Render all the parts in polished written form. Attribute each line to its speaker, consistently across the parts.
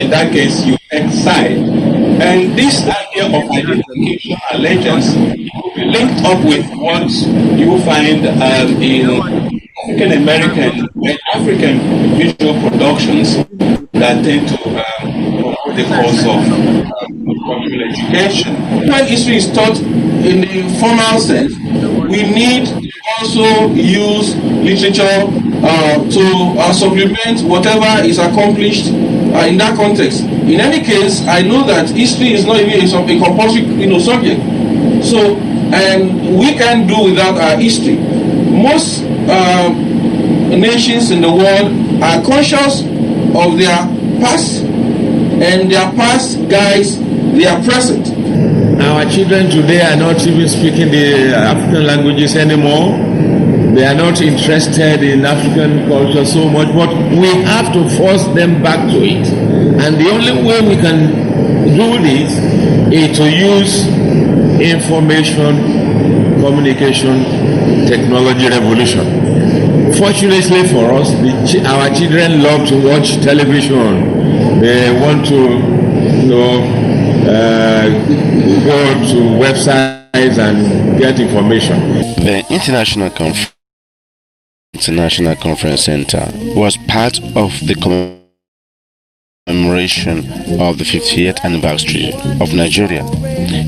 Speaker 1: in that case, you take side. And this idea of identification allegiance will be linked up with what you find in African American and African visual productions that tend to promote the cause of cultural education. When history is taught in the formal sense, we need to also use literature to supplement whatever is accomplished in that context. In any case, I know that history is not even a compulsory subject. So, and we can do without our history. Most nations in the world are conscious of their past, and their past guides their present.
Speaker 2: Our children today are not even speaking the African languages anymore. They are not interested in African culture so much, but we have to force them back to it. And the only way we can do this is to use information, communication, technology revolution. Fortunately for us, our children love to watch television. They want to go to websites and get information.
Speaker 3: The International Conference Center was part of the commemoration of the 50th anniversary of Nigeria.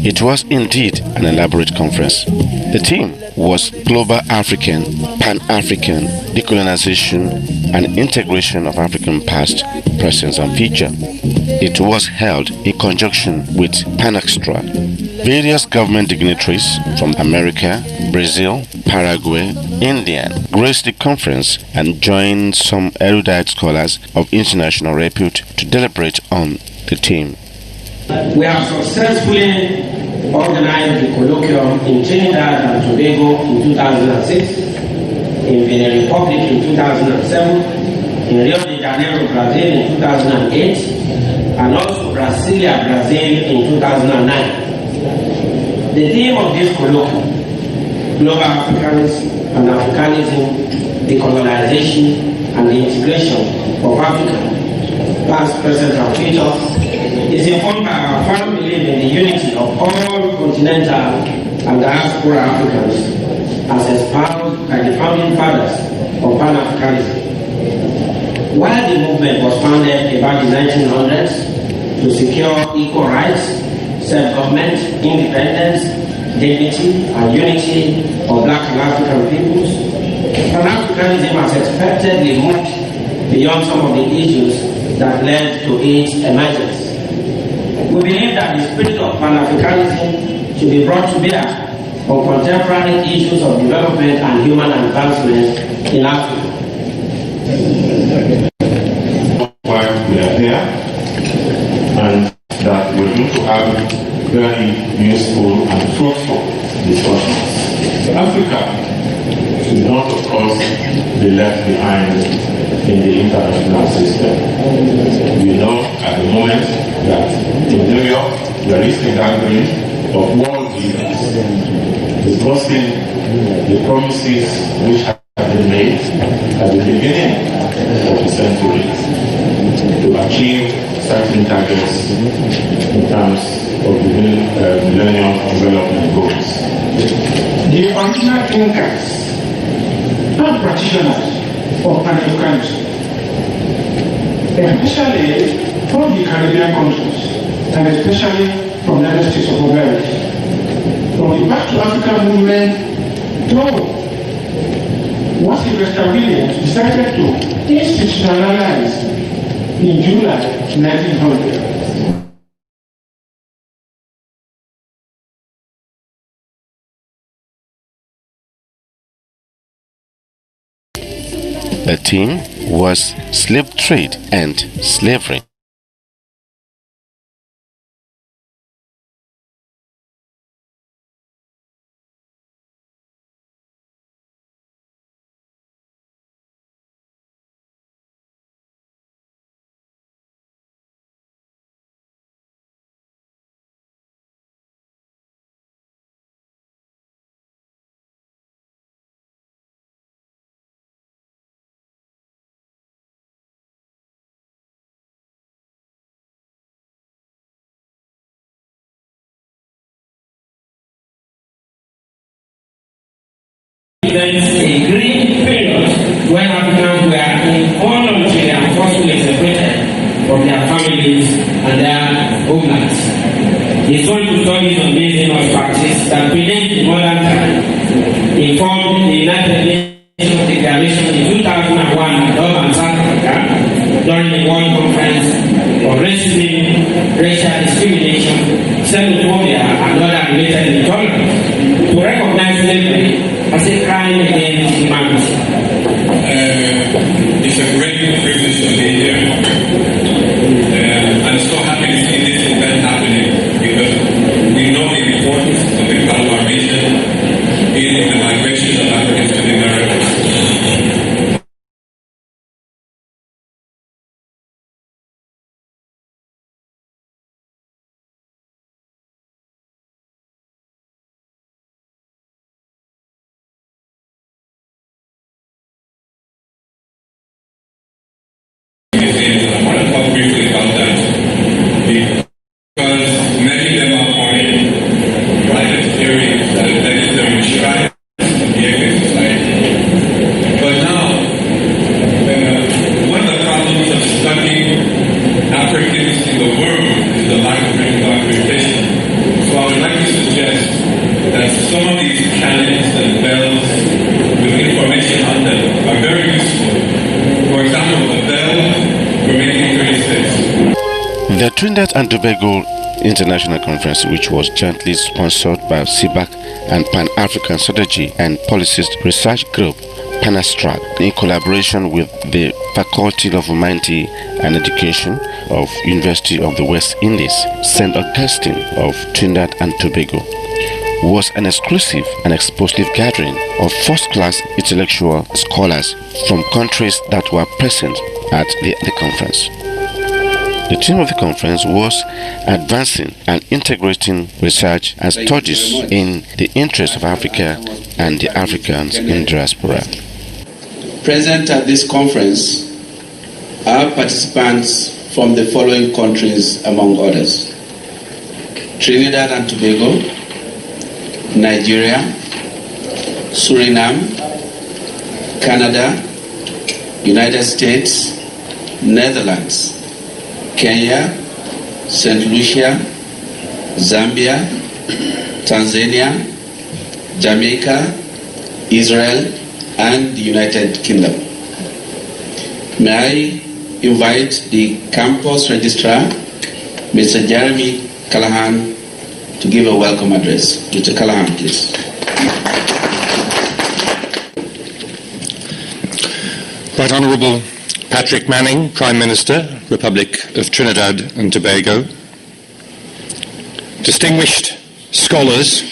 Speaker 3: It was indeed an elaborate conference. The theme was Global African, Pan-African, Decolonization and Integration of African Past, Present and Future. It was held in conjunction with PanAxtra. Various government dignitaries from America, Brazil, Paraguay, India graced the conference and joined some erudite scholars of international repute to deliberate on the theme.
Speaker 4: We have successfully organized the colloquium in Trinidad and Tobago in 2006, in Benin Republic in 2007, in Rio de Janeiro, Brazil in 2008, and also Brasilia, Brazil in 2009. The theme of this colloquium, Global Africanism and Africanism, Decolonization and the Integration of Africa, Past, Present and Future, is informed by our firm belief in the unity of all continental and diaspora Africans as espoused by the founding fathers of Pan-Africanism. While the movement was founded about the 1900s to secure equal rights, self-government, independence, dignity, and unity of Black and African peoples, Pan-Africanism has expectedly moved beyond some of the issues that led to its emergence. We believe that the spirit of Pan-Africanism should be brought to bear on contemporary issues of development and human advancement in Africa.
Speaker 5: Why we are here, and that we're going to have very useful and fruitful discussions. Africa should not, of course, be left behind in the international system. We know at the moment that in New York there is a gathering of world leaders discussing the promises which have been made at the beginning of the century to achieve certain targets in terms of the Millennium Development Goals.
Speaker 6: The original thinkers and practitioners of Pan-Africanism, especially from the Caribbean countries, and especially from the United States of America, from the Back to Africa movement, though what Sylvester Williams decided to institutionalize in July 1900.
Speaker 3: The theme was slave trade and slavery.
Speaker 4: a green period when Africans were involuntarily and forcibly separated from their families and their homelands. The social studies on basing of practice that predate the modern time informed the United Nations Declaration in 2001 in Durban, South Africa, during the World Conference on Racism, Racial Discrimination, Xenophobia, and other related intolerance, to recognize slavery as a crime against humanity.
Speaker 7: It's a great privilege to be here. I'm so happy to see this event happening because we know the importance of the collaboration in the migration of Africans to the Americas. I want to talk briefly about that because many of them are foreign private theories that are necessary to try the African society. But now, one of the problems of studying Africans in the world is the lack of documentation. So I would like to suggest that some of these cannons and bells with information on them are very useful. For example, the bell from 1836.
Speaker 3: The Trinidad and Tobago International Conference, which was jointly sponsored by CBAC and Pan-African Strategy and Policies Research Group, PANASTRAG, in collaboration with the Faculty of Humanity and Education of University of the West Indies, St. Augustine of Trinidad and Tobago, was an exclusive and explosive gathering of first-class intellectual scholars from countries that were present at the conference. The theme of the conference was advancing and integrating research and studies in the interest of Africa and the Africans in diaspora.
Speaker 8: Present at this conference are participants from the following countries, among others: Trinidad and Tobago, Nigeria, Suriname, Canada, United States, Netherlands, Kenya, St. Lucia, Zambia, Tanzania, Jamaica, Israel, and the United Kingdom. May I invite the campus registrar, Mr. Jeremy Callahan, to give a welcome address. Mr. Callahan, please.
Speaker 9: Right Honourable Patrick Manning, Prime Minister, Republic of Trinidad and Tobago. Distinguished scholars,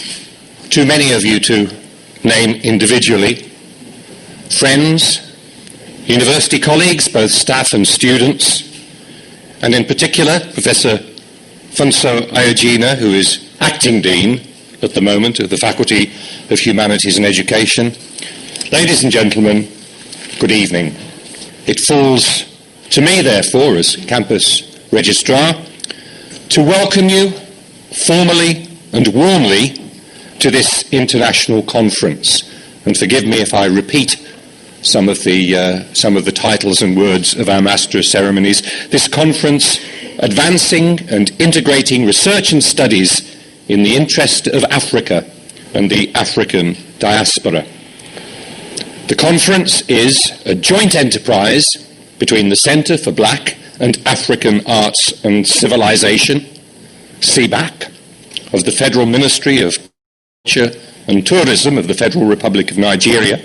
Speaker 9: too many of you to name individually. Friends, university colleagues, both staff and students, and in particular Professor Funso Ayogina, who is Acting Dean at the moment of the Faculty of Humanities and Education. Ladies and gentlemen, good evening. It falls to me, therefore, as Campus Registrar, to welcome you formally and warmly to this international conference. And forgive me if I repeat some of the titles and words of our Master of Ceremonies. This conference, advancing and integrating research and studies in the interest of Africa and the African diaspora. The conference is a joint enterprise between the Centre for Black and African Arts and Civilization, CBAC, of the Federal Ministry of Culture and Tourism of the Federal Republic of Nigeria,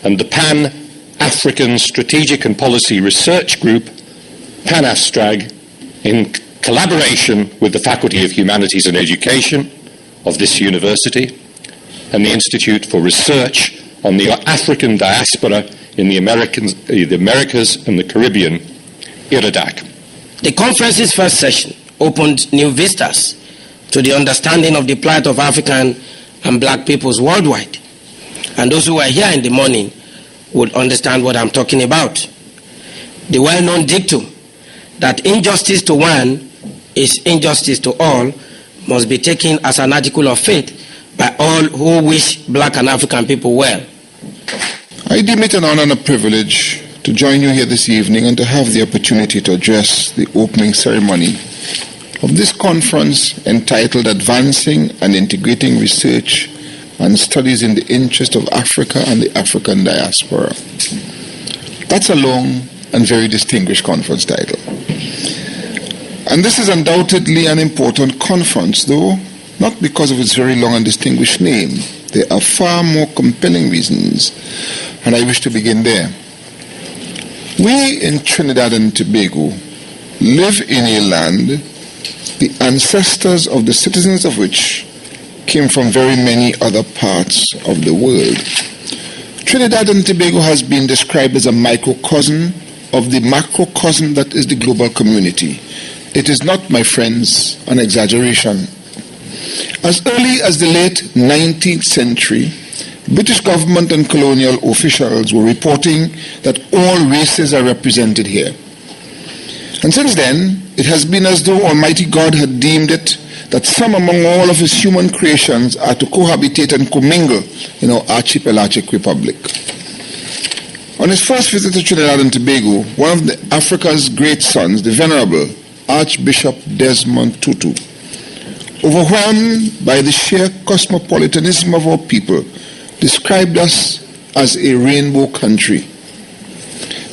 Speaker 9: and the Pan-African Strategic and Policy Research Group, PANASTRAG, in collaboration with the Faculty of Humanities and Education of this university and the Institute for Research on the African Diaspora in the Americas and the Caribbean, IRADAC.
Speaker 4: The conference's first session opened new vistas to the understanding of the plight of African and black peoples worldwide. And those who are here in the morning would understand what I'm talking about. The well-known dictum that injustice to one is injustice to all must be taken as an article of faith by all who wish black and African people well.
Speaker 10: I deem it an honor and a privilege to join you here this evening and to have the opportunity to address the opening ceremony of this conference entitled Advancing and Integrating Research and Studies in the Interest of Africa and the African Diaspora. That's a long and very distinguished conference title. And this is undoubtedly an important conference, though not because of its very long and distinguished name. There are far more compelling reasons, and I wish to begin there. We in Trinidad and Tobago live in a land, the ancestors of the citizens of which came from very many other parts of the world. Trinidad and Tobago has been described as a microcosm of the macrocosm that is the global community. It is not, my friends, an exaggeration. As early as the late 19th century, British government and colonial officials were reporting that all races are represented here. And since then, it has been as though Almighty God had deemed it that some among all of his human creations are to cohabitate and commingle in our archipelagic republic. On his first visit to Trinidad and Tobago, one of Africa's great sons, the Venerable Archbishop Desmond Tutu, overwhelmed by the sheer cosmopolitanism of our people, described us as a rainbow country.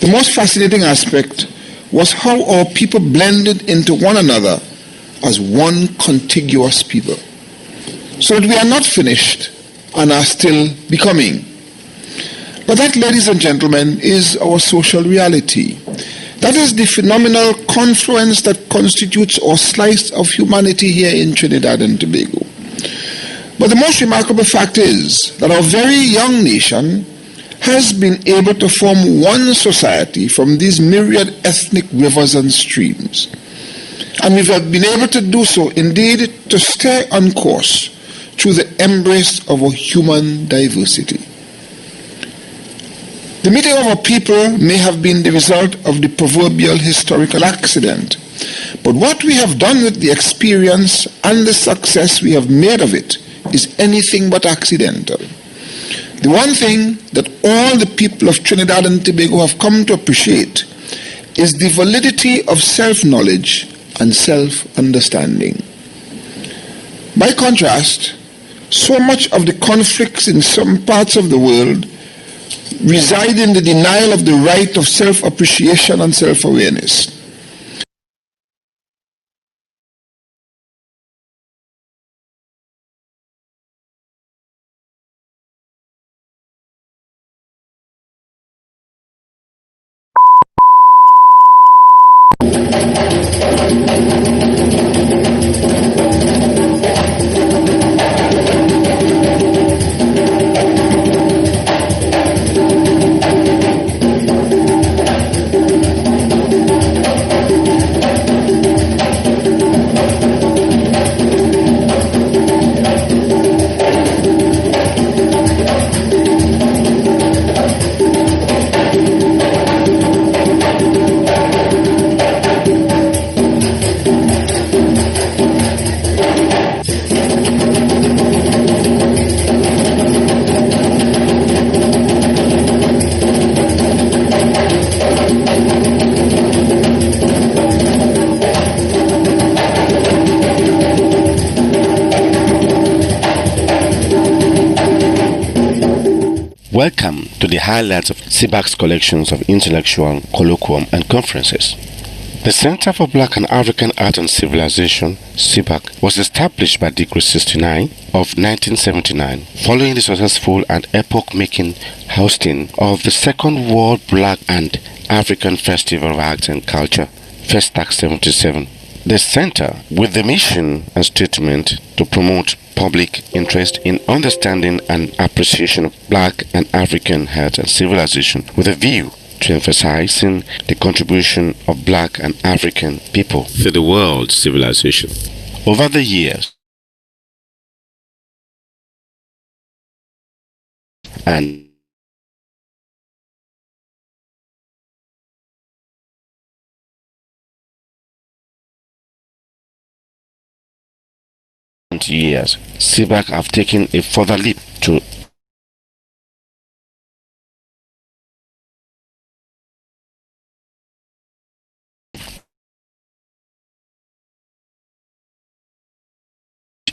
Speaker 10: The most fascinating aspect was how our people blended into one another as one contiguous people, so that we are not finished and are still becoming. But that, ladies and gentlemen, is our social reality. That is the phenomenal confluence that constitutes our slice of humanity here in Trinidad and Tobago. But the most remarkable fact is that our very young nation has been able to form one society from these myriad ethnic rivers and streams. And we have been able to do so, indeed, to stay on course through the embrace of our human diversity. The meeting of our people may have been the result of the proverbial historical accident, but what we have done with the experience and the success we have made of it is anything but accidental. The one thing that all the people of Trinidad and Tobago have come to appreciate is the validity of self-knowledge and self-understanding. By contrast, so much of the conflicts in some parts of the world reside in the denial of the right of self-appreciation and self-awareness.
Speaker 3: Welcome to the highlights of CBAC's collections of intellectual, colloquium, and conferences. The Center for Black and African Art and Civilization, CBAC, was established by Decree 69 of 1979, following the successful and epoch-making hosting of the Second World Black and African Festival of Arts and Culture, Festac 77. The center, with the mission and statement to promote public interest in understanding and appreciation of Black and African art and civilization, with a view to emphasizing the contribution of Black and African people to the world's civilization. Over the years, and years, CBAC have taken a further leap to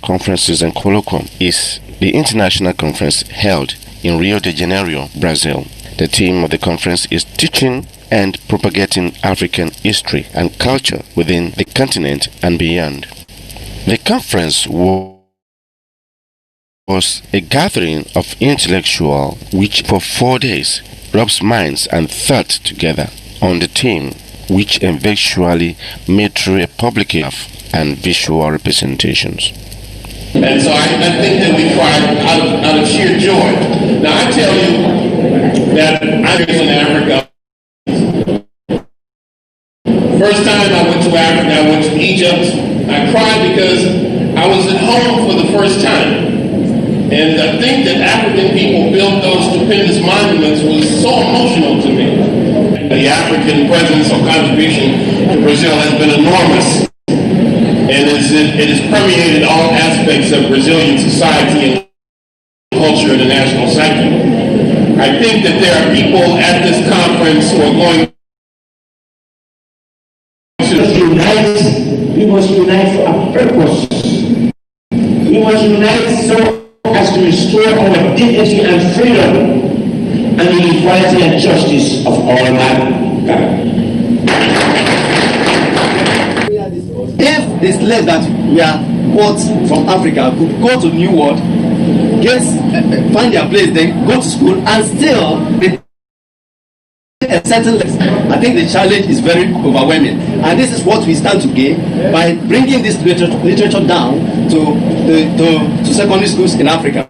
Speaker 3: conferences and colloquium is the international conference held in Rio de Janeiro, Brazil. The theme of the conference is teaching and propagating African history and culture within the continent and beyond. The conference was a gathering of intellectuals which for 4 days rubs minds and thoughts together on the theme, which eventually made through a publication and visual representations.
Speaker 1: And so I think that we cried out of sheer joy. Now I tell you that I was in Africa. First time I went to Africa, I went to Egypt. I cried because I was at home for the first time. And I think that African people built those stupendous monuments was so emotional to me. The African presence or contribution to Brazil has been enormous. And it has permeated all aspects of Brazilian society and culture and the national psyche. I think that there are people at this conference who are going to
Speaker 4: unite. We must unite for a purpose. We must unite so as to restore our dignity and freedom and the equality and justice of all mankind.
Speaker 11: If the slaves that were bought from Africa could go to New World, find their place, then go to school and still a certain level, I think the challenge is very overwhelming. And this is what we stand to gain by bringing this literature down to secondary schools in Africa.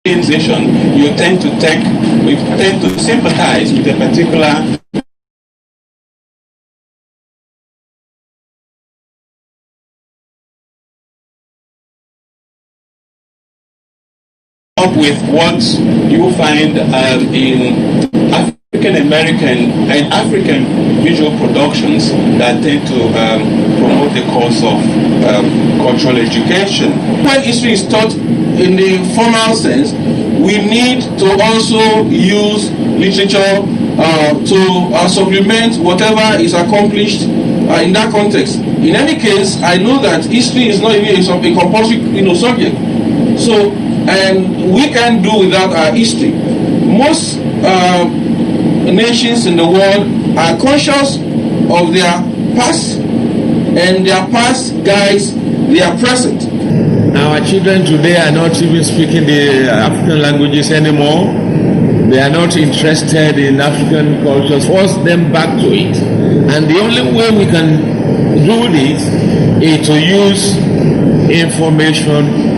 Speaker 1: You tend to sympathize with a particular up with what you find in African American and African visual productions that tend to promote the cause of cultural education. When history is taught in the formal sense, we need to also use literature to supplement whatever is accomplished in that context. In any case, I know that history is not even a compulsory subject. So, and we can do without our history. Most nations in the world are conscious of their past, and their past guides their present.
Speaker 2: Our children today are not even speaking the African languages anymore. They are not interested in African culture. Force them back to it. And the only way we can do this is to use information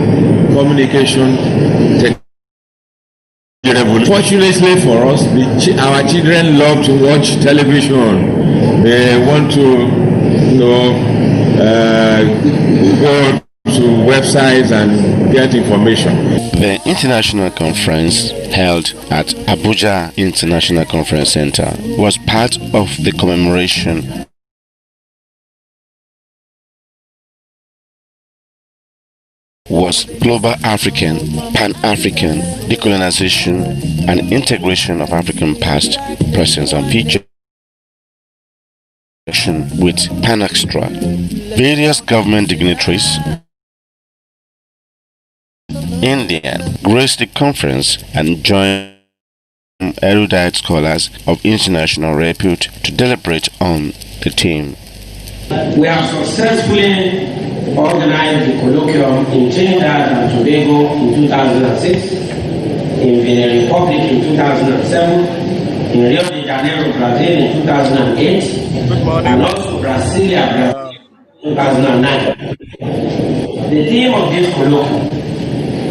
Speaker 2: communication technology. Fortunately for us, our children love to watch television. They want to, go to websites and get information.
Speaker 3: The international conference held at Abuja International Conference Center was part of the commemoration was global African, Pan-African decolonization and integration of African past, present and future with Pan-Extra. Various government dignitaries Indian graced the conference and joined erudite scholars of international repute to deliberate on the theme.
Speaker 4: We have successfully organized the colloquium in Trinidad and Tobago in 2006, in Benin Republic in 2007, in Rio de Janeiro, Brazil in 2008, and also Brasilia, Brazil in 2009. The theme of this colloquium,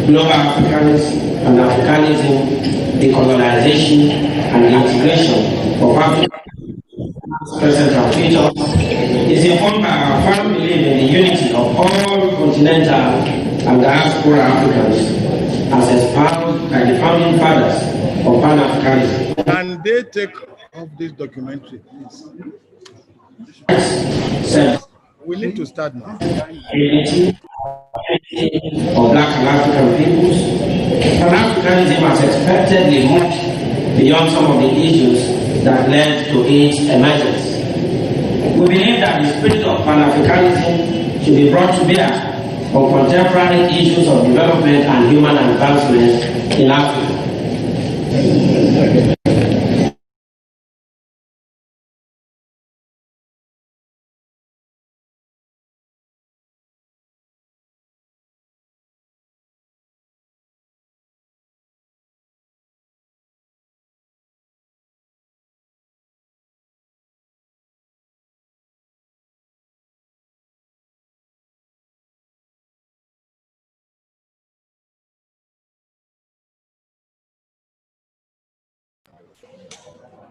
Speaker 4: Global Africans and Africanism, Decolonization and the Integration of Africa, present and future, is informed by our firm belief in the unity of all continental and diaspora Africans as espoused by the founding fathers of Pan-Africanism.
Speaker 12: Can they take off this documentary, please?
Speaker 2: We need to start now.
Speaker 4: Unity of Black and African peoples. Pan-Africanism has expectedly moved beyond some of the issues that led to its emergence. We believe that the spirit of Pan-Africanism should be brought to bear on contemporary issues of development and human advancement in Africa.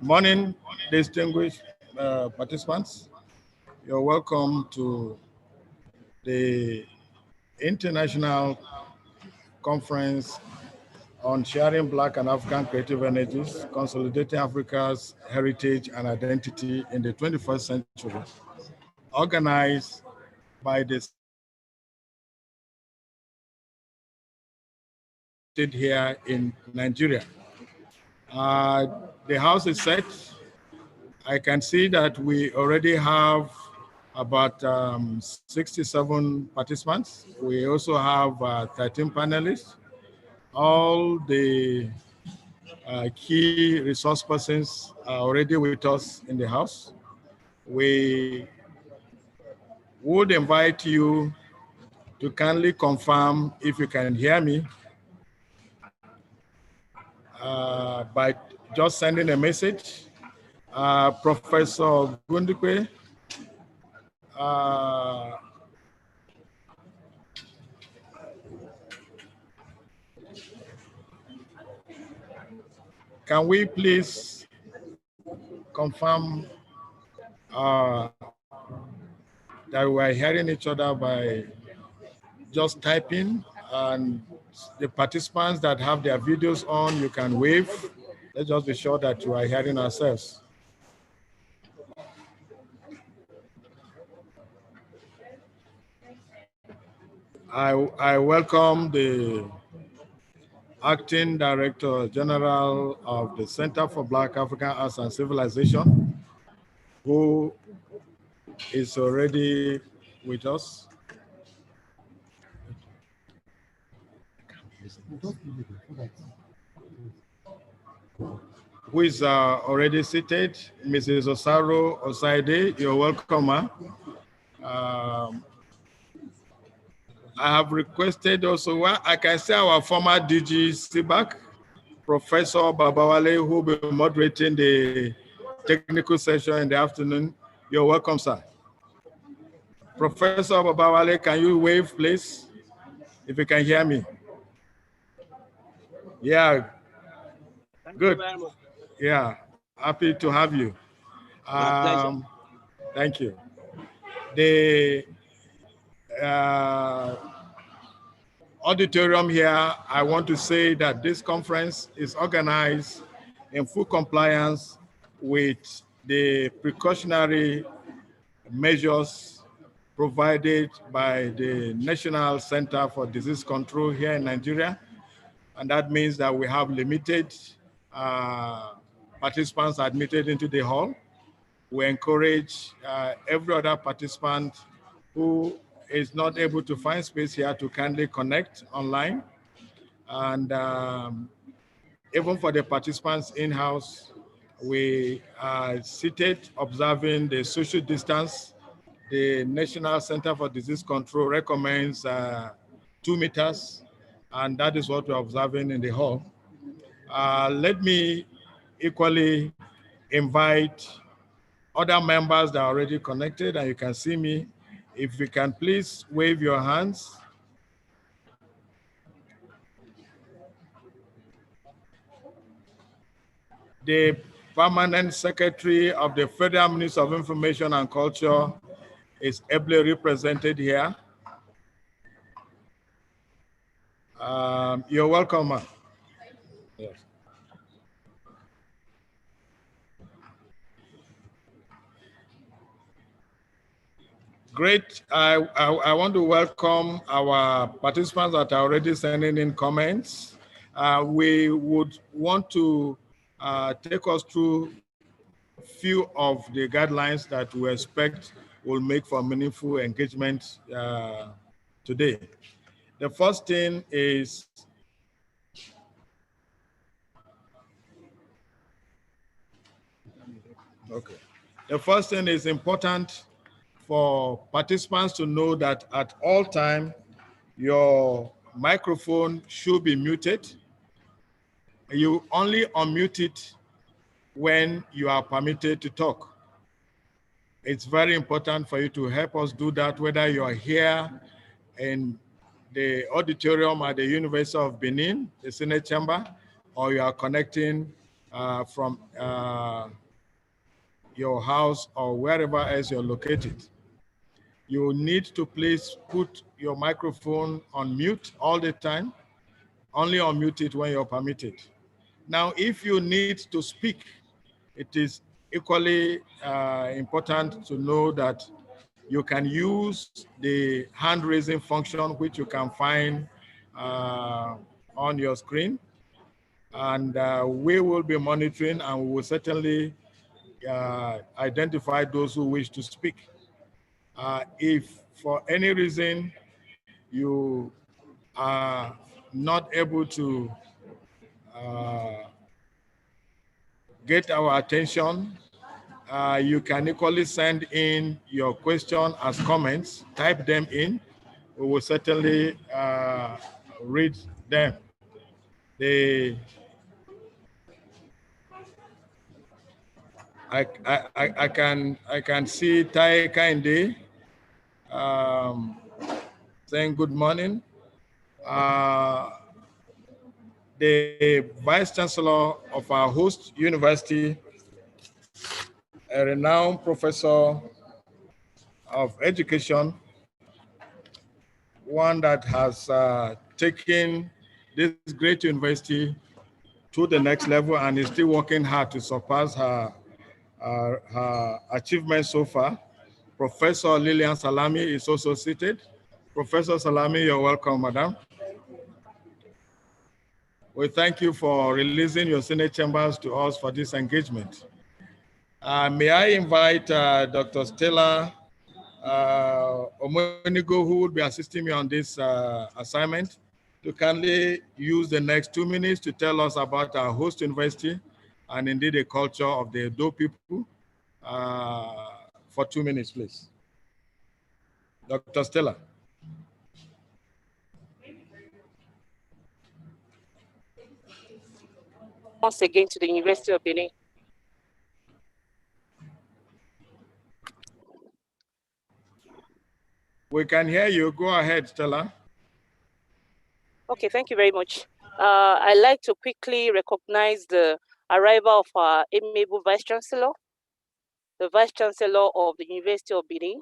Speaker 2: Morning, distinguished participants. You're welcome to the International Conference on Sharing Black and African Creative Energies, Consolidating Africa's Heritage and Identity in the 21st Century, organized by the state here in Nigeria. The house is set. I can see that we already have about 67 participants. We also have 13 panelists. All the key resource persons are already with us in the house. We would invite you to kindly confirm if you can hear me by just sending a message. Professor Gundikwe, can we please confirm that we are hearing each other by just typing, and the participants that have their videos on, you can wave. Let's just be sure that you are hearing ourselves. I welcome the Acting Director General of the Center for Black African Arts and Civilization, who is already with us. Who is already seated, Mrs. Osaro Osaide, you're welcome. I have requested also, well, I can say our former DG CBAC, Professor Babawale, who will be moderating the technical session in the afternoon. You're welcome, sir. Professor Babawale, can you wave, please, if you can hear me? Yeah, good. Yeah, happy to have you. Thank you. The auditorium here, I want to say that this conference is organized in full compliance with the precautionary measures provided by the National Center for Disease Control here in Nigeria. And that means that we have limited participants admitted into the hall. We encourage every other participant who is not able to find space here to kindly connect online. And even for the participants in-house, we are seated observing the social distance. The National Center for Disease Control recommends 2 meters, and that is what we're observing in the hall. Let me equally invite other members that are already connected, and you can see me. If you can please wave your hands. The Permanent Secretary of the Federal Ministry of Information and Culture is ably represented here. You're welcome, ma'am. Yes. Great. I want to welcome our participants that are already sending in comments. We would want to take us through a few of the guidelines that we expect will make for meaningful engagement today. The first thing is okay. The first thing is important for participants to know that at all time, your microphone should be muted. You only unmute it when you are permitted to talk. It's very important for you to help us do that, whether you are here in the auditorium at the University of Benin, the Senate Chamber, or you are connecting from your house or wherever else you're located. You need to please put your microphone on mute all the time. Only unmute it when you're permitted. Now, if you need to speak, it is equally important to know that you can use the hand raising function, which you can find on your screen. And we will be monitoring and we will certainly identify those who wish to speak. If for any reason you are not able to get our attention, you can equally send in your question as comments, type them in. We will certainly read them. I can see Tai Kainde saying good morning. The Vice Chancellor of our host university, a renowned professor of education, one that has taken this great university to the next level and is still working hard to surpass her achievements so far. Professor Lillian Salami is also seated. Professor Salami, you're welcome, madam. We thank you for releasing your Senate chambers to us for this engagement. May I invite Dr. Stella Omonigo, who will be assisting me on this assignment, to kindly use the next 2 minutes to tell us about our host university and indeed the culture of the Edo people. For 2 minutes, please. Dr. Stella.
Speaker 12: Once again to the University of Benin.
Speaker 2: We can hear you. Go ahead, Stella.
Speaker 12: Okay, thank you very much. I'd like to quickly recognize the arrival of our amiable Vice Chancellor, the Vice Chancellor of the University of Benin,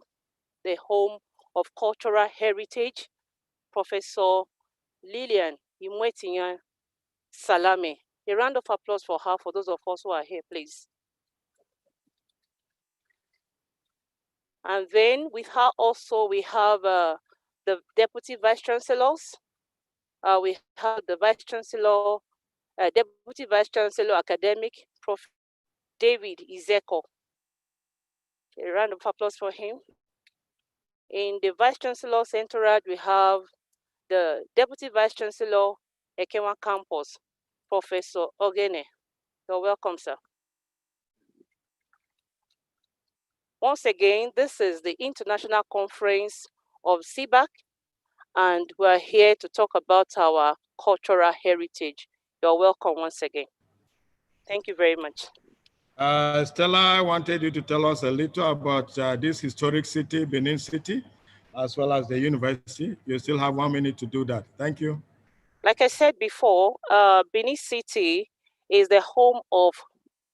Speaker 12: the home of cultural heritage, Professor Lillian Imwetinya Salame. A round of applause for her, for those of us who are here, please. And then with her also, we have the Deputy Vice Chancellors. We have the Vice Chancellor, Deputy Vice Chancellor Academic, Prof. David Izeko. A round of applause for him. In the Vice Chancellor's entourage, we have the Deputy Vice Chancellor, Ekenwa Campus, Professor Ogene. You're welcome, sir. Once again, this is the International Conference of CBAC, and we're here to talk about our cultural heritage. You're welcome once again. Thank you very much.
Speaker 2: Stella, I wanted you to tell us a little about this historic city, Benin City, as well as the university. You still have 1 minute to do that. Thank you.
Speaker 12: Like I said before, Benin City is the home of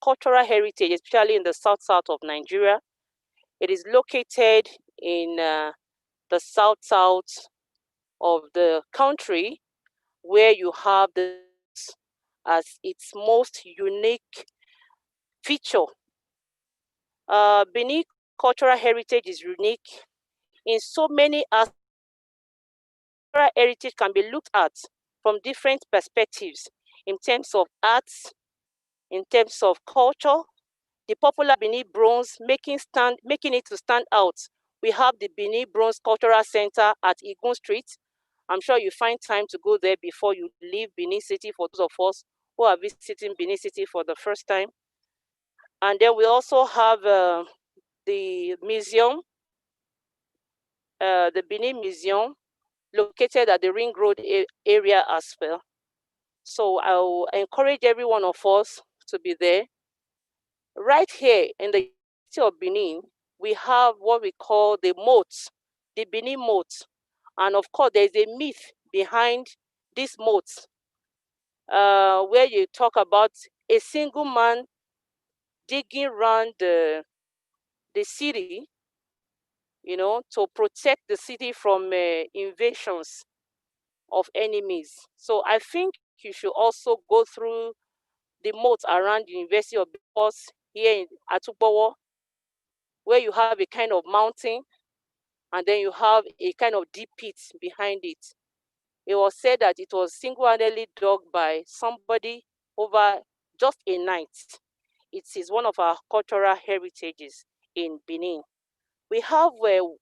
Speaker 12: cultural heritage, especially in the south of Nigeria. It is located in the south of the country, where you have the as its most unique feature. Benin cultural heritage is unique in so many aspects, heritage can be looked at from different perspectives in terms of arts, in terms of culture. The popular Benin bronze making it to stand out. We have the Benin Bronze Cultural Center at Igun Street. I'm sure you find time to go there before you leave Benin City, for those of us who are visiting Benin City for the first time. And then we also have the museum, the Benin Museum, located at the Ring Road area as well. So I will encourage every one of us to be there. Right here in the city of Benin, we have what we call the moat, the Benin moat. And of course, there's a myth behind this moat, where you talk about a single man digging around the city, to protect the city from invasions of enemies. So I think you should also go through the moat around the University of Because here in Atubowo, where you have a kind of mountain and then you have a kind of deep pit behind it. It was said that it was single-handedly dug by somebody over just a night. It is one of our cultural heritages in Benin. We have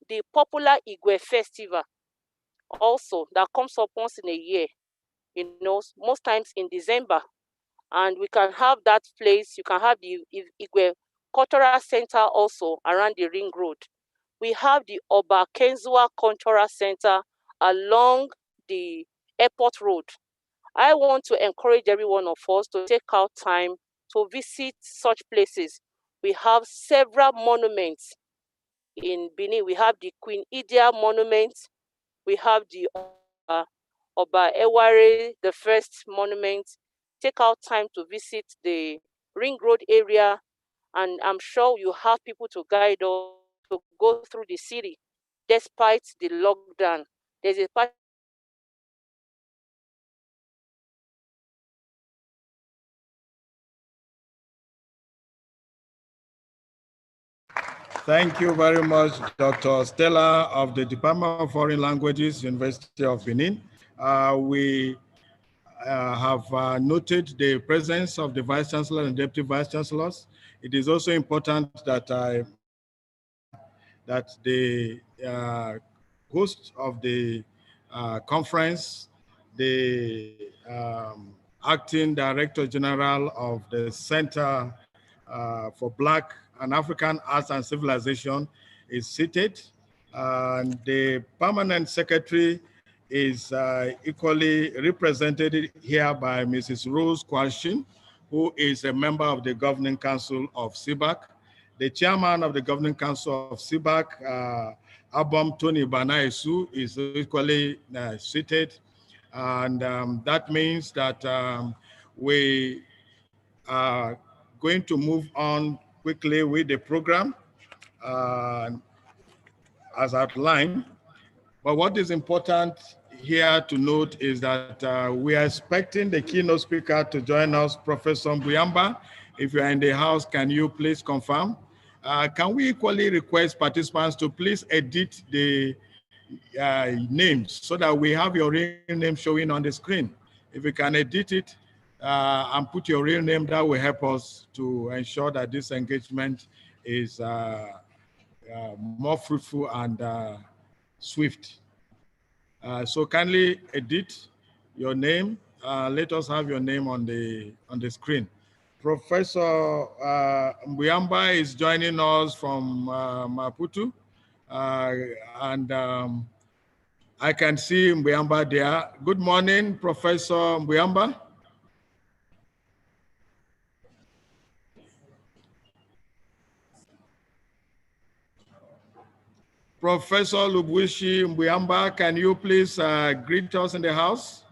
Speaker 12: the popular Igwe festival also that comes up once in a year, most times in December. And we can have that place. You can have the Igwe Cultural Center also around the Ring Road. We have the Oba Kenzua Cultural Center along the Airport Road. I want to encourage every one of us to take out time to visit such places. We have several monuments in Benin. We have the Queen Idia Monument. We have the Oba Eware, the first monument. Take out time to visit the Ring Road area, and I'm sure you have people to guide us to go through the city despite the lockdown. There's a part
Speaker 13: Thank you very much, Dr. Stella of the Department of Foreign Languages, University of Benin. We have noted the presence of the Vice Chancellor and Deputy Vice Chancellors. It is also important that that the host of the conference, the Acting Director General of the Center for Black and African Arts and Civilization is seated. And the Permanent Secretary is equally represented here by Mrs. Rose Kwashin, who is a member of the Governing Council of CBAC. The chairman of the Governing Council of CBAC, Abom Tony Banaisu, is equally seated. And that means that we are going to move on quickly with the program as outlined. But what is important here to note is that we are expecting the keynote speaker to join us, Professor Mbuyamba. If you are in the house, can you please confirm? Can we equally request participants to please edit the names so that we have your real name showing on the screen? If you can edit it and put your real name, that will help us to ensure that this engagement is more fruitful and swift. So kindly edit your name. Let us have your name on the screen. Professor Mbuyamba is joining us from Maputo, and I can see Mbuyamba there. Good morning, Professor Mbuyamba. Professor Lubwishi Mbuyamba, can you please greet us in the house?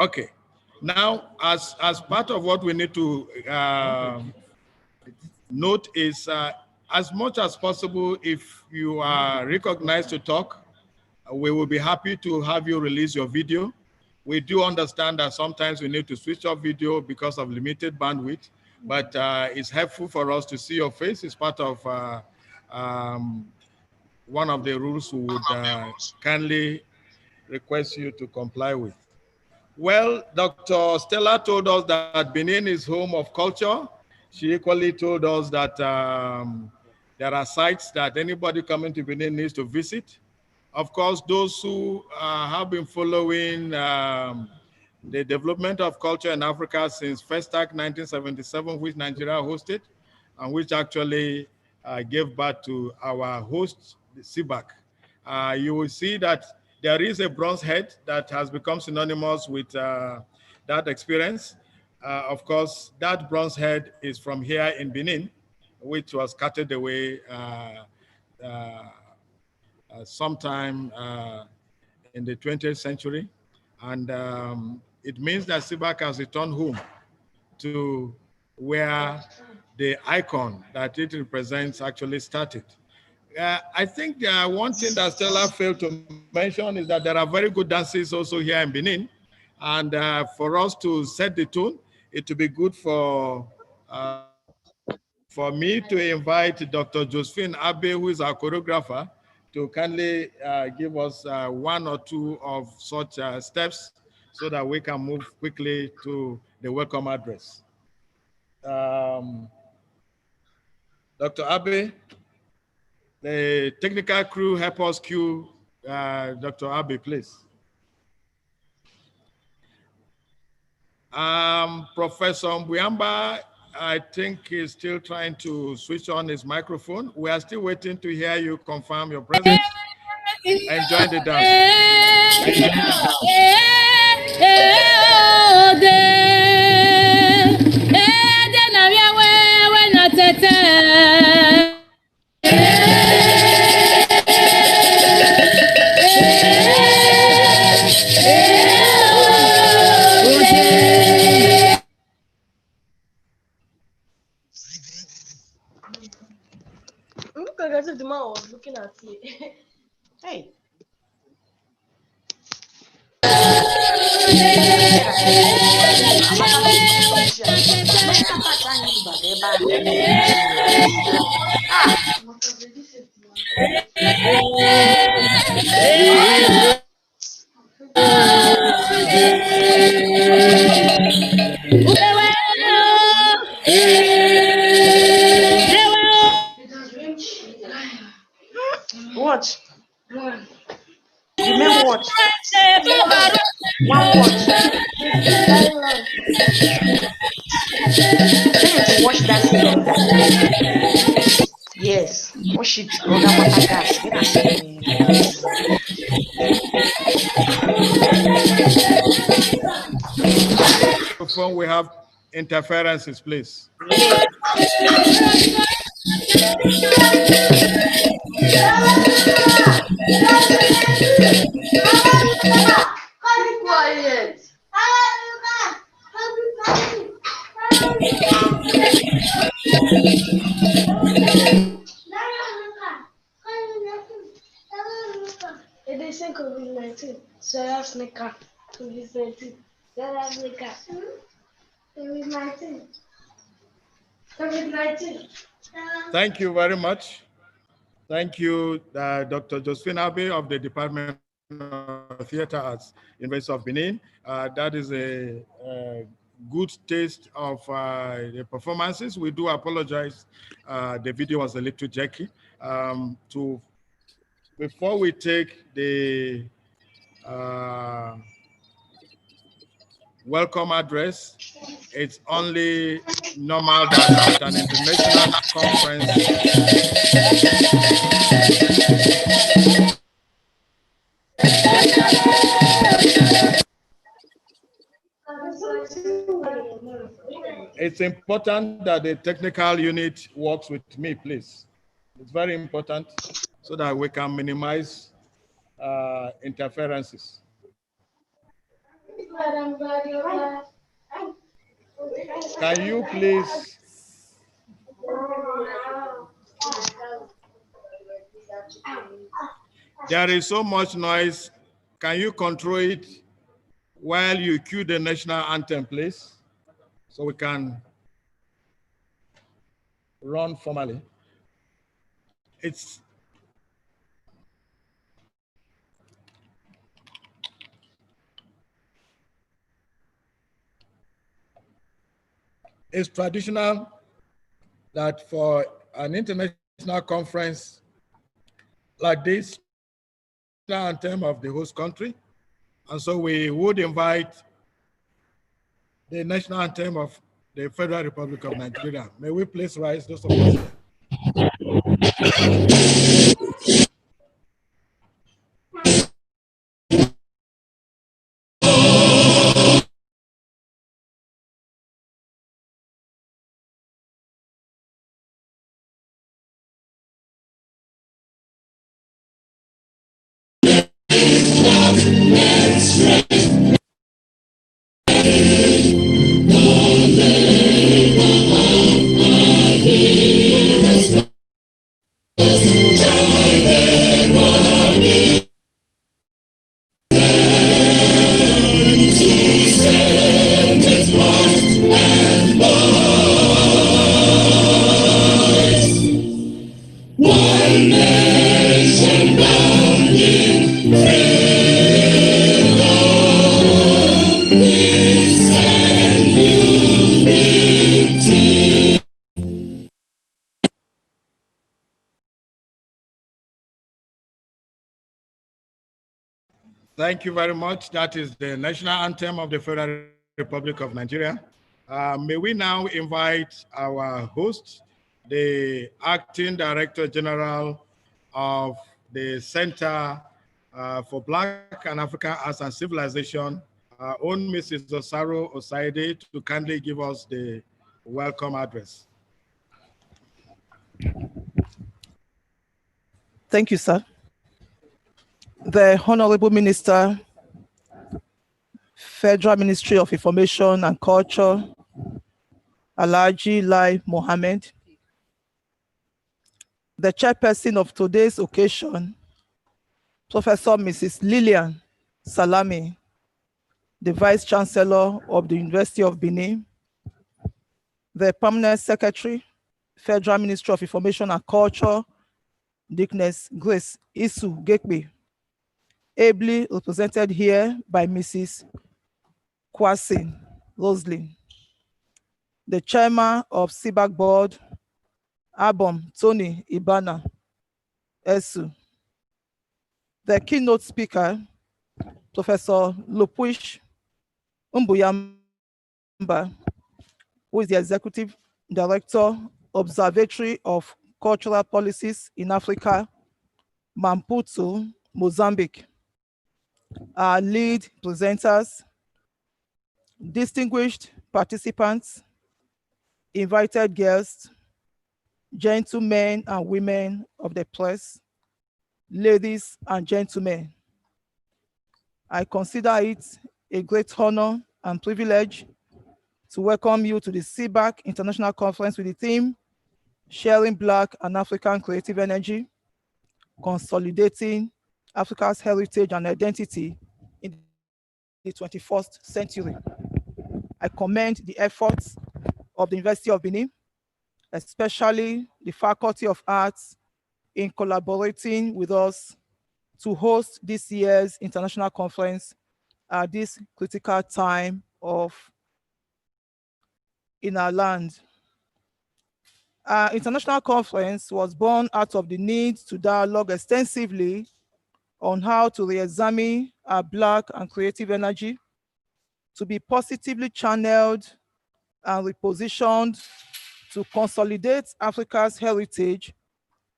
Speaker 13: Okay. Now, as part of what we need to note is as much as possible, if you are recognized to talk, we will be happy to have you release your video. We do understand that sometimes we need to switch off video because of limited bandwidth, but it's helpful for us to see your face. It's part of one of the rules we would kindly request you to comply with. Well, Dr. Stella told us that Benin is home of culture. She equally told us that there are sites that anybody coming to Benin needs to visit. Of course, those who have been following the development of culture in Africa since FESTAC 1977, which Nigeria hosted, and which actually gave birth to our host, the CBAC. You will see that there is a bronze head that has become synonymous with that experience. Of course, that bronze head is from here in Benin, which was carted away sometime in the 20th century. And it means that CBAC has returned home to where the icon that it represents actually started. I think one thing that Stella failed to mention is that there are very good dances also here in Benin. And for us to set the tone, it would be good for me to invite Dr. Josephine Abe, who is our choreographer, to kindly give us one or two of such steps so that we can move quickly to the welcome address. Dr. Abe, the technical crew help us cue Dr. Abe, please. Professor Mbuyamba, I think he's still trying to switch on his microphone. We are still waiting to hear you confirm your presence and join the dance.
Speaker 14: Look as if the man was looking at me. Hey. Watch. Remember watch. One watch. Tell him to wash that cylinder. Yes. Wash it. Run out water gas. Get us.
Speaker 13: Phone, we have interferences, please.
Speaker 14: Quiet. It is COVID-19. So that's Nika. COVID-19. That's Nika. COVID-19. COVID-19.
Speaker 13: Thank you very much. Thank you, Dr. Josephine Abe of the Department of Theatre Arts, University of Benin. That is a good taste of the performances. We do apologize. The video was a little jerky. Before we take the welcome address, it's only normal that at an international conference, it's important that the technical unit works with me, please. It's very important so that we can minimize interferences. Can you please there is so much noise. Can you control it? while you cue the national anthem, please, so we can run formally. It's traditional that for an international conference like this, the anthem of the host country, and so we would invite the national anthem of the Federal Republic of Nigeria. May we please rise, those of us here. Thank you very much. That is the national anthem of the Federal Republic of Nigeria. May we now invite our host, the Acting Director General of the Center for Black and African Arts and Civilization, our own Mrs. Osaro Osaide, to kindly give us the welcome address.
Speaker 15: Thank you, sir. The Honorable Minister, Federal Ministry of Information and Culture, Alhaji Lai Mohammed, the chairperson of today's occasion, Professor Mrs. Lillian Salami, the Vice Chancellor of the University of Benin, the Permanent Secretary, Federal Ministry of Information and Culture, Dickness Grace Isu Gekbe, ably represented here by Mrs. Kwasi Roslyn, the Chairman of CBAC Board, Abom Tony Ibana Esu, the keynote speaker, Professor Lupuish Mbuyamba, who is the Executive Director, Observatory of Cultural Policies in Africa, Maputo, Mozambique. Our lead presenters, distinguished participants, invited guests, gentlemen and women of the press, ladies and gentlemen. I consider it a great honor and privilege to welcome you to the CBAC International Conference with the theme, Sharing Black and African Creative Energy, Consolidating Africa's Heritage and Identity in the 21st Century. I commend the efforts of the University of Benin, especially the Faculty of Arts, in collaborating with us to host this year's international conference at this critical time in our land. Our international conference was born out of the need to dialogue extensively on how to re-examine our Black and creative energy to be positively channeled and repositioned to consolidate Africa's heritage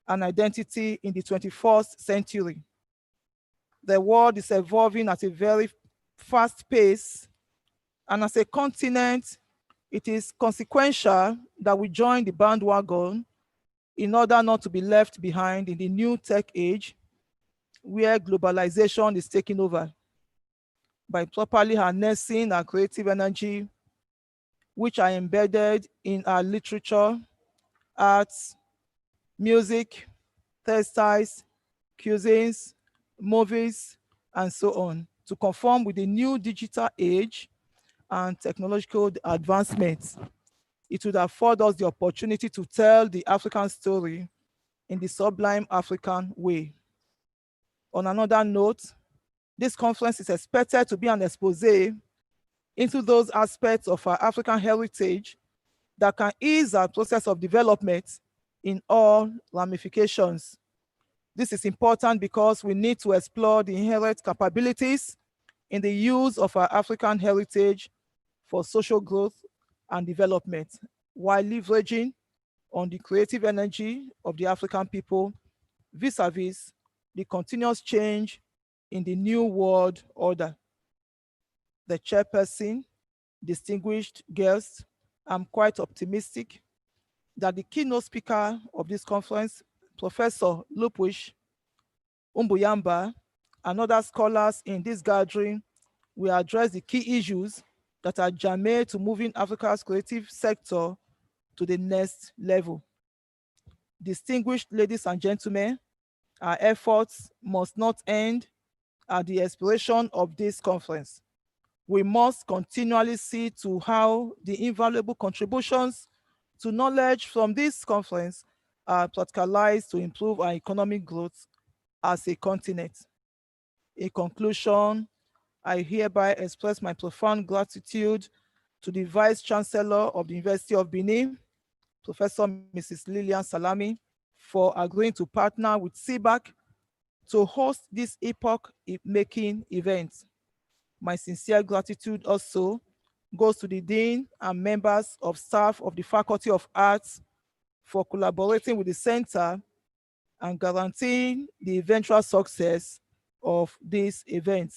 Speaker 15: and identity in the 21st century. The world is evolving at a very fast pace, and as a continent, it is consequential that we join the bandwagon in order not to be left behind in the new tech age where globalization is taking over. By properly harnessing our creative energy, which are embedded in our literature, arts, music, textiles, cuisines, movies, and so on. to conform with the new digital age and technological advancements. It would afford us the opportunity to tell the African story in the sublime African way. On another note, this conference is expected to be an expose into those aspects of our African heritage that can ease our process of development in all ramifications. This is important because we need to explore the inherent capabilities in the use of our African heritage for social growth and development, while leveraging on the creative energy of the African people vis-a-vis the continuous change in the new world order. The chairperson, distinguished guests, I'm quite optimistic that the keynote speaker of this conference, Professor Lupus Umbuyamba, and other scholars in this gathering will address the key issues that are germane to moving Africa's creative sector to the next level. Distinguished ladies and gentlemen, our efforts must not end at the expiration of this conference. We must continually see to how the invaluable contributions to knowledge from this conference are practicalized to improve our economic growth as a continent. In conclusion, I hereby express my profound gratitude to the Vice Chancellor of the University of Benin, Professor Mrs. Lillian Salami, for agreeing to partner with CBAC to host this epoch-making event. My sincere gratitude also goes to the Dean and members of staff of the Faculty of Arts for collaborating with the Center and guaranteeing the eventual success of this event.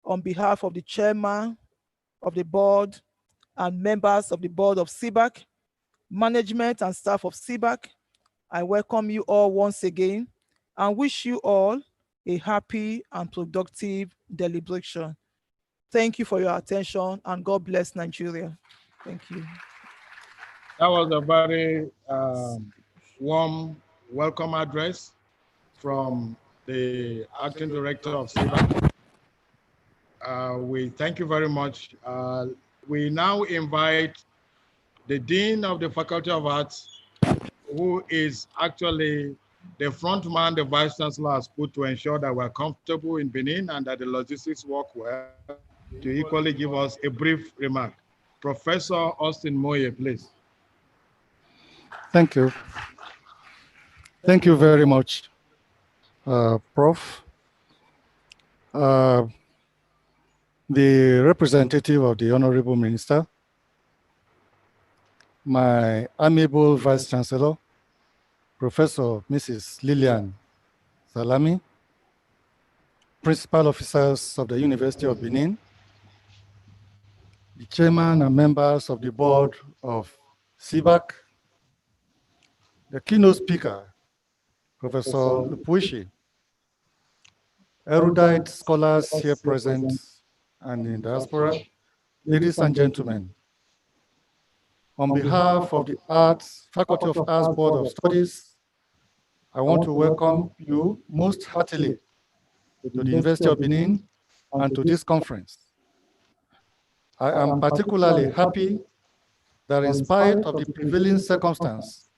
Speaker 15: On behalf of the Chairman of the Board and members of the Board of CBAC, management and staff of CBAC, I welcome you all once again and wish you all a happy and productive deliberation. Thank you for your attention and God bless Nigeria. Thank you.
Speaker 13: That was a very warm welcome address from the acting director of CBAC. We thank you very much. We now invite the Dean of the Faculty of Arts, who is actually the front man the Vice Chancellor has put to ensure that we're comfortable in Benin and that the logistics work well, to equally give us a brief remark. Professor Austin Moye, please.
Speaker 16: Thank you. Thank you very much, Prof. The representative of the Honorable Minister, my amiable Vice Chancellor, Professor Mrs. Lillian Salami, principal officers of the University of Benin, the chairman and members of the board of CBAC, the keynote speaker, Professor Lupuishi, erudite scholars here present and in diaspora, ladies and gentlemen, on behalf of the Faculty of Arts Board of Studies, I want to welcome you most heartily to the University of Benin and to this conference. I am particularly happy that in spite of the prevailing circumstance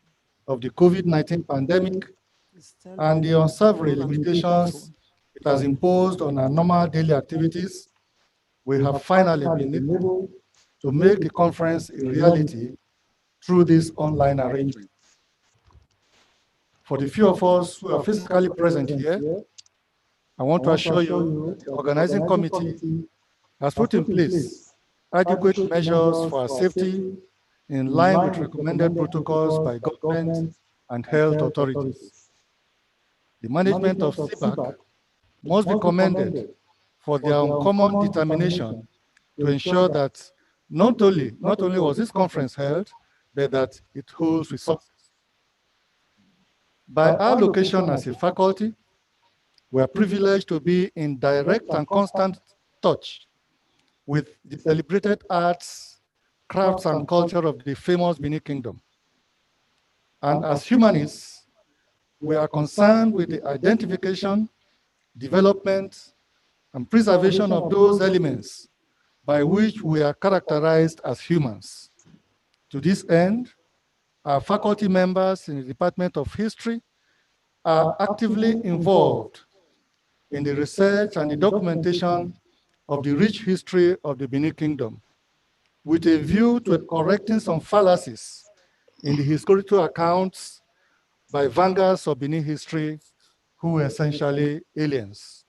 Speaker 16: of the COVID-19 pandemic and the unsavory limitations it has imposed on our normal daily activities, we have finally been able to make the conference a reality through this online arrangement. For the few of us who are physically present here, I want to assure you the organizing committee has put in place adequate measures for our safety in line with recommended protocols by government and health authorities. The management of CBAC must be commended for their uncommon determination to ensure that not only was this conference held, but that it holds with success. By our location as a faculty, we are privileged to be in direct and constant touch with the celebrated arts, crafts, and culture of the famous Benin Kingdom. And as humanists, we are concerned with the identification, development, and preservation of those elements by which we are characterized as humans. To this end, our faculty members in the Department of History are actively involved in the research and the documentation of the rich history of the Benin Kingdom, with a view to correcting some fallacies in the historical accounts by vanguards of Benin history who were essentially aliens.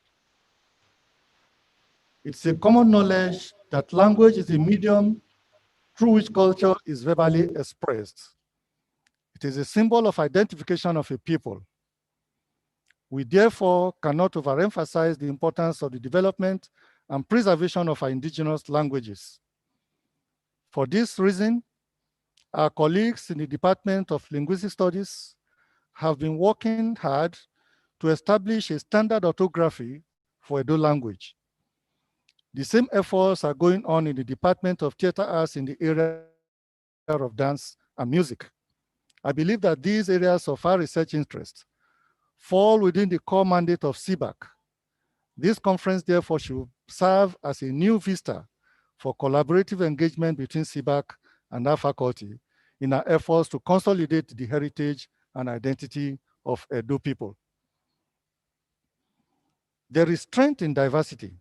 Speaker 16: It's a common knowledge that language is a medium through which culture is verbally expressed. It is a symbol of identification of a people. We therefore cannot overemphasize the importance of the development and preservation of our indigenous languages. For this reason, our colleagues in the Department of Linguistic Studies have been working hard to establish a standard orthography for Edo language. The same efforts are going on in the Department of Theatre Arts in the area of dance and music. I believe that these areas of our research interest fall within the core mandate of CBAC. This conference, therefore, should serve as a new vista for collaborative engagement between CBAC and our faculty in our efforts to consolidate the heritage and identity of Edo people. There is strength in diversity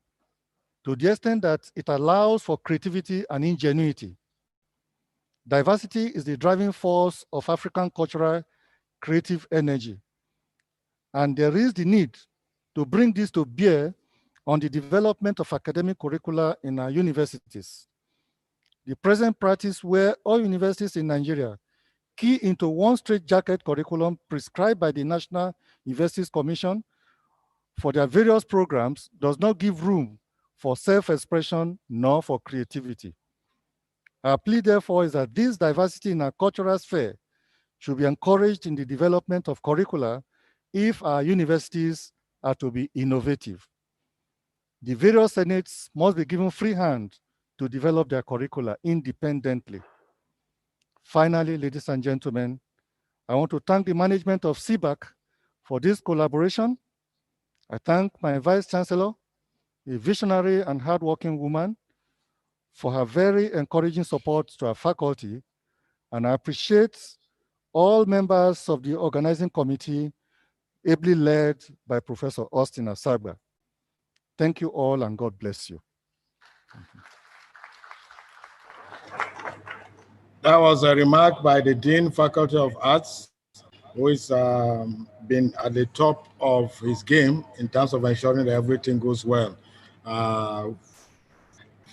Speaker 16: to the extent that it allows for creativity and ingenuity. Diversity is the driving force of African cultural creative energy. And there is the need to bring this to bear on the development of academic curricula in our universities. The present practice where all universities in Nigeria key into one straitjacket curriculum prescribed by the National Universities Commission for their various programs does not give room for self-expression nor for creativity. Our plea, therefore, is that this diversity in our cultural sphere should be encouraged in the development of curricula if our universities are to be innovative. The various senates must be given free hand to develop their curricula independently. Finally, ladies and gentlemen, I want to thank the management of CBAC for this collaboration. I thank my Vice Chancellor, a visionary and hardworking woman, for her very encouraging support to our faculty, and I appreciate all members of the organizing committee, ably led by Professor Austin Asagba. Thank you all, and God bless you.
Speaker 13: That was a remark by the Dean, Faculty of Arts, who has been at the top of his game in terms of ensuring that everything goes well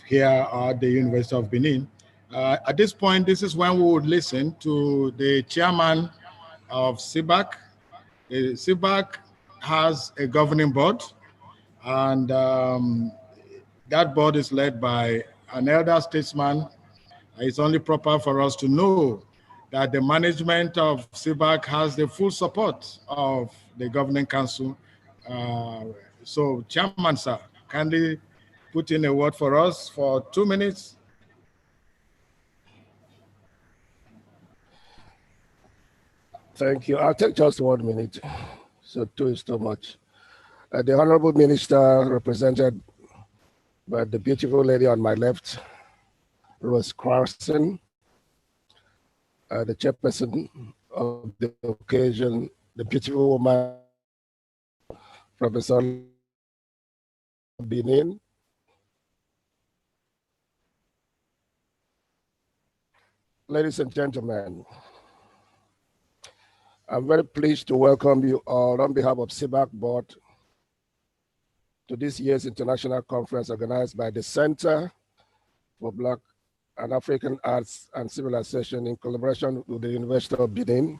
Speaker 13: here at the University of Benin. At this point, this is when we would listen to the chairman of CBAC. CBAC has a governing board, and that board is led by an elder statesman. It's only proper for us to know that the management of CBAC has the full support of the governing council. So, Chairman, sir, kindly put in a word for us for 2 minutes.
Speaker 17: Thank you. I'll take just 1 minute. So 2 is too much. The Honorable Minister, represented by the beautiful lady on my left, Rose Carson, the chairperson of the occasion, the beautiful woman, Professor Benin. Ladies and gentlemen, I'm very pleased to welcome you all on behalf of CBAC Board to this year's international conference organized by the Center for Black and African Arts and Civilization in collaboration with the University of Benin,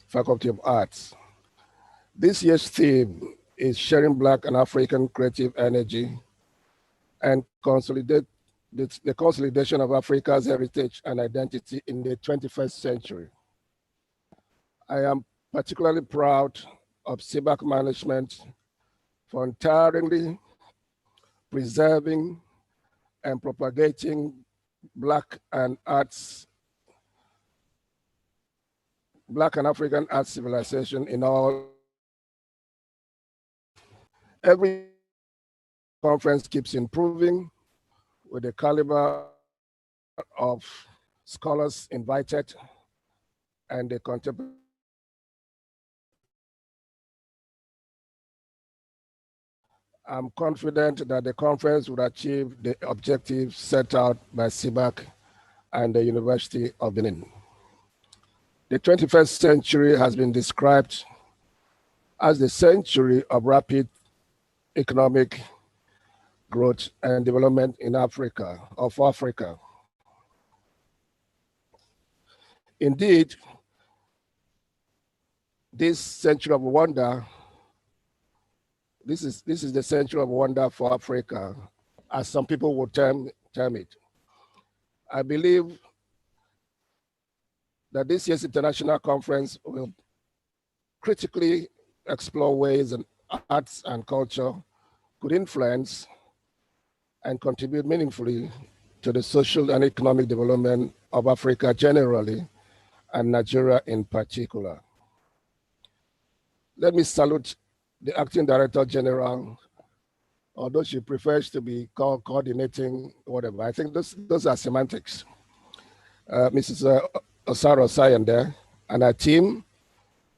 Speaker 17: Faculty of Arts. This year's theme is sharing Black and African creative energy and the consolidation of Africa's heritage and identity in the 21st century. I am particularly proud of CBAC management for entirely preserving and propagating Black and African arts civilization in all. Every conference keeps improving with the caliber of scholars invited and the contemporary. I'm confident that the conference will achieve the objectives set out by CBAC and the University of Benin. The 21st century has been described as the century of rapid economic growth and development in Africa, of Africa. Indeed, this century of wonder, this is the century of wonder for Africa, as some people would term it. I believe that this year's international conference will critically explore ways and arts and culture could influence and contribute meaningfully to the social and economic development of Africa generally and Nigeria in particular. Let me salute the Acting Director General, although she prefers to be called coordinating, whatever. I think those are semantics. Mrs. Osaro Sayande and her team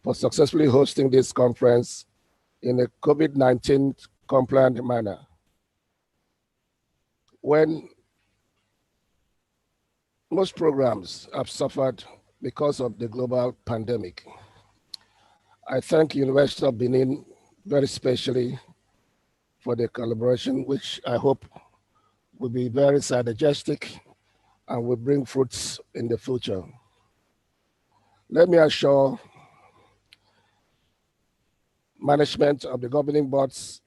Speaker 17: for successfully hosting this conference in a COVID-19 compliant manner. When most programs have suffered because of the global pandemic, I thank University of Benin very specially for the collaboration, which I hope will be very synergistic and will bring fruits in the future. Let me assure management of the governing board's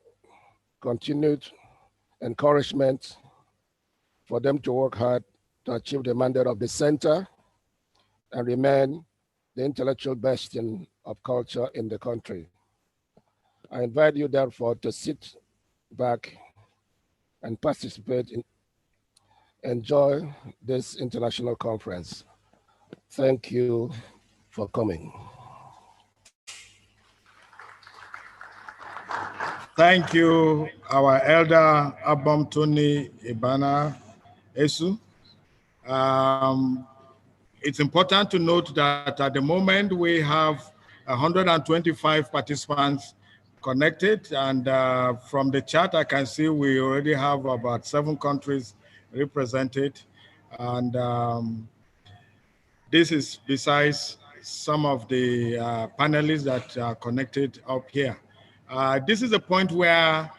Speaker 17: continued encouragement for them to work hard to achieve the mandate of the center and remain the intellectual bastion of culture in the country. I invite you, therefore, to sit back and participate in, enjoy this international conference. Thank you for coming.
Speaker 13: Thank you, our elder Abom Tony Ibana Esu. It's important to note that at the moment we have 125 participants connected, and from the chat I can see we already have about 7 countries represented, and this is besides some of the panelists that are connected up here. This is a point where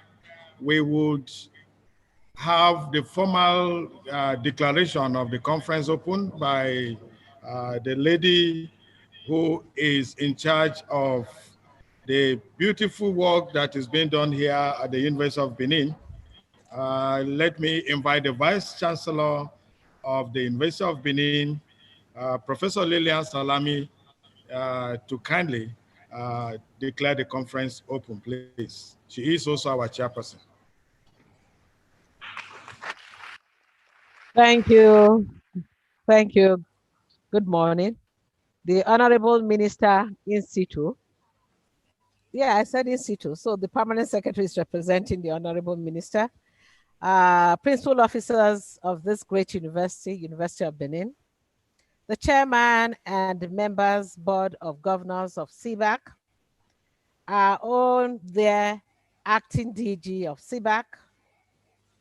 Speaker 13: we would have the formal declaration of the conference open by the lady who is in charge of the beautiful work that is being done here at the University of Benin. Let me invite the Vice Chancellor of the University of Benin, Professor Lilian Salami, to kindly declare the conference open, please. She is also our chairperson.
Speaker 18: Thank you. Thank you. Good morning. The Honorable Minister in situ. Yeah, I said in situ. So the Permanent Secretary is representing the Honorable Minister. Principal officers of this great university, University of Benin, the chairman and members, Board of Governors of CBAC, our own their acting DG of CBAC,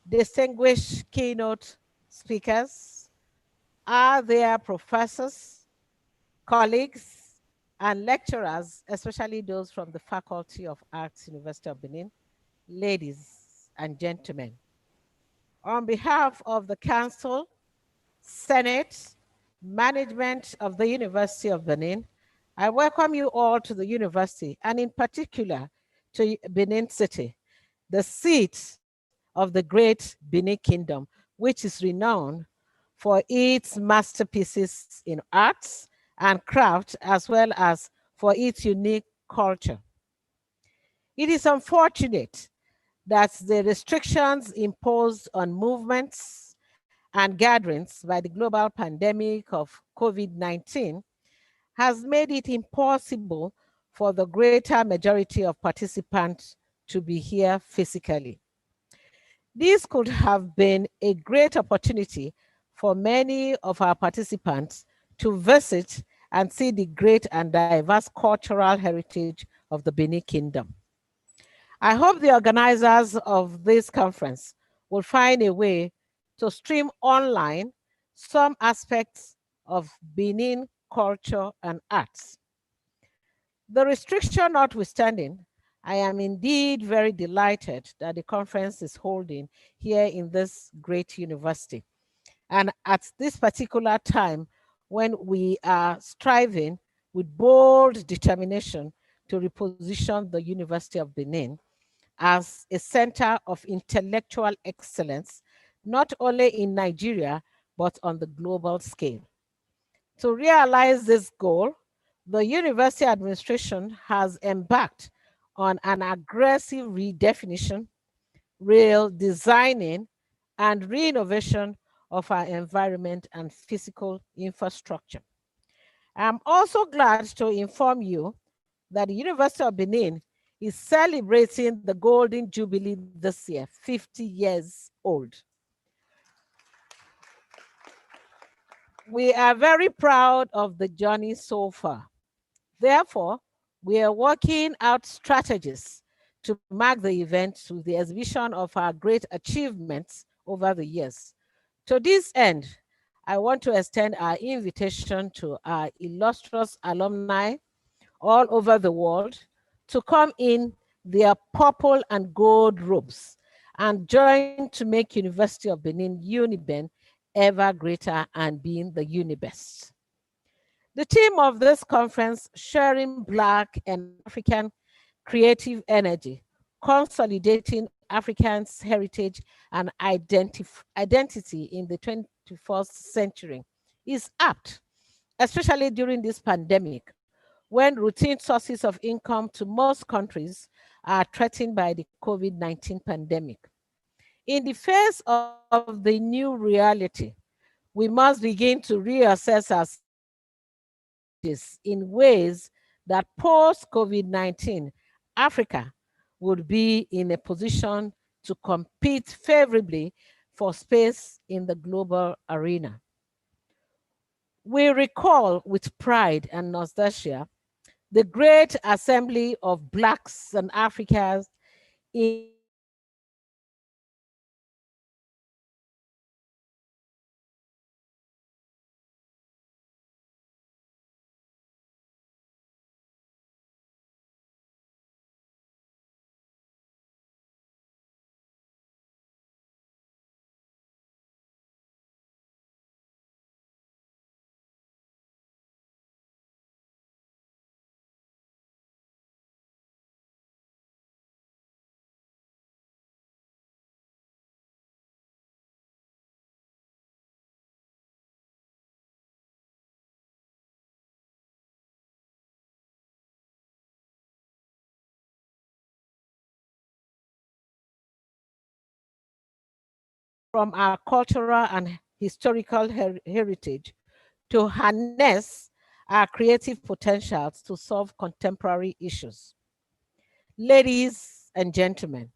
Speaker 18: distinguished keynote speakers, are there professors, colleagues, and lecturers, especially those from the Faculty of Arts, University of Benin, ladies and gentlemen. On behalf of the Council, Senate, management of the University of Benin, I welcome you all to the university, and in particular to Benin City, the seat of the great Benin Kingdom, which is renowned for its masterpieces in arts and craft, as well as for its unique culture. It is unfortunate that the restrictions imposed on movements and gatherings by the global pandemic of COVID-19 has made it impossible for the greater majority of participants to be here physically. This could have been a great opportunity for many of our participants to visit and see the great and diverse cultural heritage of the Benin Kingdom. I hope the organizers of this conference will find a way to stream online some aspects of Benin culture and arts. The restriction notwithstanding, I am indeed very delighted that the conference is holding here in this great university. And at this particular time, when we are striving with bold determination to reposition the University of Benin as a center of intellectual excellence, not only in Nigeria, but on the global scale. To realize this goal, the university administration has embarked on an aggressive redefinition, real designing, and renovation of our environment and physical infrastructure. I'm also glad to inform you that the University of Benin is celebrating the Golden Jubilee this year, 50 years old. We are very proud of the journey so far. Therefore, we are working out strategies to mark the event through the exhibition of our great achievements over the years. To this end, I want to extend our invitation to our illustrious alumni all over the world to come in their purple and gold robes and join to make University of Benin Uniben ever greater and being the Unibest. The theme of this conference, Sharing Black and African Creative Energy, Consolidating Africans' Heritage and Identity in the 21st Century, is apt, especially during this pandemic, when routine sources of income to most countries are threatened by the COVID-19 pandemic. In the face of the new reality, we must begin to reassess our strategies in ways that post-COVID-19 Africa would be in a position to compete favorably for space in the global arena. We recall with pride and nostalgia the great assembly of Blacks and Africans in from our cultural and historical heritage to harness our creative potentials to solve contemporary issues. Ladies and gentlemen,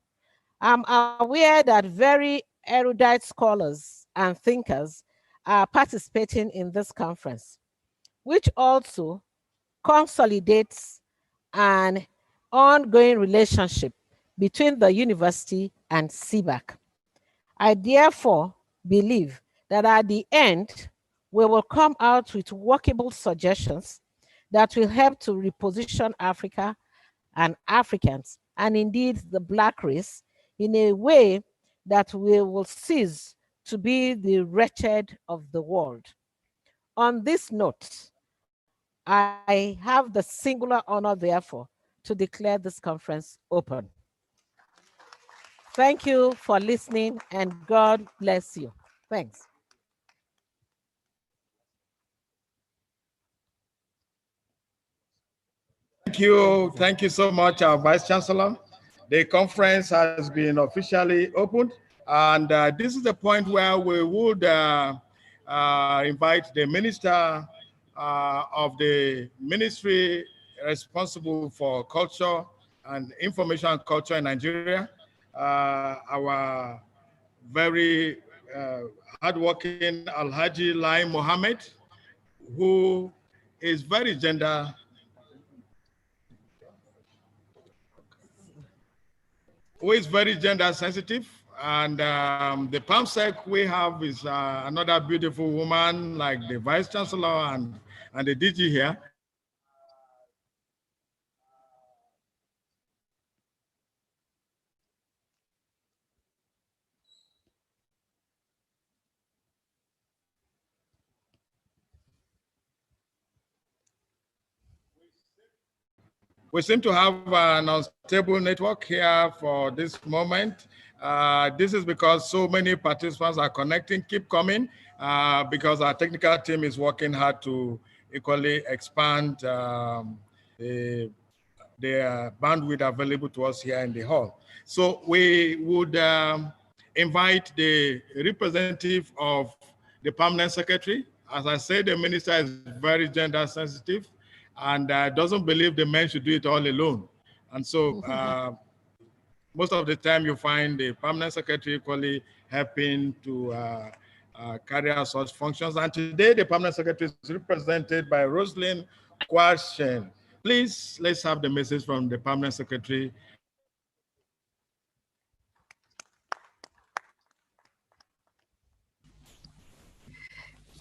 Speaker 18: I'm aware that very erudite scholars and thinkers are participating in this conference, which also consolidates an ongoing relationship between the university and CBAC. I therefore believe that at the end, we will come out with workable suggestions that will help to reposition Africa and Africans, and indeed the Black race, in a way that we will cease to be the wretched of the world. On this note, I have the singular honor, therefore, to declare this conference open. Thank you for listening, and God bless you. Thanks.
Speaker 13: Thank you so much, our Vice Chancellor. The conference has been officially opened, and this is the point where we would invite the Minister of the Ministry responsible for culture and information culture in Nigeria, our very hardworking Alhaji Lai Mohammed, who is very gender sensitive. And the PAMSEC we have is another beautiful woman like the Vice Chancellor and the DG here. We seem to have an unstable network here for this moment. This is because so many participants are connecting, keep coming, because our technical team is working hard to equally expand the bandwidth available to us here in the hall. So we would invite the representative of the permanent secretary. As I said, the minister is very gender sensitive and doesn't believe the men should do it all alone. And so most of the time you find the permanent secretary equally helping to carry out such functions. And today the permanent secretary is represented by Rosalind Kwarshen. Please, let's have the message from the permanent secretary.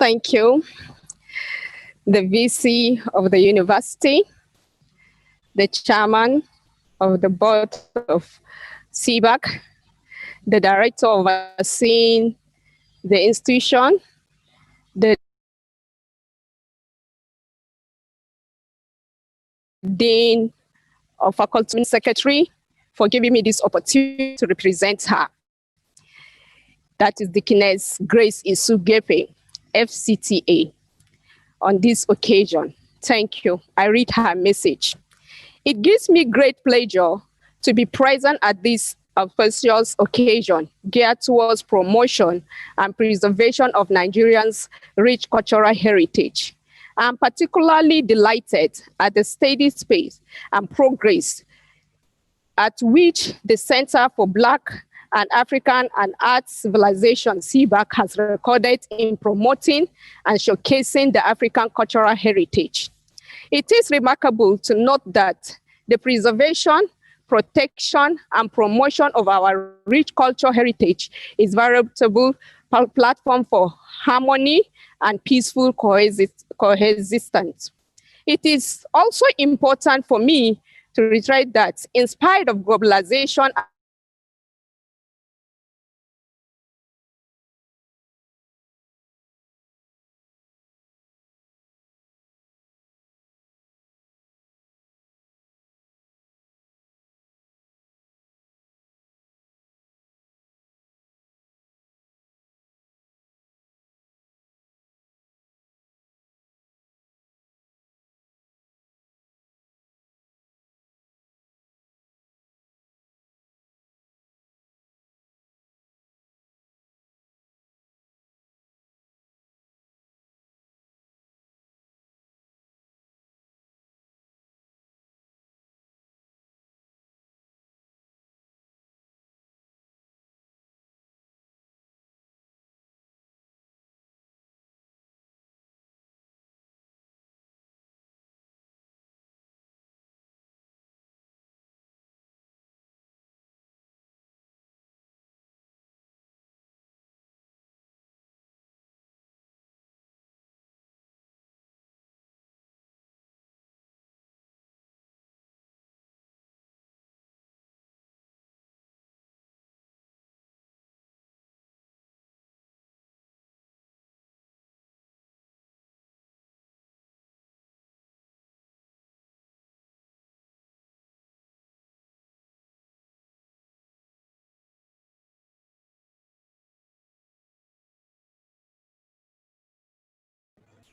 Speaker 19: Thank you. The VC of the university, the chairman of the board of CBAC, the director overseeing the institution, the dean of faculty secretary for giving me this opportunity to represent her. That is Deaconess Grace Isugepe, FCTA, on this occasion. Thank you. I read her message. It gives me great pleasure to be present at this auspicious occasion geared towards promotion and preservation of Nigerians' rich cultural heritage. I'm particularly delighted at the steady space and progress at which the Center for Black and African and Arts Civilization, CBAC, has recorded in promoting and showcasing the African cultural heritage. It is remarkable to note that the preservation, protection, and promotion of our rich cultural heritage is a veritable platform for harmony and peaceful coexistence. It is also important for me to reiterate that in spite of globalization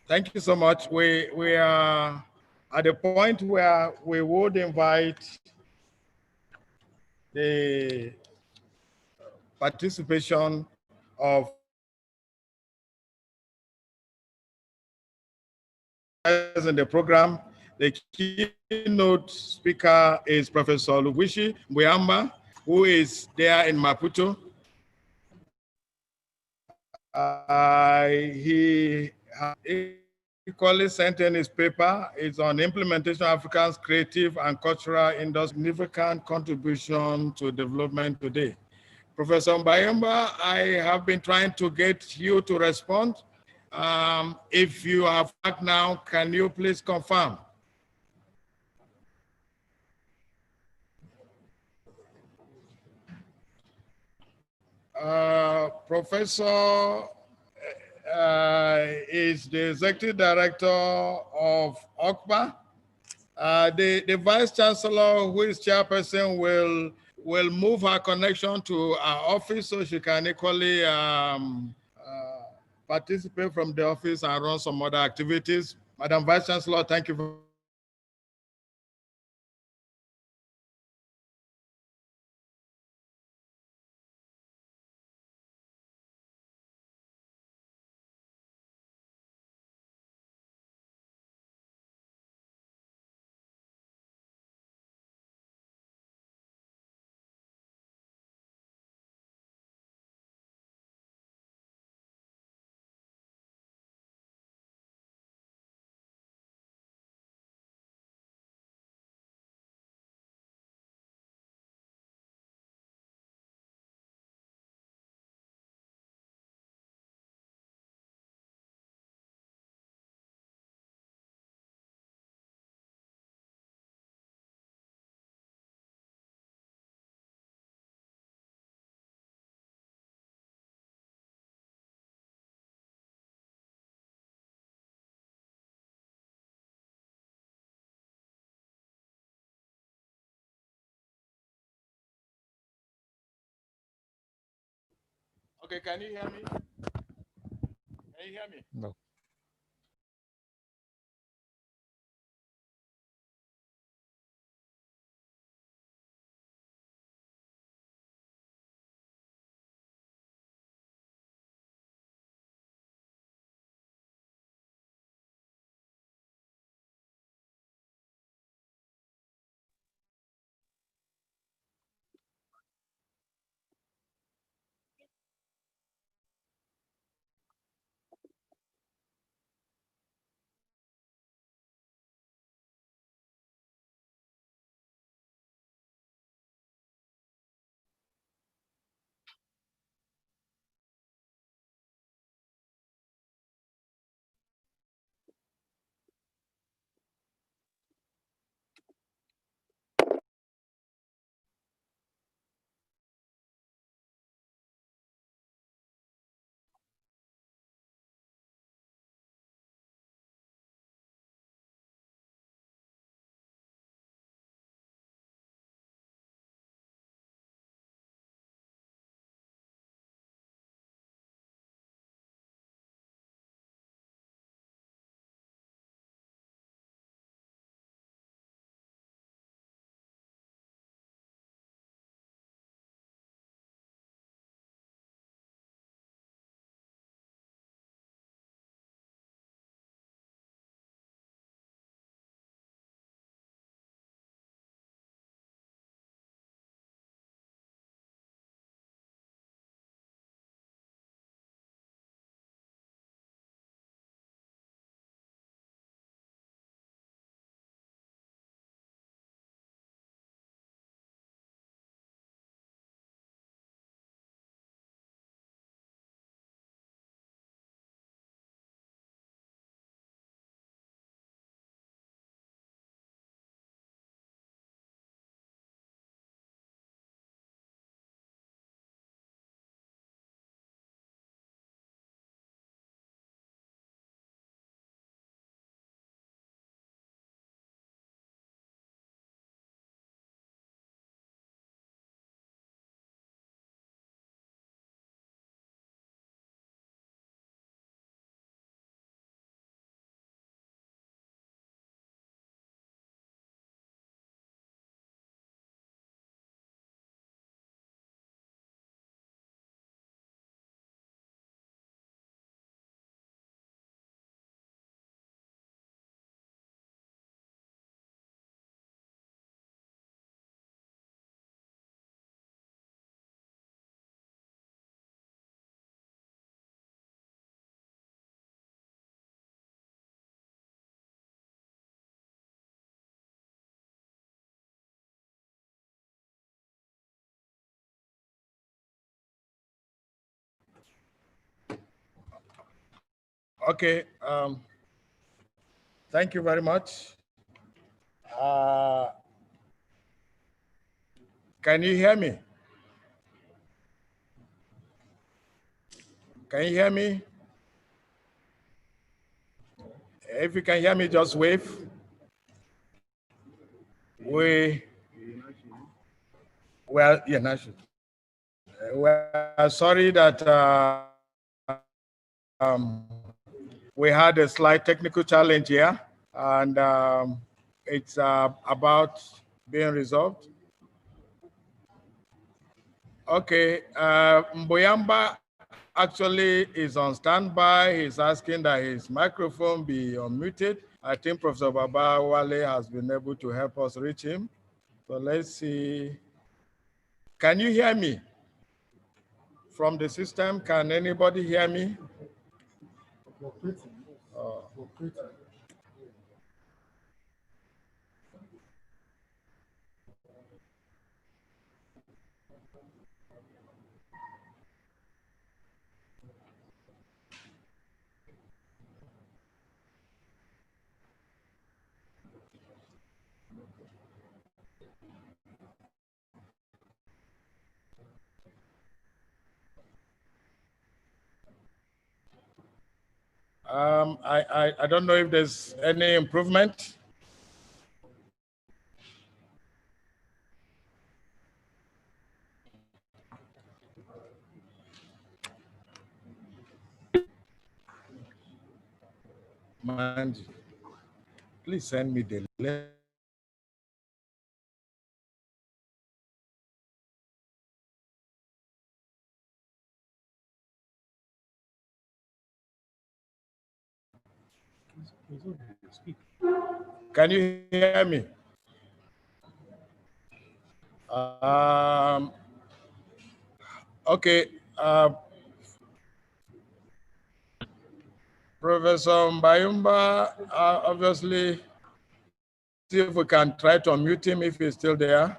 Speaker 13: Thank you so much. We are at the point where we would invite the participation of in the program. The keynote speaker is Professor Luwishi Mbuyamba, who is there in Maputo. He equally sent in his paper. It's on implementation of Africa's creative and cultural industry, significant contribution to development today. Professor Mbayamba, I have been trying to get you to respond. If you have back now, can you please confirm? Professor is the executive director of OCPA. The vice chancellor, who is chairperson, will move her connection to our office so she can equally participate from the office and run some other activities. Madam Vice Chancellor, thank you. Okay, can you hear me? Can you hear me?
Speaker 16: No.
Speaker 13: Okay. Thank you very much. Can you hear me? Can you hear me? If you can hear me, just wave. Well, yeah, national. We're sorry that we had a slight technical challenge here, and it's about being resolved. Okay, Mboyamba actually is on standby. He's asking that his microphone be unmuted. I think Professor Baba Wale has been able to help us reach him. So let's see. Can you hear me? From the system, can anybody hear me? I don't know if there's any improvement. Mind, please send me the link. Can you hear me? Okay. Professor Mbayumba, obviously, see if we can try to unmute him if he's still there.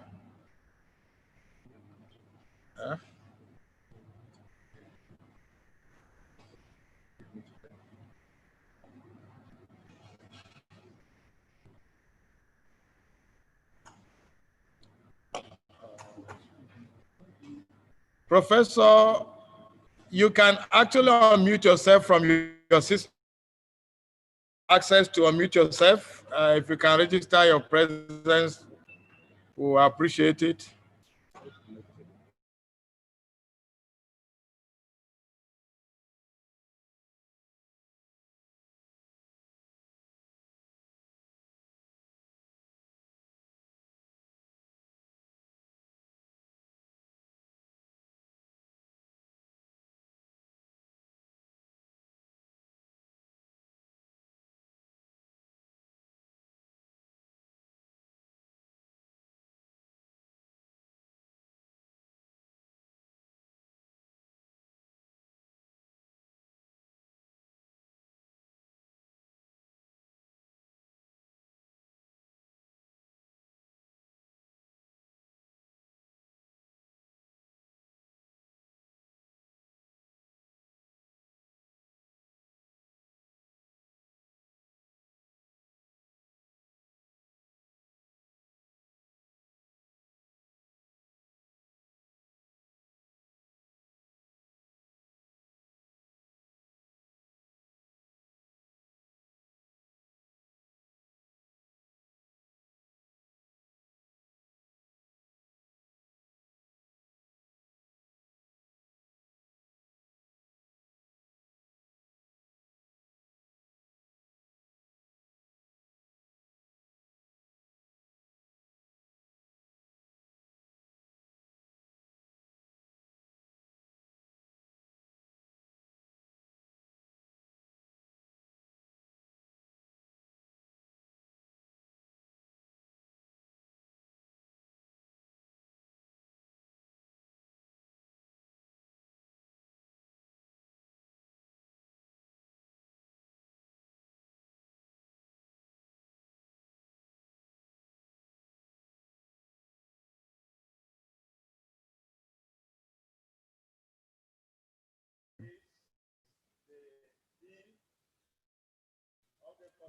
Speaker 13: Professor, you can actually unmute yourself from your system. Access to unmute yourself. If you can register your presence, we'll appreciate it.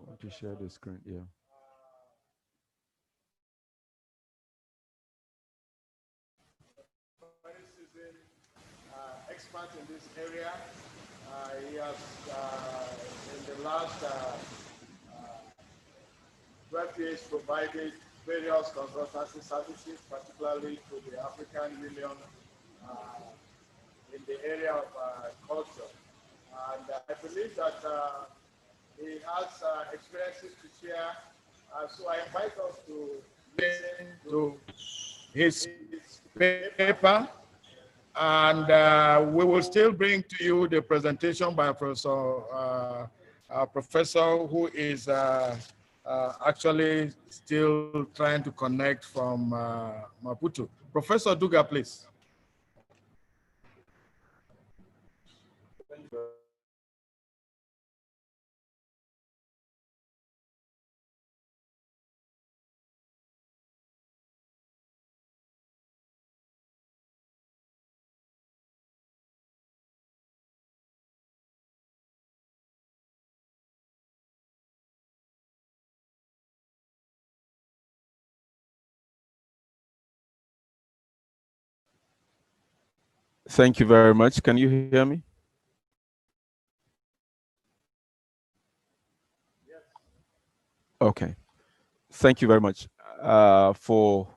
Speaker 20: want to share the screen. Yeah.
Speaker 13: Expert in this area. He has, in the last 12 years, provided various consultancy services, particularly to the African Union in the area of culture. And I believe that he has experiences to share. So I invite us to listen to his paper. And we will still bring to you the presentation by Professor who is actually still trying to connect from Maputo. Professor Duga, please.
Speaker 20: Thank you very much. Can you hear me? Okay. Thank you very much for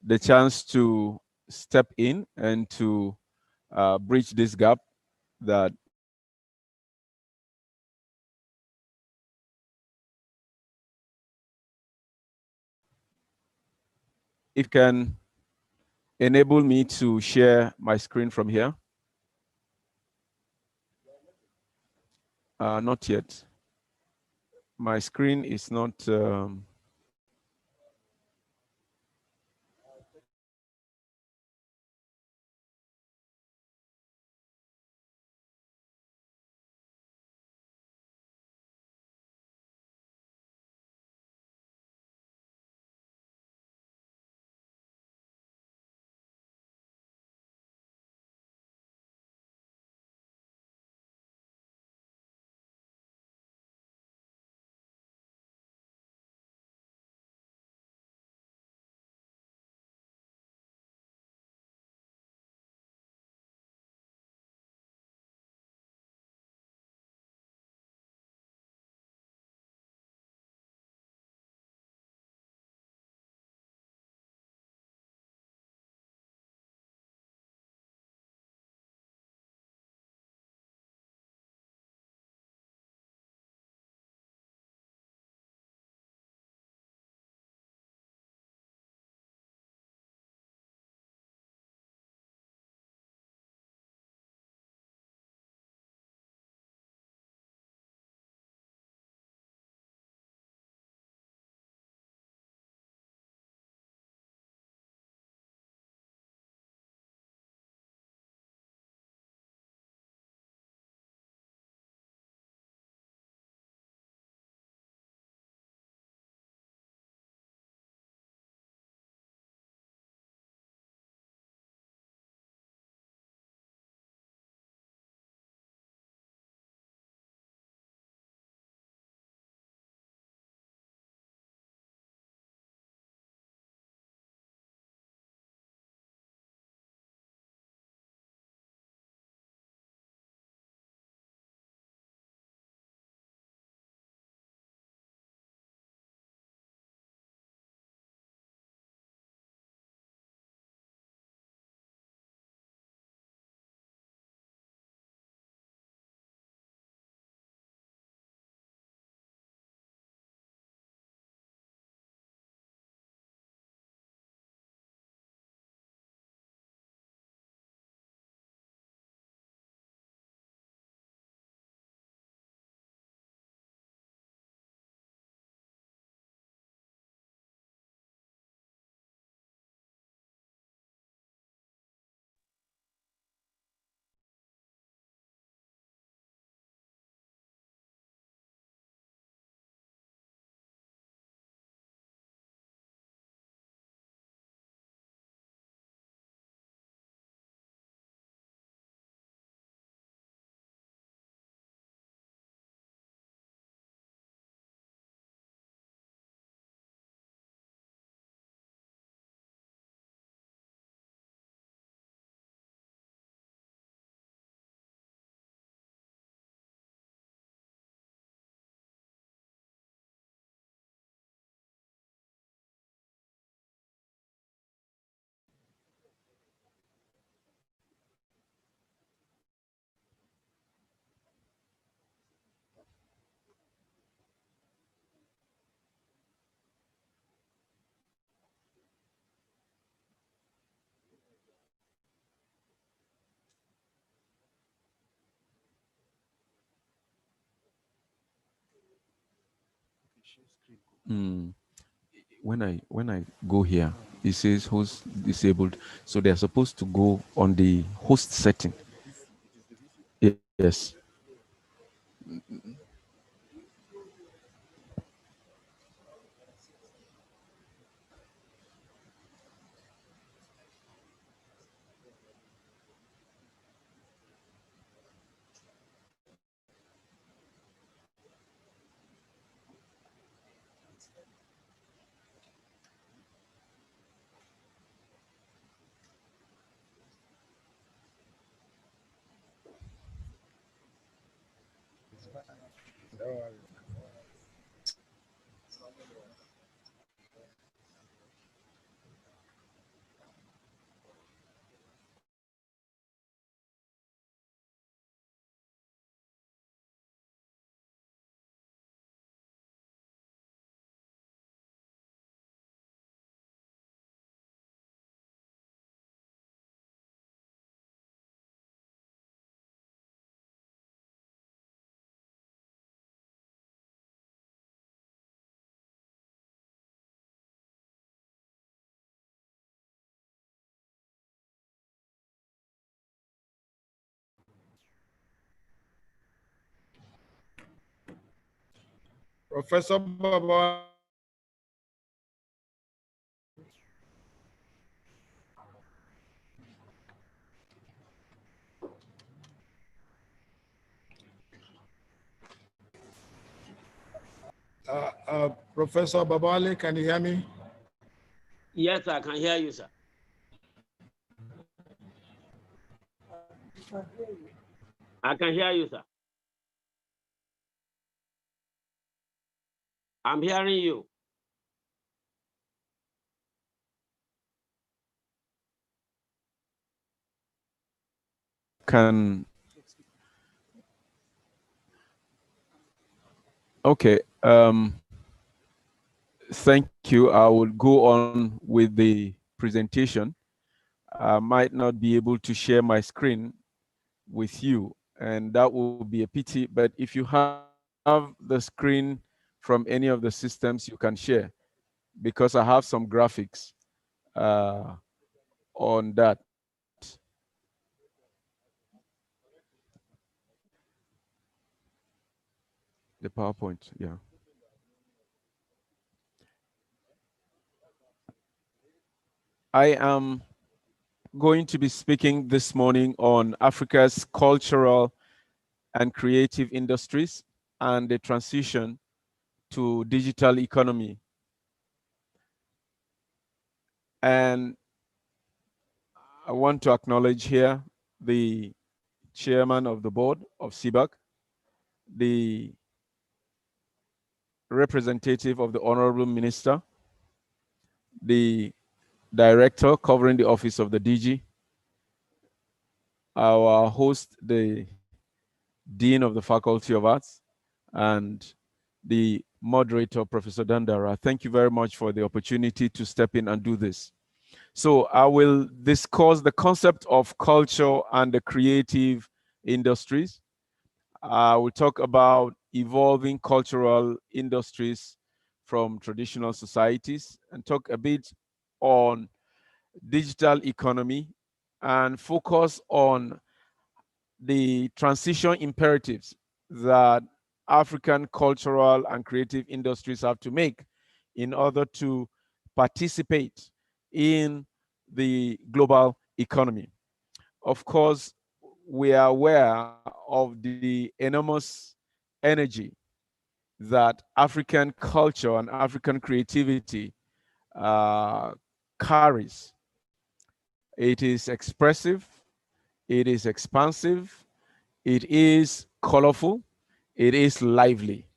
Speaker 20: the chance to step in and to bridge this gap that it can enable me to share my screen from here. Not yet. My screen is not. When I go here, it says host disabled, so they're supposed to go on the host setting. Yes.
Speaker 13: Professor Baba. Professor Babale, can you hear me?
Speaker 4: Yes, I can hear you, sir. I can hear you, sir. I'm hearing you.
Speaker 20: Can okay. Thank you. I will go on with the presentation. I might not be able to share my screen with you, and that will be a pity. But if you have the screen from any of the systems, you can share, because I have some graphics on that. The PowerPoint, yeah. I am going to be speaking this morning on Africa's cultural and creative industries and the transition to digital economy. And I want to acknowledge here the chairman of the board of CBAC, the representative of the Honorable Minister, the director covering the office of the DG, our host, the Dean of the Faculty of Arts, and the moderator, Professor Dandara. Thank you very much for the opportunity to step in and do this. So I will discuss the concept of culture and the creative industries. I will talk about evolving cultural industries from traditional societies and talk a bit on digital economy and focus on the transition imperatives that African cultural and creative industries have to make in order to participate in the global economy. Of course, we are aware of the enormous energy that African culture and African creativity carries. It is expressive, it is expansive, it is colorful, it is lively.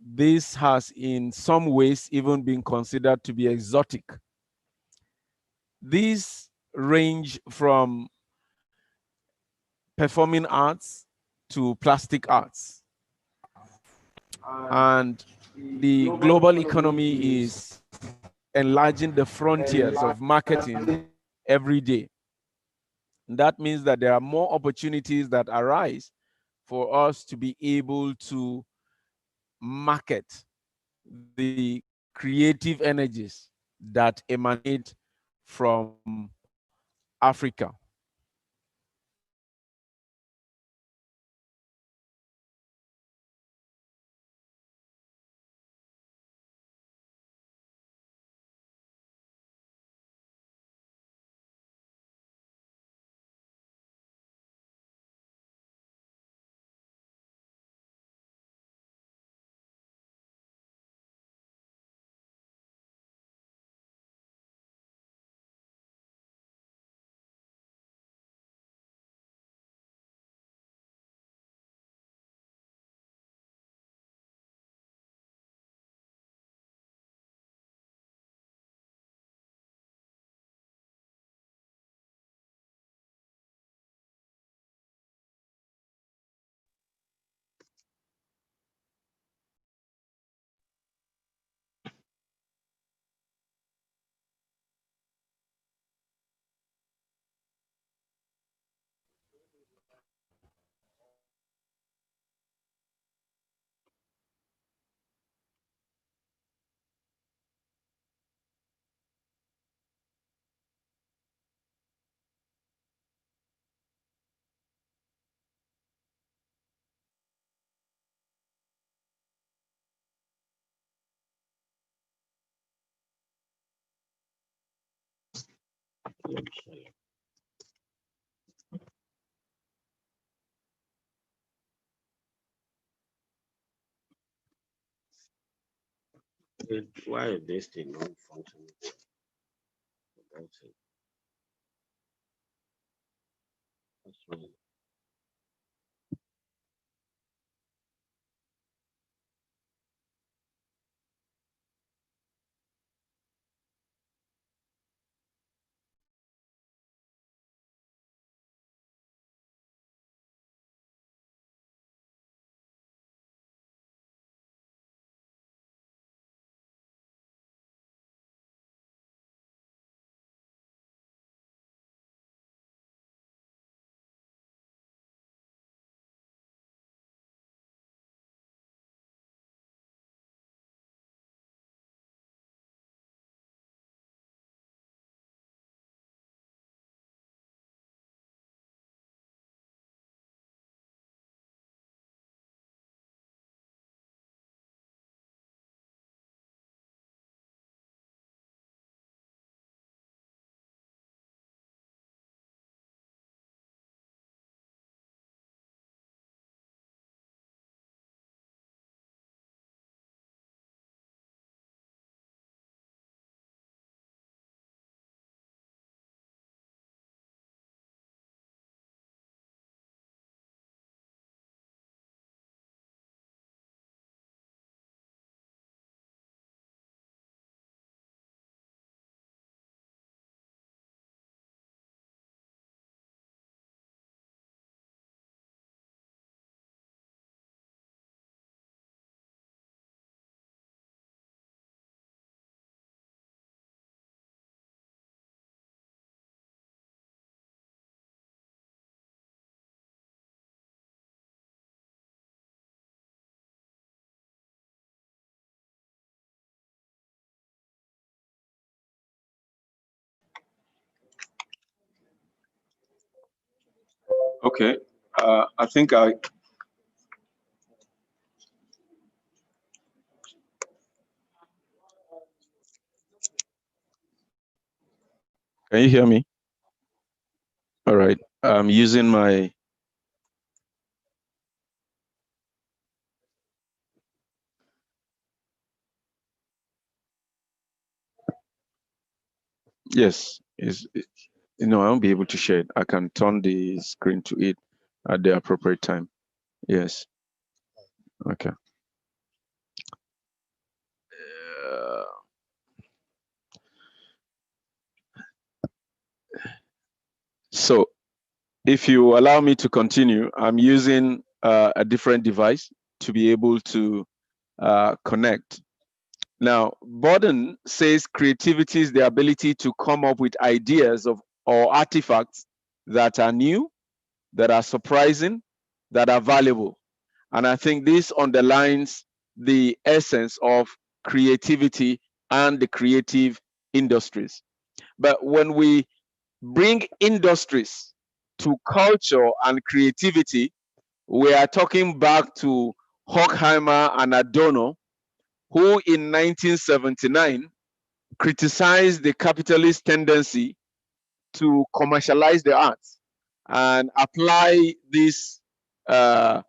Speaker 20: This has in some ways even been considered to be exotic. These range from performing arts to plastic arts. And the global economy is enlarging the frontiers of marketing every day. And that means that there are more opportunities that arise for us to be able to market the creative energies that emanate from Africa.
Speaker 21: Why is this thing not functioning? That's it. That's right.
Speaker 20: Okay, I think I. Can you hear me? All right. I'm using my. Yes. I won't be able to share it. I can turn the screen to it at the appropriate time. Yes. Okay. Uh, so if you allow me to continue, I'm using a different device to be able to connect. Now, Borden says creativity is the ability to come up with ideas or artifacts that are new, that are surprising, that are valuable. And I think this underlines the essence of creativity and the creative industries. But when we bring industries to culture and creativity, we are talking back to Horkheimer and Adorno, who in 1979 criticized the capitalist tendency to commercialize the arts and apply these uh,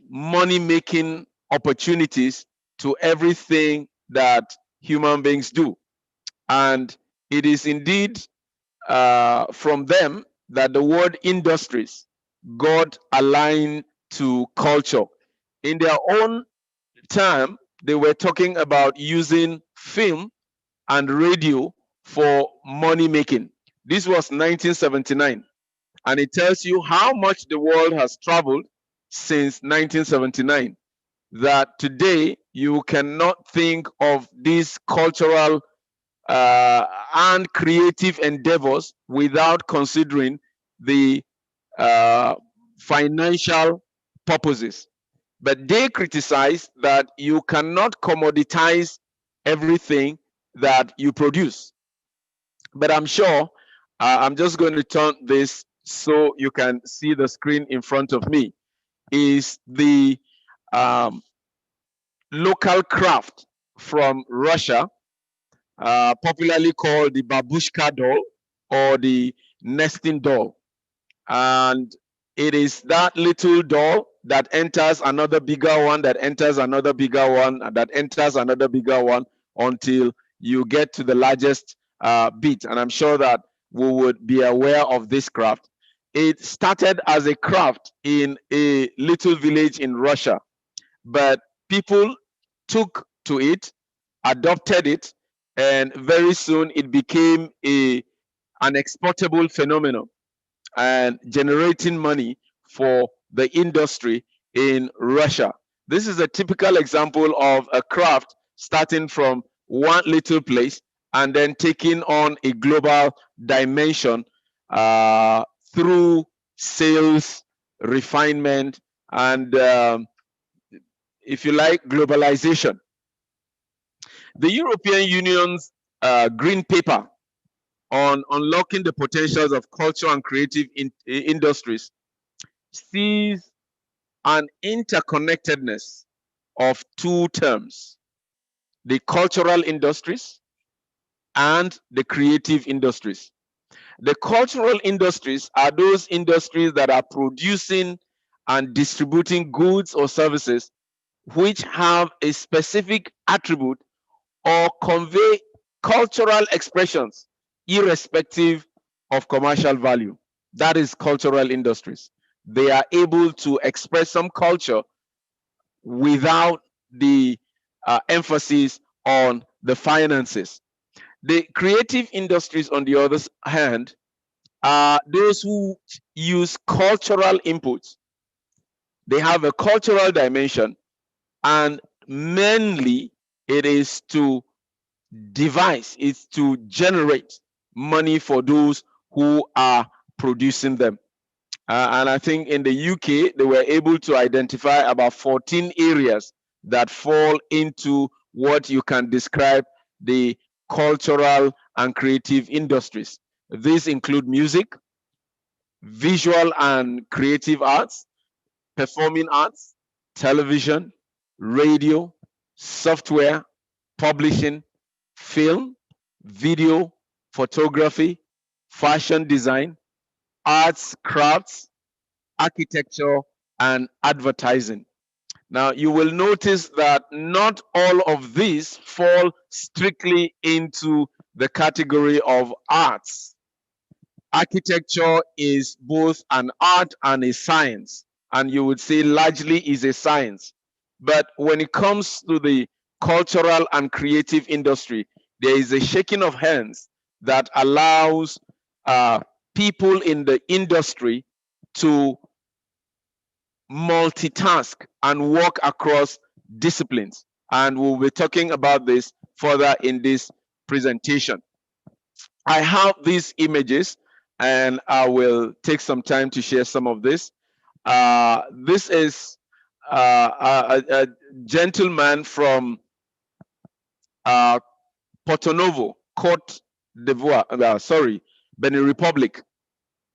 Speaker 20: money-making opportunities to everything that human beings do. And it is indeed from them that the word industries got aligned to culture. In their own time, they were talking about using film and radio for money making. This was 1979, and it tells you how much the world has traveled since 1979. That today you cannot think of these cultural and creative endeavors without considering the uh, financial purposes. But they criticize that you cannot commoditize everything that you produce. But I'm sure I'm just going to turn this so you can see the screen in front of me. Is the um, local craft from Russia, popularly called the babushka doll or the nesting doll. And it is that little doll that enters another bigger one, that enters another bigger one, that enters another bigger one until you get to the largest bit. And I'm sure that we would be aware of this craft. It started as a craft in a little village in Russia, but people took to it, adopted it, and very soon it became an exportable phenomenon and generating money for the industry in Russia. This is a typical example of a craft starting from one little place and then taking on a global dimension through sales, refinement, and if you like, globalization. The European Union's green paper on unlocking the potentials of culture and creative industries sees an interconnectedness of two terms: the cultural industries and the creative industries. The cultural industries are those industries that are producing and distributing goods or services which have a specific attribute or convey cultural expressions irrespective of commercial value. That is cultural industries. They are able to express some culture without the emphasis on the finances. The creative industries, on the other hand, are those who use cultural inputs. They have a cultural dimension, and mainly it is to devise, is to generate money for those who are producing them. And I think in the UK, they were able to identify about 14 areas that fall into what you can describe the cultural and creative industries. These include music, visual and creative arts, performing arts, television, radio, software, publishing, film, video, photography, fashion design, arts, crafts, architecture, and advertising. Now, you will notice that not all of these fall strictly into the category of arts. Architecture is both an art and a science, and you would say largely is a science. But when it comes to the cultural and creative industry, there is a shaking of hands that allows people in the industry to multitask and work across disciplines. And we'll be talking about this further in this presentation. I have these images and I will take some time to share some of this. This is a gentleman from Porto Novo, Cote d'Ivoire, Benin Republic,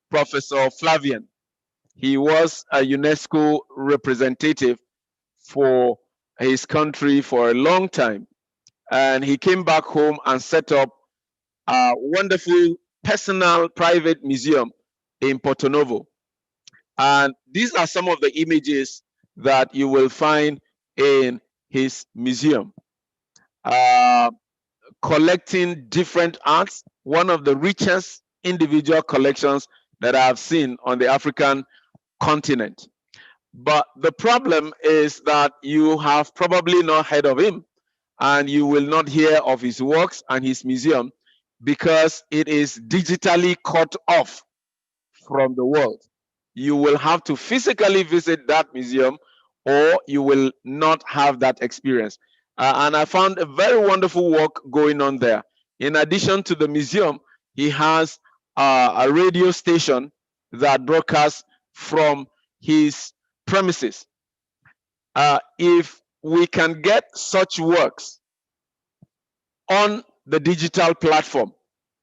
Speaker 20: Professor Flavian. He was a UNESCO representative for his country for a long time. And he came back home and set up a wonderful personal private museum in Porto Novo. And these are some of the images that you will find in his museum. Collecting different arts, one of the richest individual collections that I have seen on the African continent. But the problem is that you have probably not heard of him, and you will not hear of his works and his museum because it is digitally cut off from the world. You will have to physically visit that museum or you will not have that experience. And I found a very wonderful work going on there. In addition to the museum, he has a radio station that broadcasts from his premises. If we can get such works on the digital platform,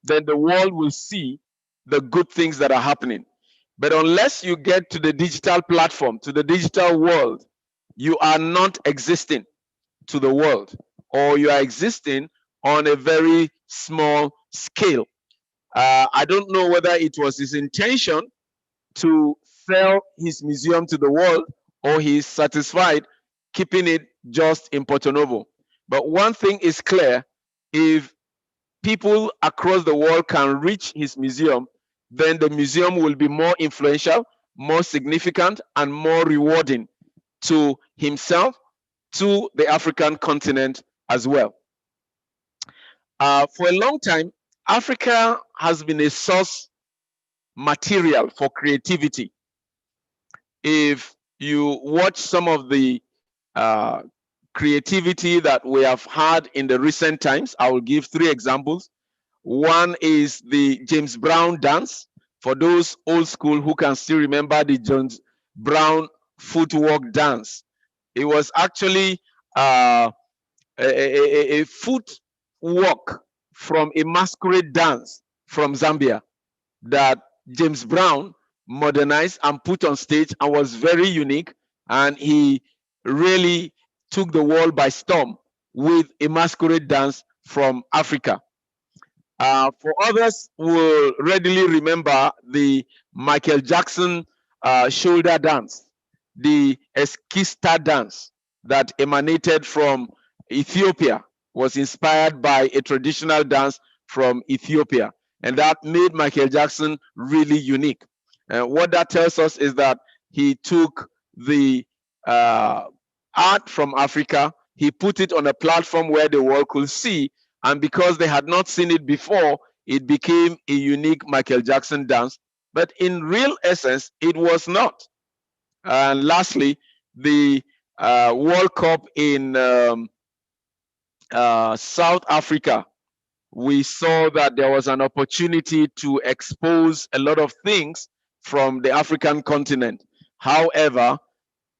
Speaker 20: then the world will see the good things that are happening. But unless you get to the digital platform, to the digital world, you are not existing to the world, or you are existing on a very small scale. I don't know whether it was his intention to sell his museum to the world or he's satisfied keeping it just in Porto Novo. But one thing is clear, if people across the world can reach his museum, then the museum will be more influential, more significant, and more rewarding to himself, to the African continent as well. For a long time, Africa has been a source material for creativity. If you watch some of the creativity that we have had in the recent times, I will give 3 examples. One is the James Brown dance. For those old school who can still remember the James Brown footwork dance, it was actually a footwork from a masquerade dance from Zambia that James Brown modernized and put on stage and was very unique. And he really took the world by storm with a masquerade dance from Africa. For others, will readily remember the Michael Jackson shoulder dance, the Eskista dance that emanated from Ethiopia, was inspired by a traditional dance from Ethiopia, and that made Michael Jackson really unique. What that tells us is that he took the art from Africa, he put it on a platform where the world could see, and because they had not seen it before, it became a unique Michael Jackson dance. But in real essence, it was not. And lastly, the World Cup in South Africa, we saw that there was an opportunity to expose a lot of things from the African continent. However,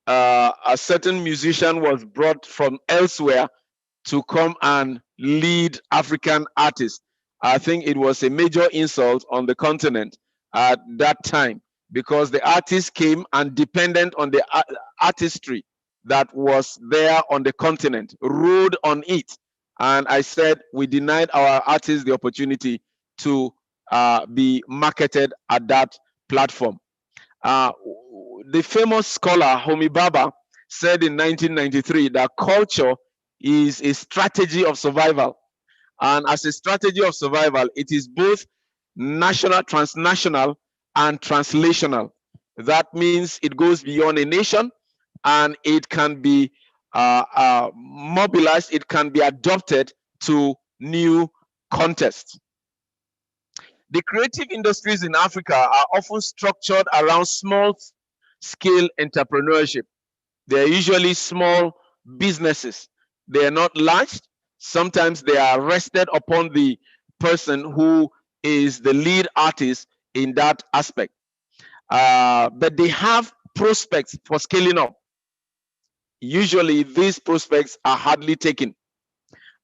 Speaker 20: a certain musician was brought from elsewhere to come and lead African artists. I think it was a major insult on the continent at that time, because the artists came and dependent on the artistry that was there on the continent, rode on it. And I said we denied our artists the opportunity to be marketed at that platform. The famous scholar Homi Bhabha said in 1993 that culture is a strategy of survival. And as a strategy of survival, it is both national, transnational, and translational. That means it goes beyond a nation and it can be mobilized, it can be adopted to new contexts. The creative industries in Africa are often structured around small scale entrepreneurship. They're usually small businesses. They are not large. Sometimes they are rested upon the person who is the lead artist in that aspect. But they have prospects for scaling up. usually these prospects are hardly taken.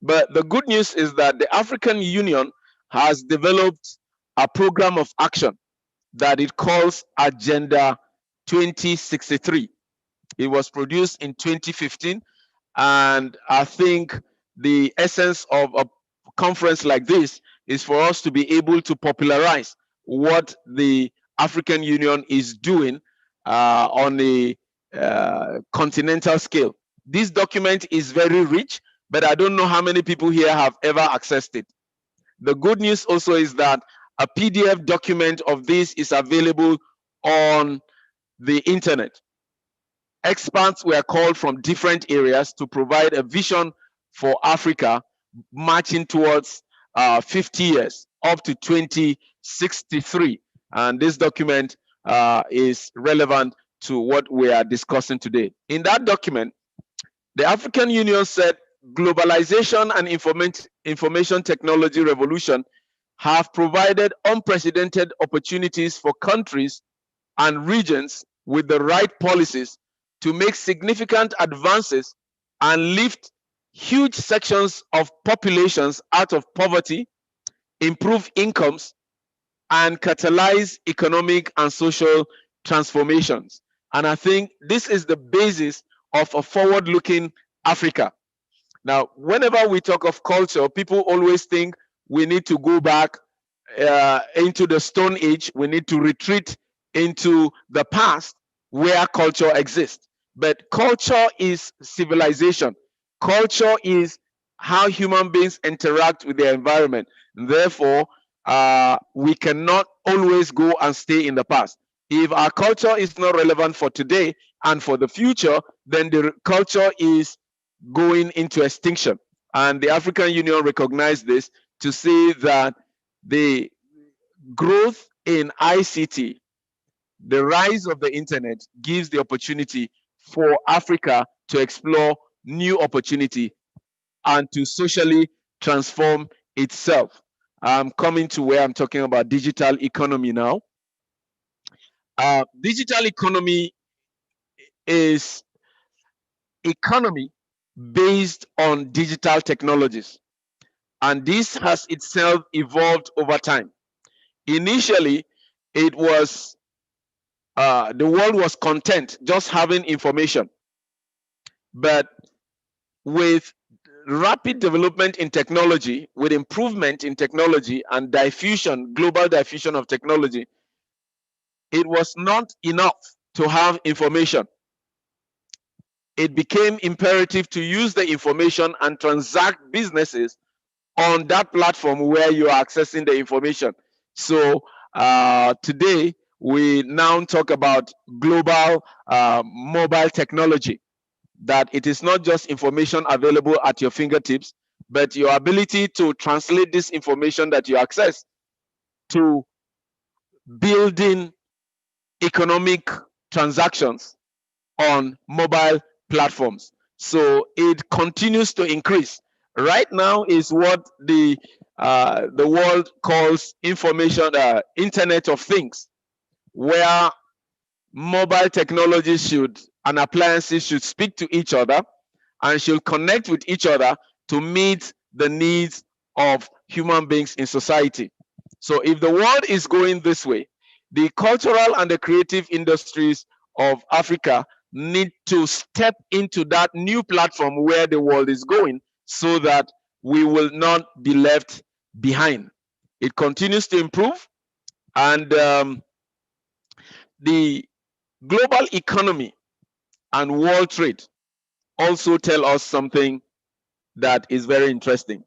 Speaker 20: But the good news is that the African Union has developed a program of action that it calls Agenda 2063. It was produced in 2015, and I think the essence of a conference like this is for us to be able to popularize what the African Union is doing on a continental scale. This document is very rich, but I don't know how many people here have ever accessed it. The good news also is that a PDF document of this is available on the internet. Experts were called from different areas to provide a vision for Africa marching towards 50 years up to 2063. And this document is relevant to what we are discussing today. In that document, the African Union said globalization and information technology revolution have provided unprecedented opportunities for countries and regions with the right policies to make significant advances and lift huge sections of populations out of poverty, improve incomes, and catalyze economic and social transformations. And I think this is the basis of a forward-looking Africa. Now, whenever we talk of culture, people always think we need to go back into the Stone Age. We need to retreat into the past where culture exists. But culture is civilization. Culture is how human beings interact with their environment. Therefore, we cannot always go and stay in the past. If our culture is not relevant for today and for the future, then the culture is going into extinction. And the African Union recognized this to say that the growth in ICT, the rise of the internet, gives the opportunity for Africa to explore new opportunity and to socially transform itself. I'm coming to where I'm talking about digital economy now. Digital economy is economy based on digital technologies, and this has itself evolved over time. Initially, it was the world was content just having information, but with rapid development in technology, with improvement in technology and diffusion, global diffusion of technology, it was not enough to have information. It became imperative to use the information and transact businesses on that platform where you are accessing the information. So today we now talk about global mobile technology, that it is not just information available at your fingertips, but your ability to translate this information that you access to building economic transactions on mobile platforms. So it continues to increase. Right now is what the world calls Internet of Things, where mobile technologies and appliances should speak to each other and should connect with each other to meet the needs of human beings in society. So if the world is going this way, the cultural and the creative industries of Africa need to step into that new platform where the world is going so that we will not be left behind. It continues to improve, and the global economy and world trade also tell us something that is very interesting.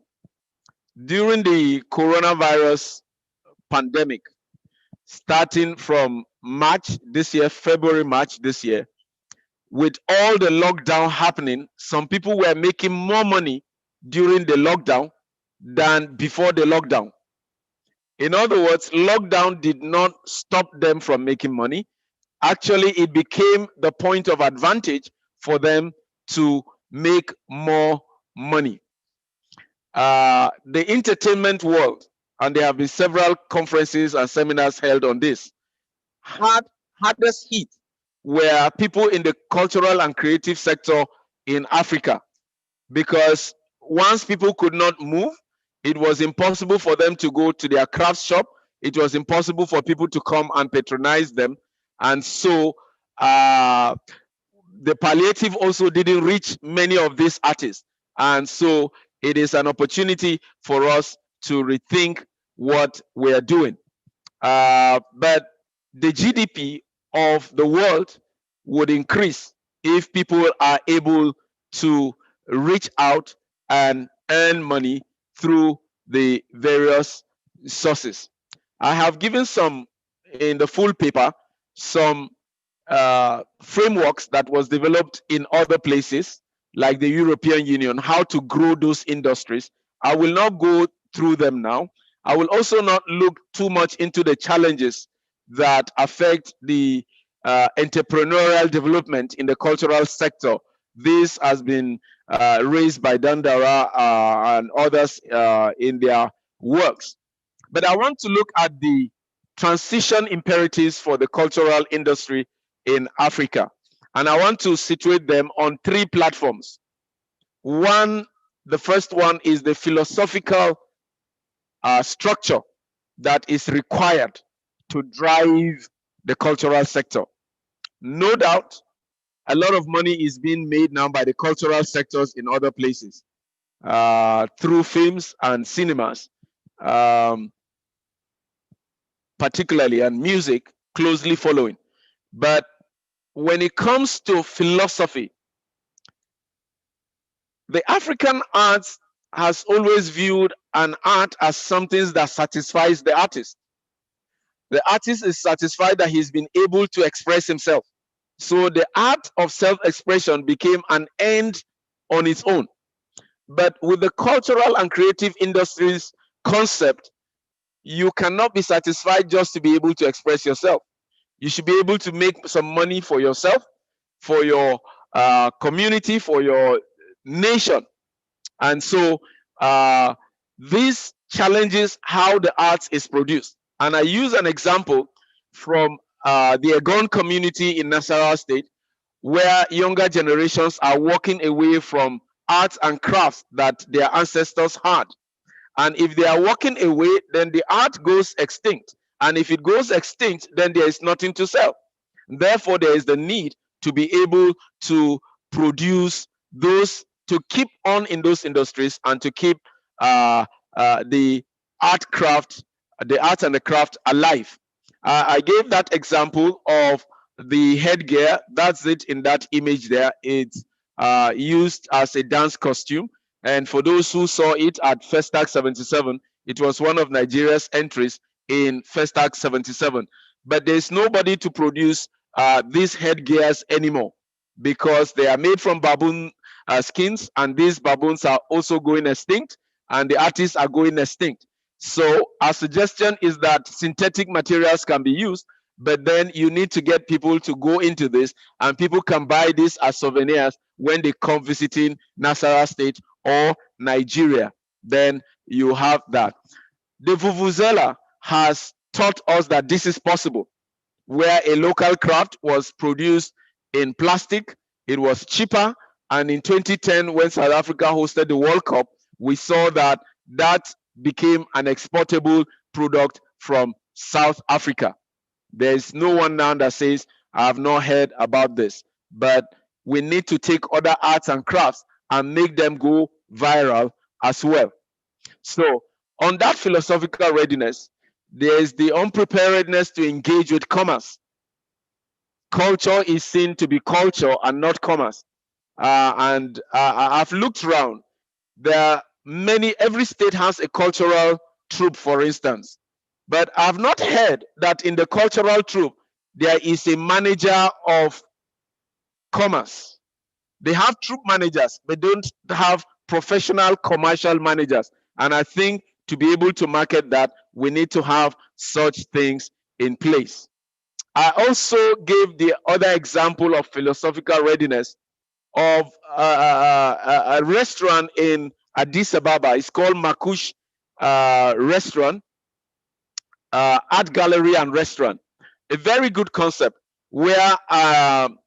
Speaker 20: During the coronavirus pandemic, starting from March this year, February, March this year, with all the lockdown happening, some people were making more money during the lockdown than before the lockdown. In other words, lockdown did not stop them from making money. Actually, it became the point of advantage for them to make more money. The entertainment world, and there have been several conferences and seminars held on this, had hardest hit were people in the cultural and creative sector in Africa, because once people could not move, it was impossible for them to go to their craft shop. It was impossible for people to come and patronize them. And so the palliative also didn't reach many of these artists. And so it is an opportunity for us to rethink what we are doing. But the GDP of the world would increase if people are able to reach out and earn money through the various sources. I have given some in the full paper, some frameworks that was developed in other places like the European Union, how to grow those industries. I will not go through them now. I will also not look too much into the challenges that affect the entrepreneurial development in the cultural sector. This has been raised by Dandara and others in their works. But I want to look at the transition imperatives for the cultural industry in Africa. And I want to situate them on three platforms. One, the first one is the philosophical structure that is required to drive the cultural sector. No doubt, a lot of money is being made now by the cultural sectors in other places through films and cinemas, particularly, and music closely following. But when it comes to philosophy, the African arts has always viewed an art as something that satisfies the artist. The artist is satisfied that he's been able to express himself. So the art of self-expression became an end on its own. But with the cultural and creative industries concept, you cannot be satisfied just to be able to express yourself. You should be able to make some money for yourself, for your community, for your nation. And so this challenges how the arts is produced. And I use an example from the Egon community in Nasarawa State, where younger generations are walking away from arts and crafts that their ancestors had. And if they are walking away, then the art goes extinct. And if it goes extinct, then there is nothing to sell. Therefore, there is the need to be able to produce those, to keep on in those industries and to keep the the art and the craft alive. I gave that example of the headgear. That's it in that image there. It's used as a dance costume. And for those who saw it at Festac 77, it was one of Nigeria's entries in Festac 77. But there's nobody to produce these headgears anymore because they are made from baboon skins, and these baboons are also going extinct, and the artists are going extinct. So our suggestion is that synthetic materials can be used, but then you need to get people to go into this, and people can buy this as souvenirs when they come visiting Nasarawa State or Nigeria. Then you have that. The Vuvuzela has taught us that this is possible, where a local craft was produced in plastic. It was cheaper. And in 2010, when South Africa hosted the World Cup, we saw that that became an exportable product from South Africa. There's no one now that says, I have not heard about this. But we need to take other arts and crafts and make them go viral as well. So on that philosophical readiness, there is the unpreparedness to engage with commerce. Culture is seen to be culture and not commerce. And I've looked around. There are many, every state has a cultural troupe, for instance. But I've not heard that in the cultural troupe, there is a manager of commerce. They have troupe managers, but don't have professional commercial managers. And I think to be able to market that, we need to have such things in place. I also gave the other example of philosophical readiness of a restaurant in Addis Ababa. It's called Makush Restaurant, Art Gallery and Restaurant. A very good concept where an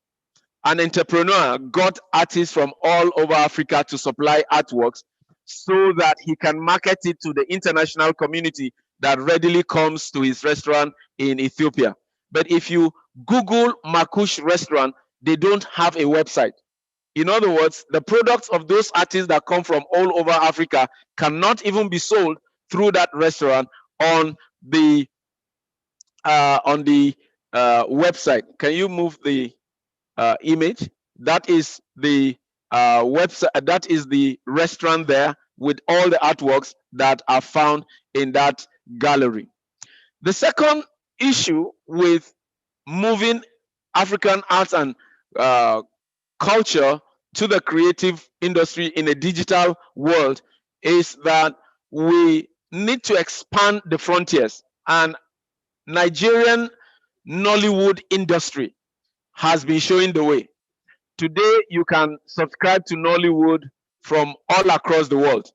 Speaker 20: entrepreneur got artists from all over Africa to supply artworks so that he can market it to the international community that readily comes to his restaurant in Ethiopia. But if you Google Makush restaurant, they don't have a website. In other words, the products of those artists that come from all over Africa cannot even be sold through that restaurant on the website. Can you move the image? That is the website. That is the restaurant there with all the artworks that are found in that gallery. The second issue with moving African arts and culture to the creative industry in a digital world is that we need to expand the frontiers, and Nigerian Nollywood industry has been showing the way. Today, you can subscribe to Nollywood from all across the world.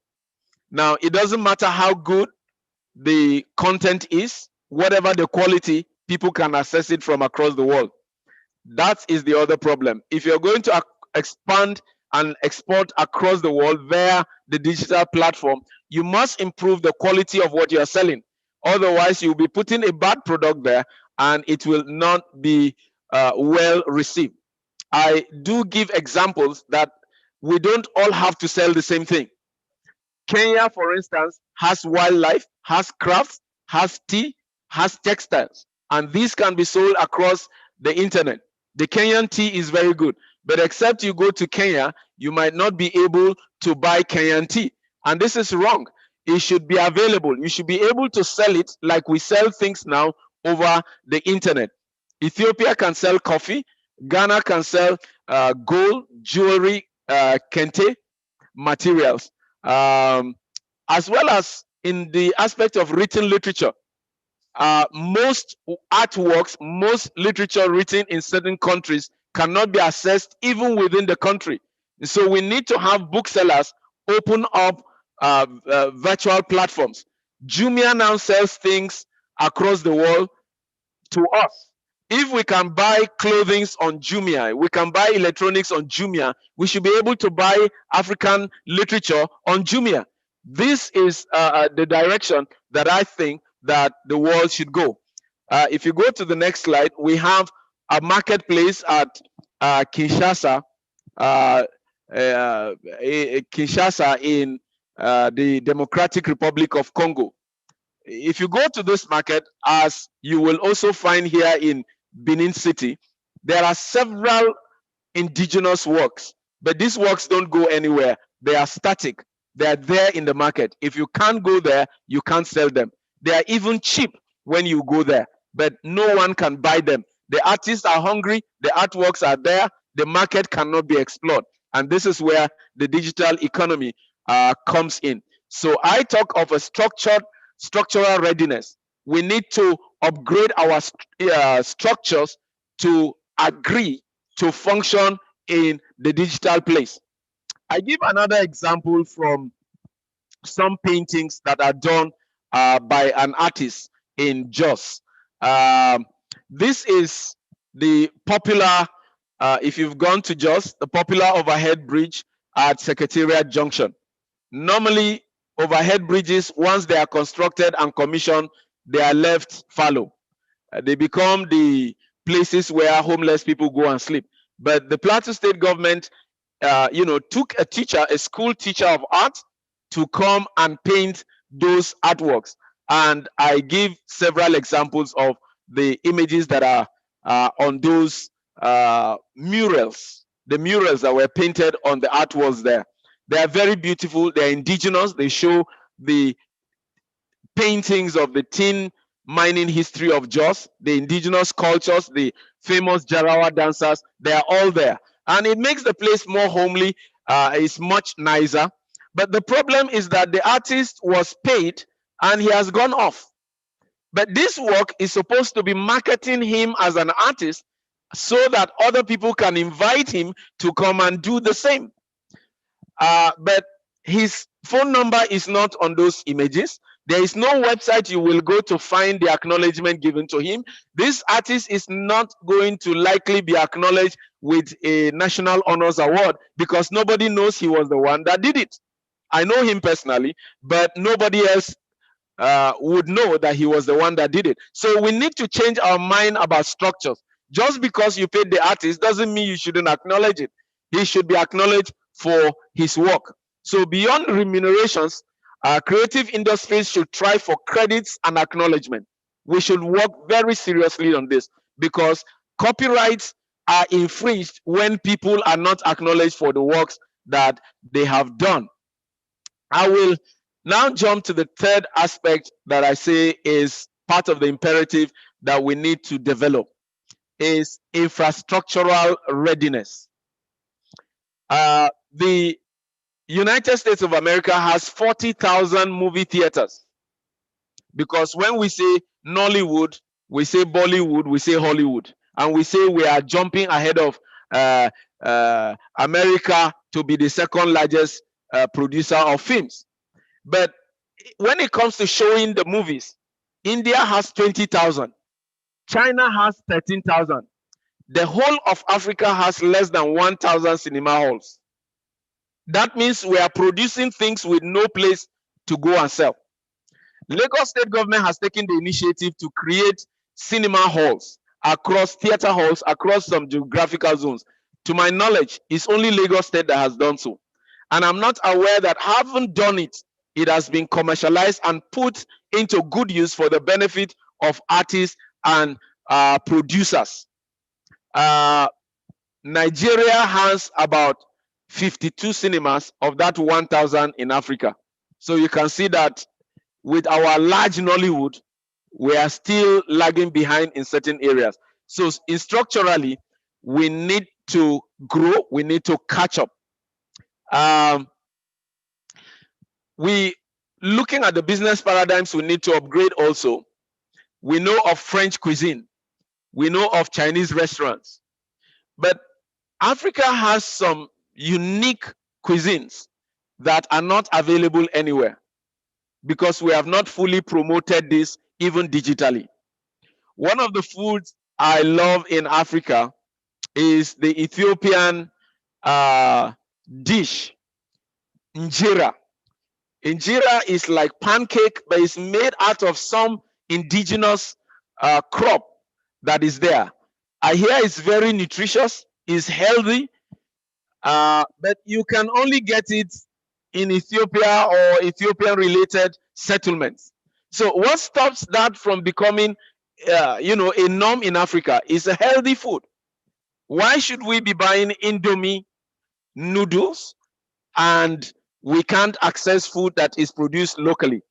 Speaker 20: Now, it doesn't matter how good the content is, whatever the quality, people can access it from across the world. That is the other problem. If you're going to expand and export across the world via the digital platform, you must improve the quality of what you're selling. Otherwise, you'll be putting a bad product there and it will not be well received. I do give examples that we don't all have to sell the same thing. Kenya, for instance, has wildlife, has crafts, has tea, has textiles, and these can be sold across the internet. The Kenyan tea is very good, but except you go to Kenya, you might not be able to buy Kenyan tea. And this is wrong. It should be available. You should be able to sell it like we sell things now over the internet. Ethiopia can sell coffee. Ghana can sell gold, jewelry, kente materials, as well as in the aspect of written literature. Most artworks, most literature written in certain countries cannot be accessed even within the country. So we need to have booksellers open up virtual platforms. Jumia now sells things across the world to us. If we can buy clothing on Jumia, we can buy electronics on Jumia, we should be able to buy African literature on Jumia. This is the direction that I think that the world should go. If you go to the next slide, we have a marketplace at Kinshasa, Kinshasa in the Democratic Republic of Congo. If you go to this market, as you will also find here in Benin City, there are several indigenous works, but these works don't go anywhere. They are static. They are there in the market. If you can't go there, you can't sell them. They are even cheap when you go there, but no one can buy them. The artists are hungry. The artworks are there. The market cannot be explored. And this is where the digital economy comes in. So I talk of a structural readiness. We need to upgrade our structures to agree to function in the digital place. I give another example from some paintings that are done by an artist in Jos. This is the popular, if you've gone to Jos, the popular overhead bridge at Secretariat Junction. Normally, overhead bridges, once they are constructed and commissioned, they are left fallow. They become the places where homeless people go and sleep. But the Plateau State government, took a teacher, a school teacher of art, to come and paint those artworks. And I give several examples of the images that are on those murals, the murals that were painted on the artworks there. They are very beautiful. They're indigenous. They show the paintings of the tin mining history of Jos, the indigenous cultures, the famous Jarawa dancers. They are all there. And it makes the place more homely. It's much nicer. But the problem is that the artist was paid and he has gone off. But this work is supposed to be marketing him as an artist so that other people can invite him to come and do the same. But his phone number is not on those images. There is no website you will go to find the acknowledgement given to him. This artist is not going to likely be acknowledged with a National Honors Award because nobody knows he was the one that did it. I know him personally, but nobody else would know that he was the one that did it. So we need to change our mind about structures. Just because you paid the artist doesn't mean you shouldn't acknowledge it. He should be acknowledged for his work. So beyond remunerations, creative industries should try for credits and acknowledgement. We should work very seriously on this because copyrights are infringed when people are not acknowledged for the works that they have done. I will now jump to the third aspect that I say is part of the imperative that we need to develop is infrastructural readiness. The United States of America has 40,000 movie theaters because when we say Nollywood, we say Bollywood, we say Hollywood, and we say we are jumping ahead of America to be the second largest producer of films. But when it comes to showing the movies, India has 20,000, China has 13,000. The whole of Africa has less than 1,000 cinema halls. That means we are producing things with no place to go and sell. Lagos State government has taken the initiative to create cinema halls across theater halls across some geographical zones. To my knowledge, it's only Lagos State that has done so. And I'm not aware that having done it, it has been commercialized and put into good use for the benefit of artists and producers. Nigeria has about 52 cinemas of that 1,000 in Africa. So you can see that with our large Nollywood, we are still lagging behind in certain areas. So structurally, we need to grow, we need to catch up. We looking at the business paradigms, we need to upgrade also. We know of French cuisine, we know of Chinese restaurants, but Africa has some unique cuisines that are not available anywhere because we have not fully promoted this even digitally. One of the foods I love in Africa is the Ethiopian dish, injera. Injera is like pancake, but it's made out of some indigenous crop that is there. I hear it's very nutritious, it's healthy, but you can only get it in Ethiopia or Ethiopian-related settlements. So what stops that from becoming, a norm in Africa is a healthy food. Why should we be buying Indomie noodles and we can't access food that is produced locally?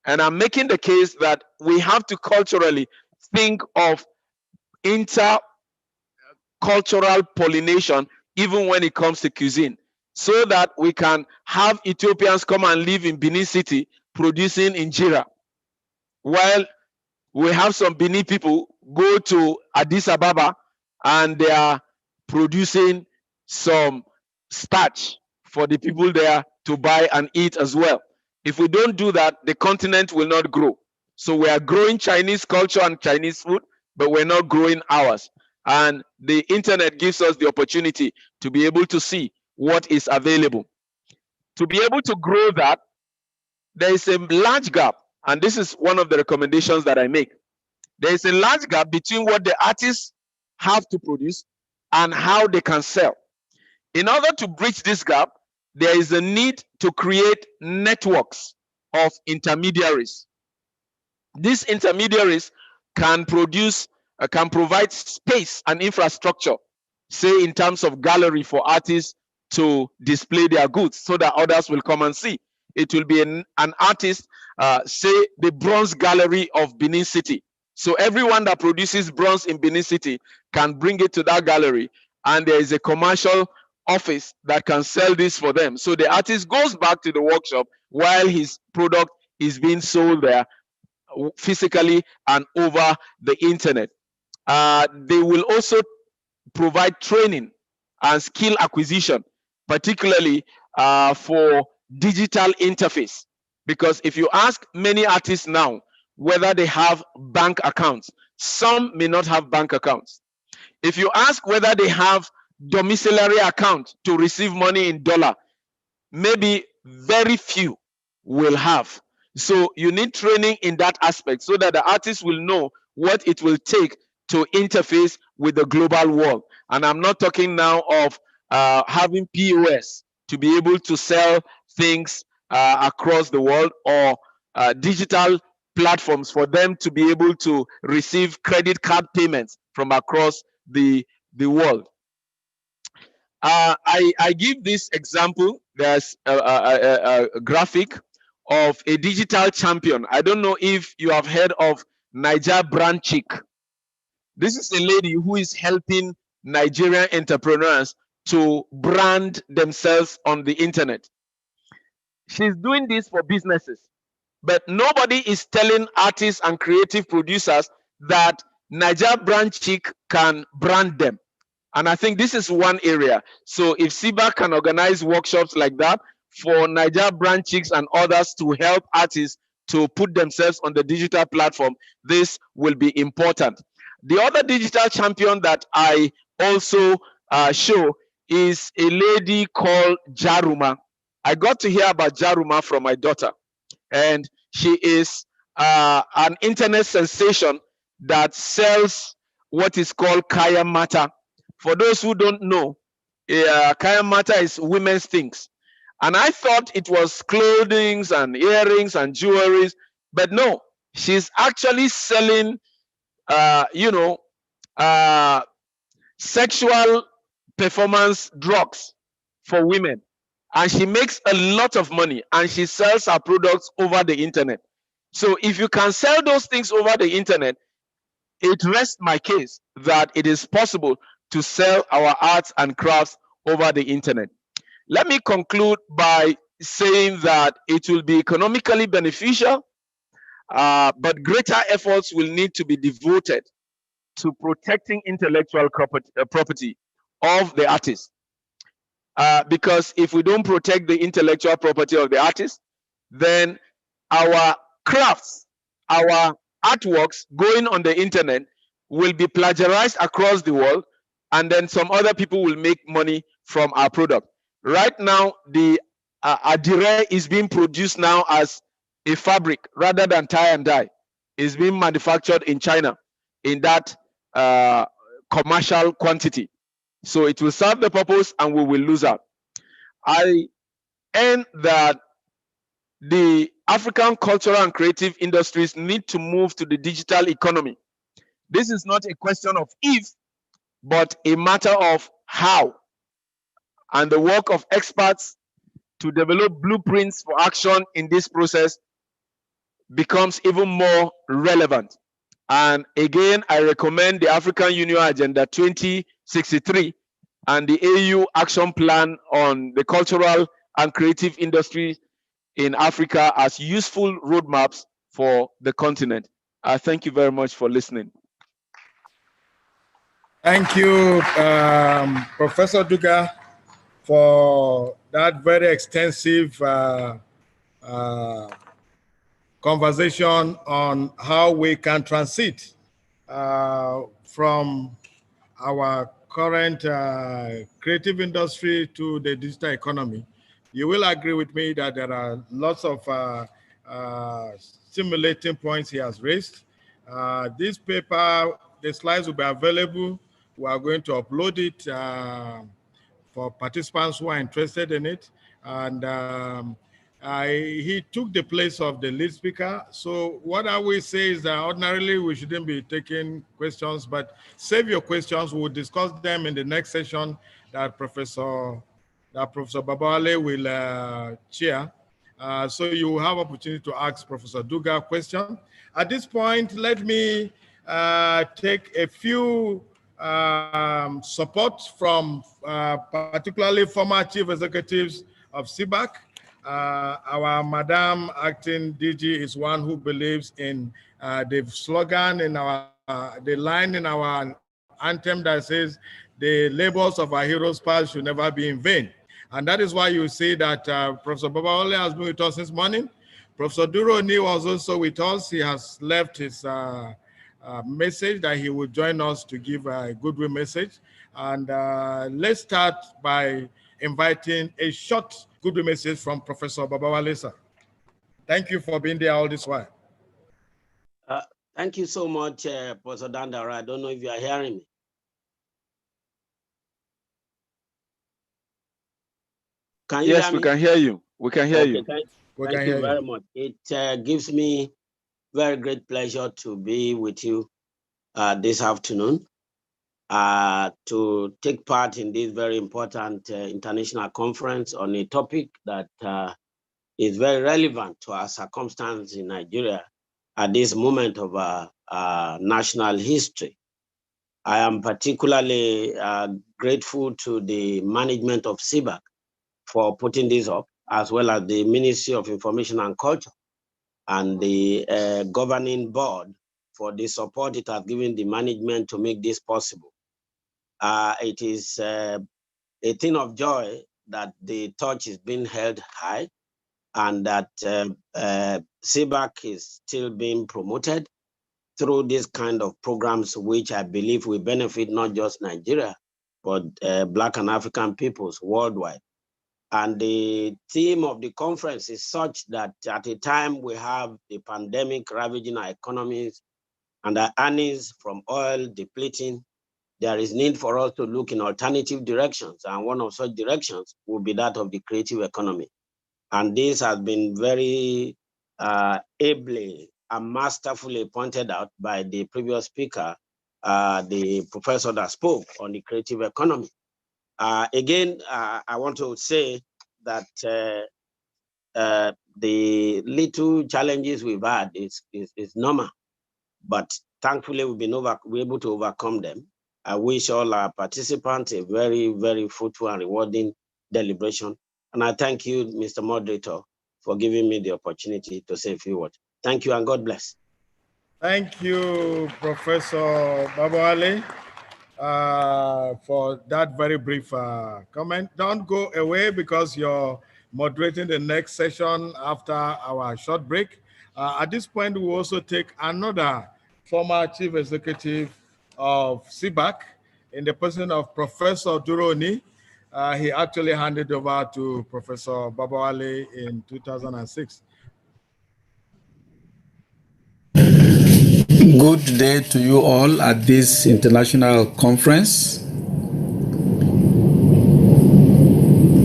Speaker 20: And I'm making the case that we have to culturally think of intercultural pollination even when it comes to cuisine, so that we can have Ethiopians come and live in Benin City producing injera, while we have some Benin people go to Addis Ababa and they are producing some starch for the people there to buy and eat as well. If we don't do that, the continent will not grow. So we are growing Chinese culture and Chinese food, but we're not growing ours. And the internet gives us the opportunity to be able to see what is available. To be able to grow that, there is a large gap, and this is one of the recommendations that I make. There is a large gap between what the artists have to produce and how they can sell. In order to bridge this gap, there is a need to create networks of intermediaries. These intermediaries can provide space and infrastructure, say in terms of gallery for artists to display their goods so that others will come and see. It will be an artist, say the Bronze Gallery of Benin City. So everyone that produces bronze in Benin City can bring it to that gallery, and there is a commercial office that can sell this for them. So the artist goes back to the workshop while his product is being sold there physically and over the internet. They will also provide training and skill acquisition, particularly for digital interface. Because if you ask many artists now whether they have bank accounts, some may not have bank accounts. If you ask whether they have domiciliary account to receive money in dollar, maybe very few will have. So you need training in that aspect so that the artist will know what it will take to interface with the global world. And I'm not talking now of having POS to be able to sell things across the world, or digital platforms for them to be able to receive credit card payments from across the world. I give this example. There's a graphic of a digital champion. I don't know if you have heard of Niger Brand Chick. This is a lady who is helping Nigerian entrepreneurs to brand themselves on the internet. She's doing this for businesses, but nobody is telling artists and creative producers that Niger Brand Chick can brand them. And I think this is one area. So if SIBA can organize workshops like that for Niger Brand Chicks and others to help artists to put themselves on the digital platform, this will be important. The other digital champion that I also show is a lady called Jaruma. I got to hear about Jaruma from my daughter, and she is an internet sensation that sells what is called Kaya Mata. For those who don't know, Kaya Mata is women's things. And I thought it was clothing and earrings and jewelry, but no, she's actually selling, sexual performance drugs for women. And she makes a lot of money, and she sells her products over the internet. So if you can sell those things over the internet, it rests my case that it is possible to sell our arts and crafts over the internet. Let me conclude by saying that it will be economically beneficial, but greater efforts will need to be devoted to protecting intellectual property of the artist. Because if we don't protect the intellectual property of the artist, then our crafts, our artworks going on the internet will be plagiarized across the world, and then some other people will make money from our product. Right now, the adire is being produced now as a fabric rather than tie and dye. It's being manufactured in China in that commercial quantity. So it will serve the purpose and we will lose out. I end that the African cultural and creative industries need to move to the digital economy. This is not a question of if, but a matter of how. And the work of experts to develop blueprints for action in this process becomes even more relevant. And again, I recommend the African Union Agenda 2063 and the AU Action Plan on the cultural and creative industry in Africa as useful roadmaps for the continent. Thank you very much for listening.
Speaker 13: Thank you, Professor Duga, for that very extensive conversation on how we can transit from our current creative industry to the digital economy. You will agree with me that there are lots of stimulating points he has raised. This paper, the slides will be available. We are going to upload it for participants who are interested in it. And he took the place of the lead speaker. So what I will say is that ordinarily we shouldn't be taking questions, but save your questions. We'll discuss them in the next session that Professor Babawale will chair. So you will have opportunity to ask Professor Duga a question. At this point, let me take a few support from particularly former chief executives of CBAC. Our Madam Acting DG is one who believes in the slogan in our, the line in our anthem that says, the labors of our heroes past should never be in vain. And that is why you see that Professor Babawale has been with us this morning Professor Duro Oni was also with us. He has left his message that he will join us to give a goodwill message. And let's start by inviting a short goodwill message from Professor Babawale, sir. Thank you for being there all this while.
Speaker 21: Thank you so much, Professor Dandara. I don't know if you are hearing me. Can you
Speaker 20: yes,
Speaker 21: hear me?
Speaker 20: we can hear you. We can hear you.
Speaker 21: Thank you very much. It gives me very great pleasure to be with you this afternoon to take part in this very important international conference on a topic that is very relevant to our circumstance in Nigeria at this moment of national history. I am particularly grateful to the management of CBAC for putting this up, as well as the Ministry of Information and Culture and the governing board for the support it has given the management to make this possible. It is a thing of joy that the torch is being held high and that CBAC is still being promoted through this kind of programs, which I believe will benefit not just Nigeria, but Black and African peoples worldwide. And the theme of the conference is such that at a time we have the pandemic ravaging our economies and our earnings from oil depleting, there is need for us to look in alternative directions. And one of such directions will be that of the creative economy. And this has been very ably and masterfully pointed out by the previous speaker, the professor that spoke on the creative economy. Again, I want to say that the little challenges we've had is normal, but thankfully we've been able to overcome them. I wish all our participants a very, very fruitful and rewarding deliberation. And I thank you, Mr. Moderator, for giving me the opportunity to say a few words. Thank you and God bless.
Speaker 13: Thank you, Professor Babawale, for that very brief comment. Don't go away because you're moderating the next session after our short break. At this point, we will also take another former chief executive of CBAC in the person of Professor Duro Oni. He actually handed over to Professor Babawale in 2006.
Speaker 5: Good day to you all at this international conference.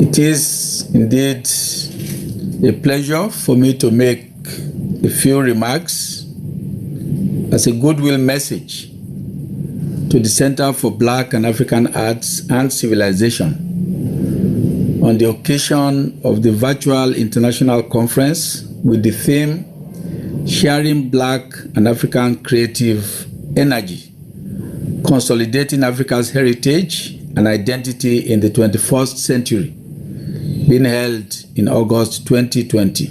Speaker 5: It is indeed a pleasure for me to make a few remarks as a goodwill message to the Center for Black and African Arts and Civilization on the occasion of the virtual international conference with the theme Sharing Black and African Creative Energy, Consolidating Africa's Heritage and Identity in the 21st Century, being held in August 2020.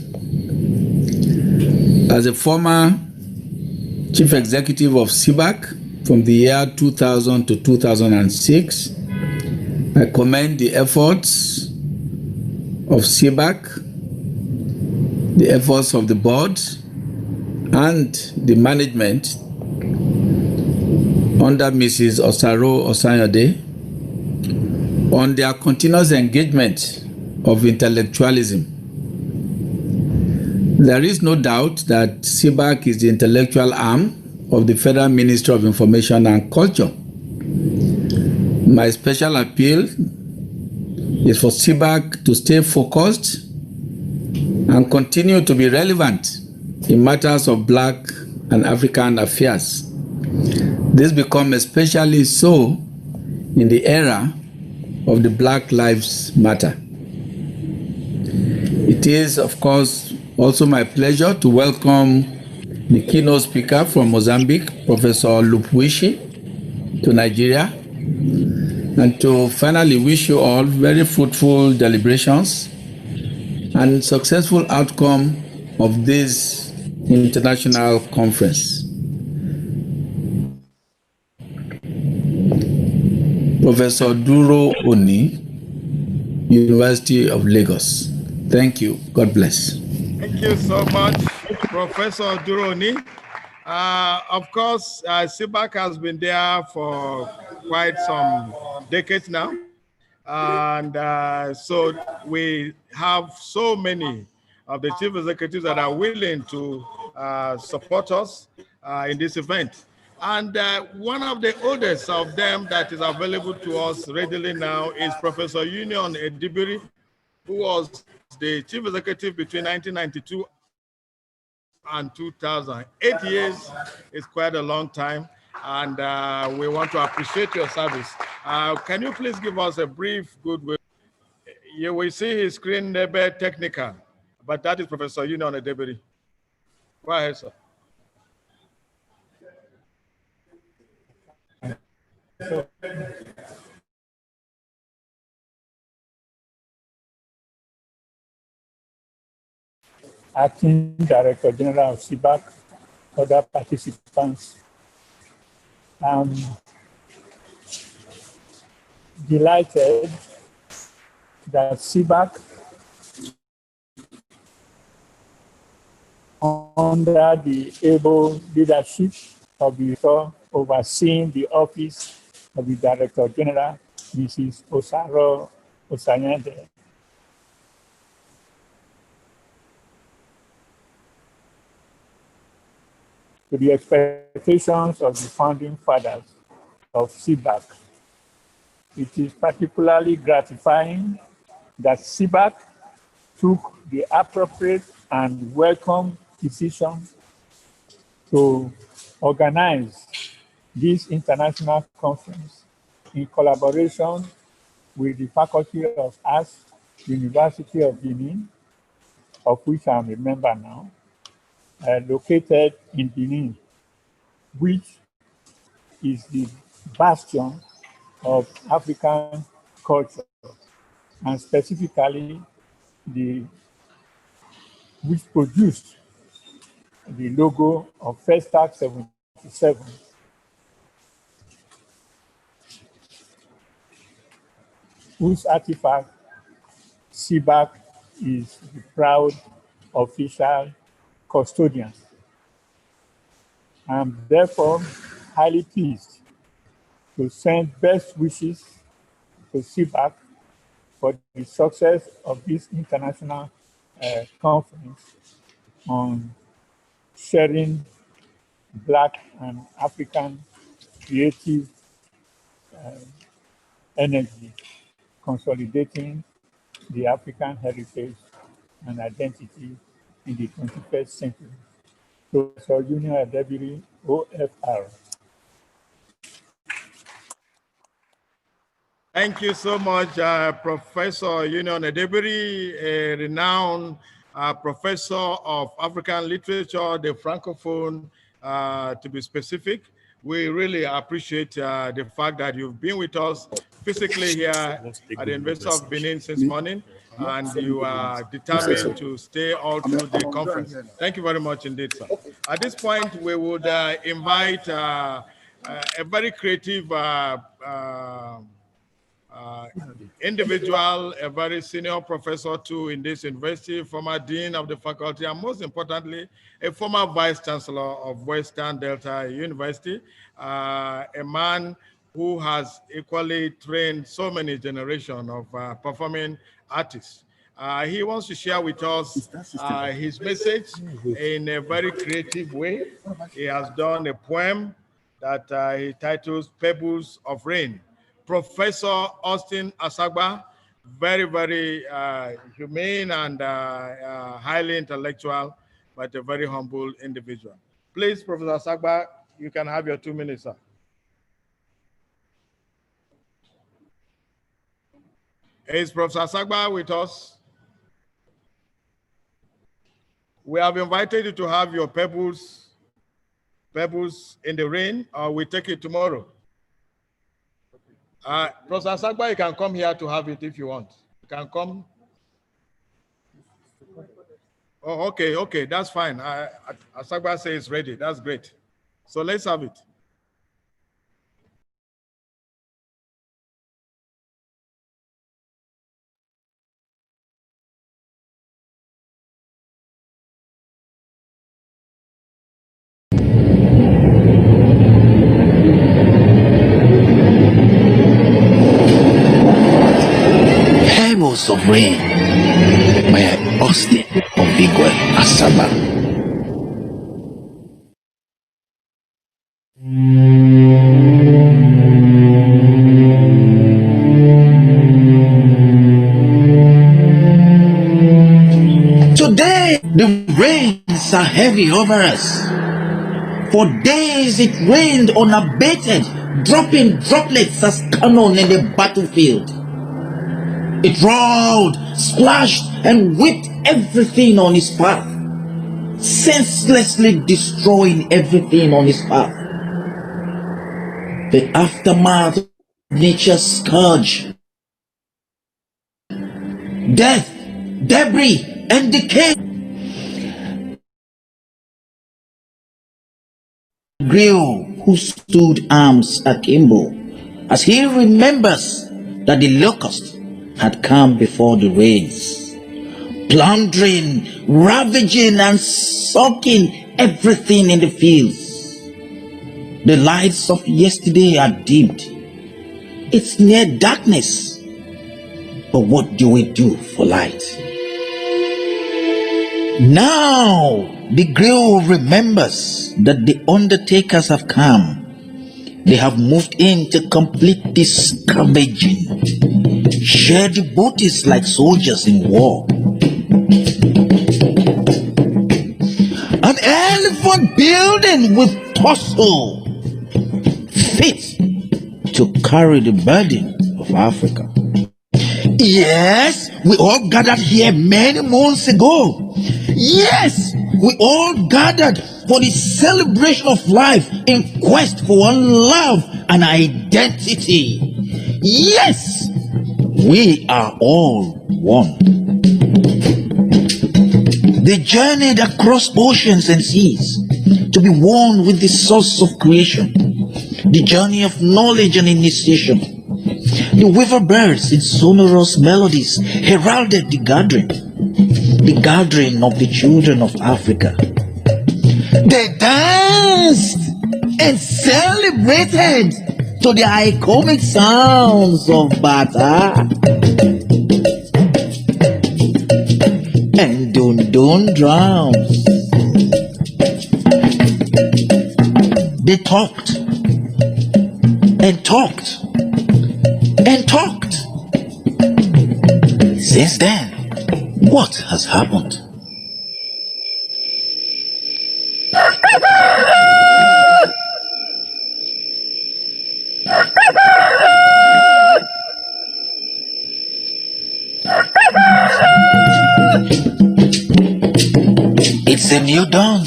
Speaker 5: As a former Chief Executive of CBAC from the year 2000 to 2006, I commend the efforts of CBAC, the efforts of the board, and the management under Mrs. Osaro Osanyode on their continuous engagement of intellectualism. There is no doubt that CBAC is the intellectual arm of the Federal Ministry of Information and Culture. My special appeal is for CBAC to stay focused and continue to be relevant in matters of Black and African affairs. This becomes especially so in the era of the Black Lives Matter. It is, of course, also my pleasure to welcome the keynote speaker from Mozambique, Professor Lupwishi, to Nigeria, and to finally wish you all very fruitful deliberations and successful outcome of this international conference. Professor Duro Oni, University of Lagos. Thank you. God bless.
Speaker 13: Thank you so much, Professor Duroni. Of course, CBAC has been there for quite some decades now. And so we have so many of the chief executives that are willing to support us in this event. And one of the oldest of them that is available to us readily now is Professor Union Edibiri, who was the chief executive between 1992 and 2000. 8 years is quite a long time, and we want to appreciate your service. Can you please give us a brief goodwill? You will see his screen there, technical, but that is Professor Union Edebiri. Go ahead, sir.
Speaker 6: Acting Director General of CBAC, other participants. I'm delighted that CBAC, under the able leadership of the author overseeing the office of the Director General, Mrs. Osaro Osanyende, to the expectations of the founding fathers of CBAC. It is particularly gratifying that CBAC took the appropriate and welcome decision to organize this international conference in collaboration with the Faculty of Arts, University of Benin, of which I'm a member now, located in Benin, which is the bastion of African culture, and specifically which produced the logo of Festac 77, whose artifact CBAC is the proud official custodian. I am therefore highly pleased to send best wishes to CBAC for the success of this international conference on sharing Black and African creative energy, consolidating the African heritage and identity in the 21st century. Professor Junior Adebiri, OFR.
Speaker 13: Thank you so much, Professor Union Edebiri, a renowned professor of African literature, the Francophone, to be specific. We really appreciate the fact that you've been with us physically here at the University of Benin since morning, and you are determined to stay all through the conference. Thank you very much indeed, sir. At this point, we would invite a very creative individual, a very senior professor too in this university, former dean of the faculty, and most importantly, a former vice chancellor of Western Delta University, a man who has equally trained so many generations of performing artists. He wants to share with us his message in a very creative way. He has done a poem that he titles Pebbles of Rain. Professor Austin Asagba, very, very humane and highly intellectual, but a very humble individual. Please, Professor Asagba, you can have your 2 minutes, sir. Is Professor Asagba with us? We have invited you to have your pebbles in the rain, or we take it tomorrow. Professor Asagba, you can come here to have it if you want. You can come. Oh, okay, that's fine. Asagba says it's ready. That's great. So let's have it.
Speaker 7: Showers of Rain by Austin Obigwe Asaba. Today, the rains are heavy over us. For days it rained unabated, dropping droplets as cannon in the battlefield. It roared, splashed, and whipped everything on its path, senselessly destroying everything on its path. The aftermath of nature's scourge. Death, debris, and decay. Grill, who stood arms akimbo, as he remembers that the locust had come before the rains, plundering, ravaging, and sucking everything in the fields. The lights of yesterday are dimmed. It's near darkness. But what do we do for light? Now the grill remembers that the undertakers have come. They have moved in to complete this scavenging. Share the booties like soldiers in war. An elephant building with torso fit to carry the burden of Africa. Yes, we all gathered here many months ago. Yes, we all gathered for the celebration of life in quest for one love and identity. Yes, we are all one. They journeyed across oceans and seas to be one with the source of creation. The journey of knowledge and initiation. The weaver birds in sonorous melodies heralded the gathering of the children of Africa. They danced and celebrated to the iconic sounds of bata and dun-dun drums. They talked and talked and talked. Since then, what has happened? It's a new dawn.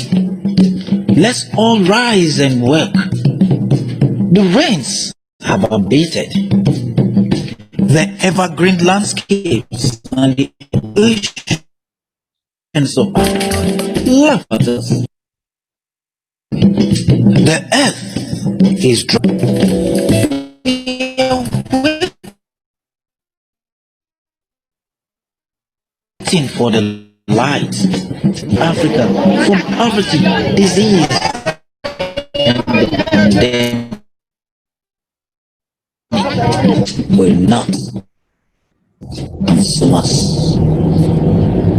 Speaker 7: Let's all rise and work. The rains have abated. The evergreen landscapes and the oceans of Africa laugh at us. The earth is dry. Waiting for the light. Africa from poverty, disease, and pandemic will not consume us.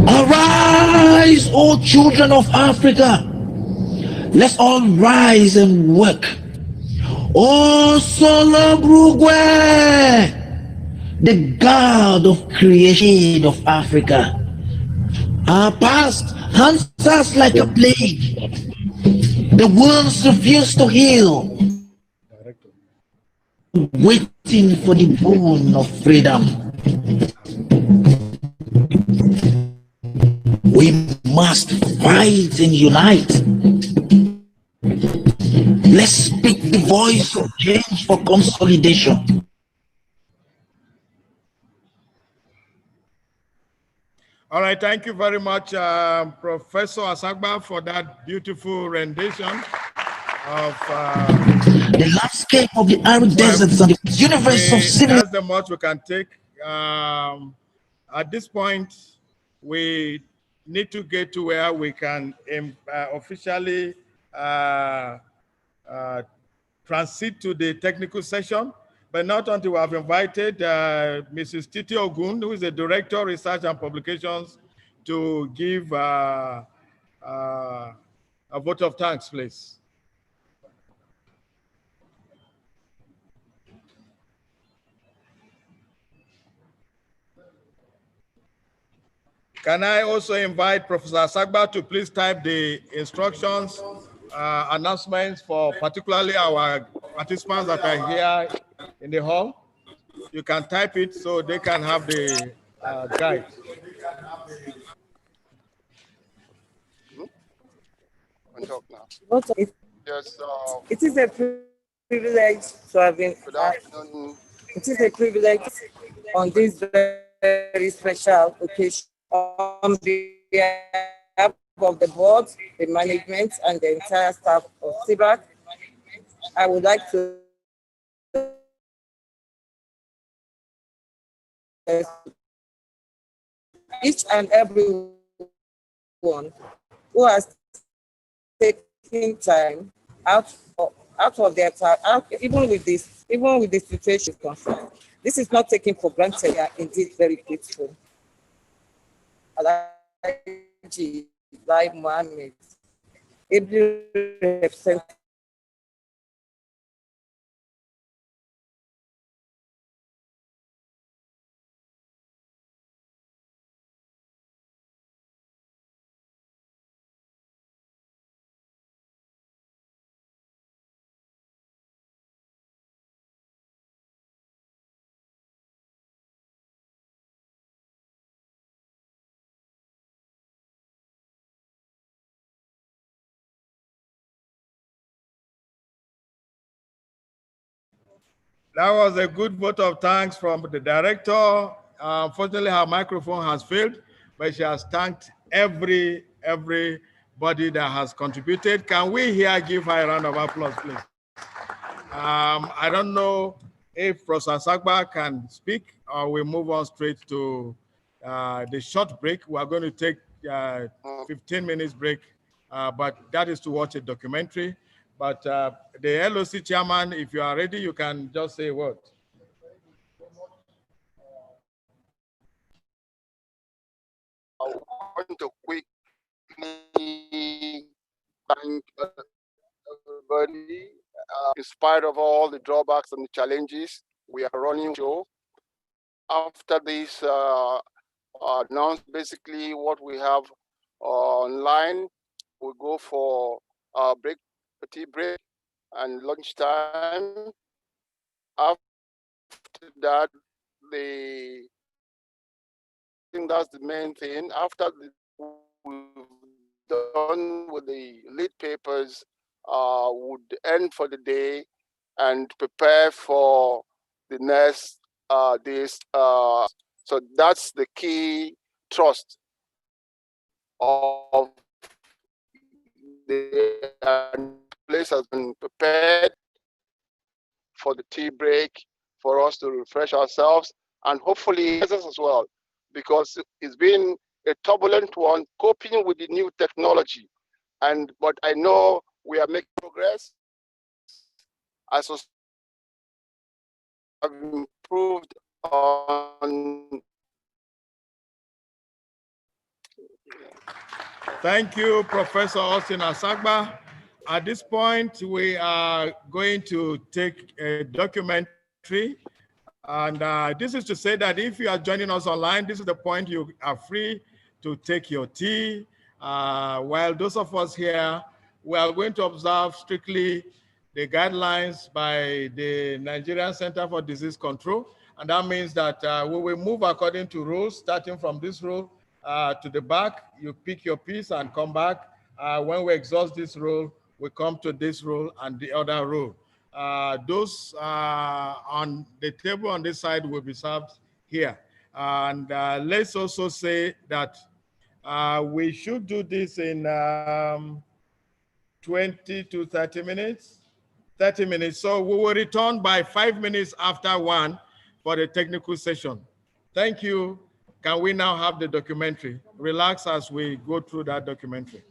Speaker 7: Arise, O children of Africa. Let's all rise and work. O Solobrugwe, the God of creation of Africa. Our past hunts us like a plague. The wounds refuse to heal. Waiting for the boon of freedom. We must fight and unite. Let's speak the voice of change for consolidation.
Speaker 13: All right, thank you very much, Professor Asagba, for that beautiful rendition of
Speaker 7: the landscape of the arid deserts and the universe of civilization.
Speaker 13: That's the much we can take. At this point, we need to get to where we can officially transit to the technical session. but not until we have invited Mrs. Titi Ogun, who is the Director of Research and Publications, to give a vote of thanks, please. Can I also invite Professor Asagba to please type the instructions, announcements for particularly our participants that are here in the hall? You can type it so they can have the guide.
Speaker 8: Yes, it is a privilege to have been. Good afternoon. It is a privilege on this very special occasion on behalf of the board, the management, and the entire staff of CBAC. I would like to each and every one who has taken time out of their time, even with the situation concerned. This is not taken for granted. We are indeed very grateful. Alhaji Lai Mohammed, ably represented.
Speaker 13: That was a good vote of thanks from the director. Unfortunately, her microphone has failed, but she has thanked everybody that has contributed. Can we here give her a round of applause, please? I don't know if Professor Sagba can speak, or we move on straight to the short break. We are going to take 15 minutes break, but that is to watch a documentary. But the LOC chairman, if you are ready, you can just say a word.
Speaker 8: I want to quickly thank everybody. In spite of all the drawbacks and the challenges, we are running a show. After this announced basically what we have online, we'll go for a break, a tea break, and lunchtime. After that, I think that's the main thing. After we've done with the lead papers, would end for the day and prepare for the next days. So that's the key trust of the place has been prepared for the tea break, for us to refresh ourselves, and hopefully as well, because it's been a turbulent one, coping with the new technology. But I know we are making progress. As have improved on.
Speaker 13: Thank you, Professor Austin Asagba. At this point, we are going to take a documentary. And this is to say that if you are joining us online, this is the point you are free to take your tea. While those of us here, we are going to observe strictly the guidelines by the Nigerian Center for Disease Control. And that means that we will move according to rules, starting from this rule to the back. You pick your piece and come back. When we exhaust this rule, we come to this rule and the other rule. Those on the table on this side will be served here. And let's also say that we should do this in 20 to 30 minutes. 30 minutes. So we will return by 5 minutes after 1 for the technical session. Thank you. Can we now have the documentary? Relax as we go through that documentary.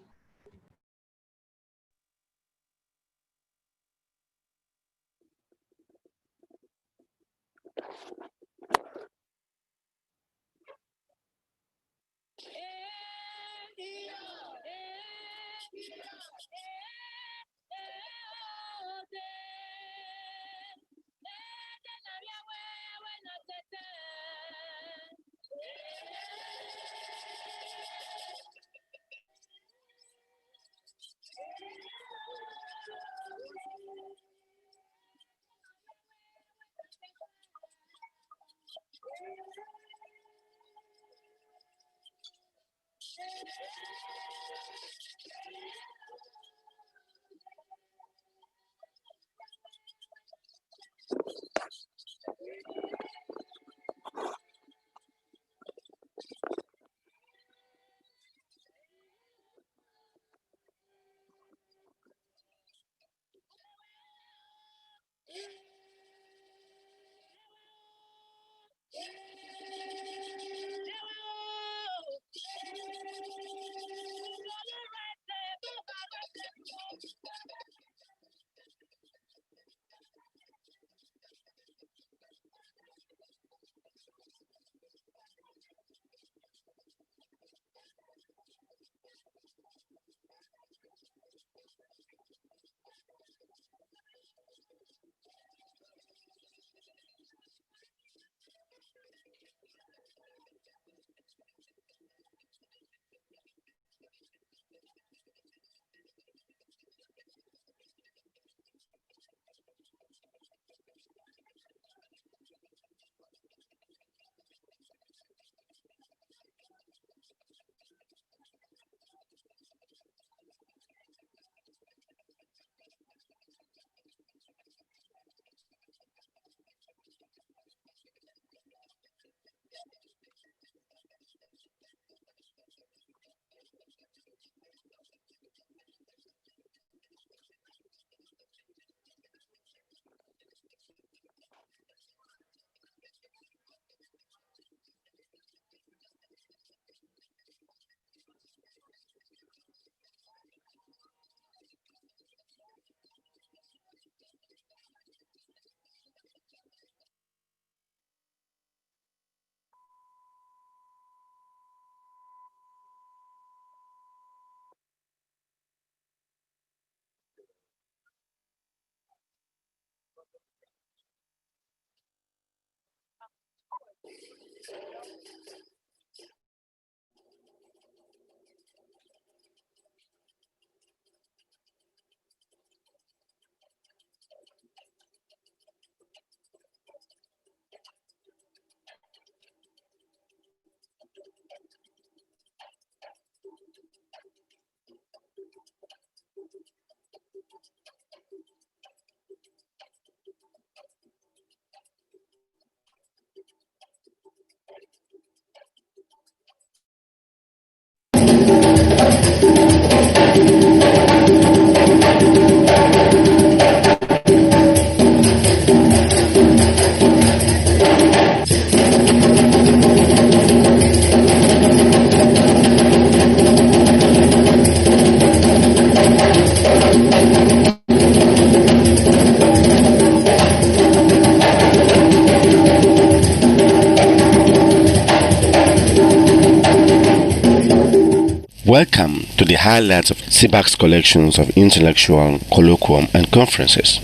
Speaker 3: Welcome to the highlights of CBAC's collections of intellectual, colloquium, and conferences.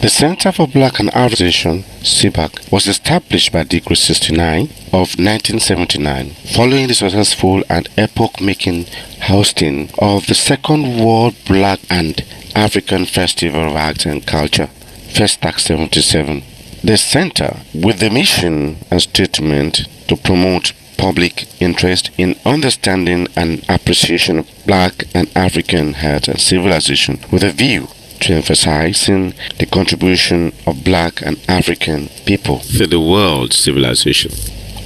Speaker 3: The Center for Black and African CBAC was established by Decree 69 of 1979 following the successful and epoch-making hosting of the Second World Black and African Festival of Arts and Culture, Festac 77. The center, with the mission and statement to promote public interest in understanding and appreciation of Black and African art and civilization, with a view to emphasizing the contribution of Black and African people to the world's civilization.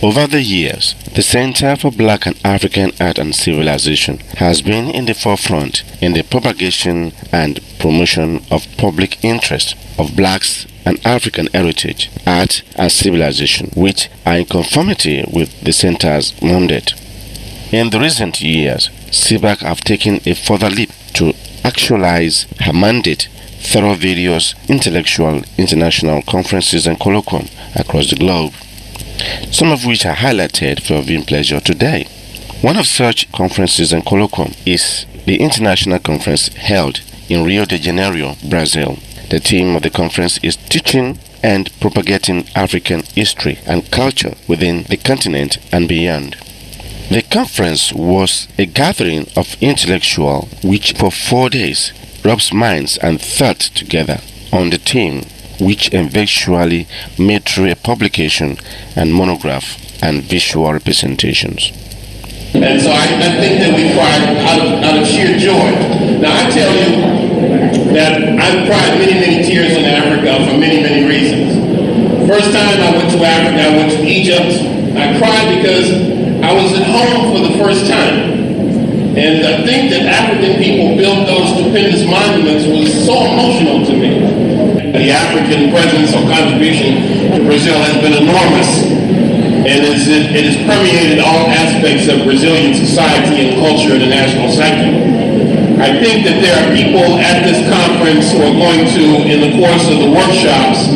Speaker 3: Over the years, the Center for Black and African Art and Civilization has been in the forefront in the propagation and promotion of public interest of Blacks and African heritage, art and civilization, which are in conformity with the Center's mandate. In the recent years, CBAC have taken a further leap to actualize her mandate through various intellectual international conferences and colloquium across the globe, some of which are highlighted for your viewing pleasure today. One of such conferences and colloquium is the international conference held in Rio de Janeiro, Brazil. The theme of the conference is teaching and propagating African history and culture within the continent and beyond. The conference was a gathering of intellectuals which for 4 days rubs minds and thought together on the theme, which eventually made through a publication and monograph and visual representations.
Speaker 1: And so I think that we cried out of sheer joy. Now I tell you that I've cried many tears in Africa for many reasons. First time I went to Africa, I went to Egypt. I cried because I was at home for the first time. And I think that African people built those stupendous monuments was so emotional to me. The African presence or contribution to Brazil has been enormous. And it has permeated all aspects of Brazilian society and culture in the national psyche. I think that there are people at this conference who are going to, in the course of the workshops,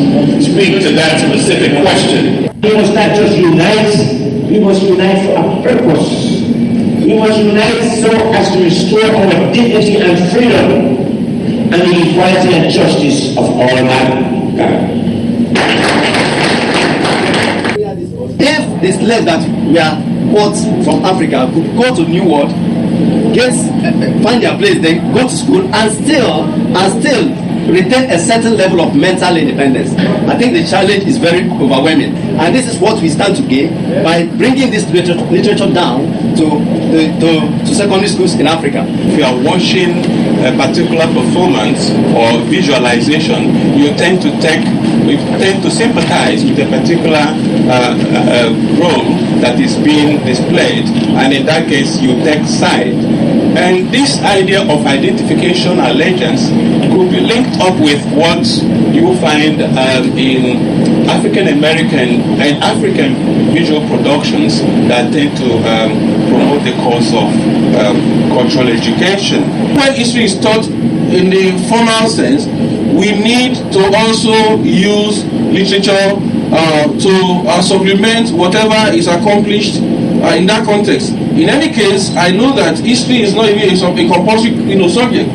Speaker 1: speak to that specific question.
Speaker 4: We must not just unite, we must unite for a purpose. We must unite so as to restore our dignity and freedom and the equality and justice of all mankind.
Speaker 11: If the slaves that were brought from Africa could go to New World, find their place, then go to school and still retain a certain level of mental independence, I think the challenge is very overwhelming. And this is what we stand to gain by bringing this literature down to secondary schools in Africa.
Speaker 1: If you are watching a particular performance or visualization, you tend to sympathize with a particular role that is being displayed, and in that case you take side. And this idea of identification allegiance could be linked up with what you find in African American and African visual productions that tend to promote the cause of cultural education. When history is taught in the formal sense, we need to also use literature to supplement whatever is accomplished in that context. In any case, I know that history is not even a compulsory subject.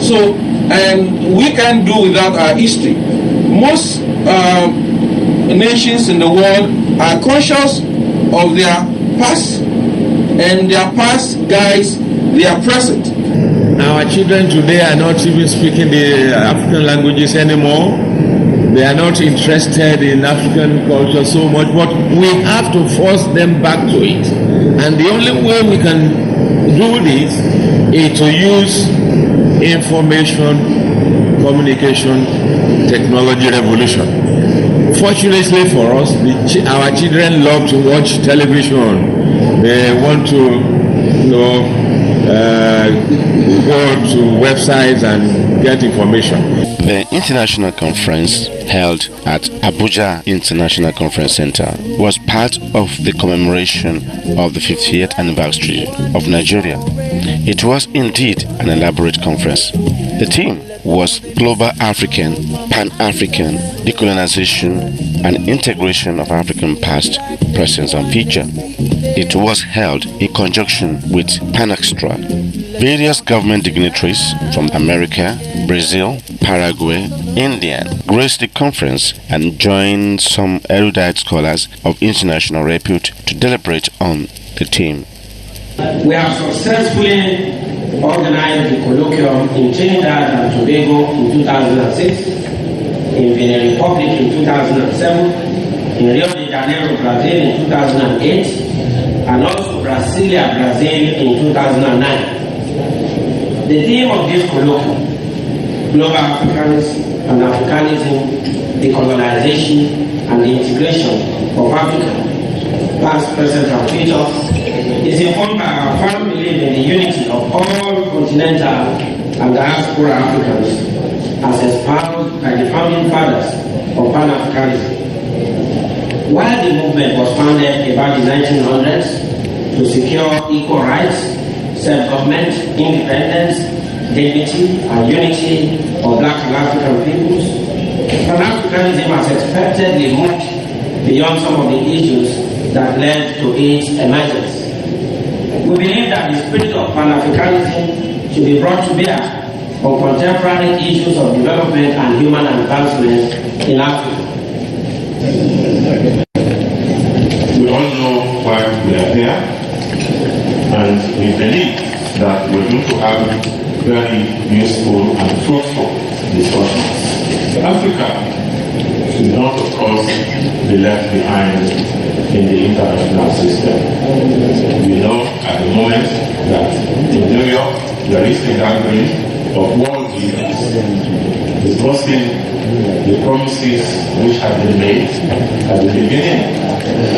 Speaker 1: So, and we can do without our history. Most nations in the world are conscious of their past, and their past guides their present.
Speaker 2: Our children today are not even speaking the African languages anymore. They are not interested in African culture so much, but we have to force them back to it. And the only way we can do this is to use information, communication, technology revolution. Fortunately for us, our children love to watch television. They want to go to websites and get information.
Speaker 3: The international conference held at Abuja International Conference Center was part of the commemoration of the 50th anniversary of Nigeria. It was indeed an elaborate conference. The theme was Global African, Pan-African, Decolonization and Integration of African Past, Present and Future. It was held in conjunction with Pan-Extra. Various government dignitaries from America, Brazil, Paraguay, India graced the conference and joined some erudite scholars of international repute to deliberate on the theme.
Speaker 4: We have successfully organized the colloquium in Trinidad and Tobago in 2006, in Benin Republic in 2007, in Rio de Janeiro, Brazil in 2008, and also Brasilia, Brazil in 2009. The theme of this colloquium, Global Africans and Africanism, Decolonization and the Integration of Africa, Past, Present and Future, is informed by our firm belief in the unity of all continental and diaspora Africans as espoused by the founding fathers of Pan-Africanism. While the movement was founded about the 1900s to secure equal rights, self-government, independence, dignity, and unity of Black and African peoples, Pan-Africanism has expectedly moved beyond some of the issues that led to its emergence. We believe that the spirit of Pan-Africanism should be brought to bear on contemporary issues of development and human advancement in Africa.
Speaker 9: We all know why we are here, and we believe that we're going to have very useful and fruitful discussions. Africa should not, of course, be left behind in the international system. We know at the moment that in New York there is a gathering of world leaders discussing the promises which have been made at the beginning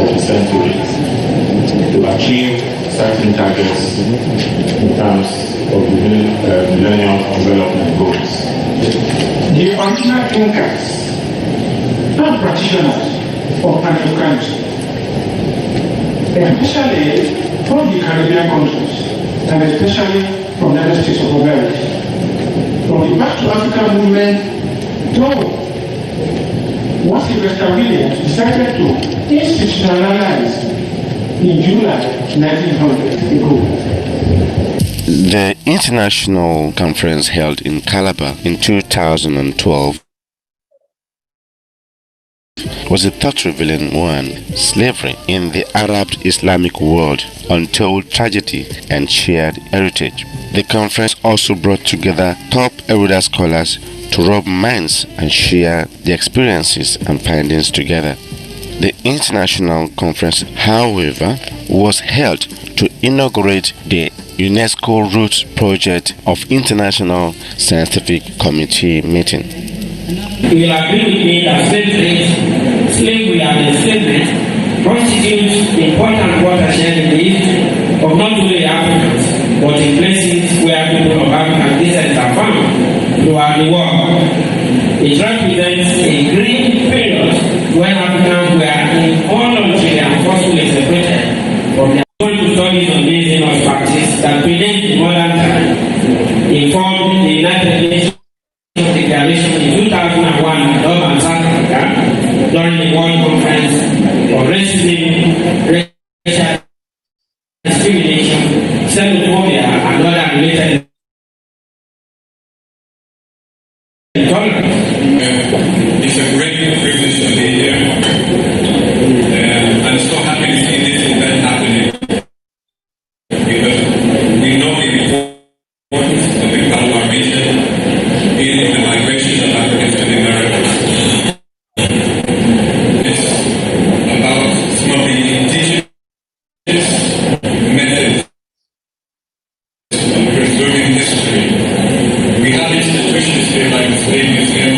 Speaker 9: of the century to achieve certain targets in terms of the Millennium Development Goals.
Speaker 22: The original thinkers and practitioners of Pan-Africanism, especially from the Caribbean countries, and especially from the United States of America, from the Back to Africa movement, though what Sylvester Williams decided to institutionalize in July 1900 ago.
Speaker 3: The international conference held in Calabar in 2012 was a thought-revealing one. Slavery in the Arab Islamic world, untold tragedy and shared heritage. The conference also brought together top erudite scholars to rub minds and share their experiences and findings together. The international conference, however, was held to inaugurate the UNESCO Roots Project of International Scientific Committee meeting.
Speaker 4: You will agree with me that slavery and enslavement constitutes important watershed in the history of not only Africans, but in places where people of African descent are found throughout the world. It represents a green period when Africans were involuntarily and forcefully separated from their own studies on this inner practice that predate modern time, informed the United Nations Declaration in 2001 in Durban, South Africa, during the World Conference on Racism, Racial Discrimination, Xenophobia, and other related intolerance.
Speaker 23: It's a great privilege to be here. I'm so happy to see this event happening because we know the importance of the Calabar region in the migration of Africans to the Americas. It's about some of the indigenous methods of preserving history. We have institutions here like the State Museum,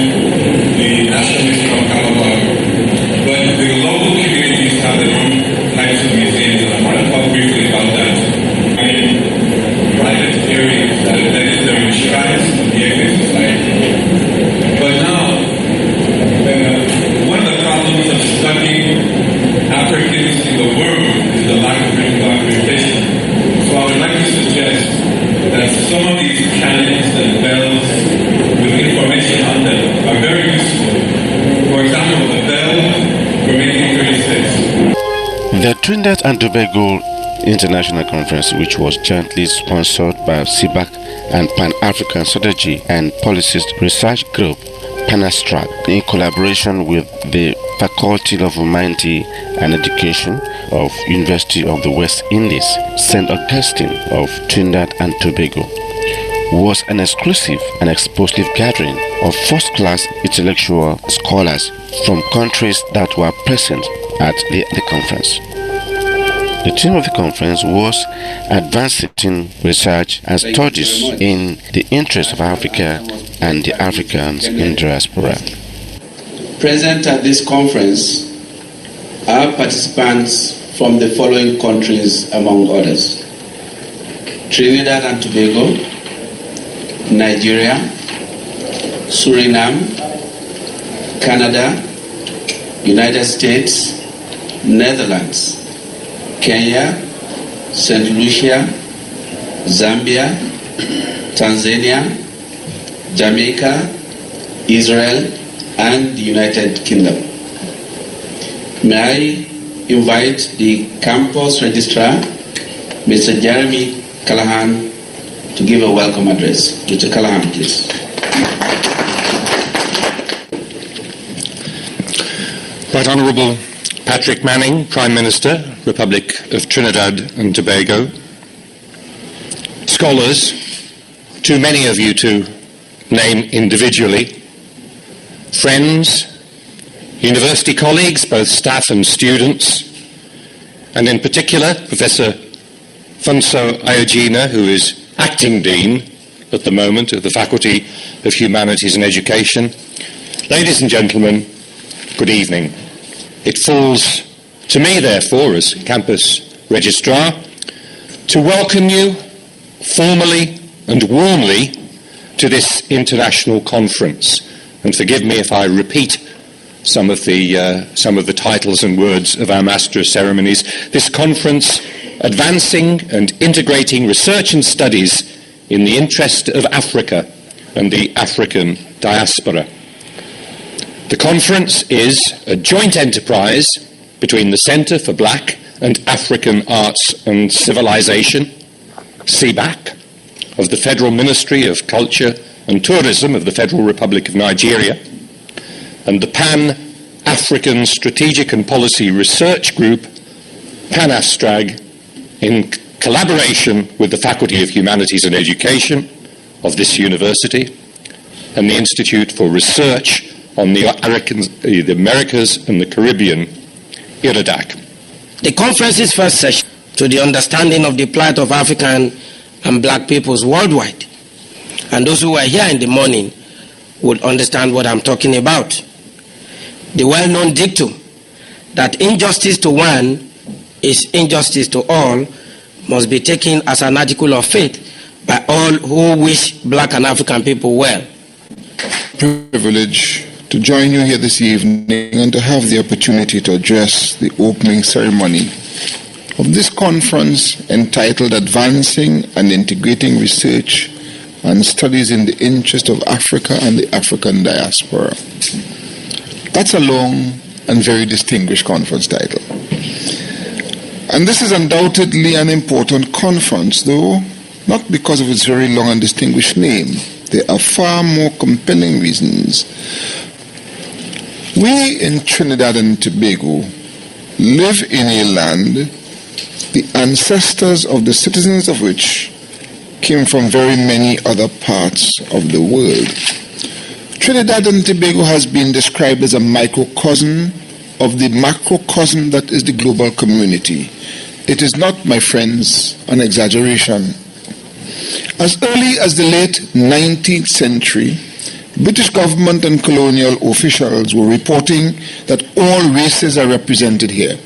Speaker 23: the National Museum of Calabar, but the local communities have their own types of museums, and I want to talk briefly about that. In private areas that are necessary shrines of the Equity Society. But now, one of the problems of studying Africans in the world is the lack of critical documentation. So I would like to suggest that some of these cannons and bells with information on them are very useful. For example, the bell from 1836.
Speaker 3: The Trinidad and Tobago International Conference, which was jointly sponsored by CIBAC and Pan-African Strategy and Policies Research Group, PANASTRAC, in collaboration with the Faculty of Humanity and Education of University of the West Indies, St. Augustine of Trinidad and Tobago, was an exclusive and explosive gathering of first-class intellectual scholars from countries that were present at the conference. The theme of the conference was Advancing Research and Studies in the Interest of Africa and the Africans in Diaspora.
Speaker 5: Present at this conference are participants from the following countries, among others: Trinidad and Tobago, Nigeria, Suriname, Canada, United States, Netherlands, Kenya, St. Lucia, Zambia, Tanzania, Jamaica, Israel, and the United Kingdom. May I invite the campus registrar
Speaker 10: Mr. Jeremy Callahan to give a welcome address. Mr. Callahan, please.
Speaker 12: Right Honourable Patrick Manning, Prime Minister, Republic of Trinidad and Tobago. Scholars, too many of you to name individually. Friends, university colleagues, both staff and students, and in particular Professor Funso Ayogina, who is Acting Dean at the moment of the Faculty of Humanities and Education. Ladies and gentlemen, good evening. It falls to me, therefore, as Campus Registrar, to welcome you formally and warmly to this international conference. And forgive me if I repeat some of the titles and words of our Master of Ceremonies. This conference, advancing and integrating research and studies in the interest of Africa and the African diaspora. The conference is a joint enterprise between the Centre for Black and African Arts and Civilization, CBAC, of the Federal Ministry of Culture and Tourism of the Federal Republic of Nigeria, and the Pan-African Strategic and Policy Research Group, PANASTRAG, in collaboration with the Faculty of Humanities and Education of this university and the Institute for Research on the Americas and the Caribbean, IRADAC.
Speaker 4: The conference's first session to the understanding of the plight of African and Black peoples worldwide. And those who were here in the morning would understand what I'm talking about. The well-known dictum that injustice to one is injustice to all must be taken as an article of faith by all who wish Black and African people well.
Speaker 14: Privilege to join you here this evening and to have the opportunity to address the opening ceremony of this conference entitled Advancing and Integrating Research and Studies in the Interest of Africa and the African Diaspora. That's a long and very distinguished conference title. And this is undoubtedly an important conference, though not because of its very long and distinguished name. There are far more compelling reasons. We in Trinidad and Tobago live in a land the ancestors of the citizens of which came from very many other parts of the world. Trinidad and Tobago has been described as a microcosm of the macrocosm that is the global community. It is not, my friends, an exaggeration. As early as the late 19th century, British government and colonial officials were reporting that all races are represented here.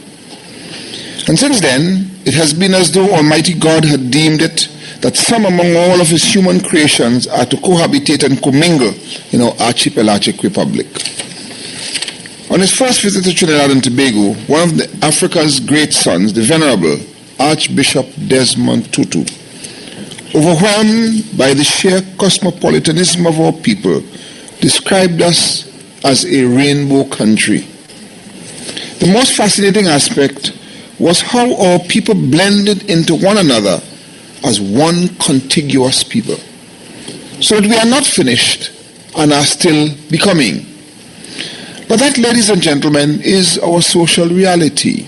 Speaker 14: And since then, it has been as though Almighty God had deemed it that some among all of his human creations are to cohabitate and commingle in our archipelagic republic. On his first visit to Trinidad and Tobago, one of Africa's great sons, the Venerable Archbishop Desmond Tutu, overwhelmed by the sheer cosmopolitanism of our people, described us as a rainbow country. The most fascinating aspect was how our people blended into one another as one contiguous people, so that we are not finished and are still becoming. But that, ladies and gentlemen, is our social reality.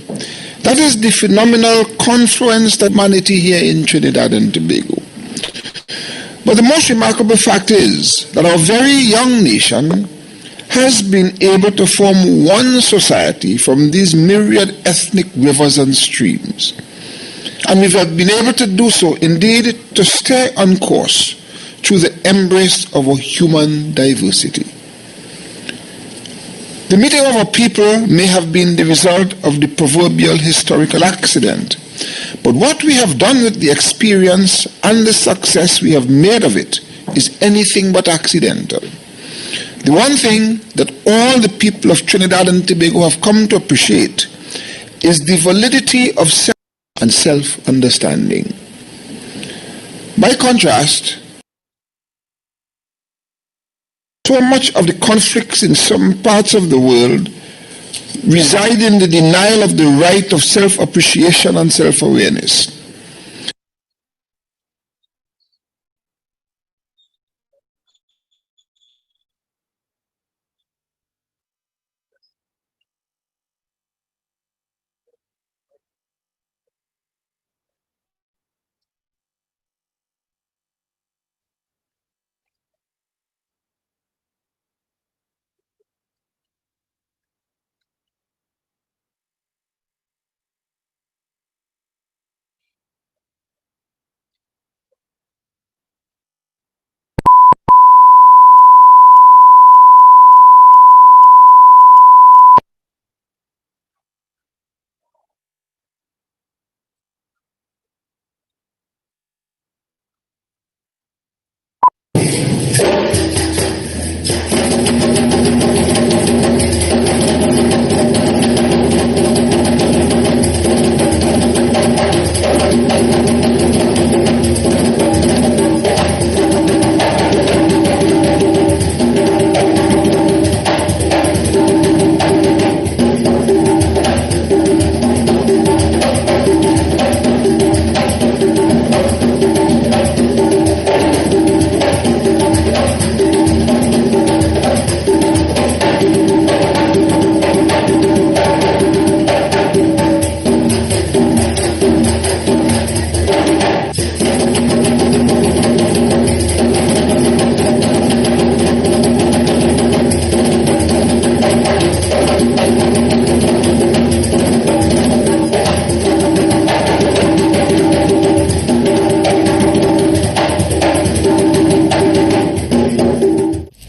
Speaker 14: That is the phenomenal confluence that humanity here in Trinidad and Tobago. But the most remarkable fact is that our very young nation has been able to form one society from these myriad ethnic rivers and streams. And we have been able to do so, indeed, to stay on course through the embrace of our human diversity. The meeting of our people may have been the result of the proverbial historical accident, but what we have done with the experience and the success we have made of it is anything but accidental. The one thing that all the people of Trinidad and Tobago have come to appreciate is the validity of self and self-understanding. By contrast, so much of the conflicts in some parts of the world reside in the denial of the right of self-appreciation and self-awareness.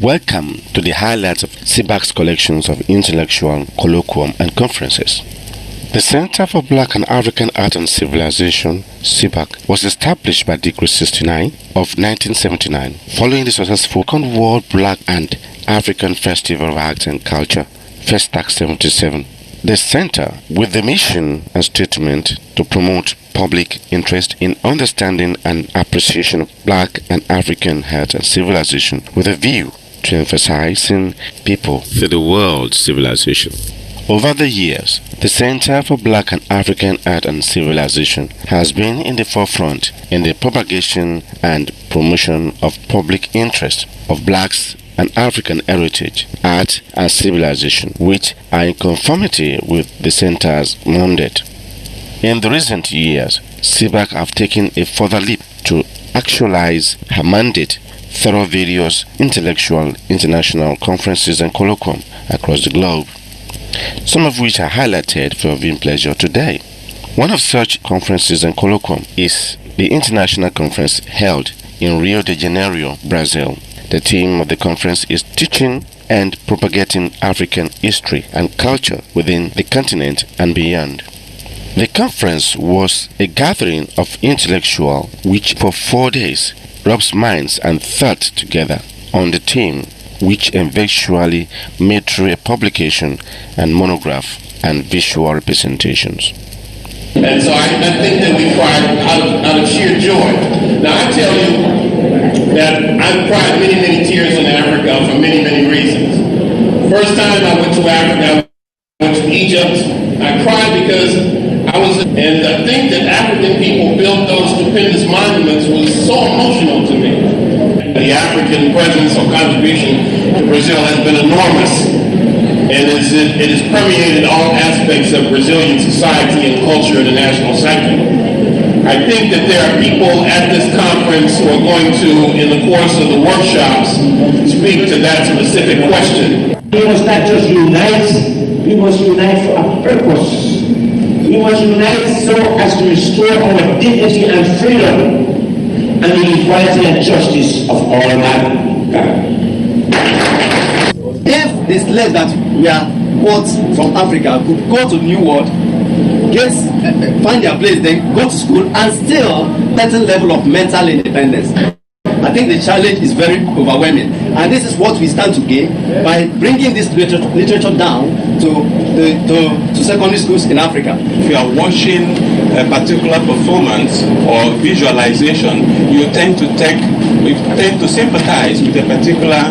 Speaker 3: Welcome to the highlights of CBAC's collections of intellectual, colloquium, and conferences. The Center for Black and African Art and Civilization, CBAC, was established by Decree 69 of 1979 following the successful Second World Black and African Festival of Arts and Culture, Festac 77. The center, with the mission and statement to promote public interest in understanding and appreciation of Black and African art and civilization with a view to emphasizing people to the world civilization. Over the years, the Center for Black and African Art and Civilization has been in the forefront in the propagation and promotion of public interest of Blacks and African heritage, art and civilization, which are in conformity with the Center's mandate. In the recent years, CBAC have taken a further leap to actualize her mandate through various intellectual international conferences and colloquium across the globe, some of which are highlighted for your viewing pleasure today. One of such conferences and colloquium is the international conference held in Rio de Janeiro, Brazil. The theme of the conference is teaching and propagating African history and culture within the continent and beyond. The conference was a gathering of intellectuals which for 4 days rubs minds and thought together on the theme, which eventually made through a publication and monograph and visual representations.
Speaker 1: And so I think that we cried out of sheer joy. Now I tell you that I've cried many tears in Africa for many reasons. First time I went to Africa, I went to Egypt. I cried because and I think that African people built those stupendous monuments was so emotional to me. The African presence or contribution to Brazil has been enormous, and it has permeated all aspects of Brazilian society and culture and the national psyche. I think that there are people at this conference who are going to, in the course of the workshops, speak to that specific question.
Speaker 4: We must not just unite, we must unite for a purpose. We must unite so as to restore our dignity and freedom and the equality and justice of all mankind.
Speaker 11: If the slaves that were brought from Africa could go to the New World, find their place, then go to school and still certain level of mental independence, I think the challenge is very overwhelming, and this is what we stand to gain by bringing this literature down to secondary schools in Africa.
Speaker 1: If you are watching a particular performance or visualization, you tend to sympathize with a particular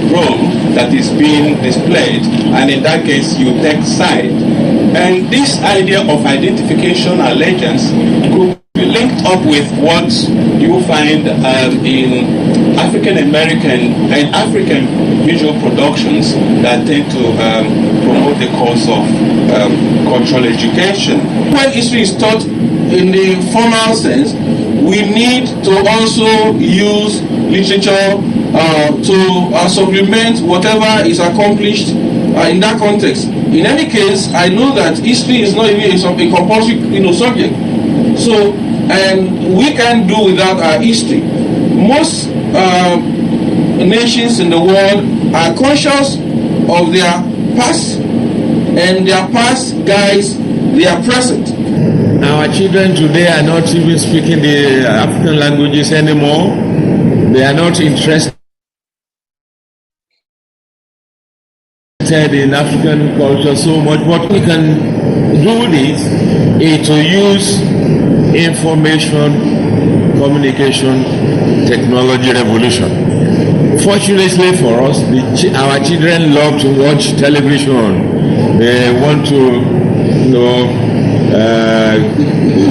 Speaker 1: role that is being displayed, and in that case, you take side. And this idea of identification allegiance could be linked up with what you find in African American and African visual productions that tend to promote the cause of cultural education.
Speaker 15: When history is taught in the formal sense, we need to also use literature to supplement whatever is accomplished in that context. In any case, I know that history is not even a compulsory subject. So, and we can do without our history. Most nations in the world are conscious of their past, and their past guides their present.
Speaker 2: Our children today are not even speaking the African languages anymore. They are not interested in African culture so much. What we can do is to use information communication technology revolution. Fortunately for us, our children love to watch television. They want to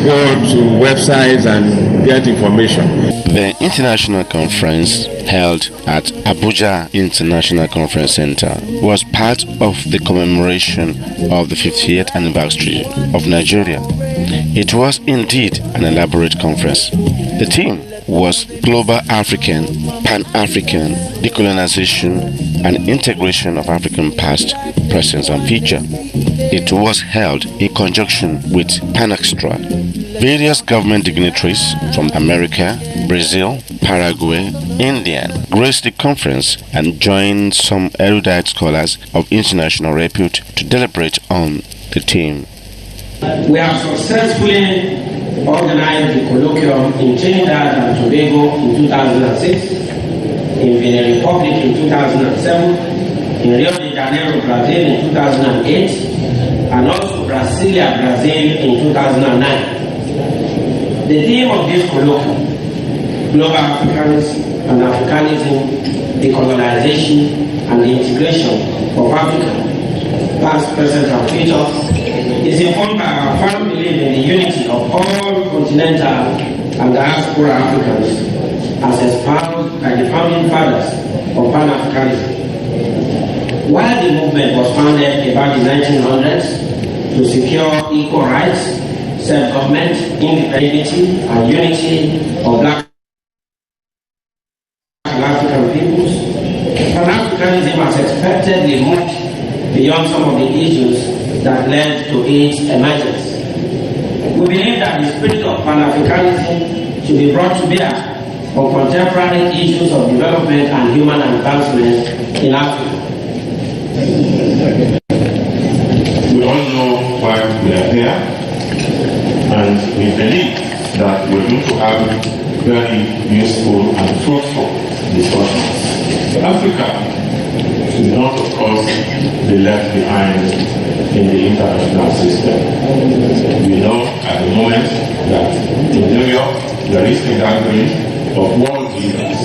Speaker 2: go to websites and get information.
Speaker 3: The international conference held at Abuja International Conference Center was part of the commemoration of the 50th anniversary of Nigeria It was indeed an elaborate conference. The theme was Global African, Pan-African, Decolonization and Integration of African Past, Present and Future. It was held in conjunction with PanAxtra. Various government dignitaries from America, Brazil, Paraguay, India graced the conference and joined some erudite scholars of international repute to deliberate on the theme.
Speaker 4: We have successfully organized the colloquium in Trinidad and Tobago in 2006, in Benin Republic in 2007, in Rio de Janeiro, Brazil in 2008, and also Brasilia, Brazil in 2009. The theme of this colloquium, Global Africans and Africanism, Decolonization and the Integration of Africa, Past, Present and Future, is informed by our firm belief in the unity of all continental and diaspora Africans as espoused by the founding fathers of Pan-Africanism. While the movement was founded about the 1900s to secure equal rights, self-government, independence, and unity of Black and African peoples, Pan-Africanism has expectedly moved beyond some of the issues that led to its emergence. We believe that the spirit of Pan-Africanism should be brought to bear on contemporary issues of development and human advancement in Africa.
Speaker 9: We all know why we are here, and we believe that we're going to have very useful and fruitful discussions. Africa should not, of course, be left behind in the international system. We know at the moment that in New York there is a gathering of world leaders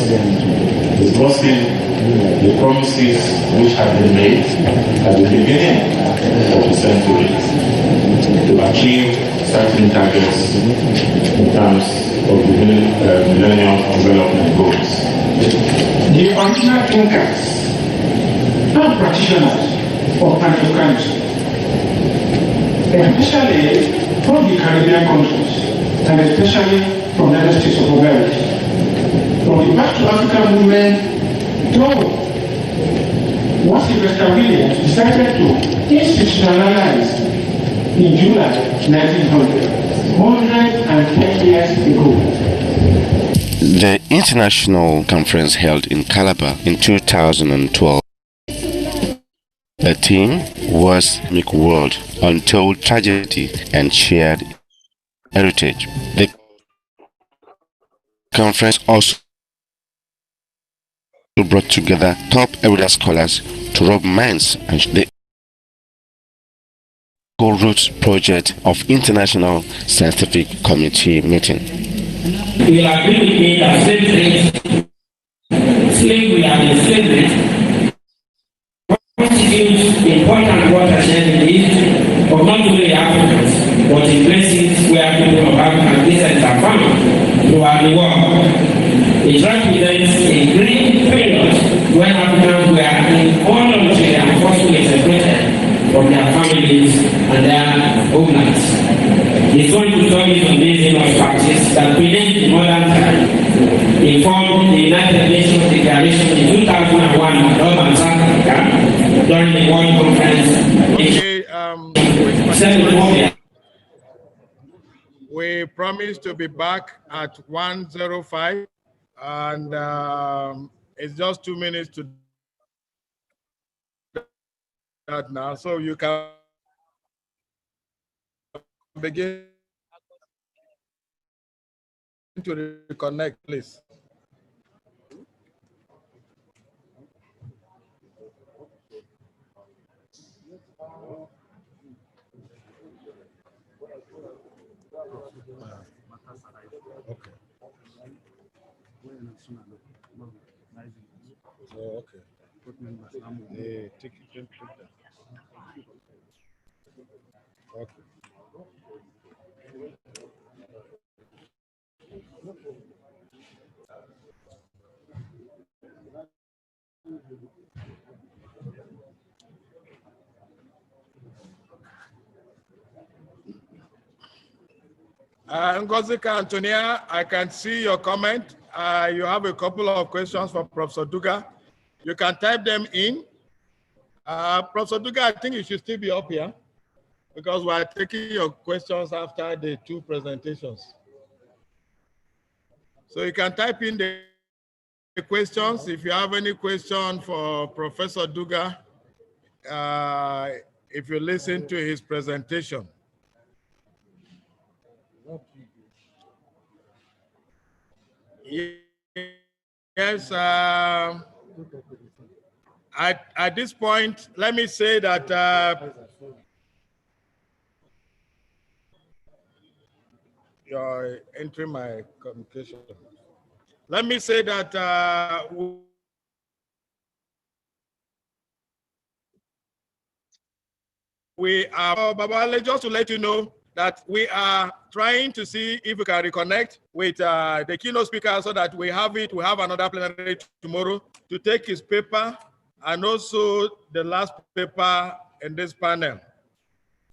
Speaker 9: discussing the promises which have been made at the beginning of the century to achieve certain targets in terms of the Millennium Development Goals.
Speaker 22: The original thinkers and practitioners of Pan-Africanism, especially from the Caribbean countries, and especially from the United States of America, from the Back to Africa movement, though what Sylvester Williams decided to institutionalize in July 1900, 110 years ago.
Speaker 3: The international conference held in Calabar in 2012. The theme was Make World, Untold Tragedy and Shared Heritage. The conference also brought together top erudite scholars to rub minds and the Roots project of International Scientific Committee meeting.
Speaker 4: You will agree with me that slavery and enslavement constitutes important watershed in the history of not only the Africans, but in places where people of African descent are found throughout the world. It represents a great period when Africans were involuntarily and forcibly separated from their families and their homelands. It's going to study on this famous practice that predate the modern time, informed the United Nations Declaration in 2001 in Durban, South Africa, during the World Conference.
Speaker 13: We promise to be back at 1:05, and it's just 2 minutes to that now, so you can begin to reconnect, please. Okay. Oh, okay. Take that. Okay. Ngozika Antonia, I can see your comment. You have a couple of questions for Professor Duga. You can type them in. Professor Duga, I think you should still be up here because we are taking your questions after the two presentations. So you can type in the questions. If you have any question for Professor Duga, if you listen to his presentation. Yes, at this point, let me say that you're entering my communication. Let me say that we are, Babale, just to let you know that we are trying to see if we can reconnect with the keynote speaker so that we have another plenary tomorrow to take his paper and also the last paper in this panel.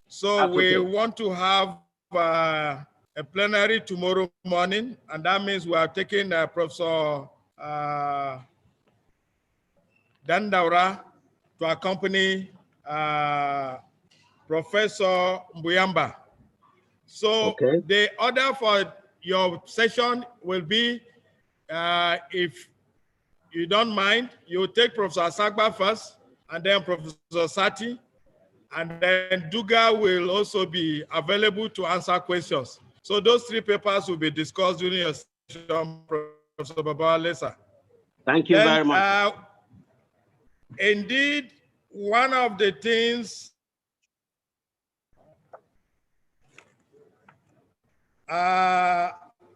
Speaker 13: So we want to have a plenary tomorrow morning, and that means we are taking Professor Dandaura to accompany Professor Mbuyamba. So the order for your session will be, if you don't mind, you take Professor Asagba first, and then Professor Sati, and then Duga will also be available to answer questions. So those three papers will be discussed during your session, Professor Babawale.
Speaker 21: Thank you very much.
Speaker 13: Indeed, one of the things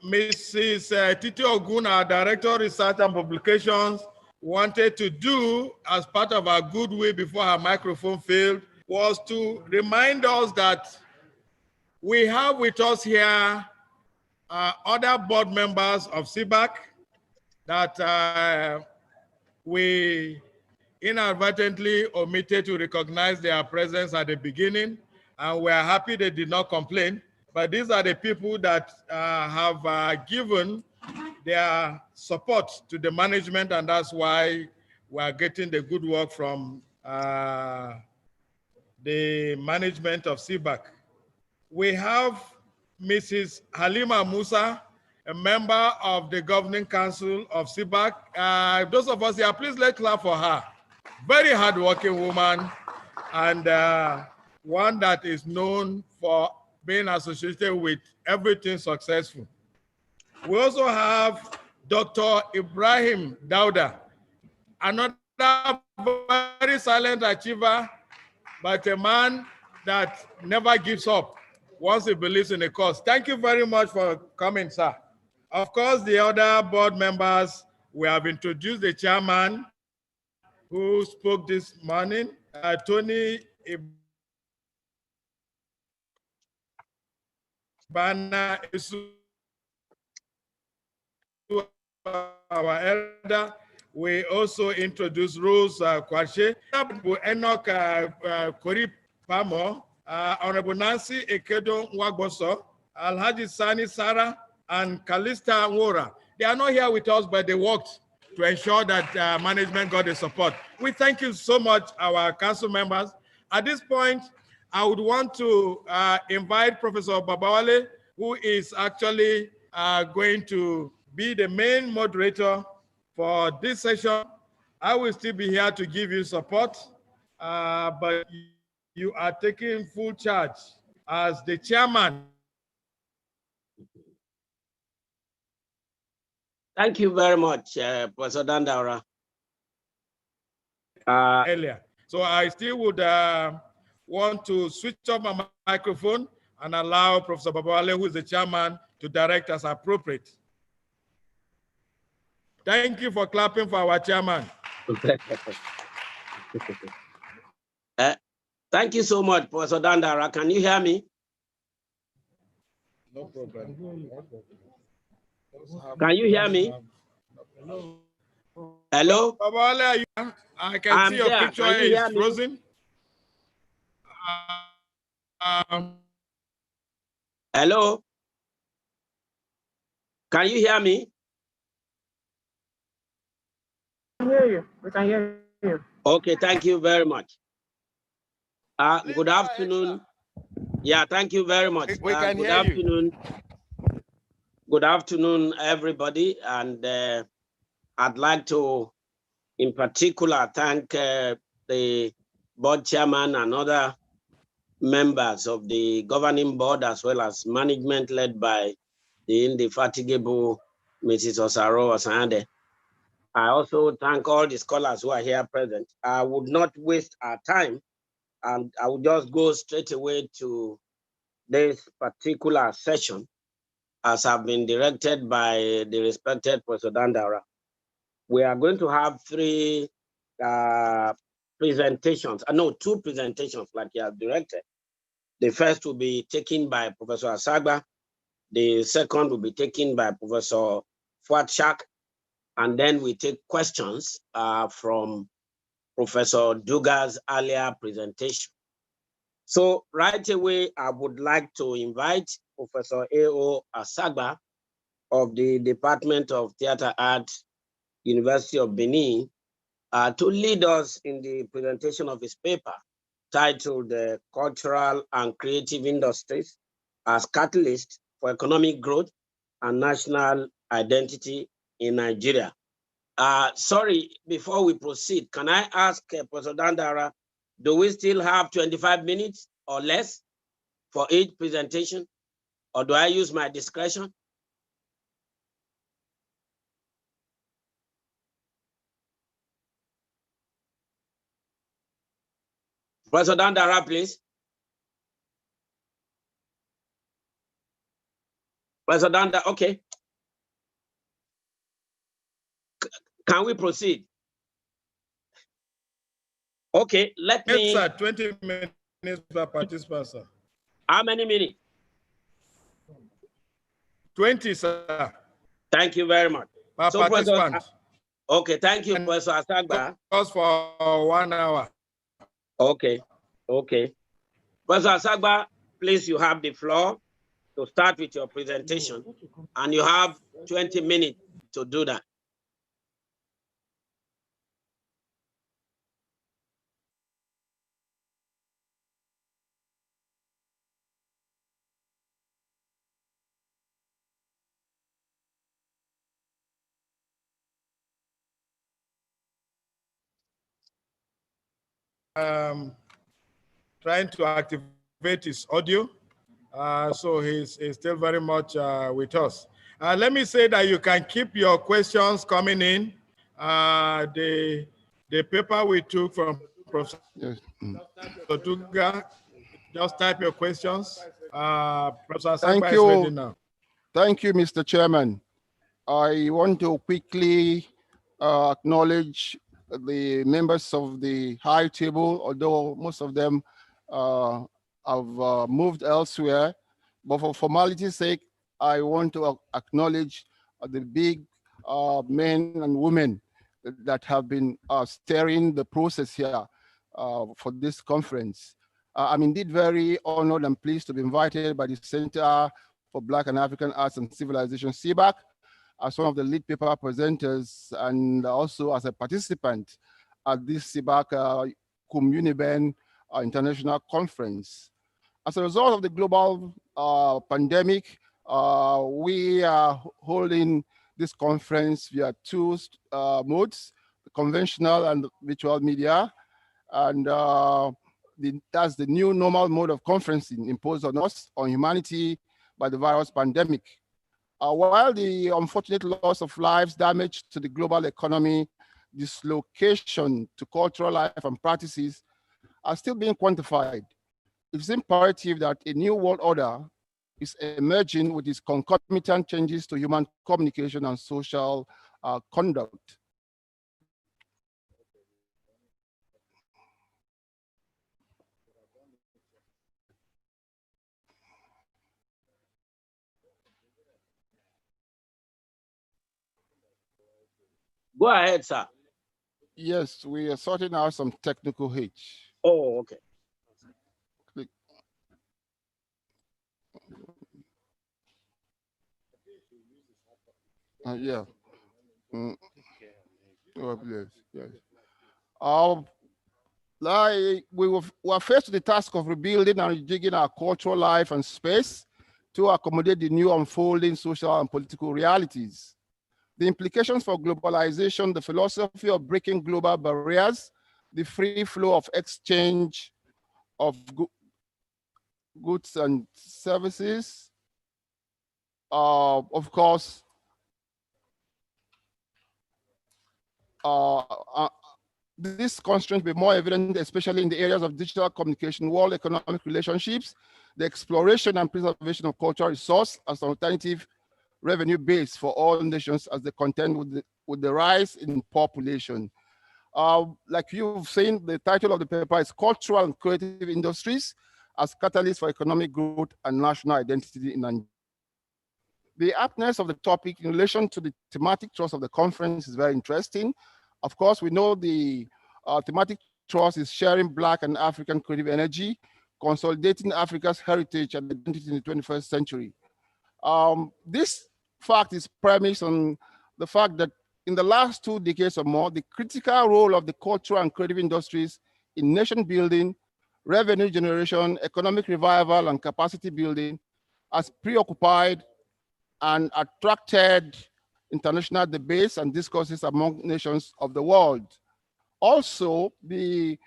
Speaker 13: Mrs. Titi Ogun, our Director of Research and Publications, wanted to do as part of our goodwill before her microphone failed was to remind us that we have with us here other board members of CBAC that we inadvertently omitted to recognize their presence at the beginning, and we are happy they did not complain. But these are the people that have given their support to the management, and that's why we are getting the good work from the management of CBAC. We have Mrs. Halima Musa, a member of the Governing Council of CBAC. Those of us here, please let's clap for her. Very hardworking woman, and one that is known for being associated with everything successful. We also have Dr. Ibrahim Dauda, another very silent achiever, but a man that never gives up once he believes in a cause. Thank you very much for coming, sir. Of course, the other board members, we have introduced the chairman who spoke this morning, Tony Ibana Isu, our elder. We also introduced Rose Kwache, Enoch Kori Pamo, Honorable Nancy Ekedo Nwagboso, Alhaji Sani Sarah, and Kalista Nwora. They are not here with us, but they worked to ensure that management got the support. We thank you so much, our council members. At this point, I would want to invite Professor Babawale, who is actually going to be the main moderator for this session. I will still be here to give you support, but you are taking full charge as the chairman.
Speaker 21: Thank you very much, Professor Dandaura.
Speaker 13: Earlier. So I still would want to switch off my microphone and allow Professor Babawale, who is the chairman, to direct as appropriate. Thank you for clapping for our chairman.
Speaker 21: Thank you so much, Professor Dandara. Can you hear me?
Speaker 13: No problem.
Speaker 21: Can you hear me? Hello?
Speaker 13: Babawale, I can see your picture is frozen.
Speaker 21: Hello? Can you hear me?
Speaker 17: We can hear you. We can hear you.
Speaker 21: Okay, thank you very much. Good afternoon. Yeah, thank you very much.
Speaker 13: We can
Speaker 21: good
Speaker 13: hear
Speaker 21: afternoon. Good afternoon, everybody. And I'd like to, in particular, thank the board chairman and other members of the governing board, as well as management led by the indefatigable Mrs. Osaro Osande. I also thank all the scholars who are here present. I would not waste our time, and I will just go straight away to this particular session as have been directed by the respected Professor Dandara. We are going to have three presentations, two presentations like he has directed. The first will be taken by Professor Asagba. The second will be taken by Professor Fuatshak. And then we take questions from Professor Duga's earlier presentation. So right away, I would like to invite Professor A.O. Asagba of the Department of Theatre Arts, University of Benin, to lead us in the presentation of his paper titled The Cultural and Creative Industries as Catalyst for Economic Growth and National Identity in Nigeria. Sorry, before we proceed, can I ask Professor Dandara, do we still have 25 minutes or less for each presentation, or do I use my discretion? Professor Dandara, please. Professor Dandara, okay. Can we proceed? Okay, let me.
Speaker 13: Yes, sir, 20 minutes per participant, sir.
Speaker 21: How many minutes?
Speaker 13: 20, sir.
Speaker 21: Thank you very much.
Speaker 13: Per participant.
Speaker 21: Okay, thank you, Professor Asagba.
Speaker 13: Just for 1 hour.
Speaker 21: Okay, okay. Professor Asagba, please, you have the floor to start with your presentation, and you have 20 minutes to do that.
Speaker 13: Trying to activate his audio. So he's still very much with us. Let me say that you can keep your questions coming in. The paper we took from Professor Duga, just type your questions. Professor Asagba is ready now.
Speaker 8: Thank you, Mr. Chairman. I want to quickly acknowledge the members of the high table, although most of them have moved elsewhere. But for formality's sake, I want to acknowledge the big men and women that have been steering the process here for this conference. I'm indeed very honored and pleased to be invited by the Center for Black and African Arts and Civilization, CBAC, as one of the lead paper presenters and also as a participant at this CBAC Cum International Conference. As a result of the global pandemic, we are holding this conference via two modes, the conventional and virtual media. And that's the new normal mode of conferencing imposed on us, on humanity, by the virus pandemic. While the unfortunate loss of lives, damage to the global economy, dislocation to cultural life and practices are still being quantified, it's imperative that a new world order is emerging with its concomitant changes to human communication and social conduct.
Speaker 21: Go ahead, sir.
Speaker 8: Yes, we are sorting out some technical hitch.
Speaker 21: Oh, okay.
Speaker 8: Click. Yeah. Oh, yes, yes. Like we are faced with the task of rebuilding and rejigging our cultural life and space to accommodate the new unfolding social and political realities. The implications for globalization, the philosophy of breaking global barriers, the free flow of exchange of goods and services, of course, these constraints will be more evident, especially in the areas of digital communication, world economic relationships, the exploration and preservation of cultural resource as an alternative revenue base for all nations as they contend with the rise in population. Like you've seen, the title of the paper is Cultural and Creative Industries as Catalysts for Economic Growth and National Identity in Nigeria. The aptness of the topic in relation to the thematic thrust of the conference is very interesting. Of course, we know the thematic thrust is sharing Black and African creative energy, consolidating Africa's heritage and identity in the 21st century. This fact is premised on the fact that in the last 2 decades or more, the critical role of the cultural and creative industries in nation building, revenue generation, economic revival, and capacity building has preoccupied and attracted international debates and discourses among nations of the world. Also, the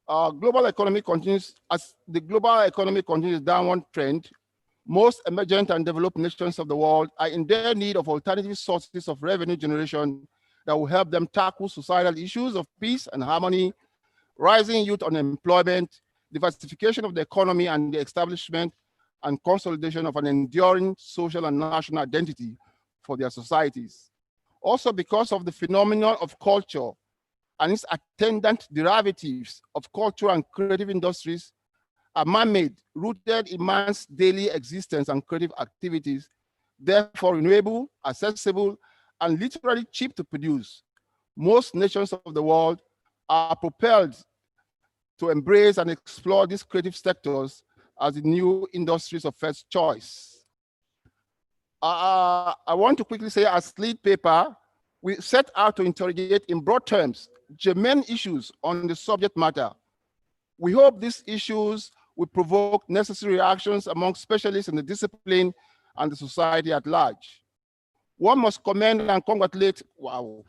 Speaker 8: global economy continues, as the global economy continues downward trend, most emergent and developed nations of the world are in their need of alternative sources of revenue generation that will help them tackle societal issues of peace and harmony, rising youth unemployment, diversification of the economy, and the establishment and consolidation of an enduring social and national identity for their societies. Also, because of the phenomenon of culture and its attendant derivatives of cultural and creative industries are man-made, rooted in man's daily existence and creative activities, therefore renewable, accessible, and literally cheap to produce. Most nations of the world are propelled to embrace and explore these creative sectors as the new industries of first choice. I want to quickly say, as lead paper, we set out to interrogate in broad terms germane issues on the subject matter. We hope these issues will provoke necessary reactions among specialists in the discipline and the society at large. One must commend and congratulate, wow.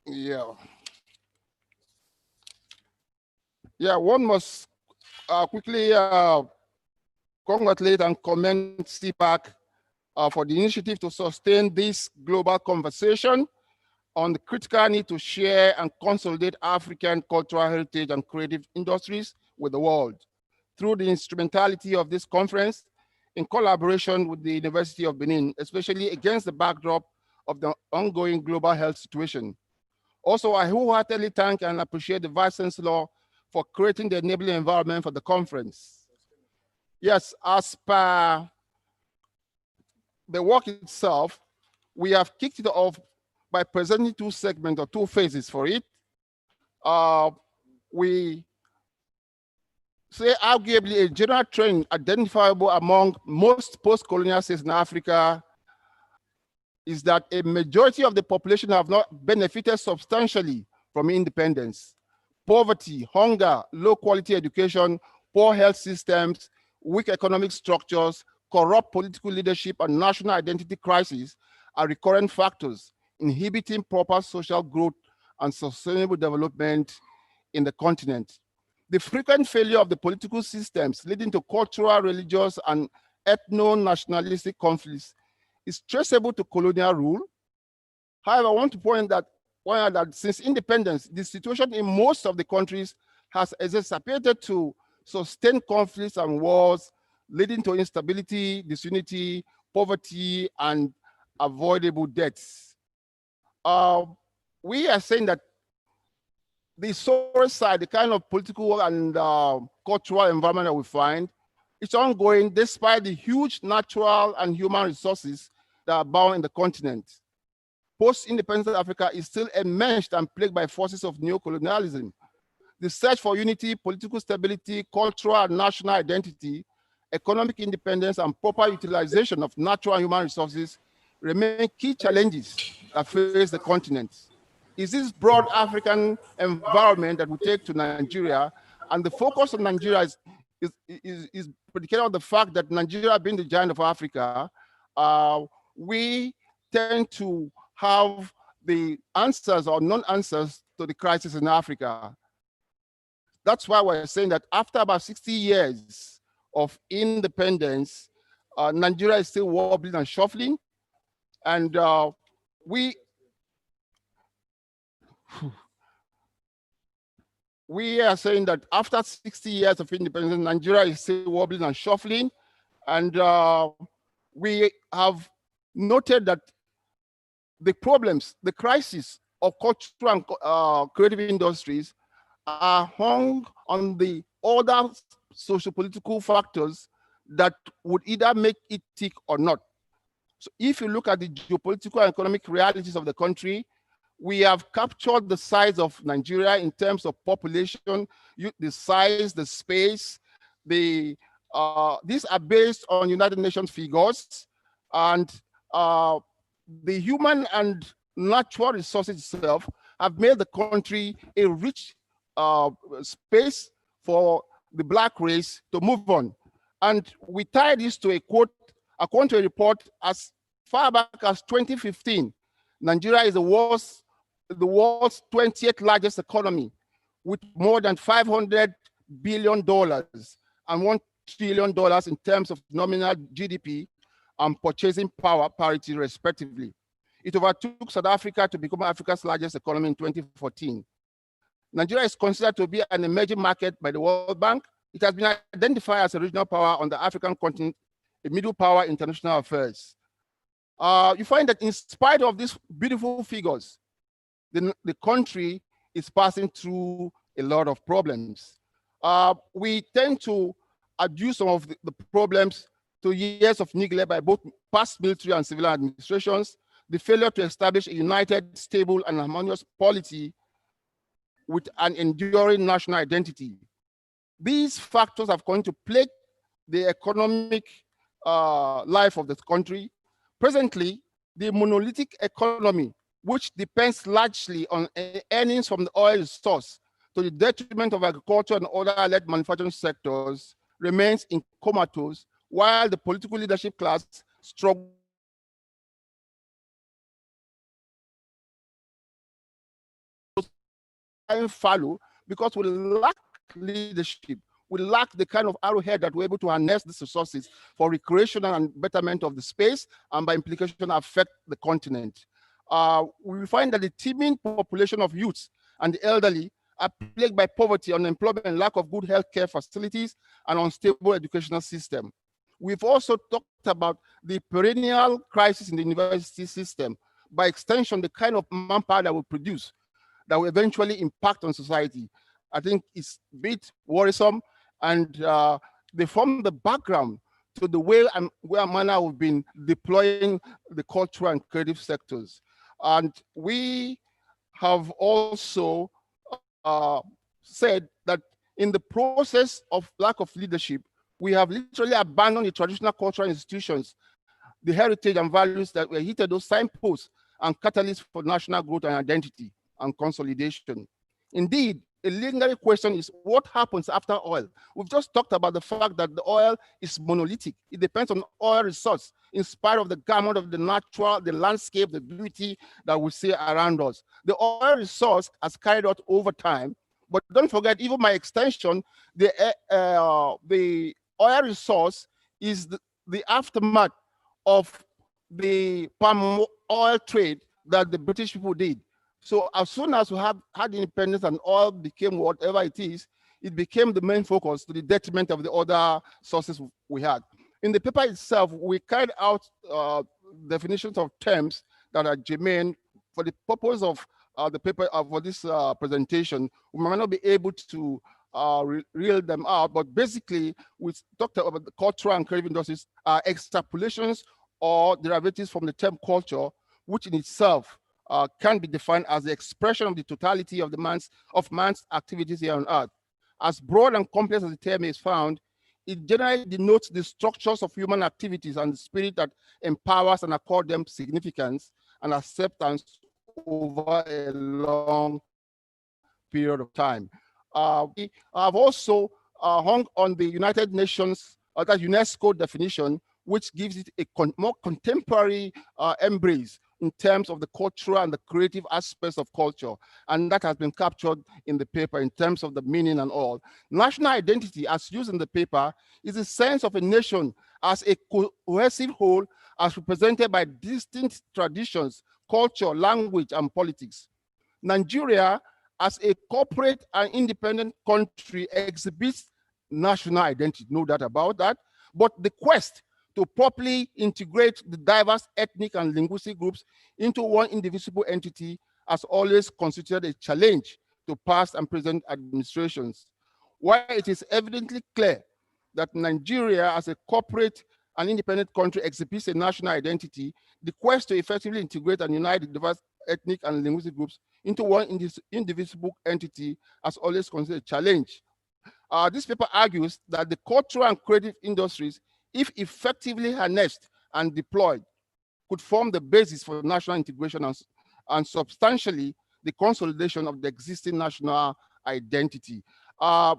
Speaker 8: Yeah. Yeah, one must quickly congratulate and commend CPAC for the initiative to sustain this global conversation on the critical need to share and consolidate African cultural heritage and creative industries with the world through the instrumentality of this conference in collaboration with the University of Benin, especially against the backdrop of the ongoing global health situation. Also, I wholeheartedly thank and appreciate the Vice Chancellor for creating the enabling environment for the conference. Yes, as per the work itself, we have kicked it off by presenting 2 segments or 2 phases for it. We say arguably a general trend identifiable among most post-colonial states in Africa is that a majority of the population have not benefited substantially from independence. Poverty, hunger, low quality education, poor health systems, weak economic structures, corrupt political leadership, and national identity crises are recurrent factors inhibiting proper social growth and sustainable development in the continent. The frequent failure of the political systems leading to cultural, religious, and ethno-nationalistic conflicts is traceable to colonial rule. However, I want to point out that since independence, the situation in most of the countries has exacerbated to sustain conflicts and wars, leading to instability, disunity, poverty, and avoidable deaths. We are saying that the social side, the kind of political and cultural environment that we find, it's ongoing despite the huge natural and human resources that are bound in the continent. Post-independence Africa is still enmeshed and plagued by forces of neocolonialism. The search for unity, political stability, cultural and national identity, economic independence, and proper utilization of natural and human resources remain key challenges that face the continent. Is this broad African environment that we take to Nigeria, and the focus on Nigeria is predicated on the fact that Nigeria being the giant of Africa, we tend to have the answers or non-answers to the crisis in Africa. That's why we're saying that after about 60 years of independence, Nigeria is still wobbling and shuffling. And we are saying that after 60 years of independence, Nigeria is still wobbling and shuffling. And we have noted that the problems, the crisis of cultural and creative industries are hung on the other socio-political factors that would either make it tick or not. So if you look at the geopolitical and economic realities of the country, we have captured the size of Nigeria in terms of population, the size, the space. These are based on United Nations figures, and the human and natural resources itself have made the country a rich space for the Black race to move on. And we tie this to a quote, according to a report as far back as 2015, Nigeria is the world's 20th largest economy with more than $500 billion and $1 trillion in terms of nominal GDP and purchasing power parity respectively. It overtook South Africa to become Africa's largest economy in 2014. Nigeria is considered to be an emerging market by the World Bank. It has been identified as a regional power on the African continent, a middle power in international affairs. You find that in spite of these beautiful figures, the country is passing through a lot of problems. We tend to adduce some of the problems to years of neglect by both past military and civil administrations, the failure to establish a united, stable, and harmonious polity with an enduring national identity. These factors have going to plague the economic life of the country. Presently, the monolithic economy, which depends largely on earnings from the oil source to the detriment of agriculture and other allied manufacturing sectors, remains in comatose, while the political leadership class struggles fallow because we lack leadership. We lack the kind of arrowhead that we're able to harness these resources for recreation and betterment of the space, and by implication affect the continent. We find that the teeming population of youths and the elderly are plagued by poverty, unemployment, lack of good healthcare facilities, and unstable educational system. We've also talked about the perennial crisis in the university system, by extension, the kind of manpower that we produce that will eventually impact on society. I think it's a bit worrisome, and they form the background to the way and where manner we've been deploying the cultural and creative sectors. And we have also said that in the process of lack of leadership, we have literally abandoned the traditional cultural institutions, the heritage and values that were hitted those signposts and catalysts for national growth and identity and consolidation. Indeed, a lingering question is what happens after oil? We've just talked about the fact that the oil is monolithic. It depends on oil resource in spite of the gamut of the natural, the landscape, the beauty that we see around us. The oil resource has carried out over time, but don't forget, even by extension, the oil resource is the aftermath of the palm oil trade that the British people did. So as soon as we had independence and oil became whatever it is, it became the main focus to the detriment of the other sources we had. In the paper itself, we carried out definitions of terms that are germane for the purpose of the paper for this presentation. We might not be able to reel them out, but basically we talked about the cultural and creative industries are extrapolations or derivatives from the term culture, which in itself can be defined as the expression of the totality of man's activities here on earth. As broad and complex as the term is found, it generally denotes the structures of human activities and the spirit that empowers and accords them significance and acceptance over a long period of time. We have also hung on the United Nations, that UNESCO definition, which gives it a more contemporary embrace in terms of the cultural and the creative aspects of culture. And that has been captured in the paper in terms of the meaning and all. National identity, as used in the paper, is the sense of a nation as a cohesive whole, as represented by distinct traditions, culture, language, and politics. Nigeria, as a corporate and independent country, exhibits national identity, no doubt about that. But the quest to properly integrate the diverse ethnic and linguistic groups into one indivisible entity has always constituted a challenge to past and present administrations. While it is evidently clear that Nigeria, as a corporate and independent country, exhibits a national identity, the quest to effectively integrate and unite the diverse ethnic and linguistic groups into one indivisible entity has always considered a challenge. This paper argues that the cultural and creative industries, if effectively harnessed and deployed, could form the basis for national integration and substantially the consolidation of the existing national identity.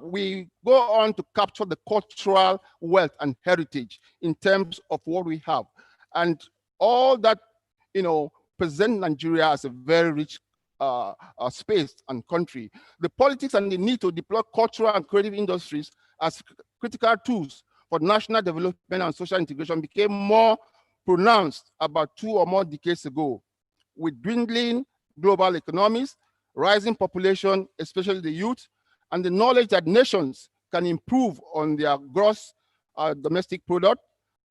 Speaker 8: We go on to capture the cultural wealth and heritage in terms of what we have. And all that, present Nigeria as a very rich space and country. The politics and the need to deploy cultural and creative industries as critical tools for national development and social integration became more pronounced about 2 or more decades ago. With dwindling global economies, rising population, especially the youth, and the knowledge that nations can improve on their gross domestic product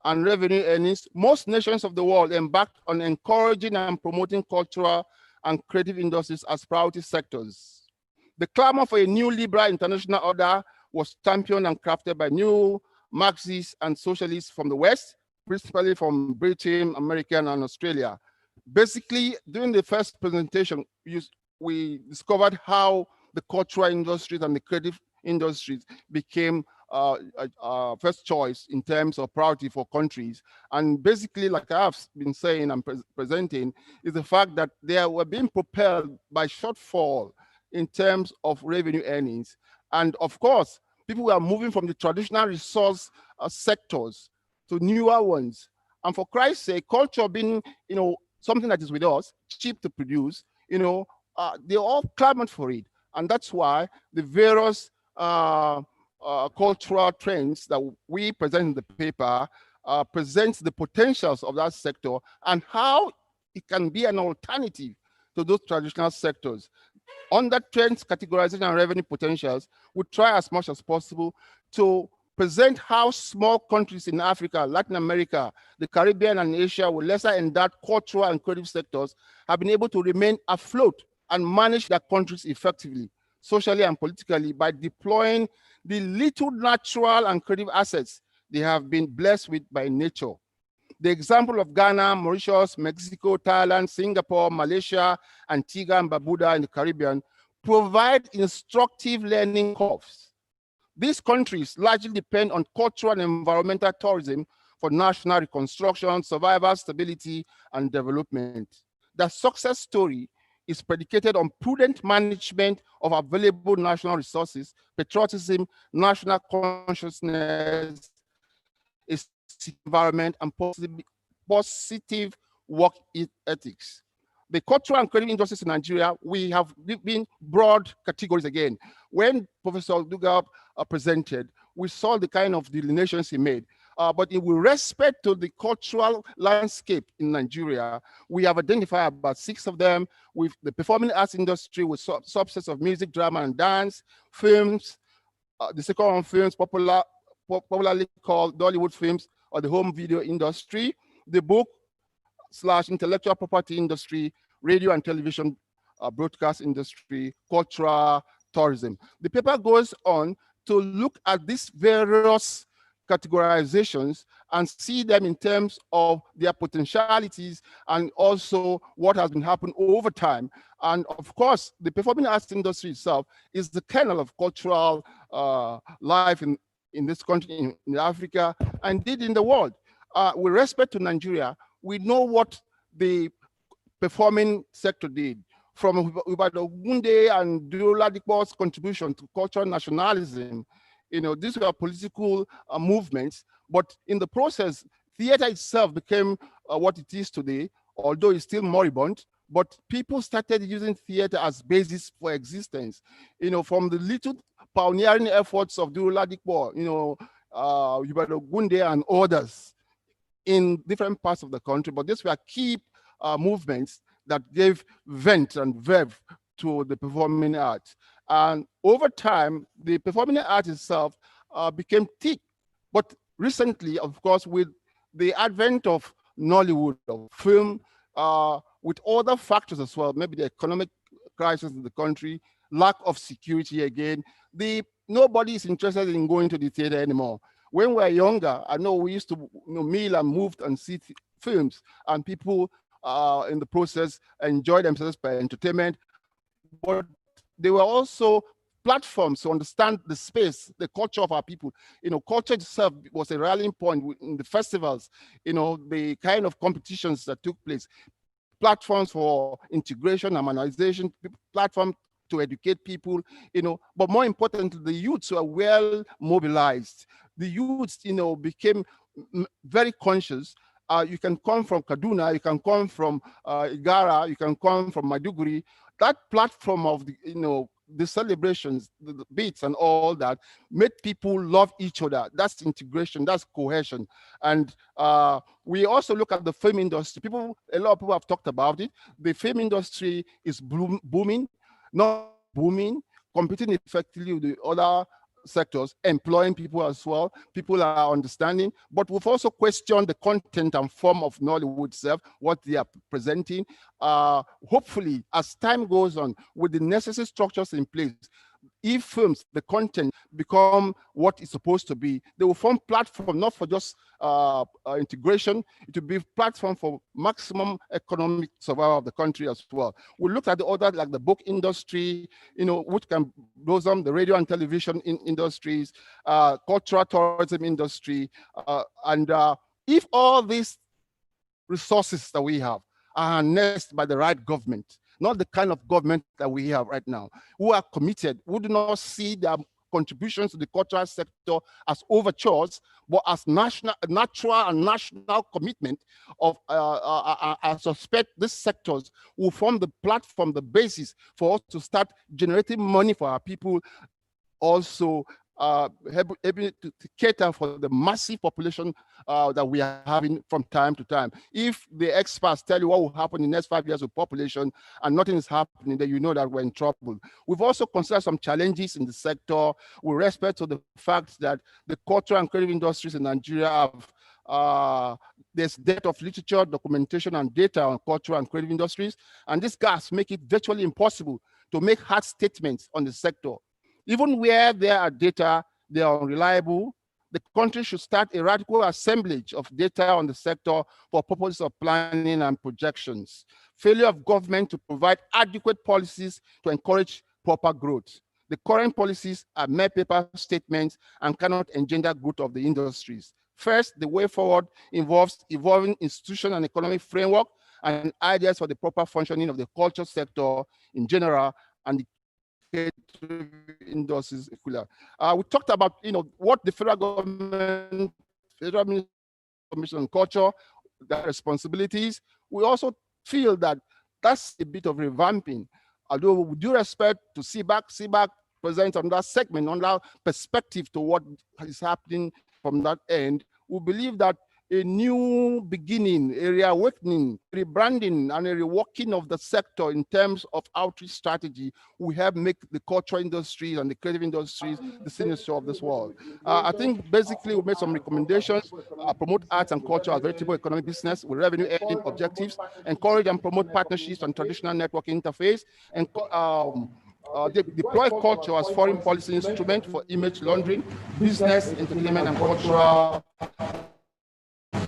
Speaker 8: and revenue earnings, most nations of the world embarked on encouraging and promoting cultural and creative industries as priority sectors. The clamor for a new liberal international order was championed and crafted by new Marxists and socialists from the West, principally from Britain, America, and Australia. Basically, during the first presentation, we discovered how the cultural industries and the creative industries became first choice in terms of priority for countries. And basically, like I have been saying and presenting, is the fact that they were being propelled by shortfall in terms of revenue earnings. And of course, people were moving from the traditional resource sectors to newer ones. And for Christ's sake, culture being, something that is with us, cheap to produce, they all clamored for it. And that's why the various cultural trends that we present in the paper presents the potentials of that sector and how it can be an alternative to those traditional sectors. Under trends, categorization, and revenue potentials, we try as much as possible to present how small countries in Africa, Latin America, the Caribbean, and Asia with lesser endowed cultural and creative sectors have been able to remain afloat and manage their countries effectively, socially and politically, by deploying the little natural and creative assets they have been blessed with by nature. The example of Ghana, Mauritius, Mexico, Thailand, Singapore, Malaysia, Antigua and Barbuda in the Caribbean provide instructive learning curves. These countries largely depend on cultural and environmental tourism for national reconstruction, survival, stability, and development. The success story is predicated on prudent management of available national resources, patriotism, national consciousness, a environment, and positive work ethics. The cultural and creative industries in Nigeria, we have been broad categories again. When Professor Duga presented, we saw the kind of delineations he made. But with respect to the cultural landscape in Nigeria, we have identified about 6 of them, with the performing arts industry with subsets of music, drama, and dance, films, the second one, films, popularly called Dollywood films, or the home video industry, the book/intellectual property industry, radio and television broadcast industry, cultural tourism. The paper goes on to look at these various categorizations and see them in terms of their potentialities and also what has been happening over time. And of course, the performing arts industry itself is the kernel of cultural life in this country, in Africa, and indeed in the world. With respect to Nigeria, we know what the performing sector did. From Ogunde and Duro Ladipo's contribution to cultural nationalism, these were political movements, but in the process, theater itself became what it is today, although it's still moribund, but people started using theater as basis for existence. From the little pioneering efforts of Duro Ladipo, Ogunde and others in different parts of the country, but these were key movements that gave vent and verve to the performing arts. And over time, the performing art itself became thick. But recently, of course, with the advent of Nollywood, of film, with other factors as well, maybe the economic crisis in the country, lack of security again, nobody is interested in going to the theater anymore. When we were younger, I know we used to meal and move and see films, and people in the process enjoy themselves by entertainment, but they were also platforms to understand the space, the culture of our people. Culture itself was a rallying point in the festivals, the kind of competitions that took place, platforms for integration, harmonization, platform to educate people, but more importantly, the youths were well mobilized. The youths, became very conscious. You can come from Kaduna, you can come from Igara, you can come from Maiduguri. That platform of the celebrations, the beats and all that made people love each other. That's integration, that's cohesion. And we also look at the film industry. A lot of people have talked about it. The film industry is booming, not booming, competing effectively with the other sectors, employing people as well. People are understanding, but we've also questioned the content and form of Nollywood itself, what they are presenting. Hopefully, as time goes on, with the necessary structures in place, if films, the content become what it's supposed to be, they will form platform not for just integration, it will be platform for maximum economic survival of the country as well. We looked at the other, like the book industry, which can blossom, the radio and television industries, cultural tourism industry, and if all these resources that we have are harnessed by the right government, not the kind of government that we have right now, who are committed, who do not see their contributions to the cultural sector as overtures, but as natural and national commitment of, I suspect these sectors will form the platform, the basis for us to start generating money for our people, also able to cater for the massive population that we are having from time to time. If the experts tell you what will happen in the next 5 years with population and nothing is happening, then you know that we're in trouble. We've also considered some challenges in the sector with respect to the fact that the cultural and creative industries in Nigeria have there's dearth of literature, documentation, and data on cultural and creative industries, and these gaps make it virtually impossible to make hard statements on the sector. Even where there are data, they are unreliable. The country should start a radical assemblage of data on the sector for purposes of planning and projections. Failure of government to provide adequate policies to encourage proper growth. The current policies are mere paper statements and cannot engender growth of the industries. First, the way forward involves evolving institutional and economic framework and ideas for the proper functioning of the culture sector in general and the industries. We talked about what the federal government, Federal Ministry of Commission on Culture, their responsibilities. We also feel that that's a bit of revamping. Although with due respect to CBAC presents on that segment, on that perspective to what is happening from that end, we believe that a new beginning, a reawakening, rebranding, and a reworking of the sector in terms of outreach strategy will help make the cultural industries and the creative industries the signature of this world. I think basically we made some recommendations, promote arts and culture as veritable economic business with revenue earning objectives, encourage and promote partnerships and traditional networking interface, and They deploy culture as foreign policy instrument for image laundering, business, entertainment, and cultural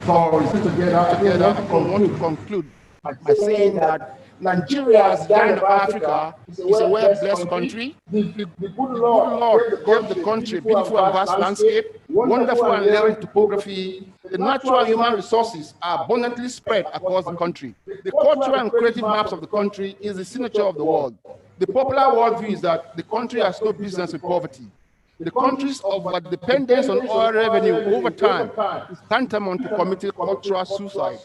Speaker 8: stories together. I want to conclude by saying that Nigeria, as the giant of Africa, is a well-blessed country. The good Lord gave the country a beautiful and vast landscape, wonderful and layered topography. The natural and human resources are abundantly spread across the country. The cultural and creative maps of the country is the signature of the world. The popular worldview is that the country has no business with poverty. The country's overdependence on oil revenue over time is tantamount to committing cultural suicide.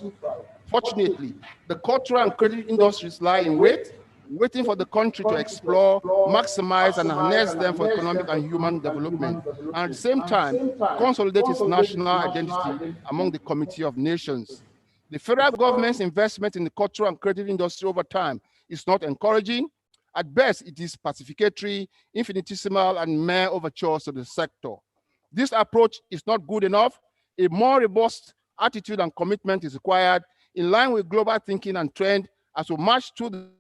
Speaker 8: Fortunately, the cultural and creative industries lie in wait, waiting for the country to explore, maximize, and harness them for economic and human development, and at the same time, consolidate its national identity among the Committee of Nations. The federal government's investment in the cultural and creative industry over time is not encouraging. At best, it is pacificatory, infinitesimal, and mere overtures to the sector. This approach is not good enough. A more robust attitude and commitment is required in line with global thinking and trend. As we march through the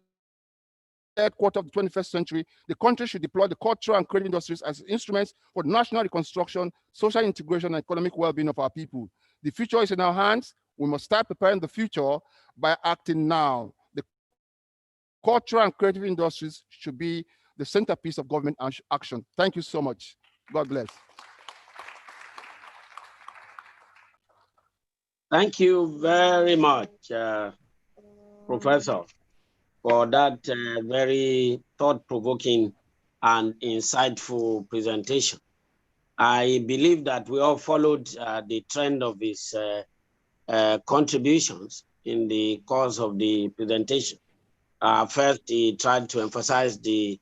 Speaker 8: third quarter of the 21st century, the country should deploy the cultural and creative industries as instruments for national reconstruction, social integration, and economic well-being of our people. The future is in our hands. We must start preparing the future by acting now. The cultural and creative industries should be the centerpiece of government action. Thank you so much. God bless.
Speaker 21: Thank you very much, Professor, for that very thought-provoking and insightful presentation. I believe that we all followed the trend of his contributions in the course of the presentation. First, he tried to emphasize he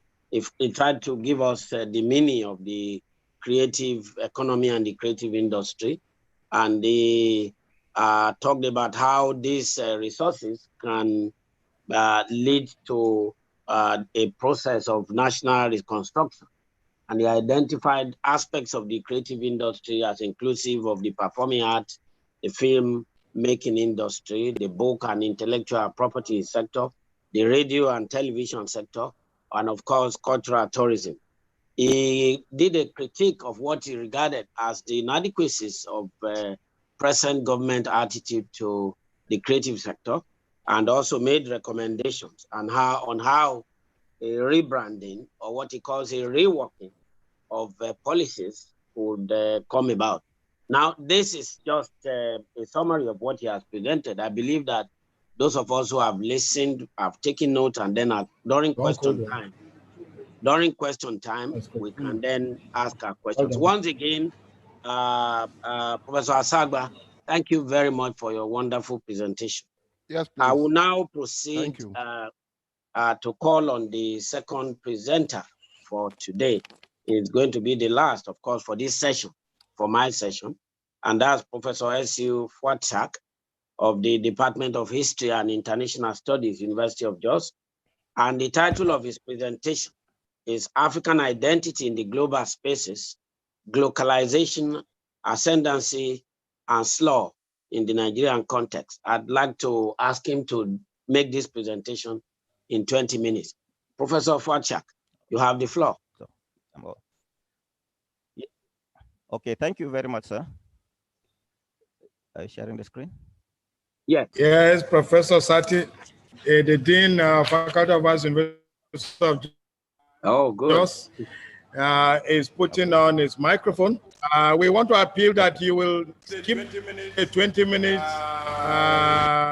Speaker 21: tried to give us the meaning of the creative economy and the creative industry. And he talked about how these resources can lead to a process of national reconstruction. And he identified aspects of the creative industry as inclusive of the performing arts, the film making industry, the book and intellectual property sector, the radio and television sector, and of course, cultural tourism. He did a critique of what he regarded as the inadequacies of present government attitude to the creative sector, and also made recommendations on how a rebranding, or what he calls a reworking of policies would come about. Now, this is just a summary of what he has presented. I believe that those of us who have listened have taken note, and then during question time, we can then ask our questions. Once again, Professor Asagba, thank you very much for your wonderful presentation.
Speaker 8: Yes, please.
Speaker 21: I will now proceed to call on the second presenter for today. It's going to be the last, of course, for this session, for my session, and that's Professor S.U. Fuatsak of the Department of History and International Studies, University of Jos. And the title of his presentation is African Identity in the Global Spaces, Globalization, Ascendancy, and Slough in the Nigerian Context. I'd like to ask him to make this presentation in 20 minutes. Professor Fuatsak, you have the floor.
Speaker 16: Okay, thank you very much, sir. Are you sharing the screen?
Speaker 21: Yes.
Speaker 13: Yes, Professor Sati, the Dean of Faculty of Arts, University of Jos, is putting on his microphone. We want to appeal that you will keep 20 minutes.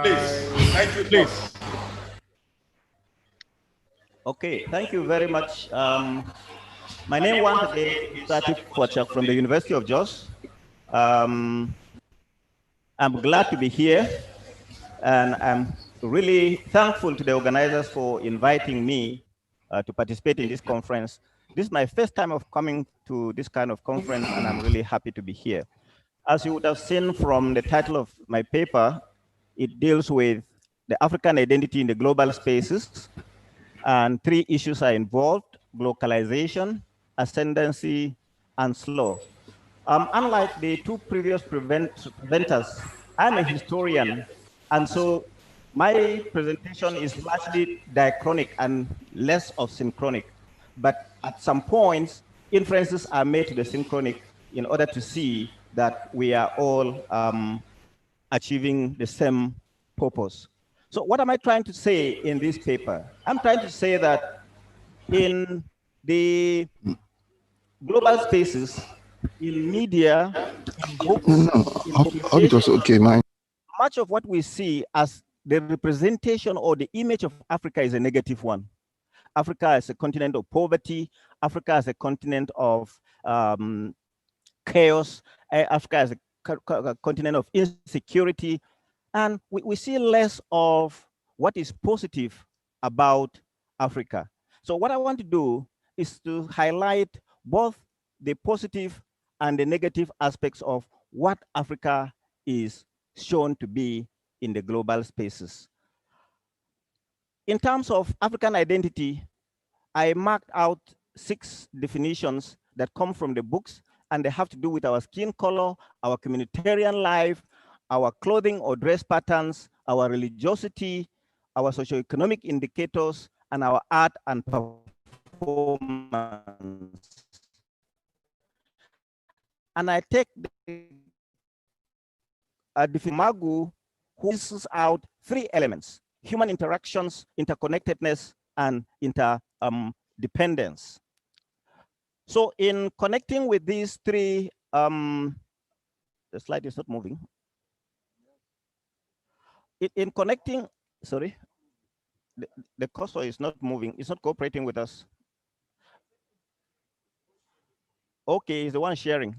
Speaker 13: Please, thank you, please.
Speaker 16: Okay, thank you very much. My name once again is Sati Fuatsak from the University of Jos. I'm glad to be here, and I'm really thankful to the organizers for inviting me to participate in this conference. This is my first time of coming to this kind of conference, and I'm really happy to be here. As you would have seen from the title of my paper, it deals with the African identity in the global spaces, and 3 issues are involved: globalization, ascendancy, and slough. Unlike the 2 previous presenters, I'm a historian, and so my presentation is largely diachronic and less of synchronic. but at some points, inferences are made to the synchronic in order to see that we are all achieving the same purpose. So what am I trying to say in this paper? I'm trying to say that in the global spaces, in media, in books, in publications,
Speaker 14: Okay, man.
Speaker 16: much of what we see as the representation or the image of Africa is a negative one. Africa as a continent of poverty, Africa as a continent of chaos, Africa as a continent of insecurity, and we see less of what is positive about Africa. So what I want to do is to highlight both the positive and the negative aspects of what Africa is shown to be in the global spaces. In terms of African identity, I marked out 6 definitions that come from the books, and they have to do with our skin color, our communitarian life, our clothing or dress patterns, our religiosity, our socioeconomic indicators, and our art and performance. And I take the Magu, who lists out 3 elements: human interactions, interconnectedness, and interdependence. So in connecting with these 3, the slide is not moving. In connecting, sorry, the cursor is not moving. It's not cooperating with us. Okay, it's the one sharing.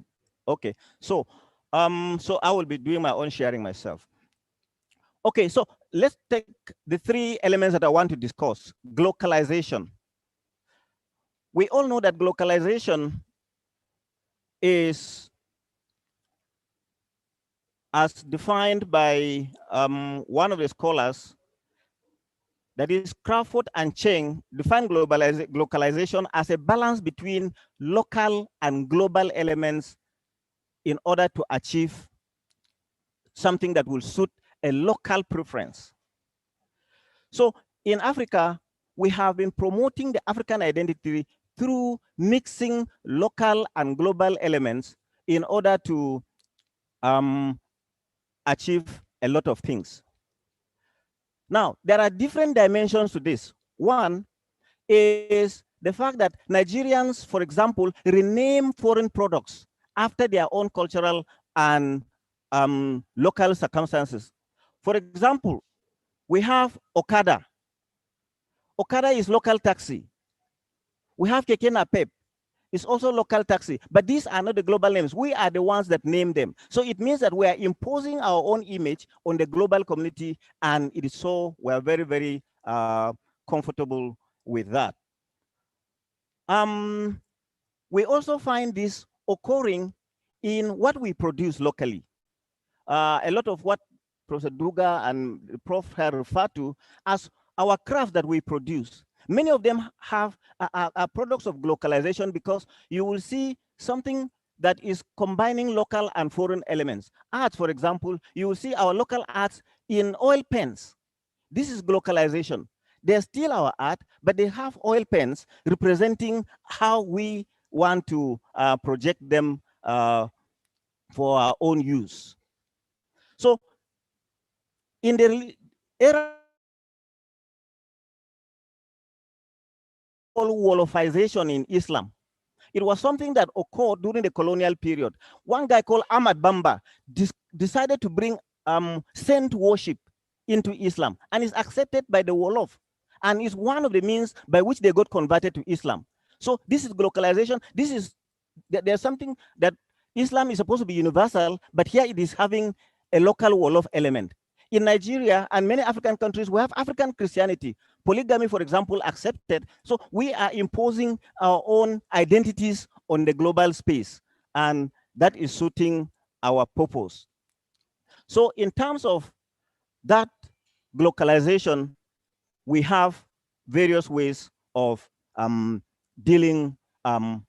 Speaker 16: Okay, so so I will be doing my own sharing myself. Okay, so let's take the 3 elements that I want to discuss. Globalization. We all know that globalization is, as defined by one of the scholars, that is Crawford and Cheng, define globalization as a balance between local and global elements in order to achieve something that will suit a local preference. So in Africa, we have been promoting the African identity through mixing local and global elements in order to achieve a lot of things. Now, there are different dimensions to this. One is the fact that Nigerians, for example, rename foreign products after their own cultural and local circumstances. For example, we have Okada. Okada is local taxi. We have Keke Napep. It's also local taxi, but these are not the global names. We are the ones that name them. So it means that we are imposing our own image on the global community, and it is so we're very, very comfortable with that. We also find this occurring in what we produce locally. A lot of what Professor Duga and Prof have referred to as our craft that we produce. Many of them have are products of globalization, because you will see something that is combining local and foreign elements. Arts, for example, you will see our local arts in oil pens. This is globalization. They're still our art, but they have oil pens representing how we want to project them for our own use. So in the era of Wolofization in Islam, it was something that occurred during the colonial period. One guy called Ahmad Bamba decided to bring saint worship into Islam, and is accepted by the Wolof, and is one of the means by which they got converted to Islam. So this is globalization. This is, there's something that Islam is supposed to be universal, but here it is having a local Wolof element. In Nigeria and many African countries, we have African Christianity. Polygamy, for example, accepted. So we are imposing our own identities on the global space, and that is suiting our purpose. So in terms of that globalization, we have various ways of dealing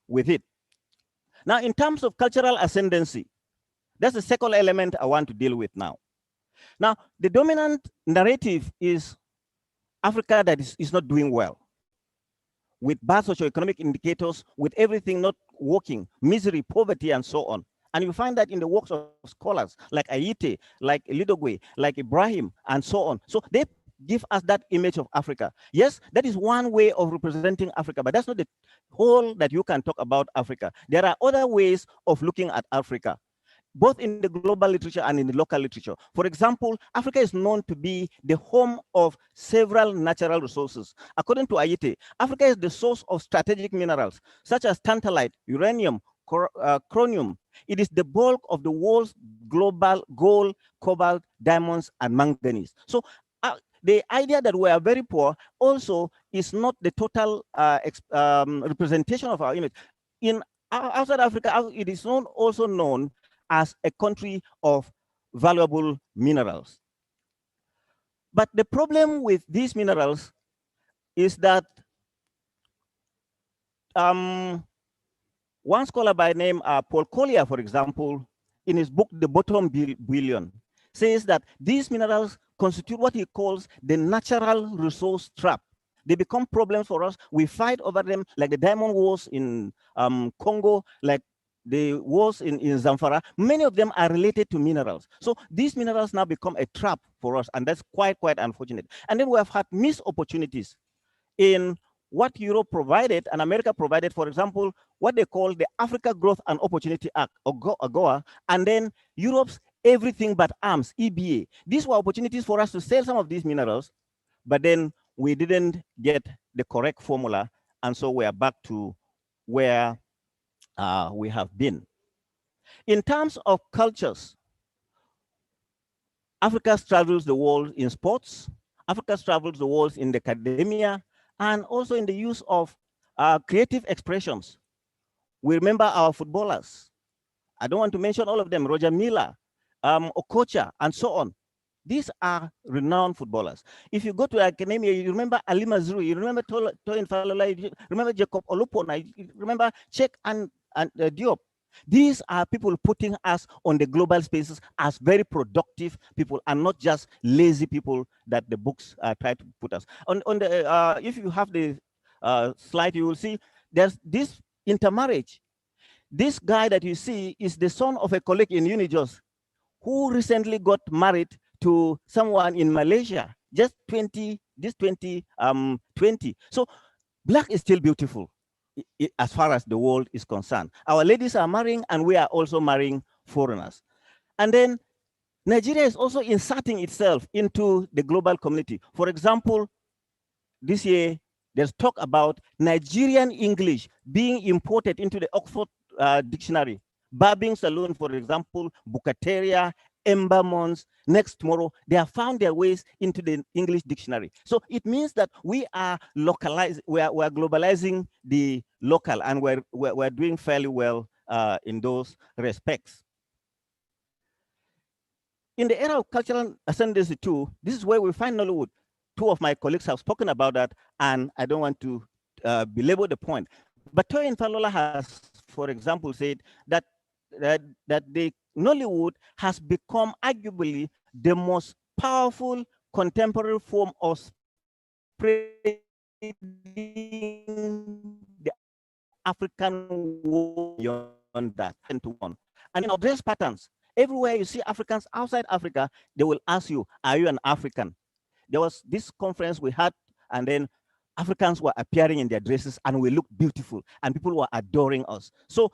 Speaker 16: with it. Now, in terms of cultural ascendancy, that's the second element I want to deal with now. Now, the dominant narrative is Africa that is not doing well. with bad socioeconomic indicators, with everything not working, misery, poverty, and so on. And you find that in the works of scholars like Ayite, like Lidogwe, like Ibrahim, and so on. So they give us that image of Africa. Yes, that is one way of representing Africa, but that's not the whole that you can talk about Africa. There are other ways of looking at Africa, both in the global literature and in the local literature. For example, Africa is known to be the home of several natural resources. According to Ayite, Africa is the source of strategic minerals, such as tantalite, uranium, chromium. It is the bulk of the world's global gold, cobalt, diamonds, and manganese. So the idea that we are very poor also is not the total representation of our image. In outside Africa, it is also known as a country of valuable minerals. But the problem with these minerals is that one scholar by name Paul Collier, for example, in his book, The Bottom Billion, says that these minerals constitute what he calls the natural resource trap. They become problems for us. We fight over them, like the diamond wars in Congo, like the wars in Zamfara. Many of them are related to minerals. So these minerals now become a trap for us, and that's quite unfortunate. And then we have had missed opportunities in what Europe provided and America provided, for example, what they call the Africa Growth and Opportunity Act, or AGOA, and then Europe's Everything But Arms, EBA. These were opportunities for us to sell some of these minerals, but then we didn't get the correct formula, and so we are back to where we have been. In terms of cultures, Africa travels the world in sports, Africa travels the world in the academia, and also in the use of creative expressions. We remember our footballers. I don't want to mention all of them, Roger Miller, Okocha, and so on. These are renowned footballers. If you go to academia, you remember Ali Mazrui, you remember Toyin Falola, you remember Jacob Olupona, you remember Cheikh and Diop. These are people putting us on the global spaces as very productive people and not just lazy people that the books try to put us. On the if you have the slide, you will see there's this intermarriage. This guy that you see is the son of a colleague in Unijos who recently got married to someone in Malaysia, just 2020. So black is still beautiful as far as the world is concerned. Our ladies are marrying, and we are also marrying foreigners. And then Nigeria is also inserting itself into the global community. For example, this year, there's talk about Nigerian English being imported into the Oxford Dictionary. Barbing Saloon, for example, Bukateria, Embermons, next tomorrow, they have found their ways into the English dictionary. So it means that we are localizing, we are globalizing the local, and we're doing fairly well in those respects. In the era of cultural ascendancy too, this is where we find Nollywood. Two of my colleagues have spoken about that, and I don't want to belabor the point. But Toyin Falola has, for example, said that the Nollywood has become arguably the most powerful contemporary form of spreading the African world beyond that. And in our dress patterns, everywhere you see Africans outside Africa, they will ask you, are you an African? There was this conference we had, and then Africans were appearing in their dresses, and we looked beautiful, and people were adoring us. So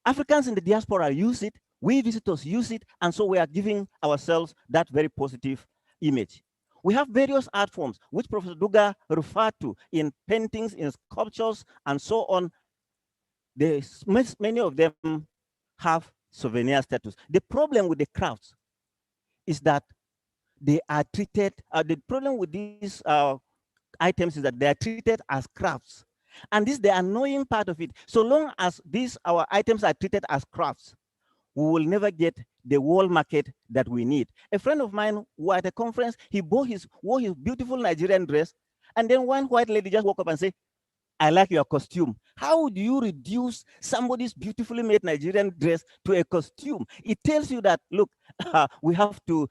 Speaker 16: Africans in the diaspora use it, we visitors use it, and so we are giving ourselves that very positive image. We have various art forms, which Professor Duga referred to in paintings, in sculptures, and so on. Many of them have souvenir status. The problem with the crafts is that they are treated, the problem with these items is that they are treated as crafts. And this is the annoying part of it. So long as our items are treated as crafts, we will never get the world market that we need. A friend of mine was at a conference, he wore his beautiful Nigerian dress, and then one white lady just woke up and said, I like your costume. How do you reduce somebody's beautifully made Nigerian dress to a costume? It tells you that, look, we have to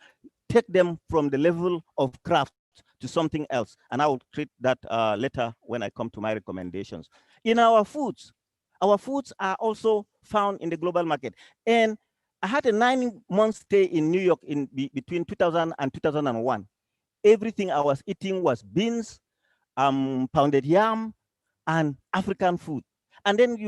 Speaker 16: take them from the level of craft to something else. And I will treat that later when I come to my recommendations. In our foods are also found in the global market. And I had a 9-month stay in New York between 2000 and 2001. Everything I was eating was beans, pounded yam, and African food. And then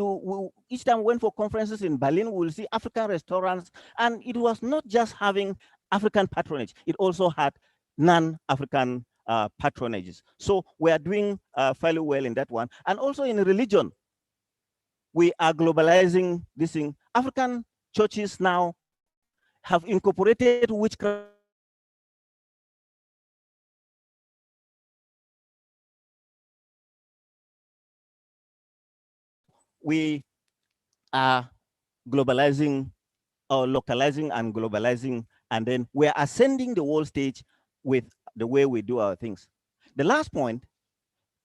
Speaker 16: each time we went for conferences in Berlin, we'll see African restaurants. And it was not just having African patronage, it also had non-African patronages. So we are doing fairly well in that one. And also in religion, we are globalizing this thing. African churches now have incorporated witchcraft. We are globalizing or localizing and globalizing, and then we're ascending the world stage with the way we do our things. The last point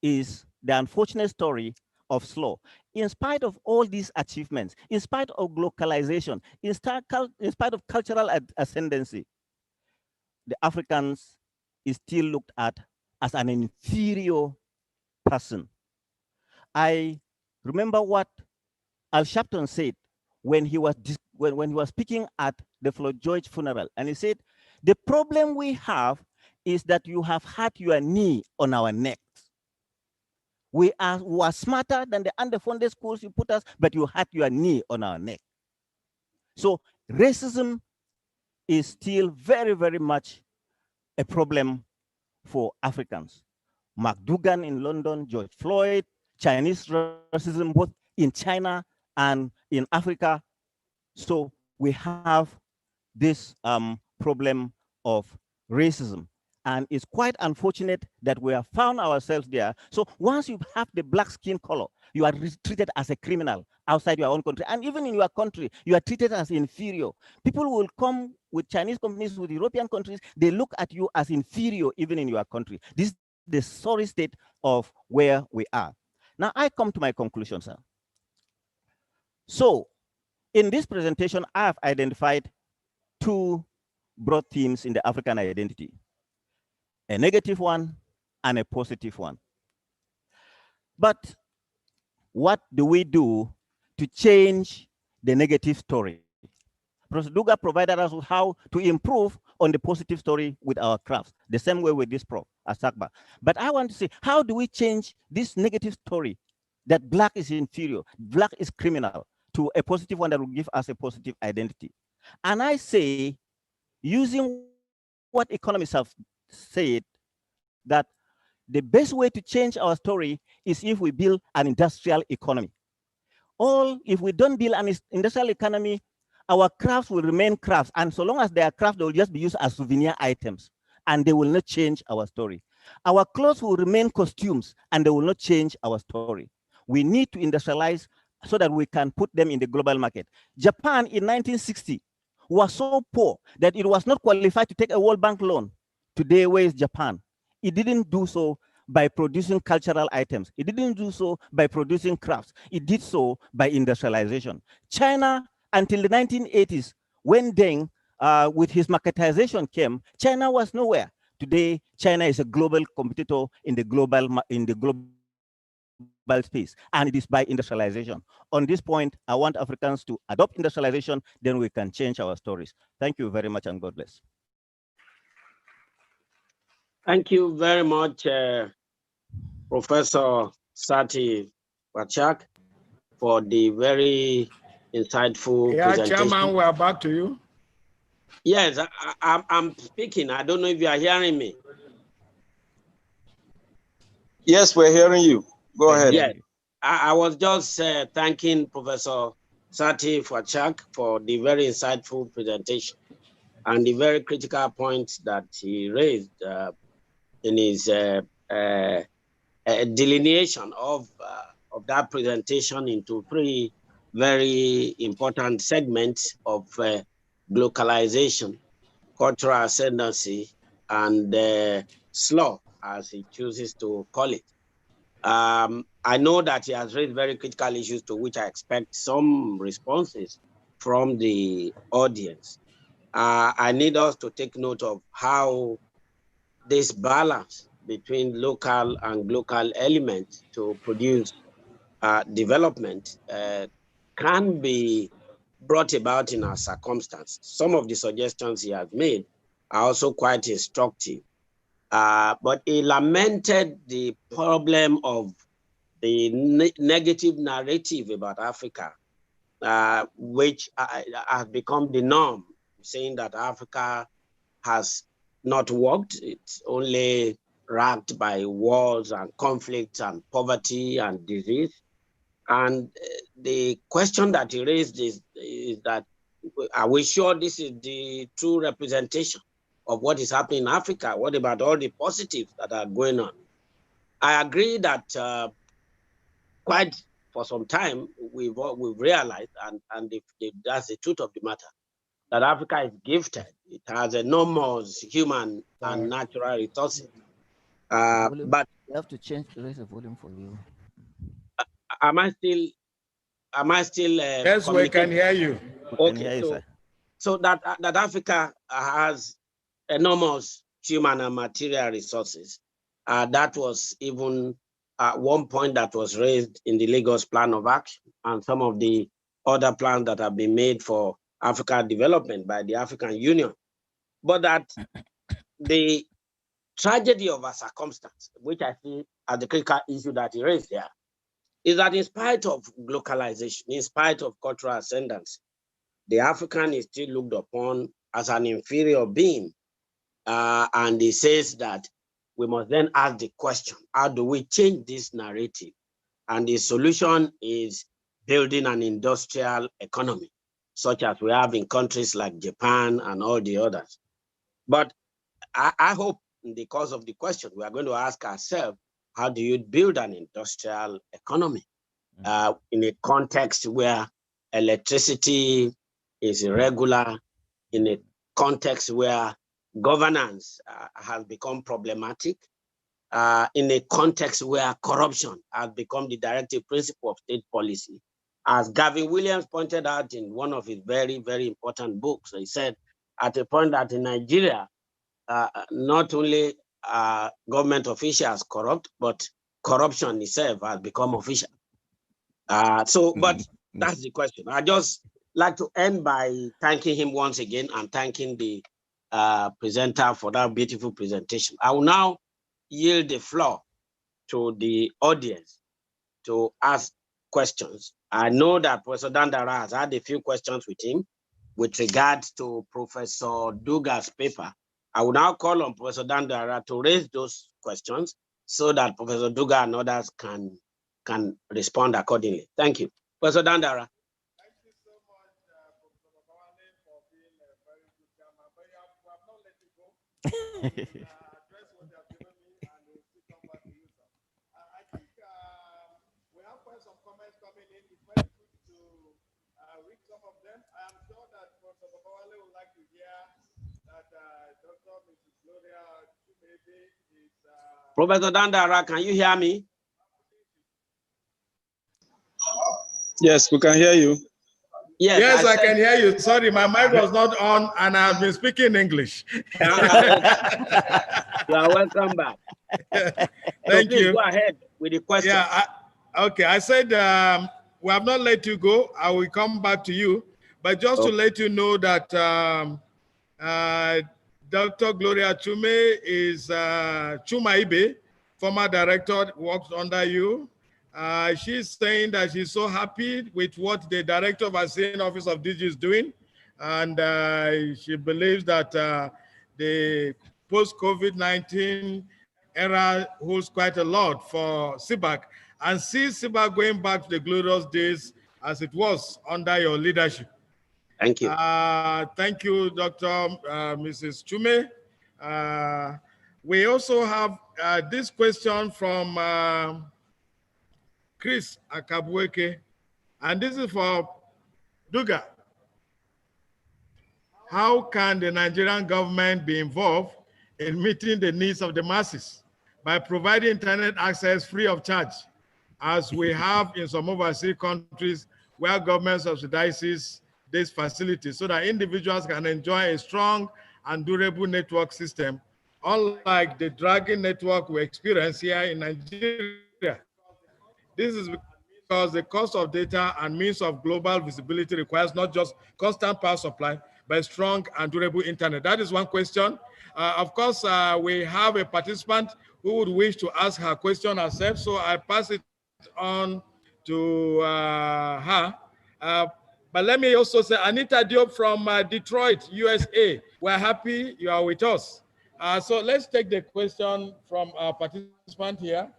Speaker 16: is the unfortunate story of slow. In spite of all these achievements, in spite of globalization, in spite of cultural ascendancy, the Africans is still looked at as an inferior person. I remember what Al Sharpton said when he was when he was speaking at the Floyd George funeral, and he said, "The problem we have is that you have had your knee on our necks. We are smarter than the underfunded schools you put us, but you had your knee on our neck." So racism is still very, very much a problem for Africans. Mark Dugan in London, George Floyd, Chinese racism, both in China and in Africa. So we have this problem of racism. And it's quite unfortunate that we have found ourselves there. So once you have the black skin color, you are treated as a criminal outside your own country. And even in your country, you are treated as inferior. People will come with Chinese companies, with European countries, they look at you as inferior even in your country. This is the sorry state of where we are. Now I come to my conclusion, sir. So in this presentation, I have identified two broad themes in the African identity: a negative one and a positive one. But what do we do to change the negative story? Professor Duga provided us with how to improve on the positive story with our crafts, the same way with this prof, Asakba. But I want to say, how do we change this negative story that black is inferior, black is criminal, to a positive one that will give us a positive identity? And I say, using what economists have said, that the best way to change our story is if we build an industrial economy. If we don't build an industrial economy, our crafts will remain crafts. And so long as they are crafts, they will just be used as souvenir items, and they will not change our story. Our clothes will remain costumes, and they will not change our story. We need to industrialize so that we can put them in the global market. Japan in 1960 was so poor that it was not qualified to take a World Bank loan. Today, where is Japan? It didn't do so by producing cultural items. It didn't do so by producing crafts. It did so by industrialization. China, until the 1980s, when Deng, with his marketization came, China was nowhere. Today, China is a global competitor in the global space, and it is by industrialization. On this point, I want Africans to adopt industrialization, then we can change our stories. Thank you very much, and God bless.
Speaker 21: Thank you very much, Professor Sati Pachak, for the very insightful presentation.
Speaker 13: Chairman, we're back to you.
Speaker 21: Yes, I'm speaking. I don't know if you are hearing me.
Speaker 18: Yes, we're hearing you. Go ahead.
Speaker 21: Yes, I was just thanking Professor Sati Pachak for the very insightful presentation and the very critical points that he raised in his delineation of that presentation into three very important segments of globalization, cultural ascendancy, and slow, as he chooses to call it. I know that he has raised very critical issues to which I expect some responses from the audience. I need us to take note of how this balance between local and global elements to produce development can be brought about in our circumstance. Some of the suggestions he has made are also quite instructive. But he lamented the problem of the negative narrative about Africa, which has become the norm, saying that Africa has not worked. It's only racked by wars and conflicts and poverty and disease. And the question that he raised is that, are we sure this is the true representation of what is happening in Africa? What about all the positives that are going on? I agree that quite for some time, we've realized, and that's the truth of the matter, that Africa is gifted. It has enormous human and natural resources. But
Speaker 6: you have to raise the volume for you.
Speaker 21: Am I still?
Speaker 13: Yes, we can hear you.
Speaker 21: Okay, so that Africa has enormous human and material resources. That was even one point that was raised in the Lagos Plan of Action and some of the other plans that have been made for Africa development by the African Union. But that the tragedy of our circumstance, which I see as the critical issue that he raised there, is that in spite of globalization, in spite of cultural ascendancy, the African is still looked upon as an inferior being. And he says that we must then ask the question, how do we change this narrative? And the solution is building an industrial economy, such as we have in countries like Japan and all the others. But I hope in the course of the question, we are going to ask ourselves, how do you build an industrial economy in a context where electricity is irregular, in a context where governance has become problematic, in a context where corruption has become the directive principle of state policy? As Gavin Williams pointed out in one of his very, very important books, he said at a point that in Nigeria, not only government officials corrupt, but corruption itself has become official. But that's the question. I just like to end by thanking him once again and thanking the presenter for that beautiful presentation. I will now yield the floor to the audience to ask questions. I know that Professor Dandara has had a few questions with him with regard to Professor Duga's paper. I will now call on Professor Dandara to raise those questions so that Professor Duga and others can respond accordingly. Thank you. Professor Dandara.
Speaker 13: Thank you so much, Professor Babawale, for being a very good chairman. But we have not let you go. Address what you have given me, and we'll still come back to you, sir. I think we have quite some comments coming in. It's very good to read some of them. I am sure that Professor Babawale would like to hear that Dr. Mrs. Gloria Chumebe is...
Speaker 21: Professor Dandara, can you hear me?
Speaker 18: Yes, we can hear you.
Speaker 13: Yes, I can hear you. Sorry, my mic was not on and I've been speaking English.
Speaker 21: You are welcome back.
Speaker 13: Thank you.
Speaker 21: Go ahead with the question.
Speaker 13: Yeah, okay. I said we have not let you go. I will come back to you. But just to let you know that Dr. Gloria Chume is Chuma Ibe, former director, works under you. She's saying that she's so happy with what the director of ASEAN Office of DG is doing. And she believes that the post-COVID-19 era holds quite a lot for CBAC and sees CBAC going back to the glorious days as it was under your leadership.
Speaker 21: Thank you.
Speaker 13: Thank you, Dr. Mrs. Chume. We also have this question from Chris Akabueke, and this is for Duga. How can the Nigerian government be involved in meeting the needs of the masses by providing internet access free of charge, as we have in some overseas countries where government subsidizes this facility so that individuals can enjoy a strong and durable network system unlike the dragging network we experience here in Nigeria. This is because the cost of data and means of global visibility requires not just constant power supply, but strong and durable internet. That is one question. Of course, we have a participant who would wish to ask her question herself, so I pass it on to her. But let me also say, Anita Diop from Detroit, USA. We're happy you are with us. So let's take the question from our participant here.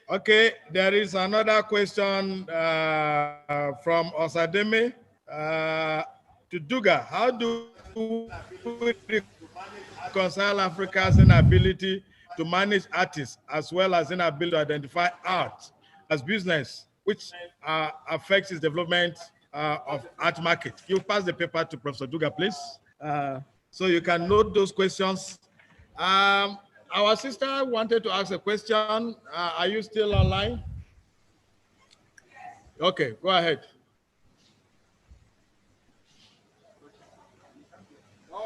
Speaker 13: Okay, there is another question from Osademe to Duga. How do we reconcile Africa's inability to manage artists as well as inability to identify art as business, which affects its development of art market? You pass the paper to Professor Duga, please. So you can note those questions. Our sister wanted to ask a question. Are you still online? Okay, go ahead.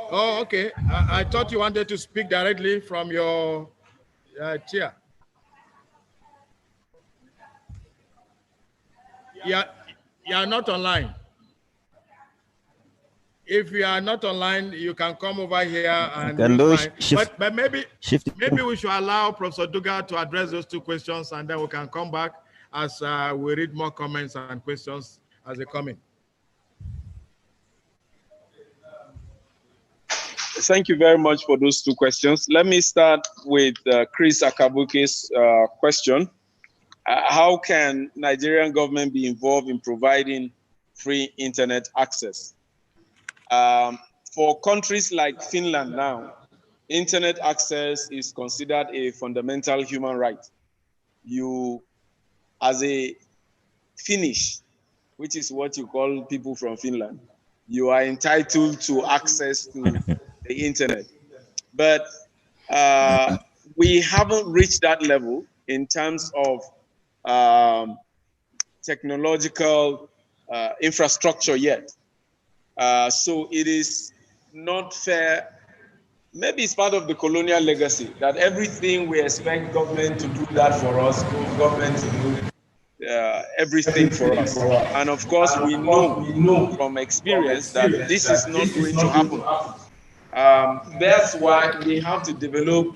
Speaker 13: Oh, okay. I thought you wanted to speak directly from your chair. Yeah, you are not online. If you are not online, you can come over here and use mine. But maybe we should allow Professor Duga to address those two questions, and then we can come back as we read more comments and questions as they come in.
Speaker 18: Thank you very much for those two questions. Let me start with Chris Akabuke's question. How can Nigerian government be involved in providing free internet access? For countries like Finland now, internet access is considered a fundamental human right. You, as a Finnish, which is what you call people from Finland, you are entitled to access to the internet. But we haven't reached that level in terms of technological infrastructure yet. So it is not fair. Maybe it's part of the colonial legacy that everything we expect government to do that for us, government to do everything for us. And of course, we know from experience that this is not going to happen. That's why we have to develop,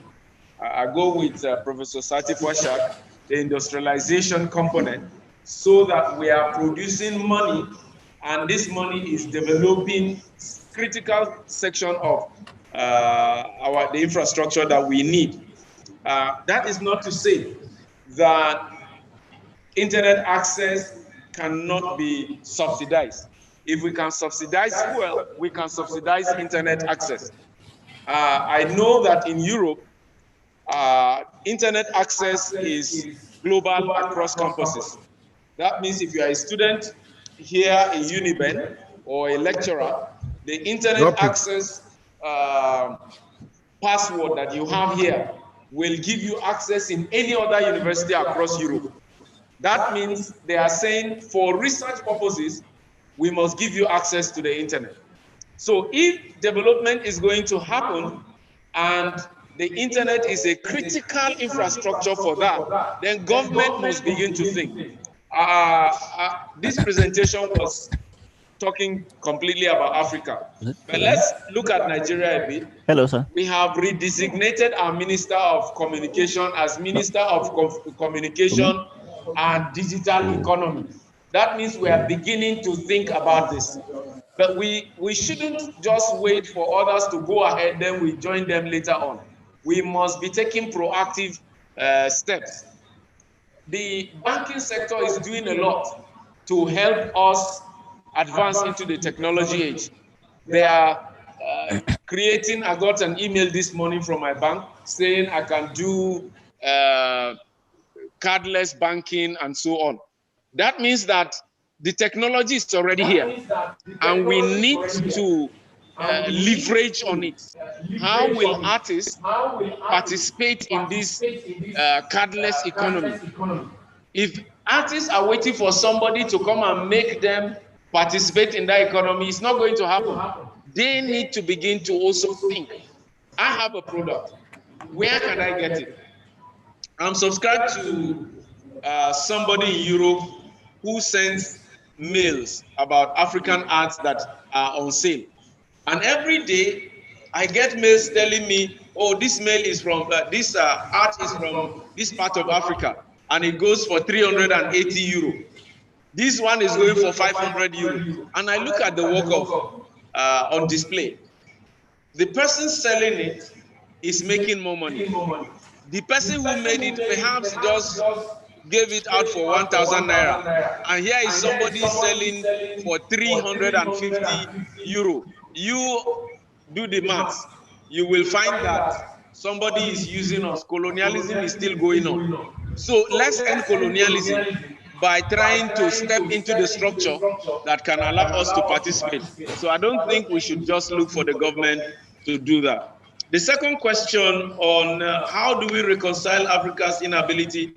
Speaker 18: I go with Professor Sati Pwashak, the industrialization component, so that we are producing money, and this money is developing critical section of the infrastructure that we need. That is not to say that internet access cannot be subsidized. If we can subsidize fuel, we can subsidize internet access. I know that in Europe, internet access is global across campuses. That means if you are a student here in Uniben or a lecturer, the internet access password that you have here will give you access in any other university across Europe. That means they are saying for research purposes, we must give you access to the internet. So if development is going to happen and the internet is a critical infrastructure for that, then government must begin to think. This presentation was talking completely about Africa. But let's look at Nigeria a bit.
Speaker 16: Hello, sir.
Speaker 18: We have redesignated our Minister of Communication as Minister of Communication and Digital Economy. That means we are beginning to think about this. But we shouldn't just wait for others to go ahead, then we join them later on. We must be taking proactive steps. The banking sector is doing a lot to help us advance into the technology age. They are creating, I got an email this morning from my bank saying I can do cardless banking and so on. That means that the technology is already here and we need to leverage on it. How will artists participate in this cardless economy? If artists are waiting for somebody to come and make them participate in that economy, it's not going to happen. they need to begin to also think, I have a product, where can I get it? I'm subscribed to somebody in Europe who sends mails about African arts that are on sale. And every day I get mails telling me, oh, this mail is from, this art is from this part of Africa, and it goes for 380 euro. This one is going for 500 euro. And I look at the work of on display. The person selling it is making more money. The person who made it perhaps just gave it out for 1,000 naira. And here is somebody selling for 350 euro. You do the maths. You will find that somebody is using us. Colonialism is still going on. So let's end colonialism by trying to step into the structure that can allow us to participate. So I don't think we should just look for the government to do that. The second question on how do we reconcile Africa's inability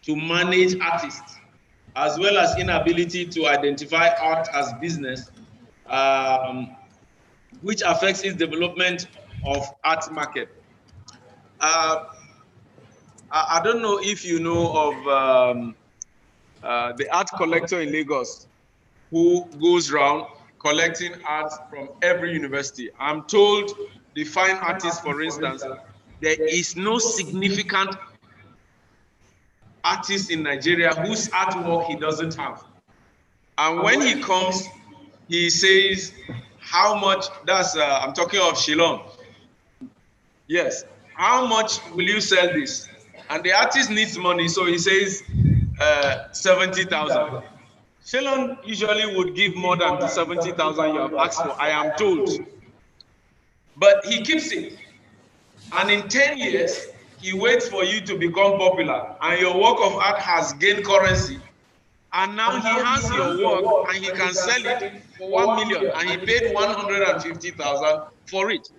Speaker 18: to manage artists, as well as inability to identify art as business, which affects its development of art market. I don't know if you know of the art collector in Lagos who goes around collecting art from every university. I'm told the fine artist, for instance, there is no significant artist in Nigeria whose artwork he doesn't have. And when he comes, he says, how much, that's, I'm talking of Shillong. Yes, how much will you sell this? And the artist needs money, so he says 70,000. Shillong usually would give more than the 70,000 you have asked for, I am told. But he keeps it. And in 10 years, he waits for you to become popular, and your work of art has gained currency. And now he has your work, and he can sell it for 1 million, and he paid 150,000 for it.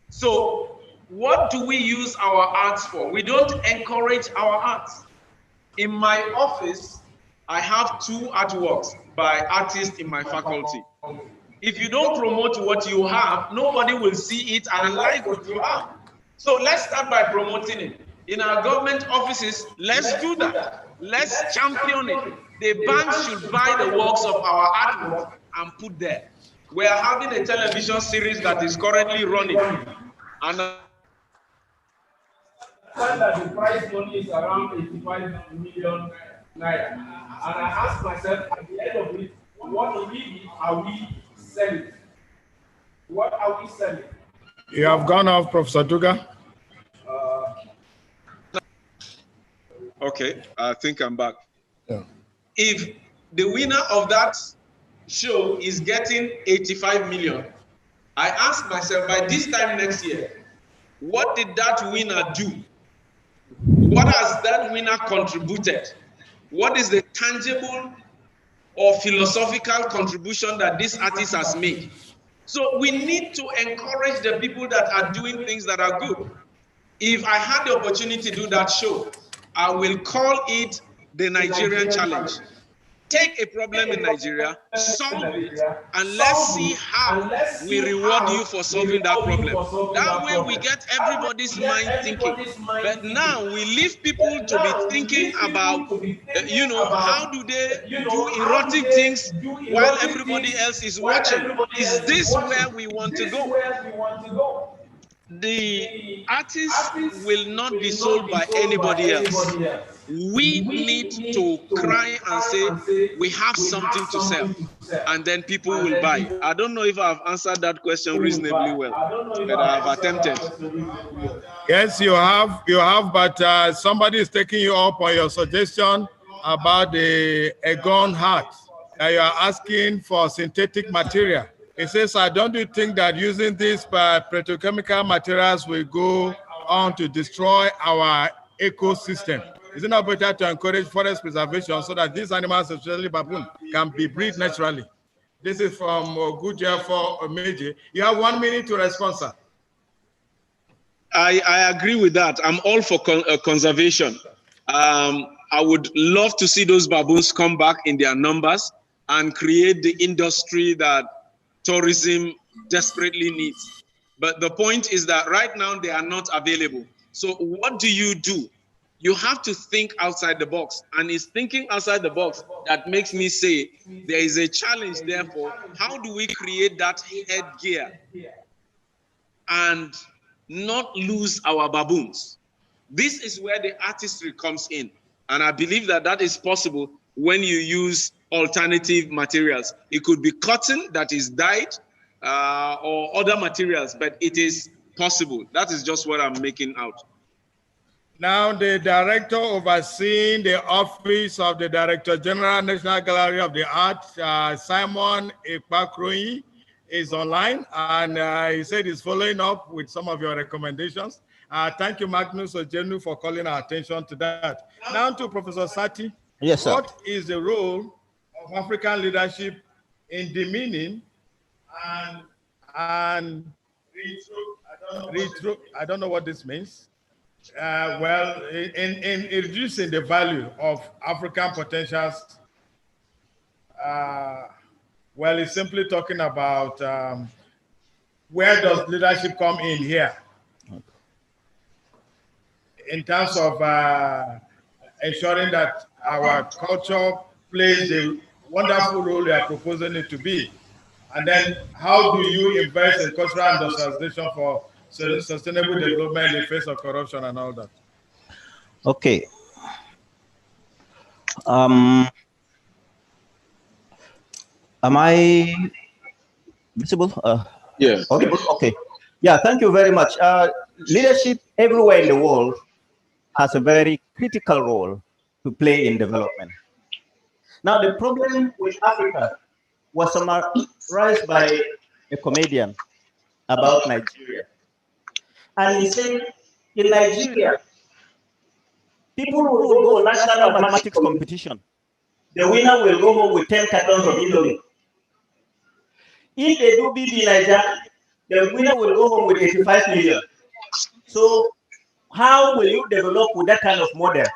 Speaker 18: So what do we use our arts for? We don't encourage our arts. In my office, I have 2 artworks by artists in my faculty. If you don't promote what you have, nobody will see it and like what you have. So let's start by promoting it. In our government offices, let's do that. Let's champion it. The banks should buy the works of our artwork and put there. We are having a television series that is currently running. And that the prize money is around 85 million naira. And I ask myself at the end of it, what really are we selling? What are we selling?
Speaker 13: You have gone off, Professor Duga.
Speaker 18: Okay, I think I'm back.
Speaker 13: Yeah.
Speaker 18: If the winner of that show is getting 85 million, I ask myself, by this time next year, what did that winner do? What has that winner contributed? What is the tangible or philosophical contribution that this artist has made? So we need to encourage the people that are doing things that are good. If I had the opportunity to do that show, I will call it the Nigerian Challenge. Take a problem in Nigeria, solve it, and let's see how we reward you for solving that problem. That way we get everybody's mind thinking. But now we leave people to be thinking about, how do they do erotic things while everybody else is watching? Is this where we want to go? The artist will not be sold by anybody else. We need to cry and say, we have something to sell, and then people will buy. I don't know if I've answered that question reasonably well, but I've attempted.
Speaker 13: Yes, you have, but somebody is taking you up on your suggestion about the Egon hat. You are asking for synthetic material. It says, don't you think that using these petrochemical materials will go on to destroy our ecosystem? Is it not better to encourage forest preservation so that these animals, especially baboon, can be bred naturally? This is from Guja for Meiji. You have 1 minute to respond, sir.
Speaker 18: I agree with that. I'm all for conservation. I would love to see those baboons come back in their numbers and create the industry that tourism desperately needs. But the point is that right now they are not available. So what do? You have to think outside the box. And it's thinking outside the box that makes me say there is a challenge, therefore, how do we create that headgear and not lose our baboons? This is where the artistry comes in. And I believe that that is possible when you use alternative materials. It could be cotton that is dyed or other materials, but it is possible. That is just what I'm making out.
Speaker 13: Now, the director overseeing the office of the Director General, National Gallery of the Arts, Simon Ekpakroyi, is online, and he said he's following up with some of your recommendations. Thank you, Magnus Ojenu, for calling our attention to that. Now to Professor Sati.
Speaker 16: Yes, sir.
Speaker 13: What is the role of African leadership in demeaning and I don't know what this means. Well, in reducing the value of African potentials, well, it's simply talking about where does leadership come in here in terms of ensuring that our culture plays the wonderful role we are proposing it to be. And then how do you invest in cultural industrialization for sustainable development in the face of corruption and all that?
Speaker 16: Okay. Am I visible?
Speaker 18: Yes.
Speaker 16: Audible? Okay. Yeah, thank you very much. Leadership everywhere in the world has a very critical role to play in development. Now, the problem with Africa was summarized by a comedian about Nigeria. And he said, in Nigeria, people will go for national mathematics competition. The winner will go home with 10 cartons of Indomie. If they do BB Nigeria, the winner will go home with 85 million. So how will you develop with that kind of model?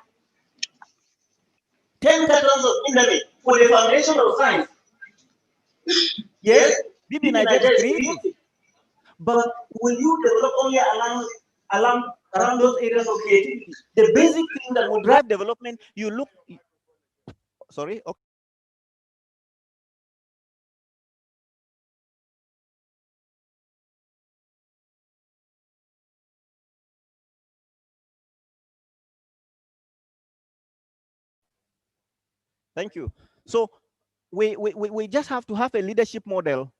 Speaker 16: 10 cartons of Indomie for the foundation of science. Yes, BB Nigeria is creative. But will you develop only around those areas of creativity? The basic thing that will drive development, you look, sorry, okay. Thank you. So we just have to have a leadership model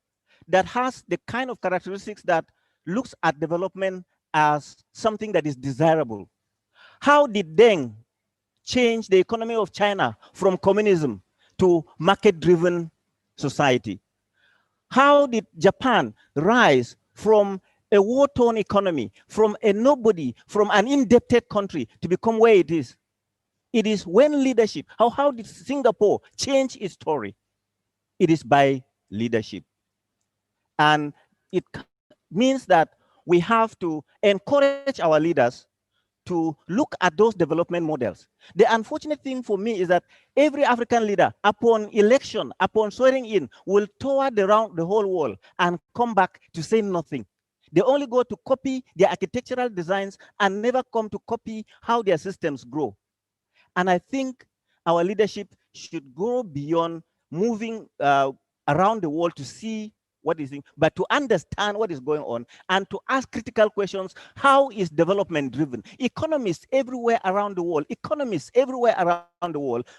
Speaker 16: that has the kind of characteristics that looks at development as something that is desirable. How did Deng change the economy of China from communism to market-driven society? How did Japan rise from a war-torn economy, from a nobody, from an indebted country to become where it is? It is when leadership, how did Singapore change its story? It is by leadership. And it means that we have to encourage our leaders to look at those development models. The unfortunate thing for me is that every African leader, upon election, upon swearing in, will tour around the whole world and come back to say nothing. They only go to copy their architectural designs and never come to copy how their systems grow. And I think our leadership should go beyond moving around the world to see what is, but to understand what is going on and to ask critical questions. How is development driven? Economists everywhere around the world,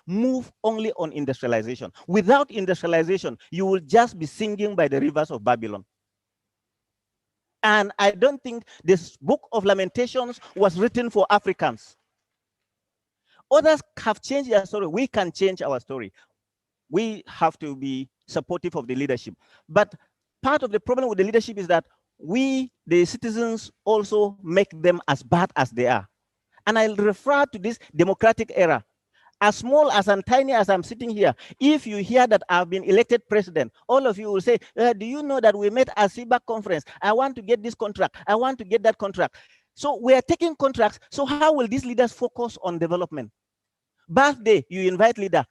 Speaker 16: move only on industrialization. Without industrialization, you will just be singing by the rivers of Babylon. And I don't think this book of Lamentations was written for Africans. Others have changed their story. We can change our story. We have to be supportive of the leadership. But part of the problem with the leadership is that we, the citizens, also make them as bad as they are. And I'll refer to this democratic era. As small as and tiny as I'm sitting here, if you hear that I've been elected president, all of you will say, do you know that we met at CBAC conference? I want to get this contract. I want to get that contract. So we are taking contracts. So how will these leaders focus on development? Birthday, you invite leader.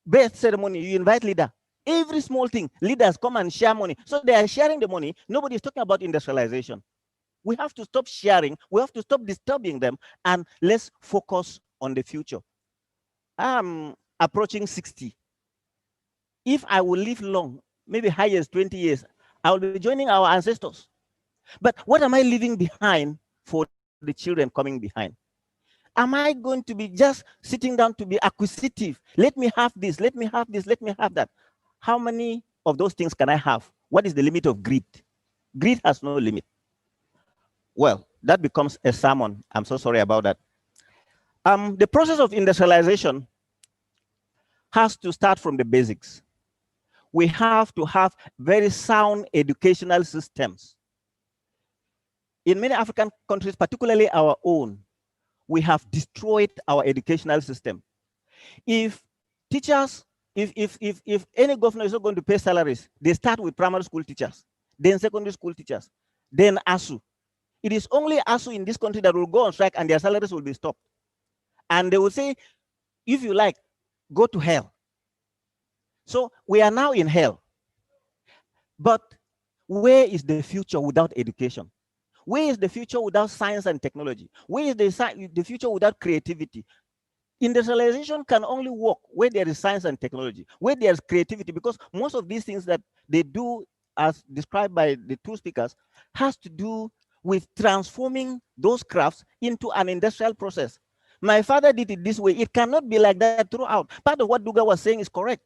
Speaker 16: Birth ceremony, you invite leader. Every small thing, leaders come and share money. So they are sharing the money. Nobody is talking about industrialization. We have to stop sharing. We have to stop disturbing them, and let's focus on the future. I'm approaching 60. If I will live long, maybe highest 20 years, I will be joining our ancestors. But what am I leaving behind for the children coming behind? Am I going to be just sitting down to be acquisitive? Let me have this, let me have this, let me have that. How many of those things can I have? What is the limit of greed? Greed has no limit. Well, that becomes a sermon. I'm so sorry about that. The process of industrialization has to start from the basics. We have to have very sound educational systems. In many African countries, particularly our own, we have destroyed our educational system. If teachers, if any governor is not going to pay salaries, they start with primary school teachers, then secondary school teachers, then ASU. It is only ASU in this country that will go on strike and their salaries will be stopped. And they will say, if you like, go to hell. So we are now in hell. But where is the future without education? Where is the future without science and technology? Where is the future without creativity? Industrialization can only work where there is science and technology, where there's creativity, because most of these things that they do, as described by the two speakers, has to do with transforming those crafts into an industrial process. My father did it this way. It cannot be like that throughout. Part of what Duga was saying is correct.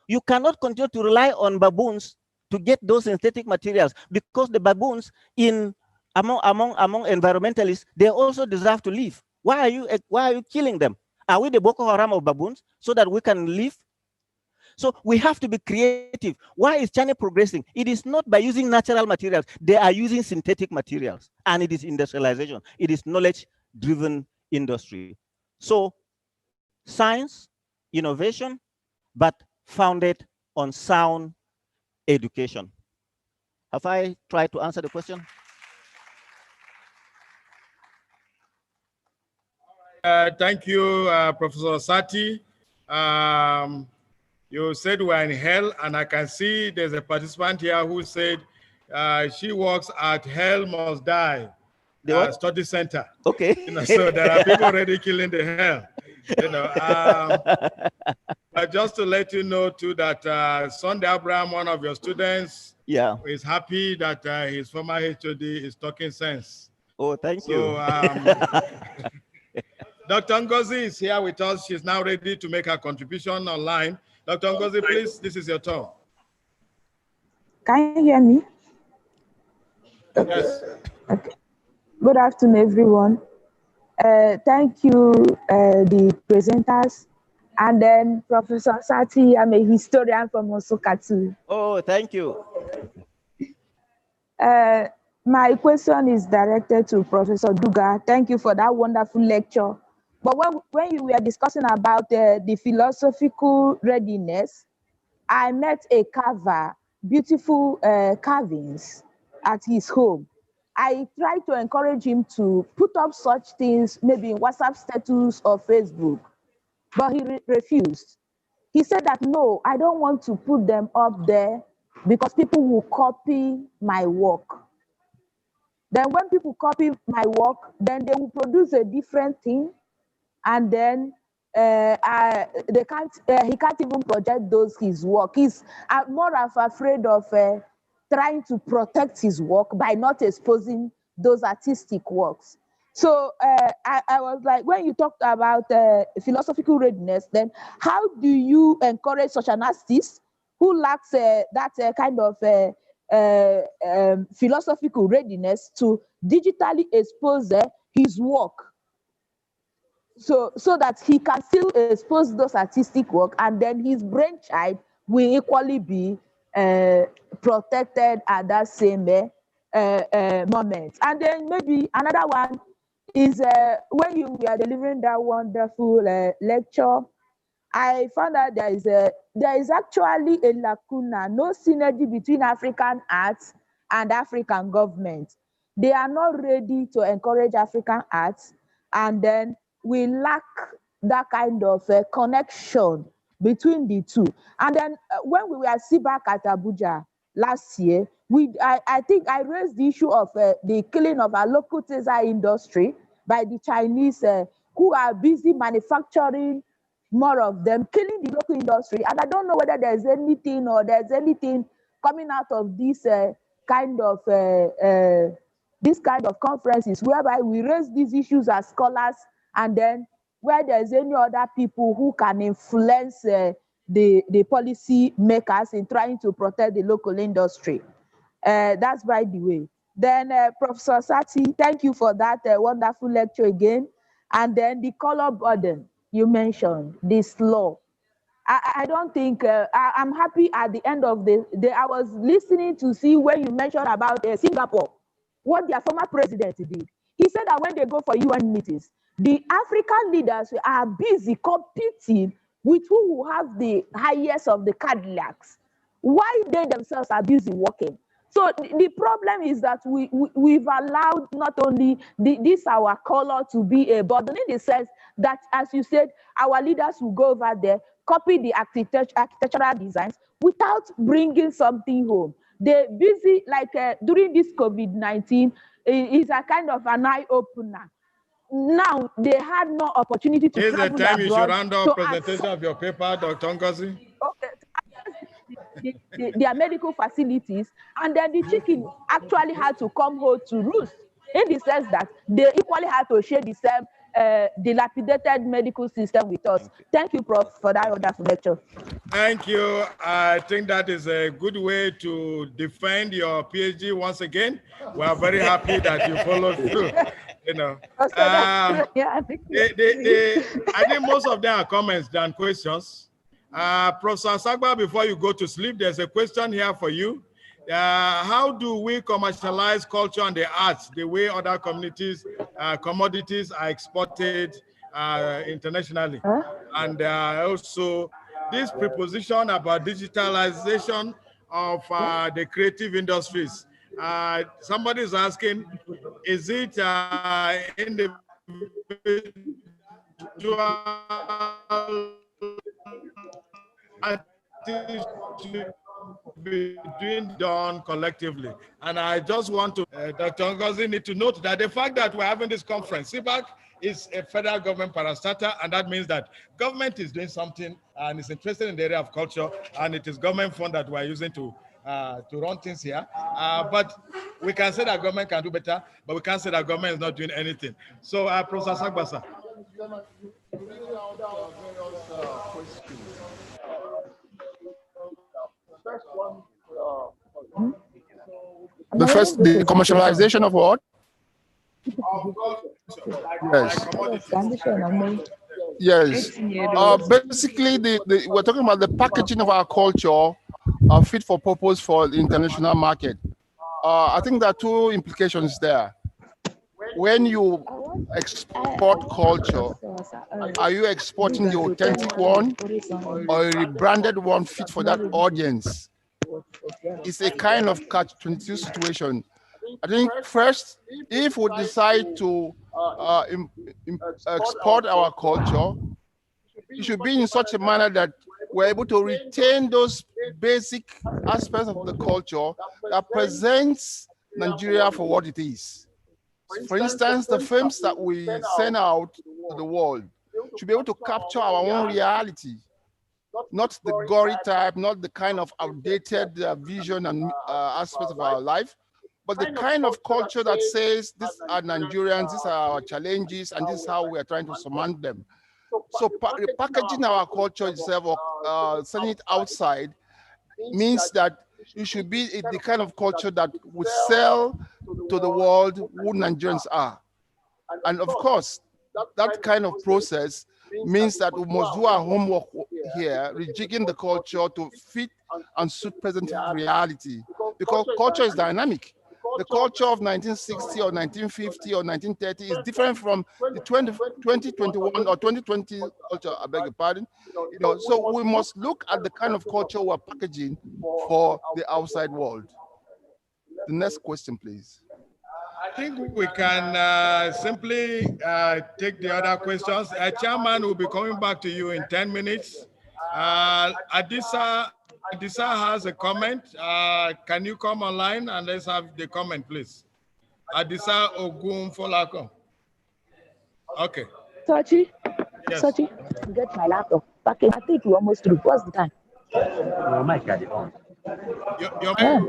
Speaker 16: You cannot continue to rely on baboons to get those synthetic materials, because the baboons among environmentalists, they also deserve to live. Why are you killing them? Are we the Boko Haram of baboons so that we can live? So we have to be creative. Why is China progressing? It is not by using natural materials. They are using synthetic materials, and it is industrialization. It is knowledge-driven industry. So science, innovation, but founded on sound education. Have I tried to answer the question?
Speaker 13: Thank you, Professor Sati. You said we're in hell, and I can see there's a participant here who said she works at Hell Must Die Study Center.
Speaker 16: Okay.
Speaker 13: So there are people already killing the hell. But just to let you know too that Sunday Abraham, one of your students, is happy that his former HOD is talking sense.
Speaker 16: Oh, thank you.
Speaker 13: Dr. Ngozi is here with us. She's now ready to make her contribution online. Dr. Ngozi, please, this is your turn.
Speaker 17: Can you hear me?
Speaker 13: Yes.
Speaker 17: Okay. Good afternoon, everyone. Thank you, the presenters. And then Professor Sati, I'm a historian from Osaka too.
Speaker 16: Oh, thank you.
Speaker 17: My question is directed to Professor Duga. Thank you for that wonderful lecture. But when you were discussing about the philosophical readiness, I met a carver, beautiful carvings at his home. I tried to encourage him to put up such things, maybe in WhatsApp status or Facebook, but he refused. He said that, no, I don't want to put them up there because people will copy my work. Then when people copy my work, then they will produce a different thing, and then he can't even project his work. He's more of afraid of trying to protect his work by not exposing those artistic works. So I was like, when you talked about philosophical readiness, then how do you encourage such an artist who lacks that kind of philosophical readiness to digitally expose his work, so that he can still expose those artistic work, and then his brainchild will equally be protected at that same moment? And then maybe another one is when you were delivering that wonderful lecture, I found out there is actually a lacuna, no synergy between African arts and African government. They are not ready to encourage African arts, and then we lack that kind of connection between the two. And then when we were back at Abuja last year, I think I raised the issue of the killing of our local taser industry by the Chinese who are busy manufacturing more of them, killing the local industry. And I don't know whether there's anything coming out of this kind of conferences whereby we raise these issues as scholars, and then where there's any other people who can influence the policy makers in trying to protect the local industry. That's by the way. Then Professor Sati, thank you for that wonderful lecture again. And then the color burden you mentioned, this law. I don't think, I'm happy at the end of the day. I was listening to see when you mentioned about Singapore, what their former president did. He said that when they go for UN meetings, the African leaders are busy competing with who will have the highest of the Cadillacs, why they themselves are busy working. So the problem is that we've allowed not only this our color to be a burden, in the sense that, as you said, our leaders will go over there, copy the architectural designs without bringing something home. They're busy, like during this COVID-19, is a kind of an eye-opener. Now, they had no opportunity to
Speaker 13: Here's the
Speaker 17: travel
Speaker 13: time you should
Speaker 17: abroad.
Speaker 13: round up presentation of your paper, Dr. Ngozi.
Speaker 17: Their medical facilities, and then the chicken actually had to come home to roost, in the sense that they equally had to share the same dilapidated medical system with us. Thank you, Prof, for that wonderful lecture.
Speaker 13: Thank you. I think that is a good way to defend your PhD once again. We are very happy that you followed through. You know, I think most of them are comments than questions. Professor Sagba, before you go to sleep, there's a question here for you. How do we commercialize culture and the arts the way other communities, commodities are exported internationally? And also, this proposition about digitalization of the creative industries. Somebody is asking, is it individual to be done collectively? And I just want to, Dr. Ngozi, need to note that the fact that we're having this conference, CBAC is a federal government parastatal, and that means that government is doing something and is interested in the area of culture, and it is government fund that we're using to run things here. But we can say that government can do better, but we can't say that government is not doing anything. So, Professor Sagbasa.
Speaker 8: The commercialization of what? Yes. Yes. Basically, we're talking about the packaging of our culture fit for purpose for the international market. I think there are two implications there. When you export culture, are you exporting the authentic one or a rebranded one fit for that audience? It's a kind of catch-22 situation. I think first, if we decide to export our culture, it should be in such a manner that we're able to retain those basic aspects of the culture that presents Nigeria for what it is. For instance, the films that we send out to the world should be able to capture our own reality, not the gory type, not the kind of outdated vision and aspects of our life, but the kind of culture that says these are Nigerians, these are our challenges, and this is how we are trying to surmount them. So packaging our culture itself or sending it outside means that it should be the kind of culture that would sell to the world who Nigerians are. And of course, that kind of process means that we must do our homework here, rejigging the culture to fit and suit present reality, because culture is dynamic. The culture of 1960 or 1950 or 1930 is different from the 2021 or 2020 culture, I beg your pardon. So we must look at the kind of culture we're packaging for the outside world. The next question, please.
Speaker 13: I think we can simply take the other questions. Chairman will be coming back to you in 10 minutes. Adisa has a comment. Can you come online and let's have the comment, please? Adisa Ogun Folako. Okay.
Speaker 17: Sochi,
Speaker 13: Yes.
Speaker 17: Sochi, get my laptop. Package. I think you almost through. What's the time?
Speaker 13: Your mic is on. Your mic.
Speaker 17: Yeah.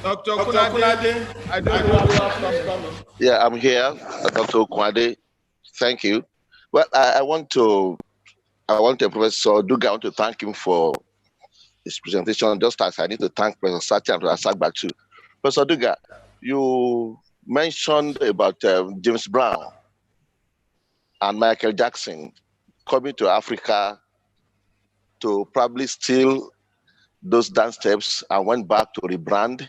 Speaker 13: Dr. Okunade, I don't know if you have something coming.
Speaker 7: Yeah, I'm here, Dr. Okwade. Thank you. Well, I want Professor Duga, I want to thank him for his presentation, just as I need to thank Professor Sachi and Professor Sagbak too. Professor Duga, you mentioned about James Brown and Michael Jackson coming to Africa to probably steal those dance steps and went back to rebrand.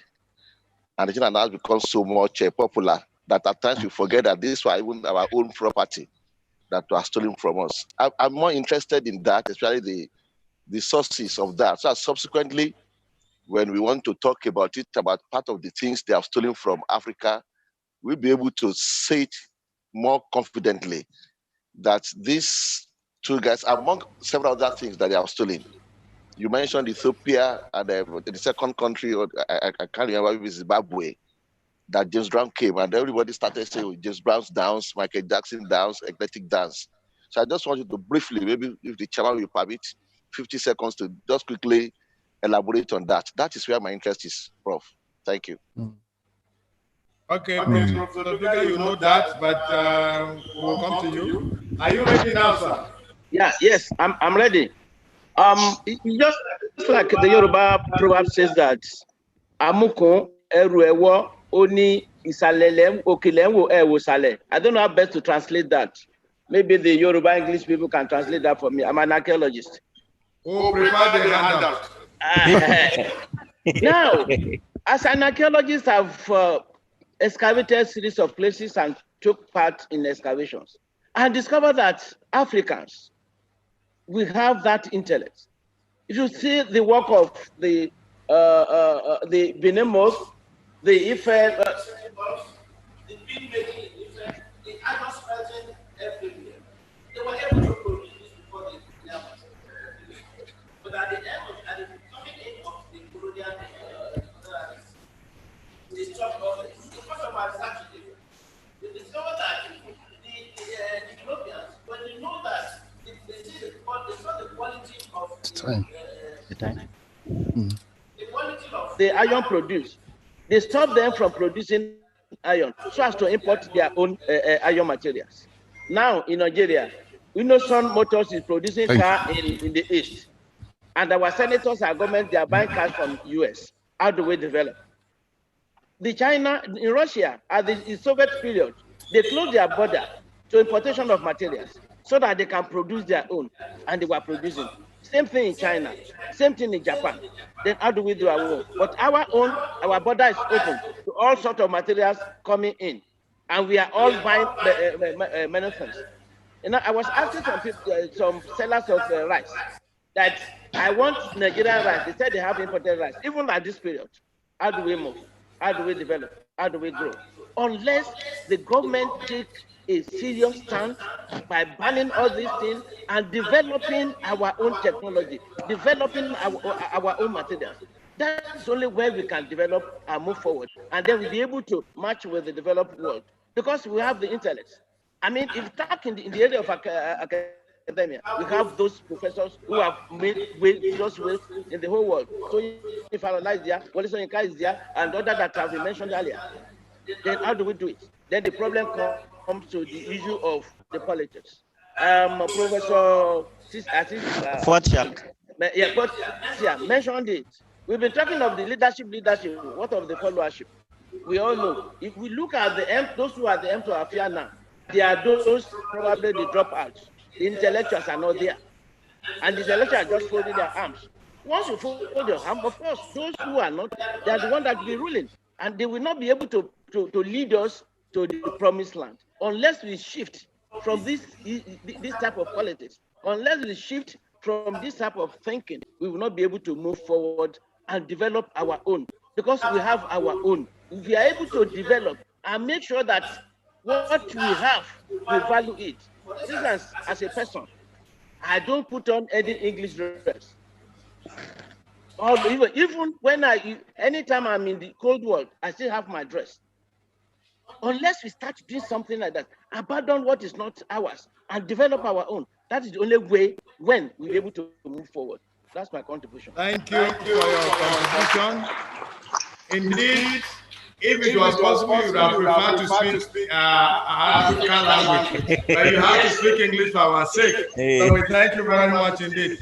Speaker 7: And the thing has become so much popular that at times we forget that these were even our own property that were stolen from us. I'm more interested in that, especially the sources of that. So subsequently, when we want to talk about it, about part of the things they have stolen from Africa, we'll be able to say it more confidently that these two guys, among several other things that they have stolen, you mentioned Ethiopia and the second country, or I can't remember if it's Zimbabwe, that James Brown came and everybody started saying James Brown's dance, Michael Jackson dance, eclectic dance. So I just want you to briefly, maybe if the chairman will permit, 50 seconds to just quickly elaborate on that. That is where my interest is, Prof. Thank you.
Speaker 13: Okay, Professor Duga, you know that, but we'll come to you. Are you ready now, sir?
Speaker 11: Yeah, yes, I'm ready. Just like the Yoruba proverb says that Amukun eru ewo oni isalele okilenwo ewo sale. I don't know how best to translate that. Maybe the Yoruba English people can translate that for me. I'm an archaeologist.
Speaker 13: Who prepared the handout?
Speaker 11: Now, as an archaeologist, I've excavated a series of places and took part in excavations. I discovered that Africans, we have that intellect. If you see the work of the Benin Mosque, the Ife, the bead making in Ife, the iron smelting everywhere, they were able to produce this before the but at the coming in of the colonial they stopped all this. The customer is actually different. They discovered that the Ethiopians, when they know that they saw the quality of the quality of the iron produced, they stopped them from producing iron so as to import their own iron materials. Now in Nigeria, we know Sun Motors is producing car in the east, and our senators, our government, they are buying cars from US. How do we develop? The China, in Russia, at the Soviet period, they closed their border to importation of materials so that they can produce their own, and they were producing. Same thing in China, same thing in Japan. Then how do we do our own? But our own, our border is open to all sorts of materials coming in, and we are all buying many things. You know, I was asking some people, some sellers of rice, that I want Nigerian rice. They said they have imported rice. Even at this period, how do we move? How do we develop? How do we grow? Unless the government take a serious stand by banning all these things and developing our own technology, developing our own materials. That is only where we can develop and move forward. And then we'll be able to match with the developed world because we have the intellect. I mean, if you talk in the area of academia, we have those professors who have made just waves in the whole world. So if I analyze there, Wole Soyinka is there, and other that have been mentioned earlier. Then how do we do it? Then the problem comes to the issue of the politics. Professor mentioned it. We've been talking of the leadership. What of the followership? We all know. If we look at those who are the M to Afia now, they are those probably the dropouts. The intellectuals are not there. And the intellectuals are just folding their arms. Once you fold your arm, of course, those who are not, they are the ones that will be ruling. And they will not be able to lead us to the promised land unless we shift from this type of politics. Unless we shift from this type of thinking, we will not be able to move forward
Speaker 19: and develop our own, because we have our own. If we are able to develop and make sure that what we have, we value it. For instance, as a person, I don't put on any English dress. Or even when anytime I'm in the cold world, I still have my dress. Unless we start doing something like that, abandon what is not ours and develop our own. That is the only way when we'll be able to move forward. That's my contribution.
Speaker 13: Thank you for your contribution. Indeed, if it was possible, you would have preferred to speak African language, but you have to speak English for our sake. So we thank you very much indeed.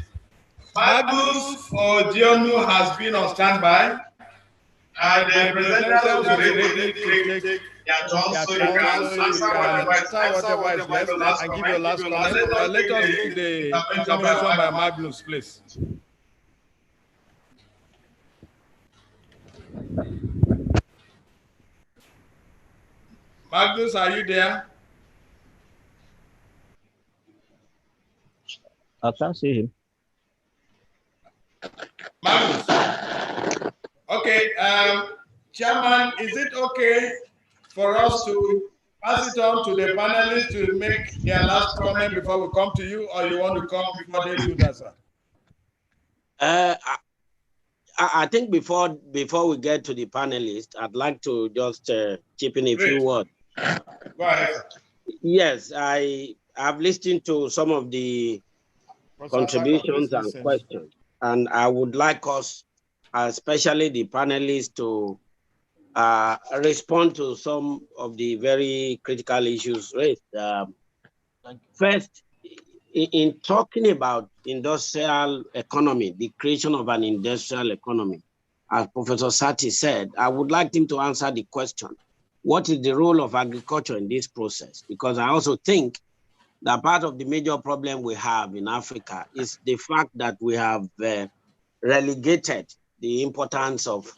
Speaker 13: Magnus Ojionu has been on standby, and the presenters will be ready to take their turn, so you can answer whatever is left and give your last comment. But let us take the intervention by Magnus, please. Magnus, are you there?
Speaker 6: I can't see him.
Speaker 13: Magnus. Okay, Chairman, is it okay for us to pass it on to the panelists to make their last comment before we come to you, or you want to come before they do that, sir?
Speaker 21: I think before we get to the panelists, I'd like to just chip in a few words.
Speaker 13: Go ahead, sir.
Speaker 21: Yes, I've listened to some of the contributions and questions, and I would like us, especially the panelists, to respond to some of the very critical issues raised. First, in talking about industrial economy, the creation of an industrial economy, as Professor Sati said, I would like him to answer the question, what is the role of agriculture in this process? Because I also think that part of the major problem we have in Africa is the fact that we have relegated the importance of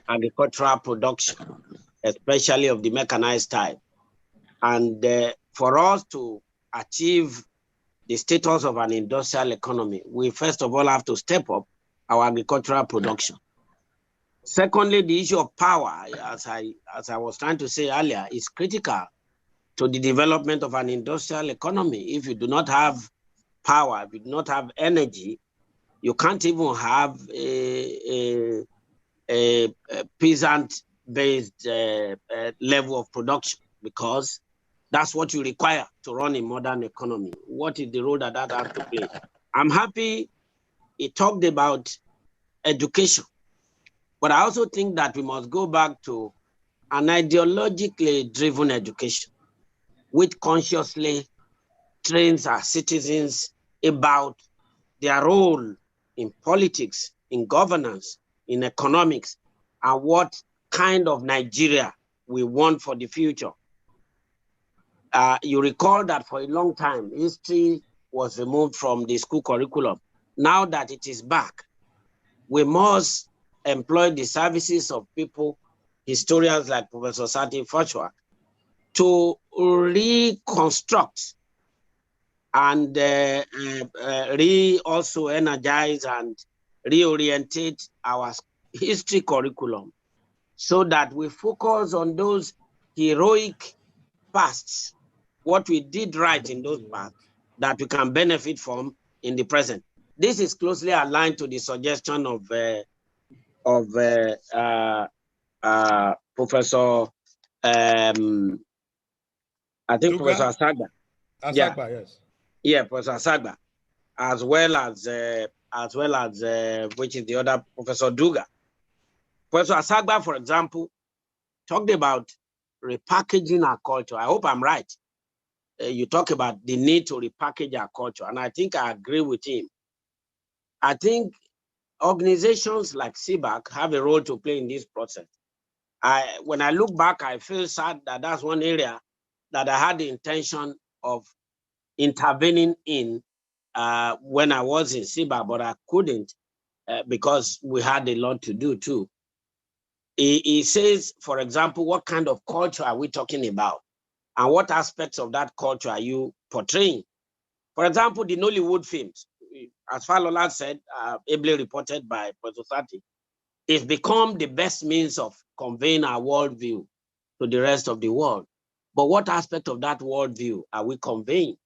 Speaker 21: agricultural production, especially of the mechanized type. And for us to achieve the status of an industrial economy, we first of all have to step up our agricultural production. Secondly, the issue of power, as I was trying to say earlier, is critical to the development of an industrial economy. If you do not have power, if you do not have energy, you can't even have a peasant-based level of production, because that's what you require to run a modern economy. What is the role that has to play? I'm happy he talked about education, but I also think that we must go back to an ideologically driven education, which consciously trains our citizens about their role in politics, in governance, in economics, and what kind of Nigeria we want for the future. You recall that for a long time, history was removed from the school curriculum. Now that it is back, we must employ the services of people, historians like Professor Sati Fashwa, to reconstruct and also energize and reorientate our history curriculum so that we focus on those heroic pasts, what we did right in those pasts that we can benefit from in the present. This is closely aligned to the suggestion of Professor, I think Duga? Professor Asagba.
Speaker 13: Asagba, yes.
Speaker 21: Yeah, Professor Asagba, as well as which is the other Professor Duga. Professor Asagba, for example, talked about repackaging our culture. I hope I'm right. You talk about the need to repackage our culture, and I think I agree with him. I think organizations like CBAC have a role to play in this process. When I look back, I feel sad that that's one area that I had the intention of intervening in when I was in CBAC, but I couldn't because we had a lot to do too. He says, for example, what kind of culture are we talking about? And what aspects of that culture are you portraying? For example, the Nollywood films, as Falola said, ably reported by Professor Sati, It's become the best means of conveying our worldview to the rest of the world. But what aspect of that worldview are we conveying?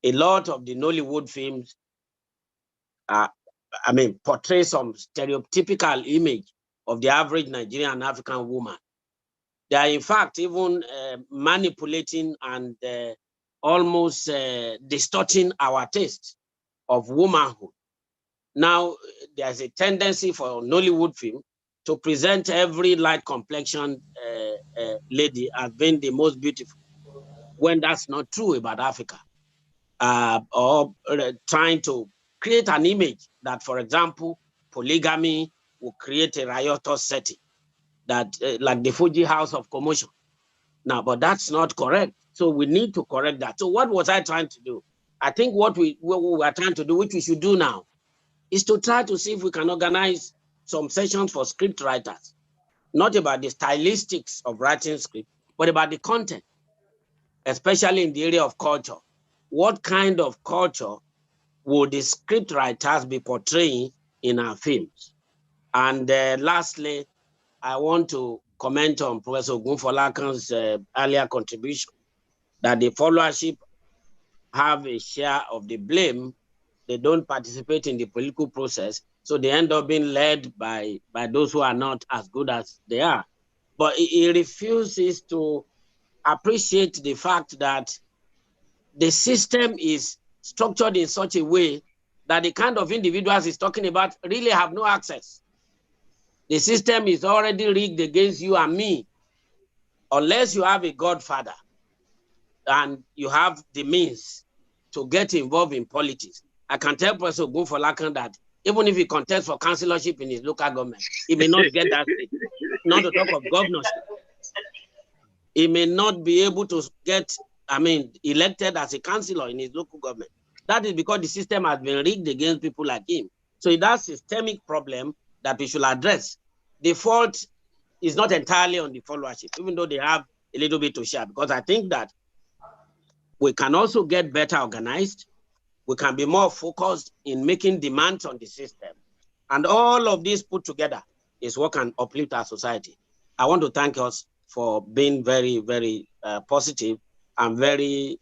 Speaker 21: A lot of the Nollywood films, portray some stereotypical image of the average Nigerian and African woman. They are in fact even manipulating and almost distorting our taste of womanhood. Now, there's a tendency for Nollywood film to present every light complexion lady as being the most beautiful, when that's not true about Africa. Or trying to create an image that, for example, polygamy will create a riotous setting, that like the Fuji House of Commotion. Now, but that's not correct. So we need to correct that. So what was I trying to do? I think what we are trying to do, which we should do now, is to try to see if we can organize some sessions for script writers, not about the stylistics of writing script, but about the content, especially in the area of culture. What kind of culture would the script writers be portraying in our films? And lastly, I want to comment on Professor Ogunfolakan's earlier contribution, that the followership have a share of the blame. They don't participate in the political process, so they end up being led by those who are not as good as they are. But he refuses to appreciate the fact that the system is structured in such a way that the kind of individuals he's talking about really have no access. The system is already rigged against you and me, unless you have a godfather and you have the means to get involved in politics. I can tell Professor Ogunfolakan that even if he contests for councillorship in his local government, he may not get that seat, not to talk of governorship. He may not be able to get, elected as a councillor in his local government. That is because the system has been rigged against people like him. So that's a systemic problem that we should address. The fault is not entirely on the followership, even though they have a little bit to share, because I think that we can also get better organized. We can be more focused in making demands on the system. And all of this put together is what can uplift our society. I want to thank us for being very, very positive and very,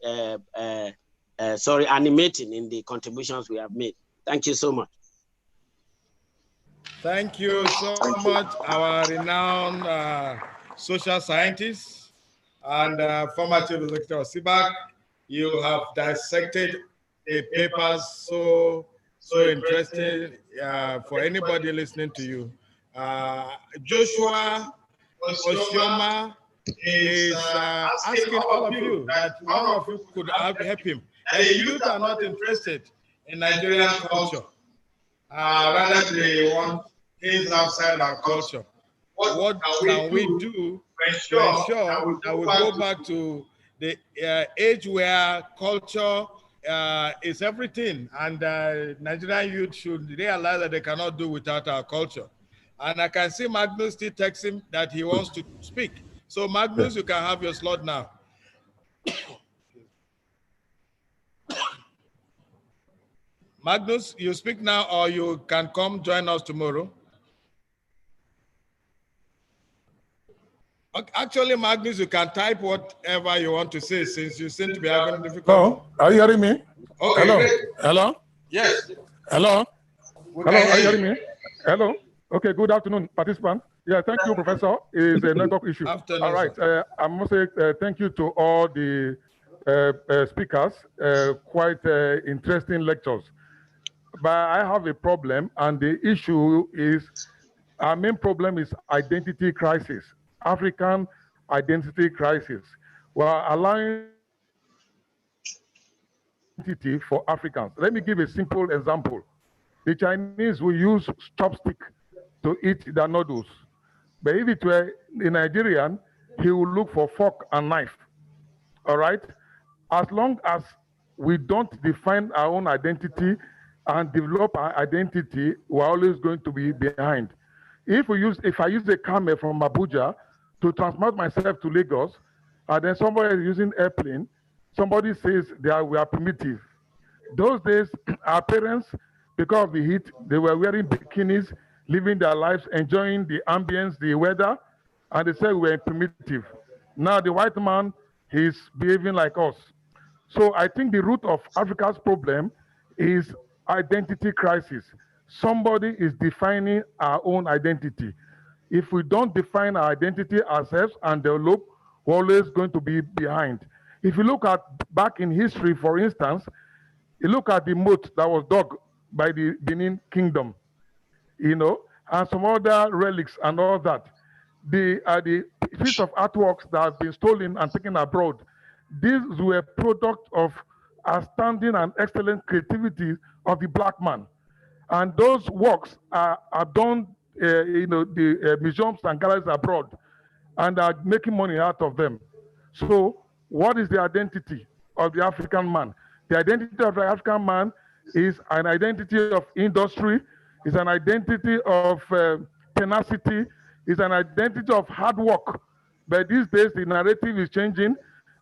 Speaker 21: animating in the contributions we have made. Thank you so much.
Speaker 13: Thank you so much, our renowned social scientist and former chief executive of CBAC. You have dissected the papers so interesting for anybody listening to you. Joshua Oshioma is asking all of you that one of you could help him. That the youth are not interested in Nigerian culture. Rather, they want things outside our culture. What can we do to ensure that we go back to the age where culture is everything, and Nigerian youth should realize that they cannot do without our culture? And I can see Magnus still texting that he wants to speak. So Magnus, you can have your slot now. Magnus, you speak now, or you can come join us tomorrow. Actually, Magnus, you can type whatever you want to say, since you seem to be having difficulty.
Speaker 5: Hello, are you hearing me?
Speaker 13: Okay,
Speaker 5: hello,
Speaker 13: great.
Speaker 5: hello.
Speaker 13: Yes.
Speaker 5: Hello.
Speaker 13: We
Speaker 5: Hello,
Speaker 13: can
Speaker 5: are you
Speaker 13: hear
Speaker 5: hearing me? Hello. Okay, good afternoon, participants. Yeah, thank you, Professor. It's a network issue.
Speaker 13: Afternoon,
Speaker 5: all right, I must say thank you to all the speakers. Quite interesting lectures. But I have a problem, and the issue is our main problem is identity crisis, African identity crisis. We are allowing identity for Africans. Let me give a simple example. The Chinese will use chopstick to eat their noodles. But if it were a Nigerian, he will look for fork and knife. All right? As long as we don't define our own identity and develop our identity, we're always going to be behind. If I use a camel from Abuja to transport myself to Lagos, and then somebody is using airplane, somebody says we are primitive. Those days, our parents, because of the heat, they were wearing bikinis, living their lives, enjoying the ambience, the weather, and they said we were primitive. Now the white man is behaving like us. So I think the root of Africa's problem is identity crisis. Somebody is defining our own identity. If we don't define our identity ourselves and develop, we're always going to be behind. If you look at back in history, for instance, you look at the moat that was dug by the Benin Kingdom, and some other relics and all that. The piece of artworks that have been stolen and taken abroad, these were products of outstanding and excellent creativity of the black man. And those works are done, the museums and galleries abroad, and are making money out of them. So, what is the identity of the African man? The identity of the African man is an identity of industry, is an identity of tenacity, is an identity of hard work. But these days, the narrative is changing.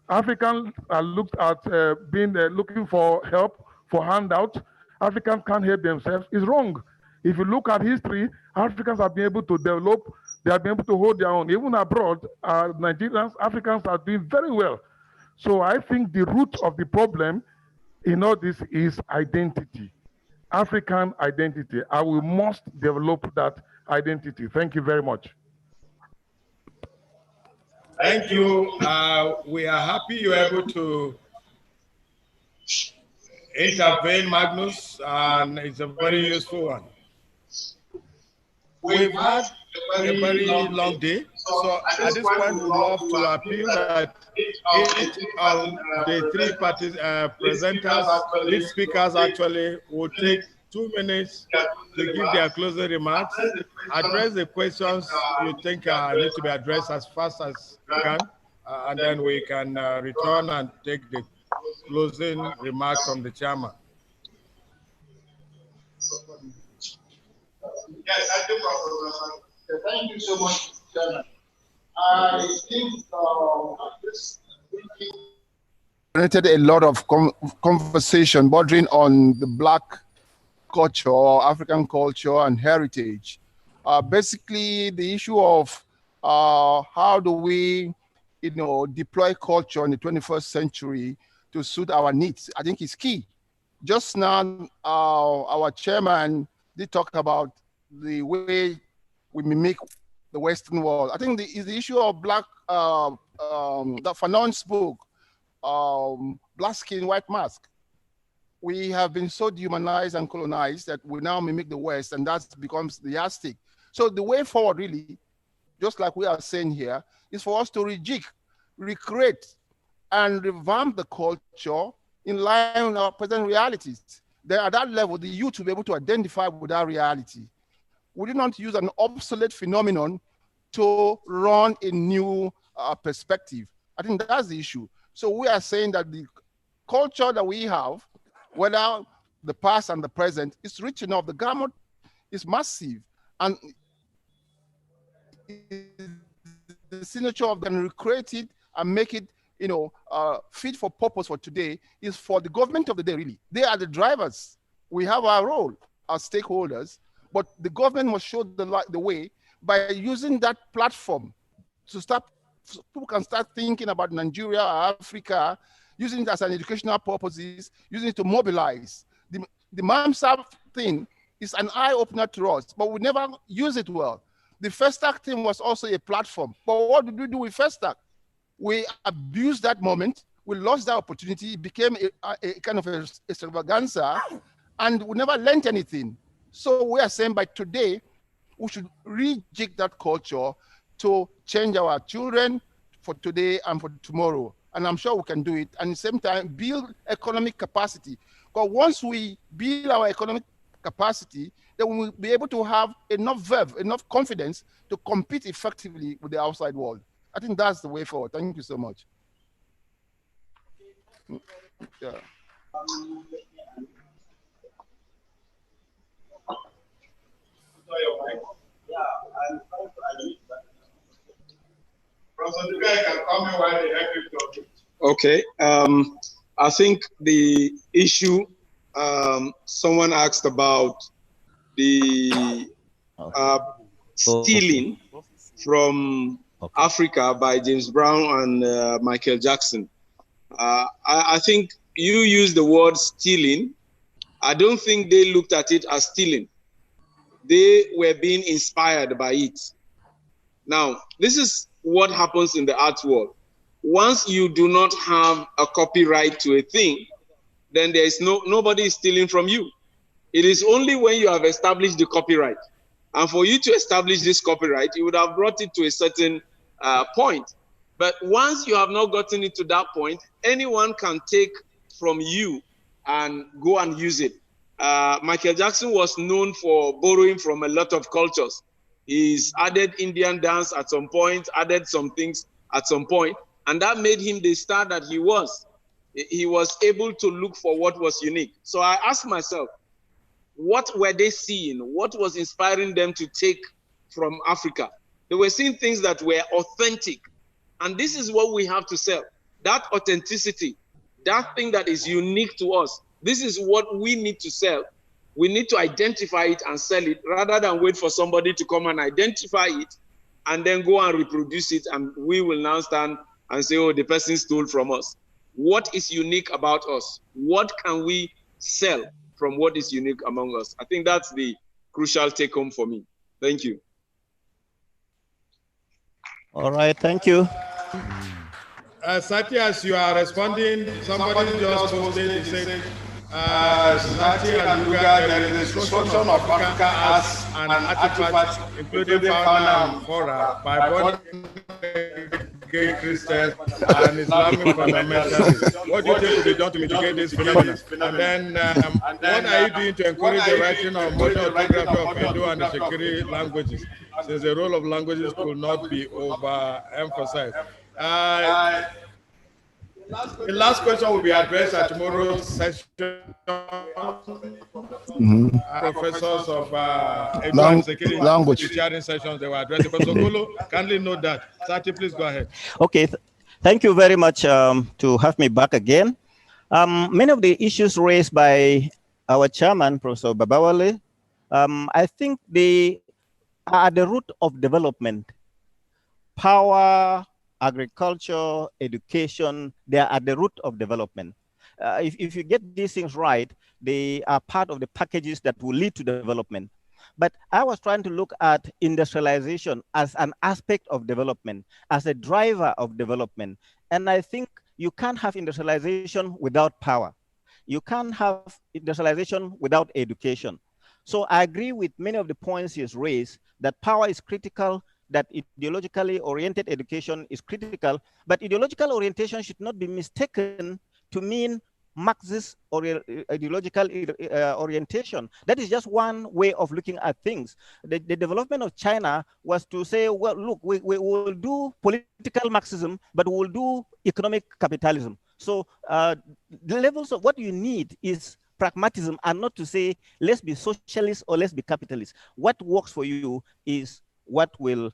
Speaker 5: Africans are looked at being looking for help, for handouts. Africans can't help themselves. It's wrong. If you look at history, Africans have been able to develop, they have been able to hold their own. Even abroad, Nigerians, Africans are doing very well. So I think the root of the problem in all this is identity, African identity. And we must develop that identity. Thank you very much.
Speaker 13: Thank you. We are happy you're able to intervene, Magnus, and it's a very useful one. We've had a very long day, so at this point we'd love to appeal that each of the three parties presenters, lead speakers actually, will take 2 minutes to give their closing remarks, address the questions you think need to be addressed as fast as you can, and then we can return and take the closing remarks from the chairman.
Speaker 10: Yes, I do, Professor. Thank you so much, Chairman. I think this generated a lot of conversation bordering on the Black culture, African culture, and heritage. Basically, the issue of how do we, deploy culture in the 21st century to suit our needs, I think is key. Just now, our chairman did talk about the way we mimic the Western world. I think the issue of Black, the Fanon's book, Black Skin, White Mask. We have been so dehumanized and colonized that we now mimic the West, and that becomes the yardstick. So the way forward, really, just like we are saying here, is for us to rejig, recreate, and revamp the culture in line with our present realities. Then at that level, the youth will be able to identify with our reality. We do not use an obsolete phenomenon to run a new perspective. I think that's the issue. So we are saying that the culture that we have, whether the past and the present, is rich enough. The gamut is massive, and the signature of them recreate it and make it, fit for purpose for today is for the government of the day. Really, they are the drivers. We have our role as stakeholders, but the government must show the way by using that platform to start. So people can start thinking about Nigeria or Africa, using it as an educational purposes, using it to mobilize. The MAMSA thing is an eye-opener to us, but we never use it well. The Festac thing was also a platform, but what did we do with Festac? We abused that moment, we lost that opportunity, it became a kind of a extravaganza, and we never learned anything. So we are saying by today, we should rejig that culture to change our children for today and for tomorrow. And I'm sure we can do it. And at the same time, build economic capacity. Because once we build our economic capacity, then we will be able to have enough verve, enough confidence to compete effectively with the outside world. I think that's the way forward. Thank you so much. Yeah.
Speaker 18: Okay. I think the issue someone asked about the Stealing from Africa by James Brown and Michael Jackson. I think you used the word stealing. I don't think they looked at it as stealing. They were being inspired by it. Now, this is what happens in the art world. Once you do not have a copyright to a thing, then there is nobody is stealing from you. It is only when you have established the copyright. And for you to establish this copyright, you would have brought it to a certain point. But once you have not gotten it to that point, anyone can take from you and go and use it. Michael Jackson was known for borrowing from a lot of cultures. He's added Indian dance at some point, added some things at some point, and that made him the star that he was. He was able to look for what was unique. So I asked myself, what were they seeing? What was inspiring them to take from Africa? They were seeing things that were authentic. And this is what we have to sell. That authenticity, that thing that is unique to us. This is what we need to sell. We need to identify it and sell it rather than wait for somebody to come and identify it and then go and reproduce it. And we will now stand and say, oh, the person stole from us. What is unique about us? What can we sell from what is unique among us? I think that's the crucial take home for me. Thank you.
Speaker 16: All right, thank you.
Speaker 13: Sati, as you are responding, somebody just posted, he said, Sati and Luga, there is a destruction of Africa as an artifact, including fauna and flora, by born gay Christians and Islamic fundamentalists. What do you think will be done to mitigate this phenomenon? And then, what are you doing to encourage the writing of modern orthography of Edo and the Shekiri languages, since the role of languages could not be overemphasized? The last question will be addressed at tomorrow's session. Professors of Edo and Shekiri
Speaker 10: language
Speaker 13: sharing sessions, they were addressing. Professor Golo, kindly note that. Sati, please go ahead.
Speaker 16: Okay, thank you very much to have me back again. Many of the issues raised by our chairman, Professor Babawale, I think they are at the root of development. Power, agriculture, education, they are at the root of development. If you get these things right, they are part of the packages that will lead to development. But I was trying to look at industrialization as an aspect of development, as a driver of development. And I think you can't have industrialization without power. You can't have industrialization without education. So I agree with many of the points he has raised, that power is critical, that ideologically oriented education is critical, but ideological orientation should not be mistaken to mean Marxist or ideological orientation. That is just one way of looking at things. The development of China was to say, well, look, we will do political Marxism, but we will do economic capitalism. So the levels of what you need is pragmatism, and not to say, let's be socialist or let's be capitalist. What works for you is what will,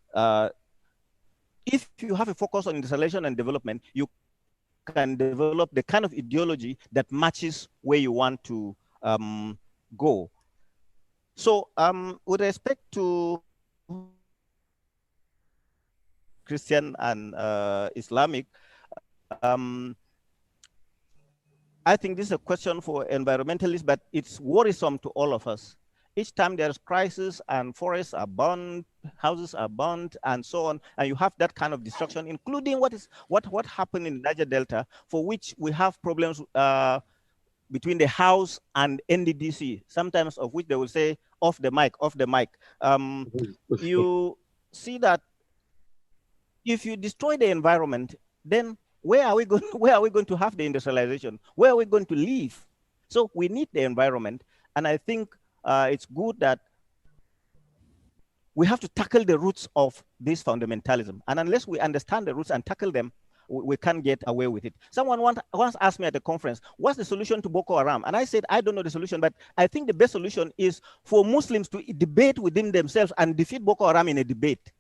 Speaker 16: if you have a focus on industrialization and development, you can develop the kind of ideology that matches where you want to go. So with respect to Christian and Islamic, I think this is a question for environmentalists, but it's worrisome to all of us. Each time there's crisis and forests are burned, houses are burned, and so on, and you have that kind of destruction, including what happened in the Niger Delta, for which we have problems between the House and NDDC, sometimes of which they will say, off the mic, off the mic. You see that if you destroy the environment, then where are we going to have the industrialization? Where are we going to live? So we need the environment, and I think it's good that we have to tackle the roots of this fundamentalism. And unless we understand the roots and tackle them, we can't get away with it. Someone once asked me at a conference, what's the solution to Boko Haram? And I said, I don't know the solution, but I think the best solution is for Muslims to debate within themselves and defeat Boko Haram in a debate.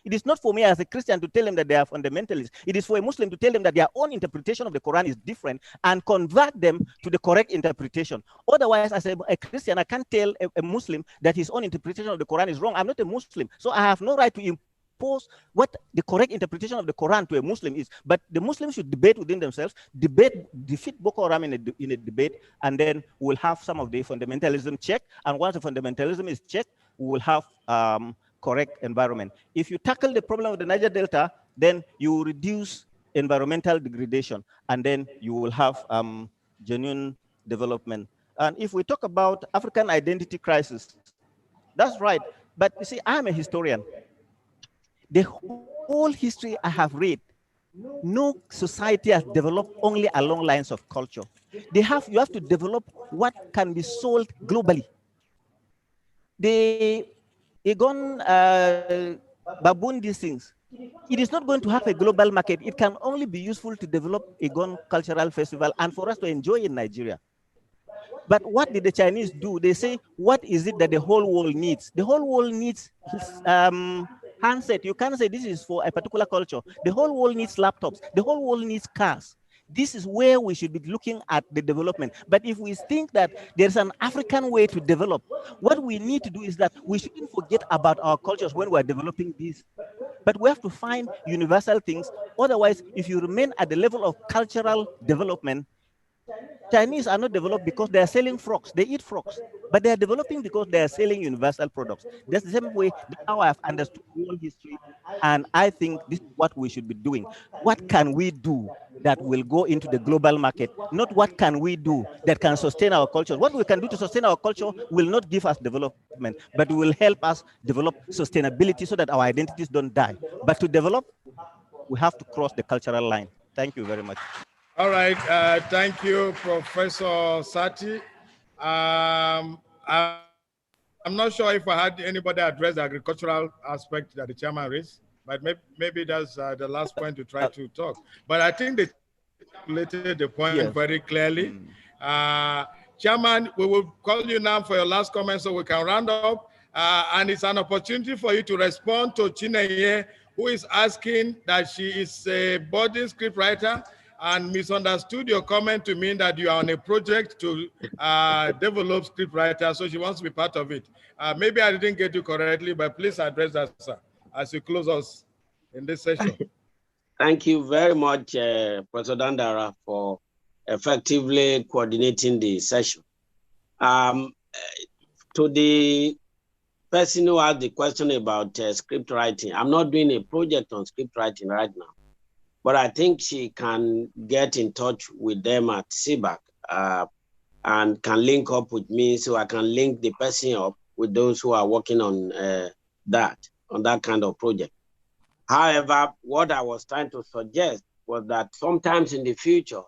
Speaker 16: It is not for me as a Christian to tell them that they are fundamentalists. It is for a Muslim to tell them that their own interpretation of the Quran is different and convert them to the correct interpretation. Otherwise, as a Christian, I can't tell a Muslim that his own interpretation of the Quran is wrong. I'm not a Muslim, so I have no right to impose what the correct interpretation of the Quran to a Muslim is. But the Muslims should debate within themselves, defeat Boko Haram in a debate, and then we'll have some of the fundamentalism checked. And once the fundamentalism is checked, we will have correct environment. If you tackle the problem of the Niger Delta, then you will reduce environmental degradation, and then you will have genuine development. And if we talk about African identity crisis, that's right. But you see, I'm a historian. The whole history I have read, no society has developed only along lines of culture. You have to develop what can be sold globally. The Egon baboon, these things, it is not going to have a global market. It can only be useful to develop Egon cultural festival and for us to enjoy in Nigeria. But what did the Chinese do? They say, what is it that the whole world needs? The whole world needs handset. You can't say this is for a particular culture. The whole world needs laptops. The whole world needs cars. This is where we should be looking at the development. But if we think that there's an African way to develop, what we need to do is that we shouldn't forget about our cultures when we're developing these. But we have to find universal things. Otherwise, if you remain at the level of cultural development, Chinese are not developed because they are selling frogs. They eat frogs, but they are developing because they are selling universal products. That's the same way how I've understood world history, and I think this is what we should be doing. What can we do that will go into the global market? Not what can we do that can sustain our culture. What we can do to sustain our culture will not give us development, but will help us develop sustainability so that our identities don't die. But to develop, we have to cross the cultural line. Thank you very much.
Speaker 13: All right, thank you, Professor Sati. I'm not sure if I had anybody address the agricultural aspect that the chairman raised, but maybe that's the last point to try to talk. But I think they articulated the point very clearly. Chairman, we will call you now for your last comment so we can round up. And it's an opportunity for you to respond to Chineye, who is asking that she is a budding scriptwriter and misunderstood your comment to mean that you are on a project to develop scriptwriter, so she wants to be part of it. Maybe I didn't get you correctly, but please address that, sir, as you close us in this session.
Speaker 21: Thank you very much, Professor Dandara, for effectively coordinating the session. To the person who asked the question about script writing, I'm not doing a project on script writing right now, but I think she can get in touch with them at CBAC and can link up with me so I can link the person up with those who are working on that kind of project. However, what I was trying to suggest was that sometimes in the future,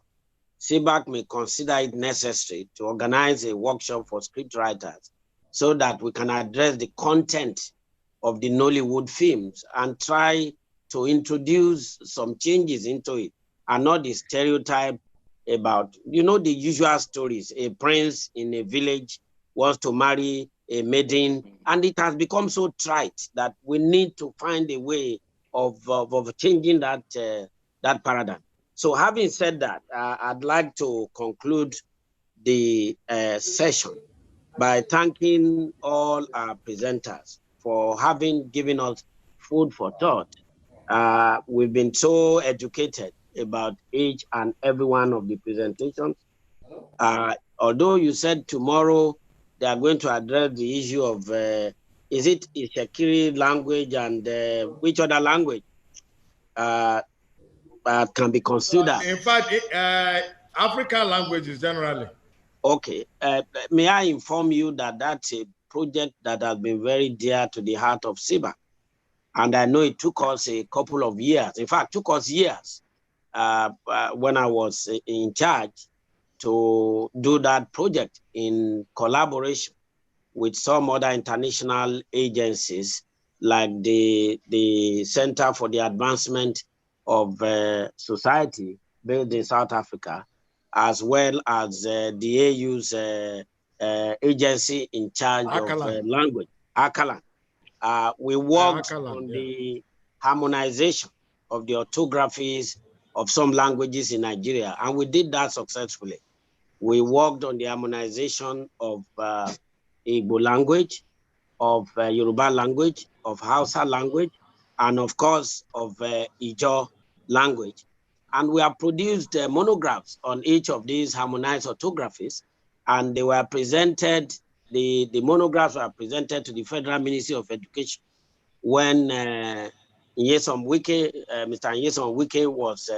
Speaker 21: CBAC may consider it necessary to organize a workshop for scriptwriters so that we can address the content of the Nollywood films and try to introduce some changes into it and not the stereotype about, the usual stories. A prince in a village wants to marry a maiden, and it has become so trite that we need to find a way of changing that paradigm. So having said that, I'd like to conclude the session by thanking all our presenters for having given us food for thought. We've been so educated about each and every one of the presentations. Although you said tomorrow they are going to address the issue of, is it Ishakiri language and which other language can be considered?
Speaker 13: In fact, African languages generally.
Speaker 21: Okay. May I inform you that that's a project that has been very dear to the heart of CBAC. And I know it took us a couple of years. In fact, it took us years when I was in charge to do that project in collaboration with some other international agencies like the Center for the Advancement of Society based in South Africa, as well as the AU's agency in charge of language, Akalan. We worked on the harmonization of the orthographies of some languages in Nigeria, and we did that successfully. We worked on the harmonization of Igbo language, of Yoruba language, of Hausa language, and of course of Ijaw language. And we have produced monographs on each of these harmonized orthographies, and they were presented, the monographs were presented to the Federal Ministry of Education when Mr. Nyesom Wike was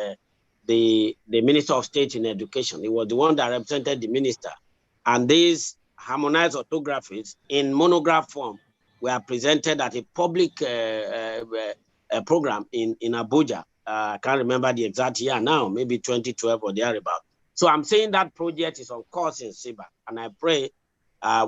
Speaker 21: the Minister of State in Education. He was the one that represented the minister. And these harmonized orthographies in monograph form were presented at a public program in Abuja. I can't remember the exact year now, maybe 2012 or thereabout. So I'm saying that project is on course in SIBA, and I pray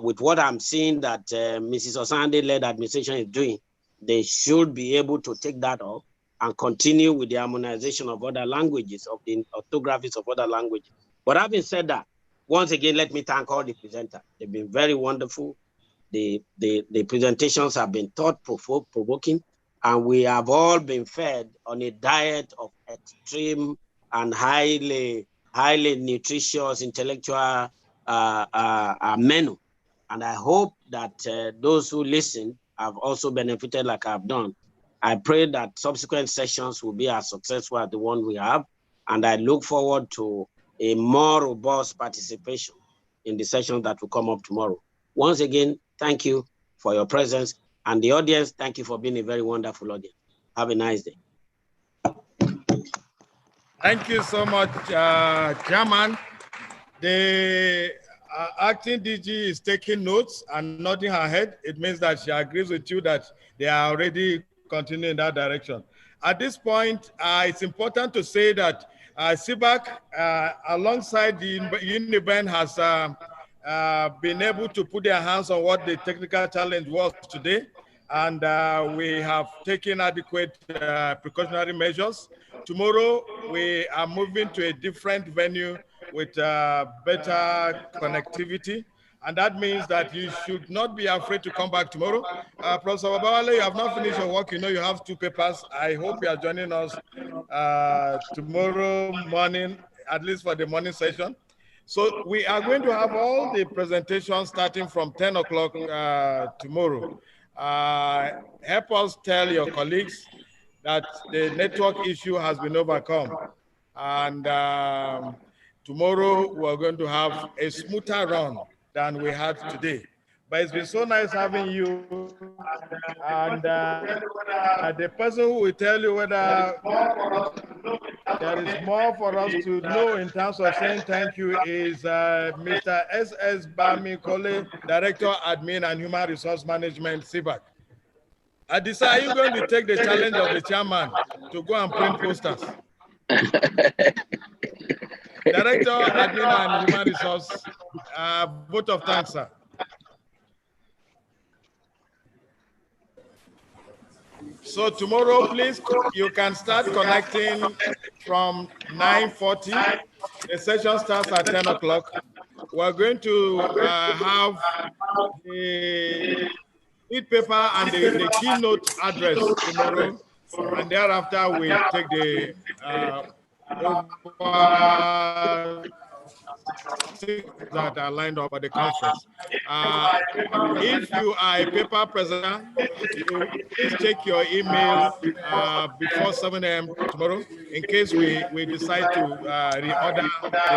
Speaker 21: with what I'm seeing that Mrs. Osande-led administration is doing, they should be able to take that up and continue with the harmonization of other languages, of the orthographies of other languages. But having said that, once again, let me thank all the presenters. They've been very wonderful. The presentations have been thought-provoking, and we have all been fed on a diet of extreme and highly nutritious intellectual menu. And I hope that those who listen have also benefited like I've done. I pray that subsequent sessions will be as successful as the one we have, and I look forward to a more robust participation in the session that will come up tomorrow. Once again, thank you for your presence, and the audience, thank you for being a very wonderful audience. Have a nice day.
Speaker 13: Thank you so much, Chairman. The acting DG is taking notes and nodding her head. It means that she agrees with you that they are already continuing in that direction. At this point, it's important to say that CBAC, alongside the UNIBEN, has been able to put their hands on what the technical challenge was today. And we have taken adequate precautionary measures. Tomorrow, we are moving to a different venue with better connectivity. And that means that you should not be afraid to come back tomorrow. Professor Babawale, you have not finished your work. You know you have 2 papers. I hope you are joining us tomorrow morning, at least for the morning session. So we are going to have all the presentations starting from 10 o'clock tomorrow. Help us tell your colleagues that the network issue has been overcome. And tomorrow we're going to have a smoother run than we had today. But it's been so nice having you. And the person who will tell you whether there is more for us to know in terms of saying thank you is Mr. S.S. Bamikole, Director, Admin and Human Resource Management, CBAC. Adisa, are you going to take the challenge of the chairman to go and print posters? Director, Admin and Human Resource, vote of thanks, sir. So tomorrow, please, you can start connecting from 9:40. The session starts at 10 o'clock. We're going to have the lead paper and the keynote address tomorrow. And thereafter, we take the that are lined up for the conference. If you are a paper presenter, you please check your email before 7 a.m. tomorrow in case we decide to reorder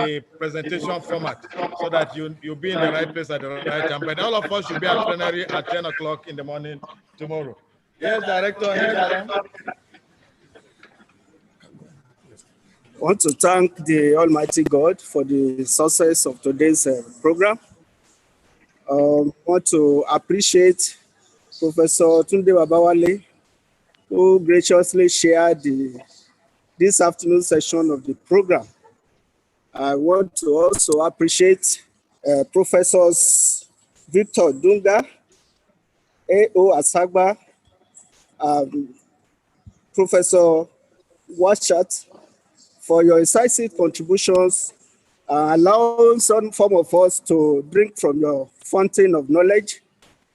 Speaker 13: the presentation format so that you'll be in the right place at the right time. But all of us should be at plenary at 10 o'clock in the morning tomorrow. Yes, Director, head around.
Speaker 12: I want to thank the Almighty God for the success of today's program. I want to appreciate Professor Tunde Babawale, who graciously shared this afternoon session of the program. I want to also appreciate Professors Victor Dunga, A.O. Asagba, Professor Washat, for your incisive contributions, allowing some form of us to drink from your fountain of knowledge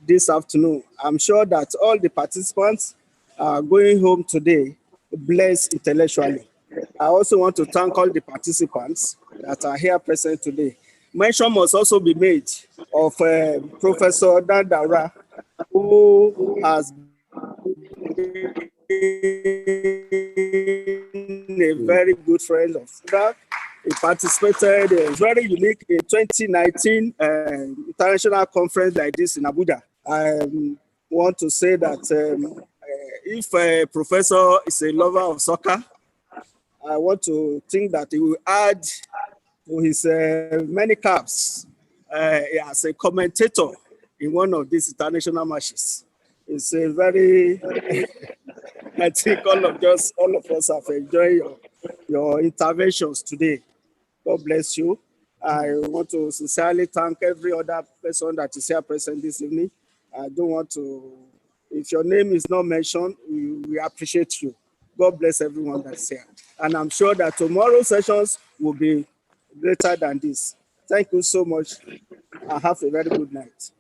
Speaker 12: this afternoon. I'm sure that all the participants are going home today blessed intellectually. I also want to thank all the participants that are here present today. Mention must also be made of Professor Dandara, who has a very good friend of Sudan. He participated, very unique in 2019 international conference like this in Abuja. I want to say that if a professor is a lover of soccer, I want to think that he will add to his many caps as a commentator in one of these international matches. It's a very I think all of us have enjoyed your interventions today. God bless you. I want to sincerely thank every other person that is here present this evening. I don't want to, if your name is not mentioned, we appreciate you. God bless everyone that's here. And I'm sure that tomorrow's sessions will be greater than this. Thank you so much. And have a very good night.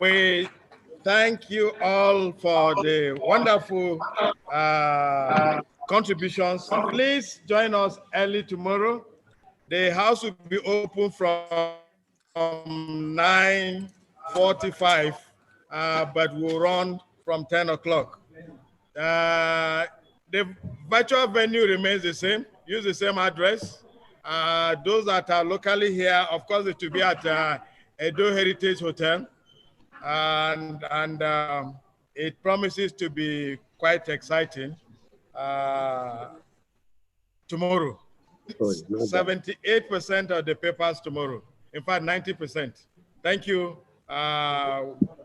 Speaker 13: We thank you all for the wonderful contributions. Please join us early tomorrow. The house will be open from 9:45, but we'll run from 10 o'clock. The virtual venue remains the same. Use the same address. Those that are locally here, of course, it will be at Edo Heritage Hotel. And it promises to be quite exciting tomorrow. 78% of the papers tomorrow. In fact, 90%. Thank you.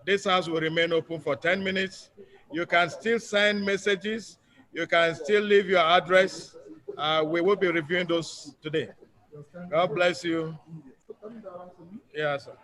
Speaker 13: This house will remain open for 10 minutes. You can still send messages. You can still leave your address. We will be reviewing those today. God bless you. Yes, sir.